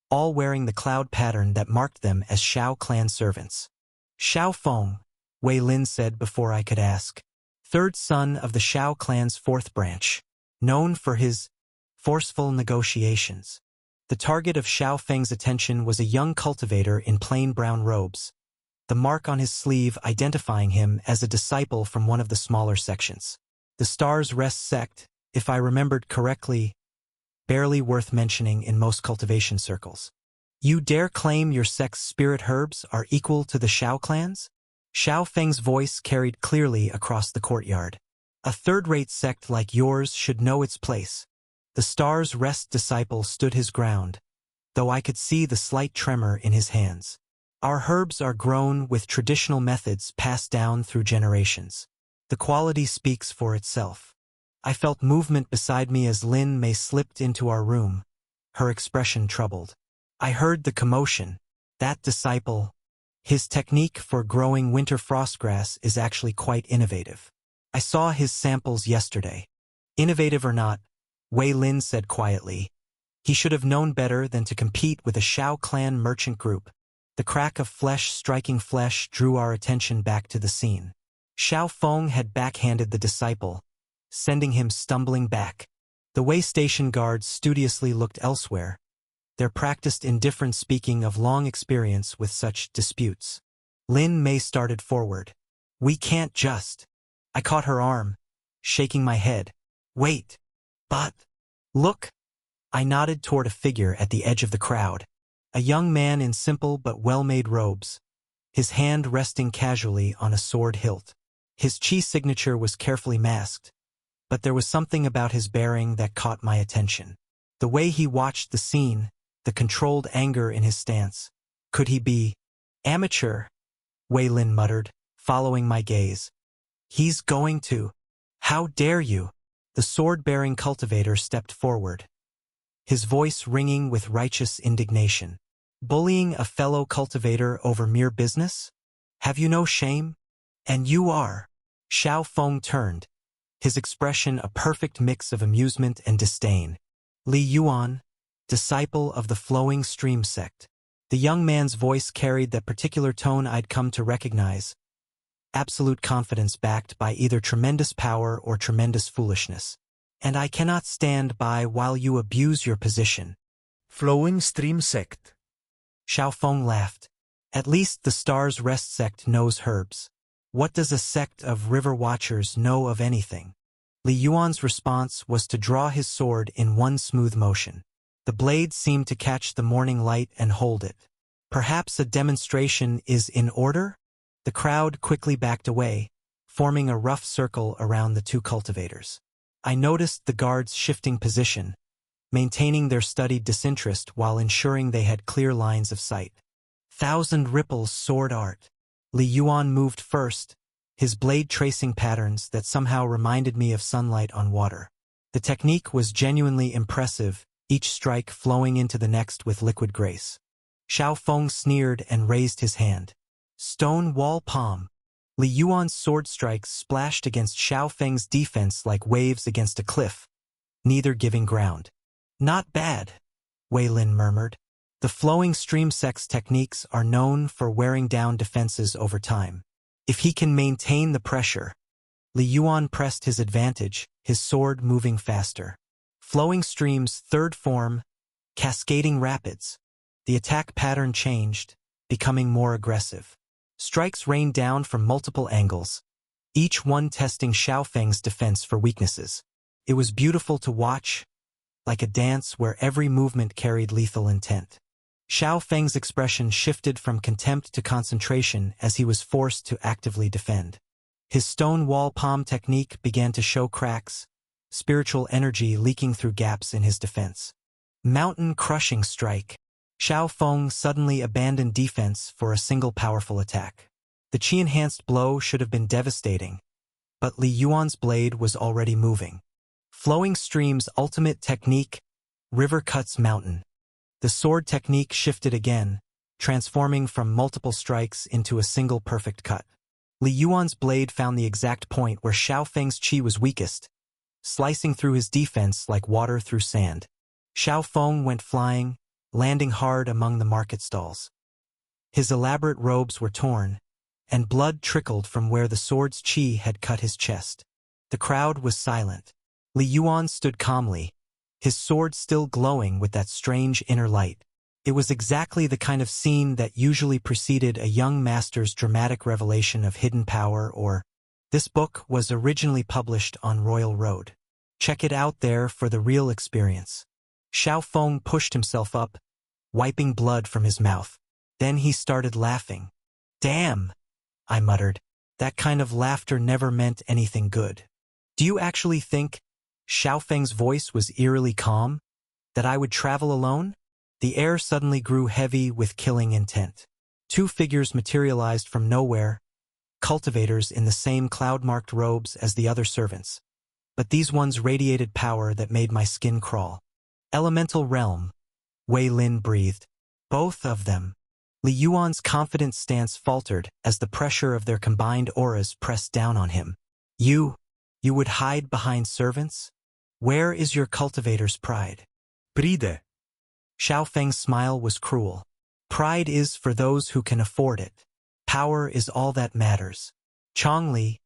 all wearing the cloud pattern that marked them as Shao clan servants. "Shao Feng," Wei Lin said before I could ask. "Third son of the Shao clan's fourth branch, known for his forceful negotiations." The target of Shao Feng's attention was a young cultivator in plain brown robes, the mark on his sleeve identifying him as a disciple from one of the smaller sections. The Stars Rest sect, if I remembered correctly, barely worth mentioning in most cultivation circles. "You dare claim your sect's spirit herbs are equal to the Shao clan's?" Shao Feng's voice carried clearly across the courtyard. "A third-rate sect like yours should know its place." The Stars Rest disciple stood his ground, though I could see the slight tremor in his hands. "Our herbs are grown with traditional methods passed down through generations. The quality speaks for itself." I felt movement beside me as Lin Mei slipped into our room, her expression troubled. I heard the commotion. That disciple, his technique for growing winter frostgrass is actually quite innovative. I saw his samples yesterday. Innovative or not, Wei Lin said quietly, he should have known better than to compete with a Shao clan merchant group. The crack of flesh striking flesh drew our attention back to the scene. Shao Feng had backhanded the disciple, sending him stumbling back. The way station guards studiously looked elsewhere, their practiced indifference speaking of long experience with such disputes. Lin Mei started forward. We can't just. I caught her arm, shaking my head. Wait. But. Look. I nodded toward a figure at the edge of the crowd. A young man in simple but well-made robes, his hand resting casually on a sword hilt. His chi signature was carefully masked, but there was something about his bearing that caught my attention. The way he watched the scene, the controlled anger in his stance. Could he be amateur? Wei Lin muttered, following my gaze. He's going to. How dare you? The sword-bearing cultivator stepped forward, his voice ringing with righteous indignation. Bullying a fellow cultivator over mere business? Have you no shame? And you are. Xiao Feng turned, his expression a perfect mix of amusement and disdain. Li Yuan, disciple of the Flowing Stream sect. The young man's voice carried that particular tone I'd come to recognize. Absolute confidence backed by either tremendous power or tremendous foolishness. And I cannot stand by while you abuse your position.
Flowing Stream sect.
Xiao Feng laughed. At least the Stars Rest sect knows herbs. What does a sect of river watchers know of anything? Li Yuan's response was to draw his sword in one smooth motion. The blade seemed to catch the morning light and hold it. Perhaps a demonstration is in order? The crowd quickly backed away, forming a rough circle around the two cultivators. I noticed the guards shifting position, maintaining their studied disinterest while ensuring they had clear lines of sight. Thousand Ripples sword art. Li Yuan moved first, his blade tracing patterns that somehow reminded me of sunlight on water. The technique was genuinely impressive, each strike flowing into the next with liquid grace. Xiao Feng sneered and raised his hand. Stone wall palm. Li Yuan's sword strikes splashed against Xiao Feng's defense like waves against a cliff, neither giving ground. Not bad, Wei Lin murmured. The Flowing Stream sect's techniques are known for wearing down defenses over time. If he can maintain the pressure. Li Yuan pressed his advantage, his sword moving faster. Flowing Stream's third form, Cascading Rapids. The attack pattern changed, becoming more aggressive. Strikes rained down from multiple angles, each one testing Xiao Feng's defense for weaknesses. It was beautiful to watch, like a dance where every movement carried lethal intent. Xiao Feng's expression shifted from contempt to concentration as he was forced to actively defend. His stone wall palm technique began to show cracks, spiritual energy leaking through gaps in his defense. Mountain crushing strike. Xiao Feng suddenly abandoned defense for a single powerful attack. The chi-enhanced blow should have been devastating, but Li Yuan's blade was already moving. Flowing Stream's ultimate technique, River Cuts Mountain. The sword technique shifted again, transforming from multiple strikes into a single perfect cut. Li Yuan's blade found the exact point where Xiao Feng's chi was weakest, slicing through his defense like water through sand. Xiao Feng went flying, landing hard among the market stalls. His elaborate robes were torn, and blood trickled from where the sword's chi had cut his chest. The crowd was silent. Li Yuan stood calmly, his sword still glowing with that strange inner light. It was exactly the kind of scene that usually preceded a young master's dramatic revelation of hidden power or, this book was originally published on Royal Road. Check it out there for the real experience. Xiao Feng pushed himself up, wiping blood from his mouth. Then he started laughing. Damn, I muttered. That kind of laughter never meant anything good. Do you actually think, Xiao Feng's voice was eerily calm, that I would travel alone? The air suddenly grew heavy with killing intent. Two figures materialized from nowhere, cultivators in the same cloud-marked robes as the other servants. But these ones radiated power that made my skin crawl. Elemental realm, Wei Lin breathed. Both of them. Li Yuan's confident stance faltered as the pressure of their combined auras pressed down on him. You would hide behind servants? Where is your cultivator's pride?
Pride.
Xiao Feng's smile was cruel. Pride is for those who can afford it. Power is all that matters. Chongli,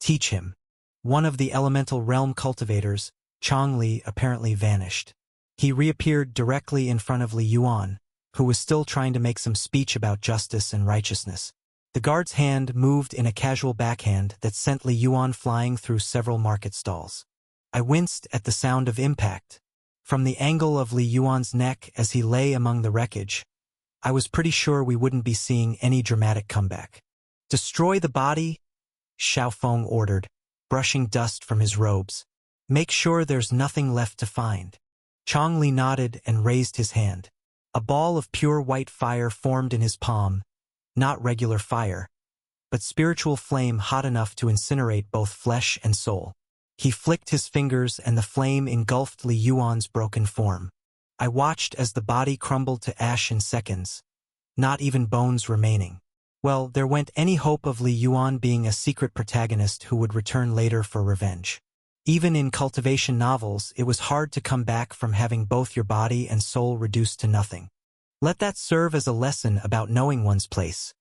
teach him. One of the elemental realm cultivators, Chongli, apparently vanished. He reappeared directly in front of Li Yuan, who was still trying to make some speech about justice and righteousness. The guard's hand moved in a casual backhand that sent Li Yuan flying through several market stalls. I winced at the sound of impact. From the angle of Li Yuan's neck as he lay among the wreckage, I was pretty sure we wouldn't be seeing any dramatic comeback. "Destroy the body," Xiaofeng ordered, brushing dust from his robes. "Make sure there's nothing left to find." Chong Li nodded and raised his hand. A ball of pure white fire formed in his palm, not regular fire, but spiritual flame hot enough to incinerate both flesh and soul. He flicked his fingers and the flame engulfed Li Yuan's broken form. I watched as the body crumbled to ash in seconds, not even bones remaining. Well, there went any hope of Li Yuan being a secret protagonist who would return later for revenge. Even in cultivation novels, it was hard to come back from having both your body and soul reduced to nothing. "Let that serve as a lesson about knowing one's place,"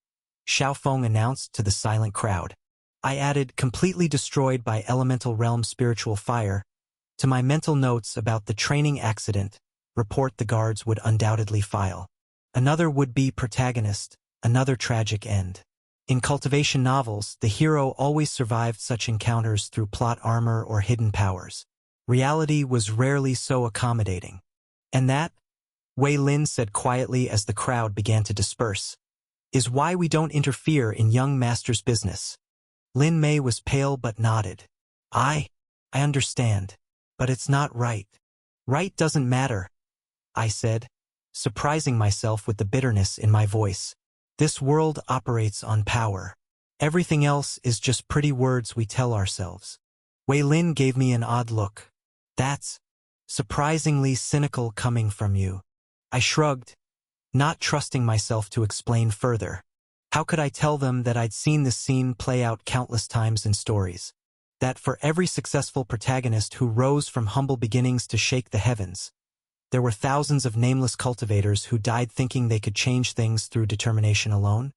Xiaofeng announced to the silent crowd. I added, completely destroyed by elemental realm spiritual fire, to my mental notes about the training accident, report the guards would undoubtedly file. Another would-be protagonist, another tragic end. In cultivation novels, the hero always survived such encounters through plot armor or hidden powers. Reality was rarely so accommodating. "And that," Wei Lin said quietly as the crowd began to disperse, "is why we don't interfere in young master's business." Lin Mei was pale but nodded. I understand, but it's not right." "Right doesn't matter," I said, surprising myself with the bitterness in my voice. "This world operates on power. Everything else is just pretty words we tell ourselves." Wei Lin gave me an odd look. "That's surprisingly cynical coming from you." I shrugged, not trusting myself to explain further. How could I tell them that I'd seen this scene play out countless times in stories? That for every successful protagonist who rose from humble beginnings to shake the heavens, there were thousands of nameless cultivators who died thinking they could change things through determination alone?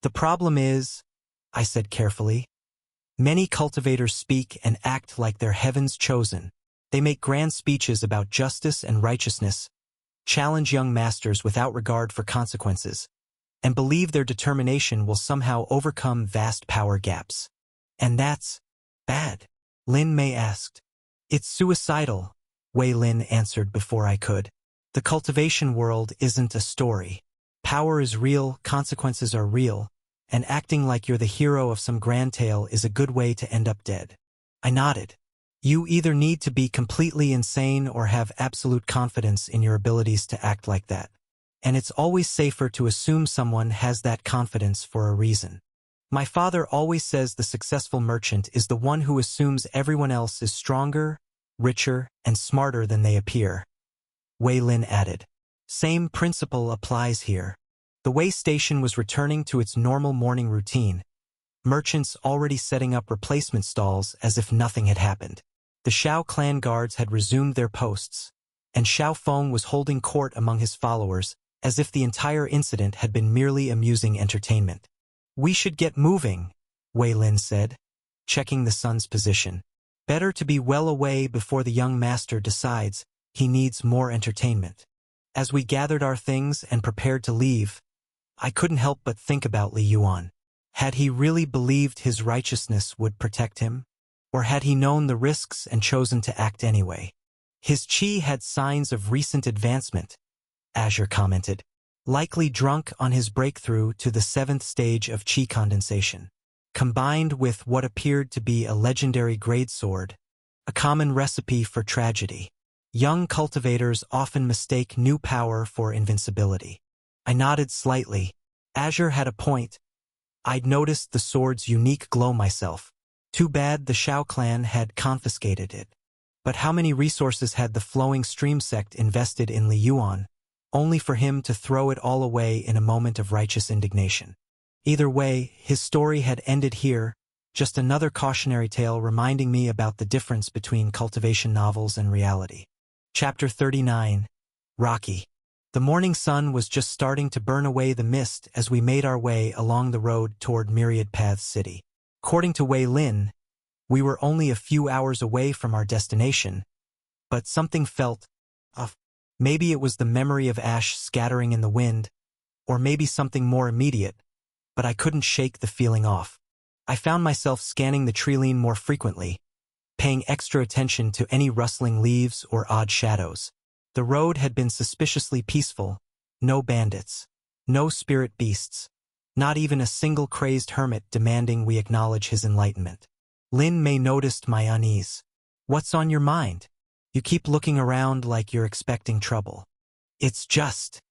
"The problem is," I said carefully, "many cultivators speak and act like they're heaven's chosen. They make grand speeches about justice and righteousness, challenge young masters without regard for consequences, and believe their determination will somehow overcome vast power gaps. And that's bad," Lin Mei asked. "It's suicidal," Wei Lin answered before I could. "The cultivation world isn't a story. Power is real, consequences are real, and acting like you're the hero of some grand tale is a good way to end up dead." I nodded. "You either need to be completely insane or have absolute confidence in your abilities to act like that. And it's always safer to assume someone has that confidence for a reason. My father always says the successful merchant is the one who assumes everyone else is stronger, richer, and smarter than they appear," Wei Lin added. "Same principle applies here." The Wei station was returning to its normal morning routine, merchants already setting up replacement stalls as if nothing had happened. The Xiao clan guards had resumed their posts, and Xiaofeng was holding court among his followers as if the entire incident had been merely amusing entertainment. "We should get moving," Wei Lin said, checking the sun's position. "Better to be well away before the young master decides he needs more entertainment." As we gathered our things and prepared to leave, I couldn't help but think about Li Yuan. Had he really believed his righteousness would protect him? Or had he known the risks and chosen to act anyway? "His qi had signs of recent advancement," Azure commented, "likely drunk on his breakthrough to the 7th stage of qi condensation. Combined with what appeared to be a legendary greatsword, a common recipe for tragedy. Young cultivators often mistake new power for invincibility." I nodded slightly. Azure had a point. I'd noticed the sword's unique glow myself. Too bad the Xiao clan had confiscated it. But how many resources had the flowing stream sect invested in Li Yuan, only for him to throw it all away in a moment of righteous indignation? Either way, his story had ended here, just another cautionary tale reminding me about the difference between cultivation novels and reality. Chapter 39. Rocky. The morning sun was just starting to burn away the mist as we made our way along the road toward Myriad Paths City. According to Wei Lin, we were only a few hours away from our destination, but something felt off. Maybe it was the memory of ash scattering in the wind, or maybe something more immediate, but I couldn't shake the feeling off. I found myself scanning the treeline more frequently, paying extra attention to any rustling leaves or odd shadows. The road had been suspiciously peaceful, no bandits, no spirit beasts, not even a single crazed hermit demanding we acknowledge his enlightenment. Lin Mei noticed my unease. "What's on your mind? You keep looking around like you're expecting trouble." "It's just..."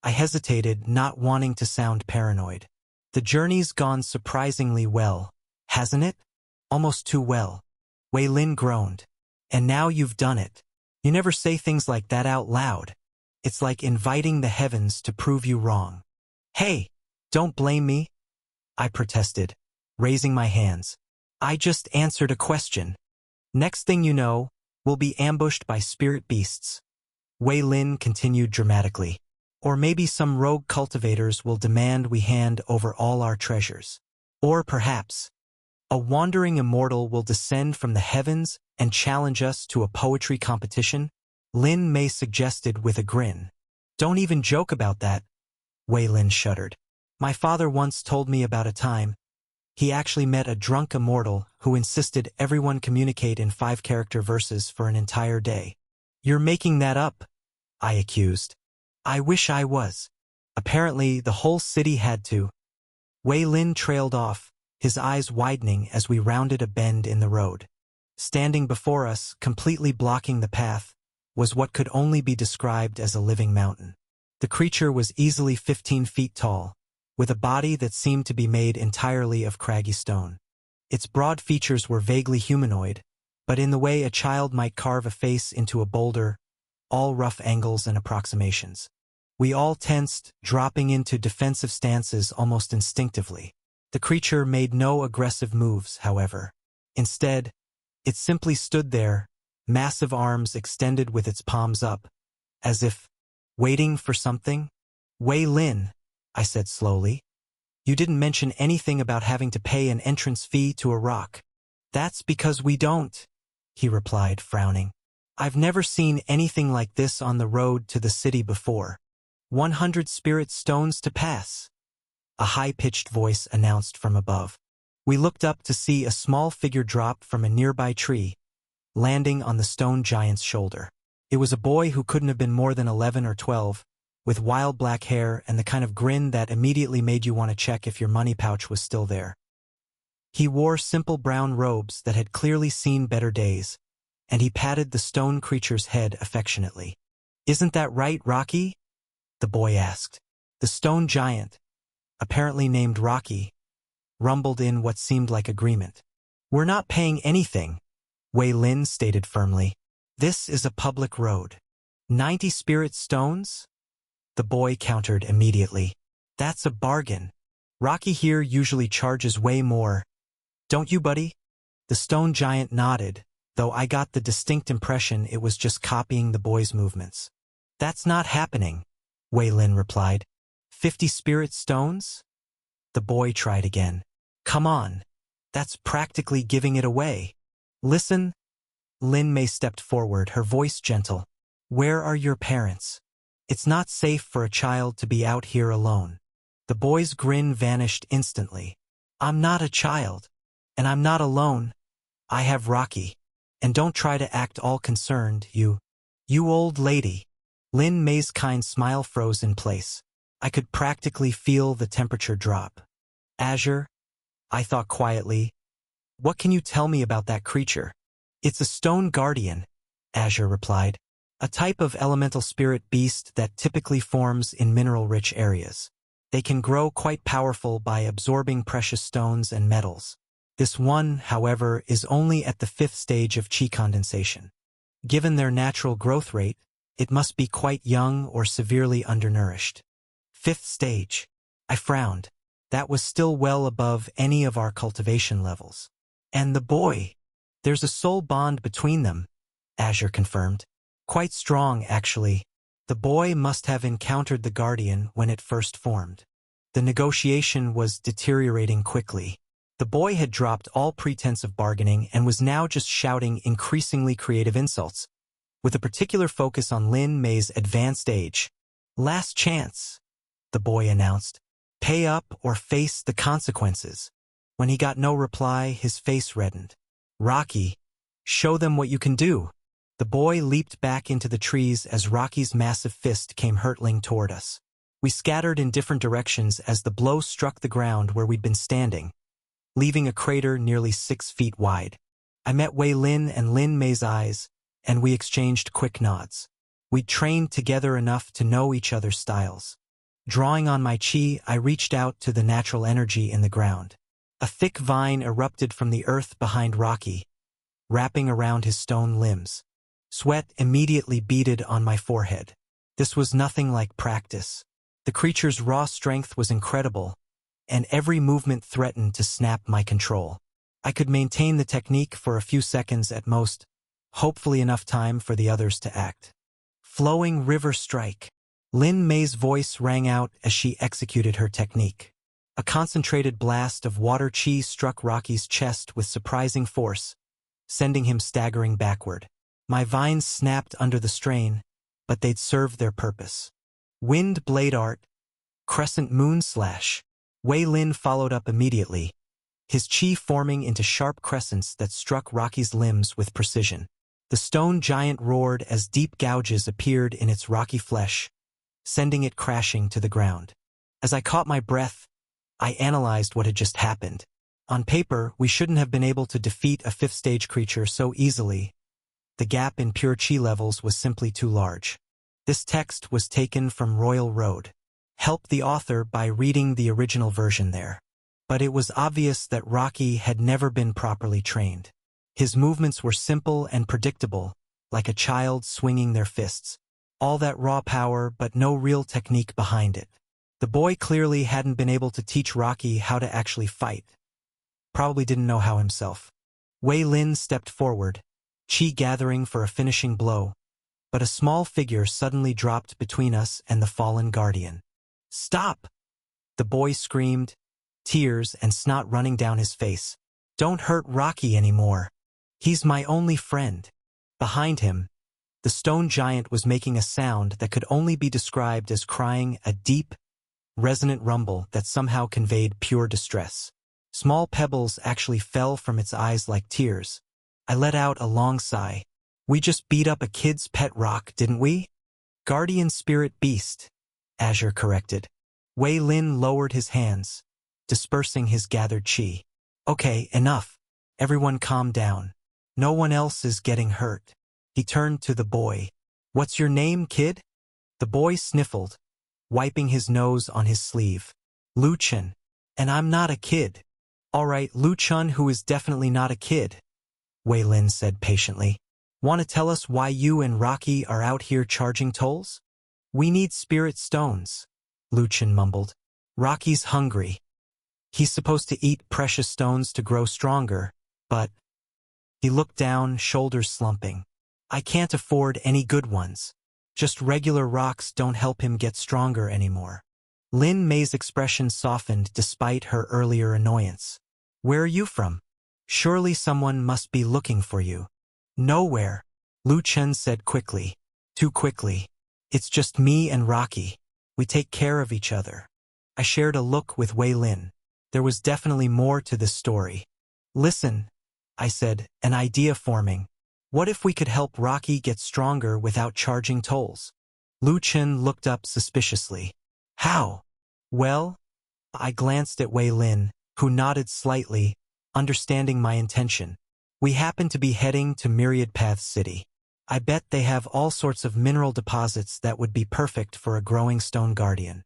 I hesitated, not wanting to sound paranoid. "The journey's gone surprisingly well, hasn't it? Almost too well." Wei Lin groaned. "And now you've done it. You never say things like that out loud. It's like inviting the heavens to prove you wrong." "Hey, don't blame me," I protested, raising my hands. "I just answered a question. Next thing you know, we'll be ambushed by spirit beasts." Wei Lin continued dramatically. "Or maybe some rogue cultivators will demand we hand over all our treasures. Or perhaps a wandering immortal will descend from the heavens and challenge us to a poetry competition," Lin Mei suggested with a grin. "Don't even joke about that," Wei Lin shuddered. "My father once told me about a time he actually met a drunk immortal who insisted everyone communicate in 5-character verses for an entire day." "You're making that up," I accused. "I wish I was." Apparently, the whole city had to. Wei Lin trailed off, his eyes widening as we rounded a bend in the road. Standing before us, completely blocking the path, was what could only be described as a living mountain. The creature was easily 15 feet tall, with a body that seemed to be made entirely of craggy stone. Its broad features were vaguely humanoid, but in the way a child might carve a face into a boulder, all rough angles and approximations. We all tensed, dropping into defensive stances almost instinctively. The creature made no aggressive moves, however. Instead, it simply stood there, massive arms extended with its palms up, as if waiting for something. "Wei Lin," I said slowly, "you didn't mention anything about having to pay an entrance fee to a rock." "That's because we don't," he replied, frowning. "I've never seen anything like this on the road to the city before. 100 spirit stones to pass," a high-pitched voice announced from above. We looked up to see a small figure drop from a nearby tree, landing on the stone giant's shoulder. It was a boy who couldn't have been more than 11 or 12, with wild black hair and the kind of grin that immediately made you want to check if your money pouch was still there. He wore simple brown robes that had clearly seen better days, and he patted the stone creature's head affectionately. "Isn't that right, Rocky?" the boy asked. The stone giant, apparently named Rocky, rumbled in what seemed like agreement. "We're not paying anything," Wei Lin stated firmly. "This is a public road." 90 spirit stones? The boy countered immediately. "That's a bargain. Rocky here usually charges way more. Don't you, buddy?" The stone giant nodded, though I got the distinct impression it was just copying the boy's movements. "That's not happening," Wei Lin replied. 50 spirit stones? The boy tried again. "Come on. That's practically giving it away." "Listen." Lin Mei stepped forward, her voice gentle. "Where are your parents? It's not safe for a child to be out here alone." The boy's grin vanished instantly. "I'm not a child. And I'm not alone. I have Rocky. And don't try to act all concerned, you old lady." Lin Mei's kind smile froze in place. I could practically feel the temperature drop. "Azure," I thought quietly, "what can you tell me about that creature?" "It's a stone guardian," Azure replied. "A type of elemental spirit beast that typically forms in mineral-rich areas. They can grow quite powerful by absorbing precious stones and metals. This one, however, is only at the 5th stage of chi condensation. Given their natural growth rate, it must be quite young or severely undernourished." 5th stage. I frowned. That was still well above any of our cultivation levels. "And the boy? There's a soul bond between them," Azure confirmed. "Quite strong, actually. The boy must have encountered the Guardian when it first formed." The negotiation was deteriorating quickly. The boy had dropped all pretense of bargaining and was now just shouting increasingly creative insults. with a particular focus on Lin Mei's advanced age. Last chance, the boy announced. Pay up or face the consequences. When he got no reply, his face reddened. Rocky, show them what you can do. The boy leaped back into the trees as Rocky's massive fist came hurtling toward us. We scattered in different directions as the blow struck the ground where we'd been standing, leaving a crater nearly 6 feet wide. I met Wei Lin and Lin Mei's eyes, and we exchanged quick nods. We'd trained together enough to know each other's styles. Drawing on my chi, I reached out to the natural energy in the ground. A thick vine erupted from the earth behind Rocky, wrapping around his stone limbs. Sweat immediately beaded on my forehead. This was nothing like practice. The creature's raw strength was incredible, and every movement threatened to snap my control. I could maintain the technique for a few seconds at most, hopefully enough time for the others to act. Flowing river strike. Lin Mei's voice rang out as she executed her technique. A concentrated blast of water chi struck Rocky's chest with surprising force, sending him staggering backward. My vines snapped under the strain, but they'd served their purpose. Wind blade art, crescent moon slash. Wei Lin followed up immediately, his chi forming into sharp crescents that struck Rocky's limbs with precision. The stone giant roared as deep gouges appeared in its rocky flesh, sending it crashing to the ground. As I caught my breath, I analyzed what had just happened. On paper, we shouldn't have been able to defeat a 5th-stage creature so easily. The gap in pure chi levels was simply too large. This text was taken from Royal Road. Help the author by reading the original version there. But it was obvious that Rocky had never been properly trained. His movements were simple and predictable, like a child swinging their fists. All that raw power, but no real technique behind it. The boy clearly hadn't been able to teach Rocky how to actually fight. Probably didn't know how himself. Wei Lin stepped forward, chi gathering for a finishing blow, but a small figure suddenly dropped between us and the fallen guardian. Stop! The boy screamed, tears and snot running down his face. Don't hurt Rocky anymore. He's my only friend. Behind him, the stone giant was making a sound that could only be described as crying, a deep, resonant rumble that somehow conveyed pure distress. Small pebbles actually fell from its eyes like tears. I let out a long sigh. We just beat up a kid's pet rock, didn't we? Guardian spirit beast, Azure corrected. Wei Lin lowered his hands, dispersing his gathered chi. Okay, enough. Everyone calm down. No one else is getting hurt. He turned to the boy. What's your name, kid? The boy sniffled, wiping his nose on his sleeve. Lu Chen. And I'm not a kid. All right, Lu Chen, who is definitely not a kid, Wei Lin said patiently. Want to tell us why you and Rocky are out here charging tolls? We need spirit stones, Lu Chen mumbled. Rocky's hungry. He's supposed to eat precious stones to grow stronger, but... He looked down, shoulders slumping. I can't afford any good ones. Just regular rocks don't help him get stronger anymore. Lin Mei's expression softened despite her earlier annoyance. Where are you from? Surely someone must be looking for you. Nowhere, Lu Chen said quickly. Too quickly. It's just me and Rocky. We take care of each other. I shared a look with Wei Lin. There was definitely more to this story. Listen, I said, an idea forming. What if we could help Rocky get stronger without charging tolls? Lu Chen looked up suspiciously. How? Well, I glanced at Wei Lin, who nodded slightly, understanding my intention. We happen to be heading to Myriad Paths City. I bet they have all sorts of mineral deposits that would be perfect for a growing stone guardian.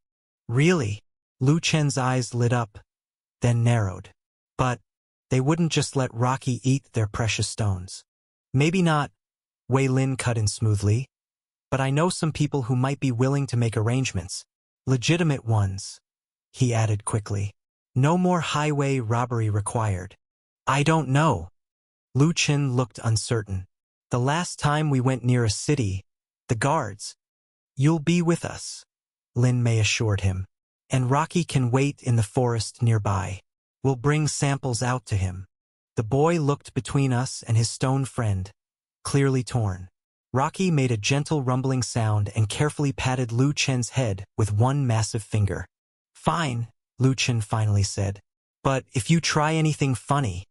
Really? Lu Chen's eyes lit up, then narrowed. But they wouldn't just let Rocky eat their precious stones. Maybe not, Wei Lin cut in smoothly. But I know some people who might be willing to make arrangements. Legitimate ones, he added quickly. No more highway robbery required. I don't know. Lu Chen looked uncertain. The last time we went near a city, the guards. You'll be with us, Lin Mei assured him. And Rocky can wait in the forest nearby. We'll bring samples out to him. The boy looked between us and his stone friend, clearly torn. Rocky made a gentle rumbling sound and carefully patted Lu Chen's head with one massive finger. Fine, Lu Chen finally said. But if you try anything funny.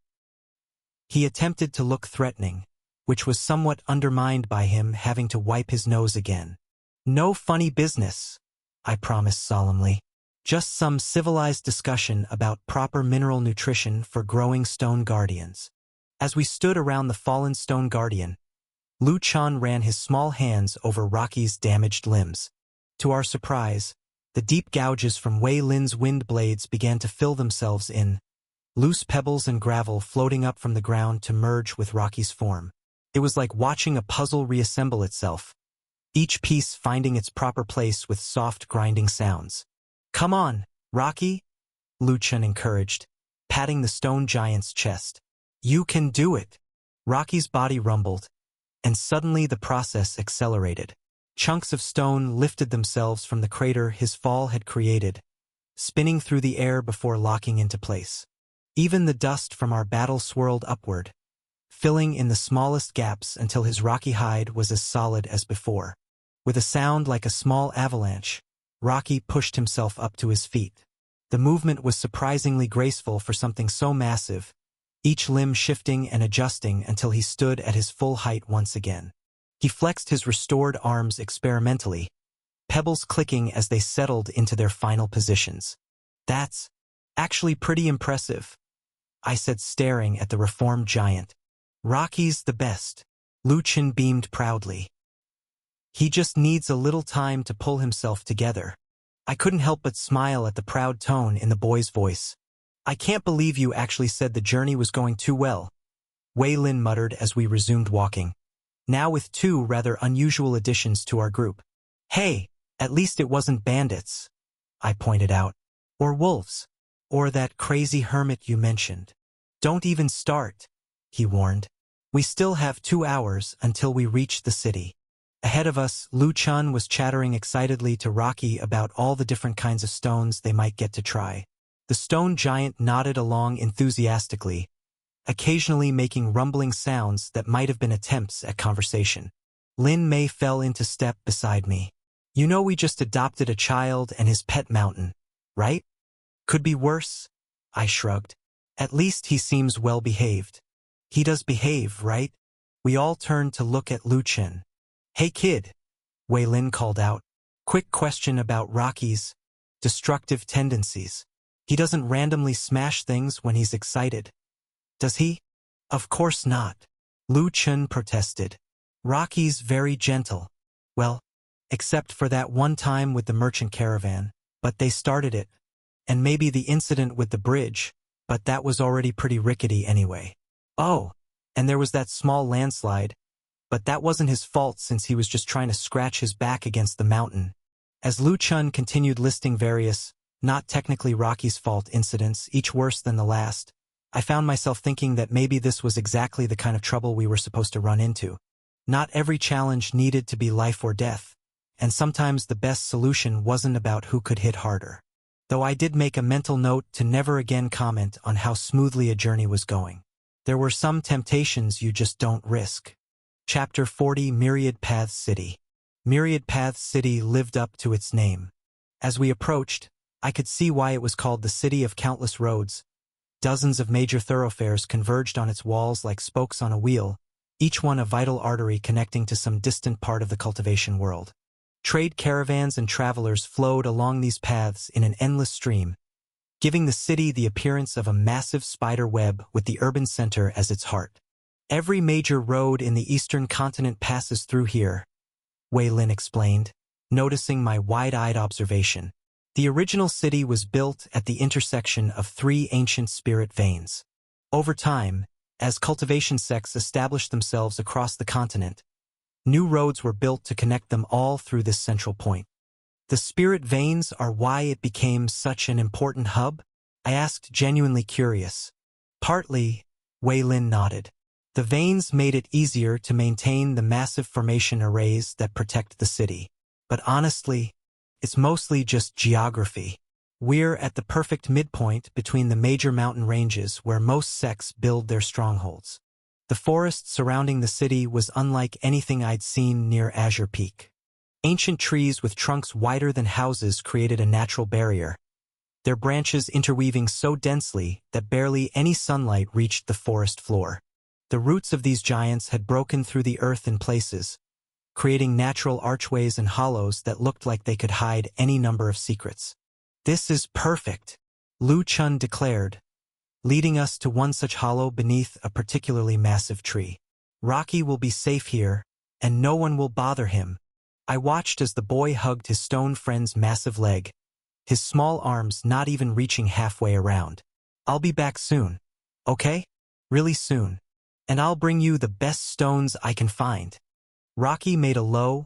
He attempted to look threatening, which was somewhat undermined by him having to wipe his nose again. No funny business, I promised solemnly. Just some civilized discussion about proper mineral nutrition for growing stone guardians. As we stood around the fallen stone guardian, Lu Chen ran his small hands over Rocky's damaged limbs. To our surprise, the deep gouges from Wei Lin's wind blades began to fill themselves in, loose pebbles and gravel floating up from the ground to merge with Rocky's form. It was like watching a puzzle reassemble itself, each piece finding its proper place with soft grinding sounds. Come on, Rocky, Lu Chen encouraged, patting the stone giant's chest. You can do it. Rocky's body rumbled, and suddenly the process accelerated. Chunks of stone lifted themselves from the crater his fall had created, spinning through the air before locking into place. Even the dust from our battle swirled upward, filling in the smallest gaps until his rocky hide was as solid as before. With a sound like a small avalanche, Rocky pushed himself up to his feet. The movement was surprisingly graceful for something so massive, each limb shifting and adjusting until he stood at his full height once again. He flexed his restored arms experimentally, pebbles clicking as they settled into their final positions. That's actually pretty impressive, I said, staring at the reformed giant. Rocky's the best, Lu Chen beamed proudly. He just needs a little time to pull himself together. I couldn't help but smile at the proud tone in the boy's voice. I can't believe you actually said the journey was going too well, Wei Lin muttered as we resumed walking, now with two rather unusual additions to our group. Hey, at least it wasn't bandits, I pointed out. Or wolves. Or that crazy hermit you mentioned. Don't even start, he warned. We still have 2 hours until we reach the city. Ahead of us, Lu Chen was chattering excitedly to Rocky about all the different kinds of stones they might get to try. The stone giant nodded along enthusiastically, occasionally making rumbling sounds that might have been attempts at conversation. Lin Mei fell into step beside me. You know, we just adopted a child and his pet mountain, right? Could be worse, I shrugged. At least he seems well behaved. He does behave, right? We all turned to look at Lu Chen. Hey kid, Wei Lin called out. Quick question about Rocky's destructive tendencies. He doesn't randomly smash things when he's excited, does he? Of course not, Lu Chen protested. Rocky's very gentle. Well, except for that one time with the merchant caravan, but they started it. And maybe the incident with the bridge, but that was already pretty rickety anyway. Oh, and there was that small landslide, but that wasn't his fault since he was just trying to scratch his back against the mountain. As Lu Chen continued listing various, not technically Rocky's fault incidents, each worse than the last, I found myself thinking that maybe this was exactly the kind of trouble we were supposed to run into. Not every challenge needed to be life or death, and sometimes the best solution wasn't about who could hit harder. Though I did make a mental note to never again comment on how smoothly a journey was going. There were some temptations you just don't risk. Chapter 40, Myriad Paths City. Myriad Paths City lived up to its name. As we approached, I could see why it was called the City of Countless Roads. Dozens of major thoroughfares converged on its walls like spokes on a wheel, each one a vital artery connecting to some distant part of the cultivation world. Trade caravans and travelers flowed along these paths in an endless stream, giving the city the appearance of a massive spider web with the urban center as its heart. Every major road in the eastern continent passes through here, Wei Lin explained, noticing my wide-eyed observation. The original city was built at the intersection of 3 ancient spirit veins. Over time, as cultivation sects established themselves across the continent, new roads were built to connect them all through this central point. The spirit veins are why it became such an important hub? I asked, genuinely curious. Partly, Wei Lin nodded. The veins made it easier to maintain the massive formation arrays that protect the city. But honestly, it's mostly just geography. We're at the perfect midpoint between the major mountain ranges where most sects build their strongholds. The forest surrounding the city was unlike anything I'd seen near Azure Peak. Ancient trees with trunks wider than houses created a natural barrier, their branches interweaving so densely that barely any sunlight reached the forest floor. The roots of these giants had broken through the earth in places, creating natural archways and hollows that looked like they could hide any number of secrets. "This is perfect," Lu Chun declared, leading us to one such hollow beneath a particularly massive tree. "Rocky will be safe here, and no one will bother him." I watched as the boy hugged his stone friend's massive leg, his small arms not even reaching halfway around. "I'll be back soon, okay? Really soon. And I'll bring you the best stones I can find." Rocky made a low,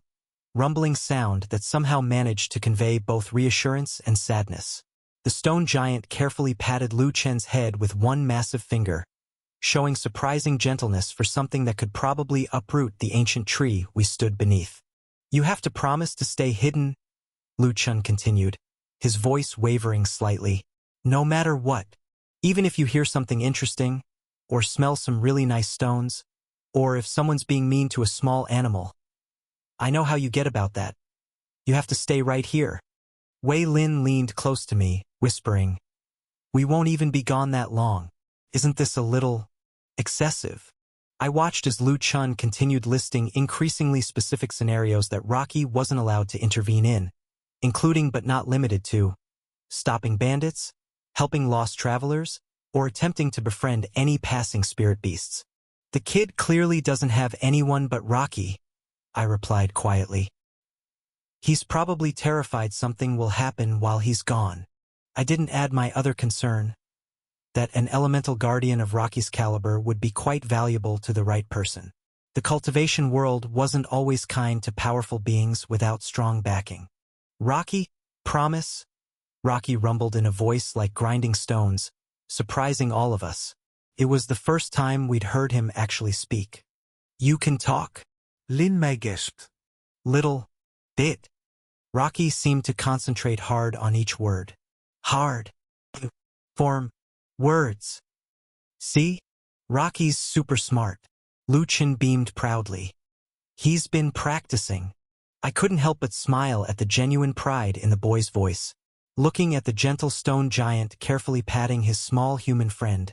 rumbling sound that somehow managed to convey both reassurance and sadness. The stone giant carefully patted Lu Chen's head with one massive finger, showing surprising gentleness for something that could probably uproot the ancient tree we stood beneath. "You have to promise to stay hidden," Lu Chen continued, his voice wavering slightly. "No matter what, even if you hear something interesting, or smell some really nice stones, or if someone's being mean to a small animal. I know how you get about that. You have to stay right here." Wei Lin leaned close to me, whispering, "We won't even be gone that long. Isn't this a little excessive?" I watched as Lu Chun continued listing increasingly specific scenarios that Rocky wasn't allowed to intervene in, including but not limited to stopping bandits, helping lost travelers, or attempting to befriend any passing spirit beasts. "The kid clearly doesn't have anyone but Rocky," I replied quietly. "He's probably terrified something will happen while he's gone." I didn't add my other concern, that an elemental guardian of Rocky's caliber would be quite valuable to the right person. The cultivation world wasn't always kind to powerful beings without strong backing. "Rocky, promise?" Rocky rumbled in a voice like grinding stones, surprising all of us. It was the first time we'd heard him actually speak. "You can talk?"
Lin Mei gasped.
"Little bit." Rocky seemed to concentrate hard on each word. "Hard to form words. See? Rocky's super smart." Lu Chen beamed proudly. "He's been practicing." I couldn't help but smile at the genuine pride in the boy's voice, looking at the gentle stone giant carefully patting his small human friend.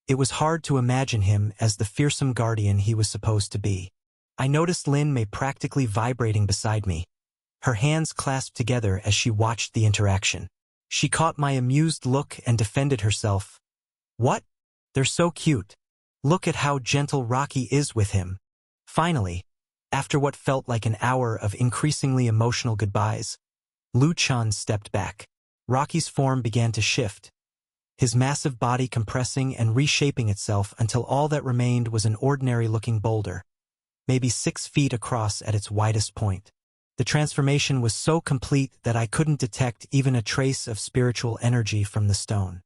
It was hard to imagine him as the fearsome guardian he was supposed to be. I noticed Lin Mei practically vibrating beside me, her hands clasped together as she watched the interaction. She caught my amused look and defended herself. "What? They're so cute. Look at how gentle Rocky is with him." Finally, after what felt like an hour of increasingly emotional goodbyes, Lu Chun stepped back. Rocky's form began to shift, his massive body compressing and reshaping itself until all that remained was an ordinary-looking boulder, maybe 6 feet across at its widest point. The transformation was so complete that I couldn't detect even a trace of spiritual energy from the stone.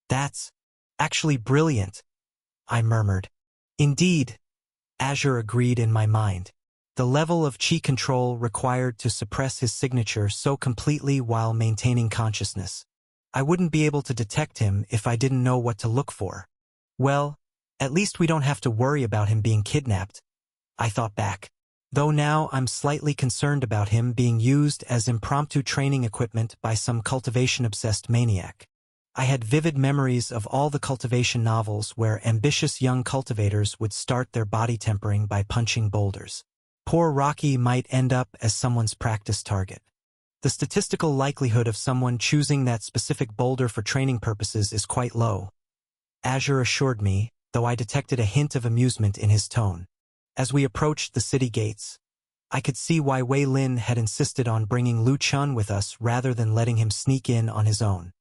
"That's actually brilliant," I murmured. "Indeed," Azure agreed in my mind. The level of chi control required to suppress his signature so completely while maintaining consciousness. I wouldn't be able to detect him if I didn't know what to look for. Well, at least we don't have to worry about him being kidnapped, I thought back. Though now I'm slightly concerned about him being used as impromptu training equipment by some cultivation-obsessed maniac. I had vivid memories of all the cultivation novels where ambitious young cultivators would start their body tempering by punching boulders. Poor Rocky might end up as someone's practice target. The statistical likelihood of someone choosing that specific boulder for training purposes is quite low, Azure assured me, though I detected a hint of amusement in his tone. As we approached the city gates, I could see why Wei Lin had insisted on bringing Lu Chun with us rather than letting him sneak in on his own.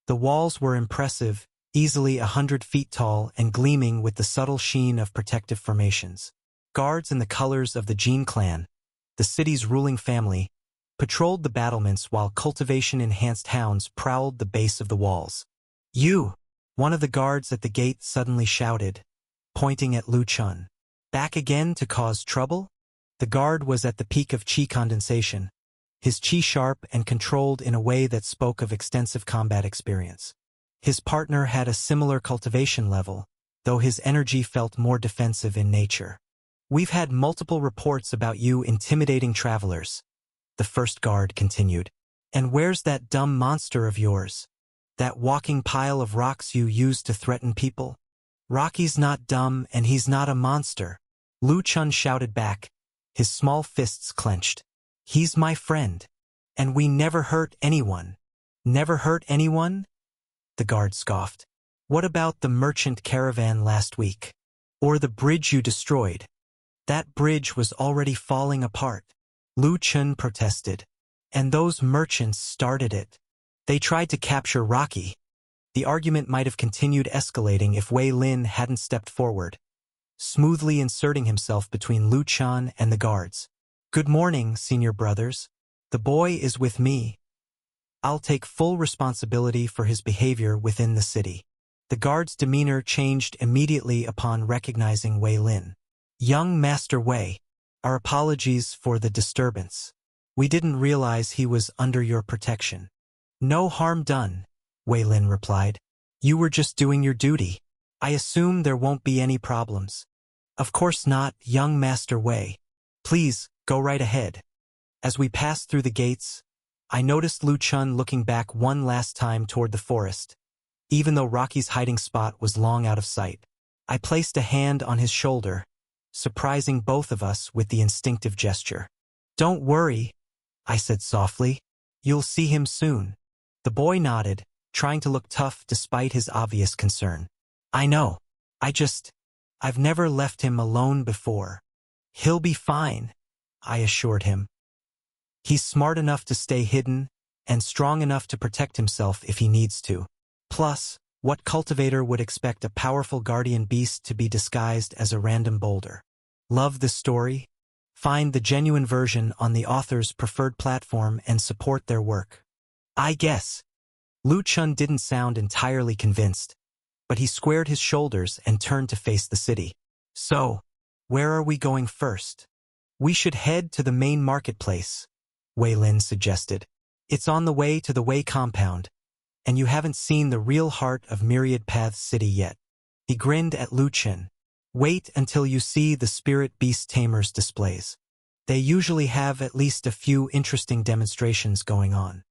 The walls were impressive, easily 100 feet tall and gleaming with the subtle sheen of protective formations. Guards in the colors of the Jin clan, the city's ruling family, patrolled the battlements while cultivation-enhanced hounds prowled the base of the walls. "You!" one of the guards at the gate suddenly shouted, pointing at Lu Chun. "Back again to cause trouble?" The guard was at the peak of chi condensation, his chi sharp and controlled in a way that spoke of extensive combat experience. His partner had a similar cultivation level, though his energy felt more defensive in nature. "We've had multiple reports about you intimidating travelers," the first guard continued. "And where's that dumb monster of yours? That walking pile of rocks you used to threaten people?" "Rocky's not dumb and he's not a monster," Lu Chun shouted back, his small fists clenched. "He's my friend. And we never hurt anyone." "Never hurt anyone?" the guard scoffed. "What about the merchant caravan last week? Or the bridge you destroyed?" "That bridge was already falling apart," Lu Chun protested. "And those merchants started it. They tried to capture Rocky." The argument might have continued escalating if Wei Lin hadn't stepped forward, smoothly inserting himself between Lu Chun and the guards. "Good morning, senior brothers. The boy is with me. I'll take full responsibility for his behavior within the city." The guard's demeanor changed immediately upon recognizing Wei Lin. "Young Master Wei, our apologies for the disturbance. We didn't realize he was under your protection." "No harm done," Wei Lin replied. "You were just doing your duty. I assume there won't be any problems." "Of course not, young Master Wei. Please, go right ahead." As we passed through the gates, I noticed Lu Chun looking back one last time toward the forest. Even though Rocky's hiding spot was long out of sight, I placed a hand on his shoulder, surprising both of us with the instinctive gesture. "Don't worry," I said softly. "You'll see him soon." The boy nodded, trying to look tough despite his obvious concern. "I know. I've never left him alone before. He'll be fine," I assured him. "He's smart enough to stay hidden and strong enough to protect himself if he needs to. Plus, what cultivator would expect a powerful guardian beast to be disguised as a random boulder?" Love this story? Find the genuine version on the author's preferred platform and support their work. "I guess." Lu Chun didn't sound entirely convinced, but he squared his shoulders and turned to face the city. "So, where are we going first?" "We should head to the main marketplace," Wei Lin suggested. "It's on the way to the Wei compound, and you haven't seen the real heart of Myriad Paths City yet." He grinned at Lu Chun. "Wait until you see the Spirit Beast Tamers displays. They usually have at least a few interesting demonstrations going on."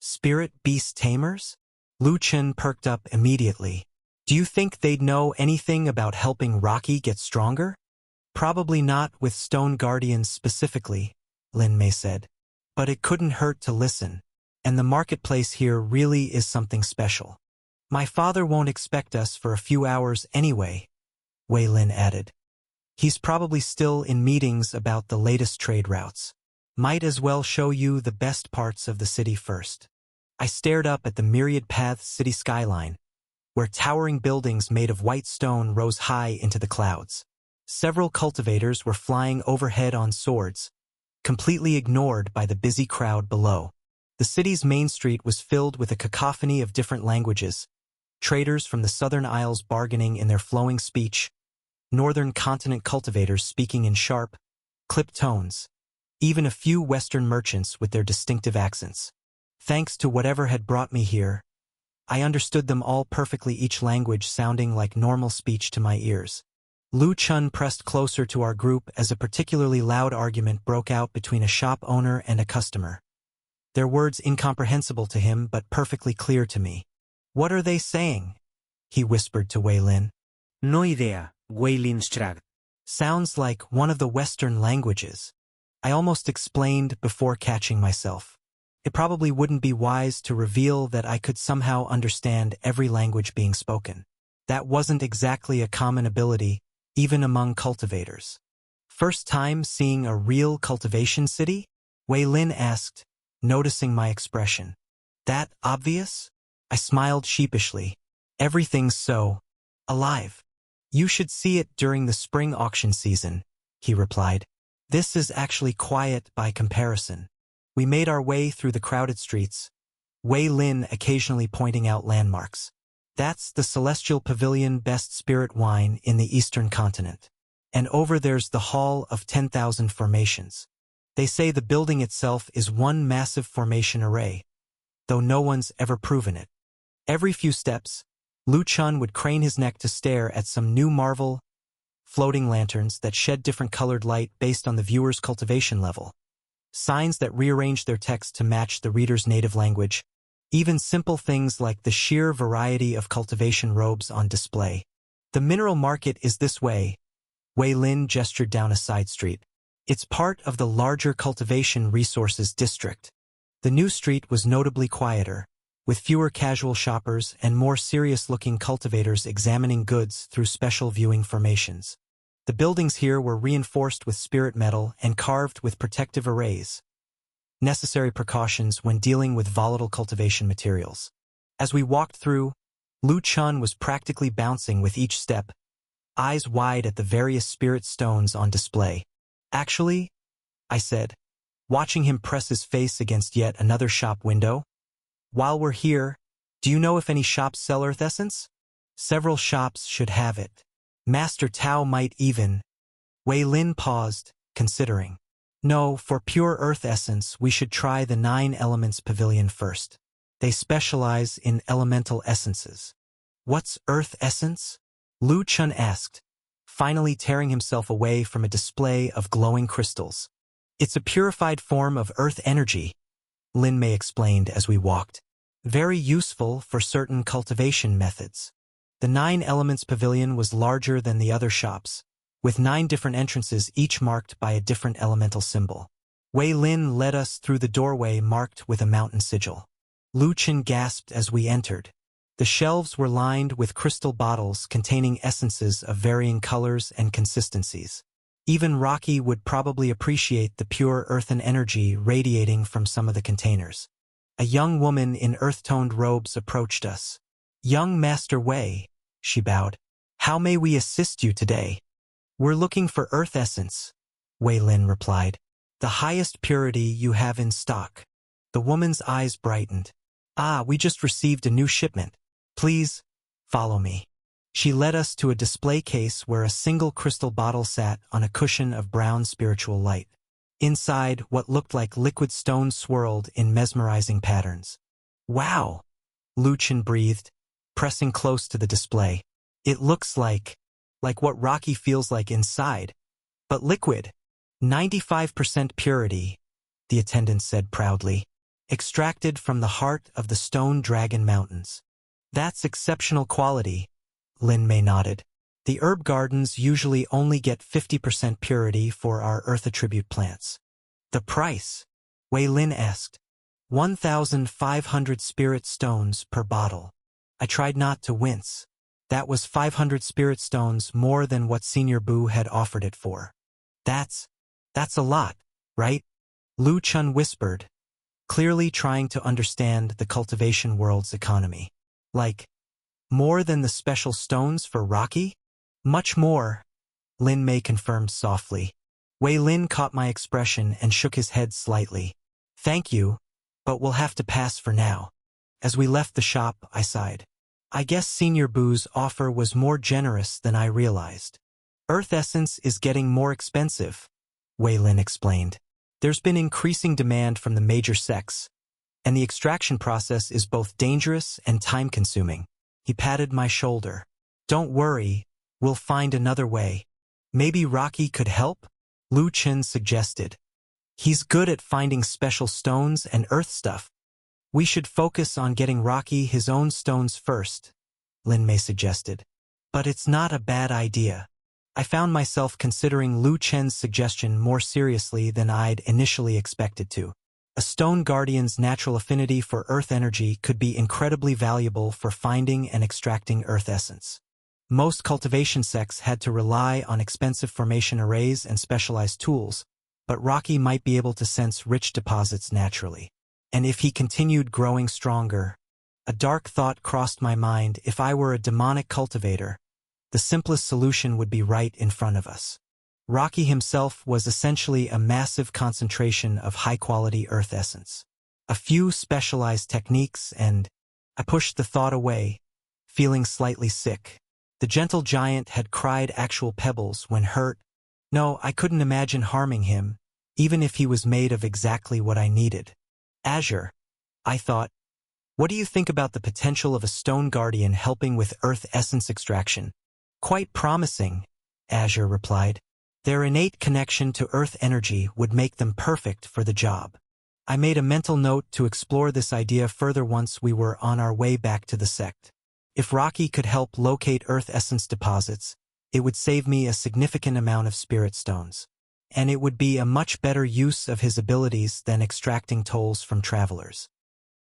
"Spirit Beast Tamers?" Lu Chun perked up immediately. "Do you think they'd know anything about helping Rocky get stronger?" "Probably not with Stone Guardians specifically," Lin Mei said. "But it couldn't hurt to listen. And the marketplace here really is something special. My father won't expect us for a few hours anyway," Wei Lin added. "He's probably still in meetings about the latest trade routes. Might as well show you the best parts of the city first." I stared up at the Myriad Paths city skyline, where towering buildings made of white stone rose high into the clouds. Several cultivators were flying overhead on swords, completely ignored by the busy crowd below. The city's main street was filled with a cacophony of different languages, traders from the Southern Isles bargaining in their flowing speech, Northern continent cultivators speaking in sharp, clipped tones, even a few Western merchants with their distinctive accents. Thanks to whatever had brought me here, I understood them all perfectly, each language sounding like normal speech to my ears. Lu Chun pressed closer to our group as a particularly loud argument broke out between a shop owner and a customer. Their words incomprehensible to him but perfectly clear to me. "What are they saying?" he whispered to Wei Lin.
No idea, Wei Lin shrugged.
"Sounds like one of the Western languages," I almost explained before catching myself. It probably wouldn't be wise to reveal that I could somehow understand every language being spoken. That wasn't exactly a common ability, even among cultivators. "First time seeing a real cultivation city?" Wei Lin asked, noticing my expression. "That obvious?" I smiled sheepishly. "Everything's so alive. You should see it during the spring auction season," he replied. "This is actually quiet by comparison." We made our way through the crowded streets, Wei Lin occasionally pointing out landmarks. "That's the Celestial Pavilion Best Spirit Wine in the Eastern Continent. And over there's the Hall of 10,000 Formations. They say the building itself is one massive formation array, though no one's ever proven it. Every few steps, Lu Chun would crane his neck to stare at some new marvel, floating lanterns that shed different colored light based on the viewer's cultivation level, signs that rearranged their text to match the reader's native language, even simple things like the sheer variety of cultivation robes on display. The mineral market is this way. Wei Lin gestured down a side street. It's part of the larger cultivation resources district. The new street was notably quieter, with fewer casual shoppers and more serious-looking cultivators examining goods through special viewing formations. The buildings here were reinforced with spirit metal and carved with protective arrays, necessary precautions when dealing with volatile cultivation materials. As we walked through, Lu Chun was practically bouncing with each step, eyes wide at the various spirit stones on display. Actually, I said, watching him press his face against yet another shop window, while we're here, do you know if any shops sell earth essence? Several shops should have it. Master Tao might even. Wei Lin paused, considering. No, for pure earth essence, we should try the 9 Elements Pavilion first. They specialize in elemental essences. What's earth essence? Lu Chun asked, finally tearing himself away from a display of glowing crystals. It's a purified form of earth energy, Lin Mei explained as we walked. Very useful for certain cultivation methods. The 9 Elements Pavilion was larger than the other shops, with 9 different entrances each marked by a different elemental symbol. Wei Lin led us through the doorway marked with a mountain sigil. Lu Chun gasped as we entered. The shelves were lined with crystal bottles containing essences of varying colors and consistencies. Even Rocky would probably appreciate the pure earthen energy radiating from some of the containers. A young woman in earth-toned robes approached us. Young Master Wei, she bowed. How may we assist you today? We're looking for earth essence, Wei Lin replied. The highest purity you have in stock. The woman's eyes brightened. Ah, we just received a new shipment. Please, follow me. She led us to a display case where a single crystal bottle sat on a cushion of brown spiritual light. Inside, what looked like liquid stone swirled in mesmerizing patterns. Wow! Lu Chun breathed, pressing close to the display. It looks like what Rocky feels like inside, but liquid. 95% purity, the attendant said proudly. Extracted from the heart of the Stone Dragon Mountains. That's exceptional quality, Lin Mei nodded. The herb gardens usually only get 50% purity for our earth attribute plants. The price? Wei Lin asked. 1,500 spirit stones per bottle. I tried not to wince. That was 500 spirit stones more than what Senior Bu had offered it for. That's a lot, right? Lu Chun whispered, clearly trying to understand the cultivation world's economy. Like, more than the special stones for Rocky? Much more, Lin Mei confirmed softly. Wei Lin caught my expression and shook his head slightly. Thank you, but we'll have to pass for now. As we left the shop, I sighed. I guess Senior Bu's offer was more generous than I realized. Earth essence is getting more expensive, Wei Lin explained. There's been increasing demand from the major sects, and the extraction process is both dangerous and time-consuming. He patted my shoulder. Don't worry, we'll find another way. Maybe Rocky could help? Lu Chun suggested. He's good at finding special stones and earth stuff. We should focus on getting Rocky his own stones first, Lin Mei suggested. But it's not a bad idea. I found myself considering Lu Chen's suggestion more seriously than I'd initially expected to. A stone guardian's natural affinity for earth energy could be incredibly valuable for finding and extracting earth essence. Most cultivation sects had to rely on expensive formation arrays and specialized tools, but Rocky might be able to sense rich deposits naturally. And if he continued growing stronger, a dark thought crossed my mind. If I were a demonic cultivator, the simplest solution would be right in front of us. Rocky himself was essentially a massive concentration of high-quality earth essence. A few specialized techniques and I pushed the thought away, feeling slightly sick. The gentle giant had cried actual pebbles when hurt. No, I couldn't imagine harming him, even if he was made of exactly what I needed. Azure, I thought. What do you think about the potential of a stone guardian helping with earth essence extraction? Quite promising, Azure replied. Their innate connection to earth energy would make them perfect for the job. I made a mental note to explore this idea further once we were on our way back to the sect. If Rocky could help locate earth essence deposits, it would save me a significant amount of spirit stones. And it would be a much better use of his abilities than extracting tolls from travelers.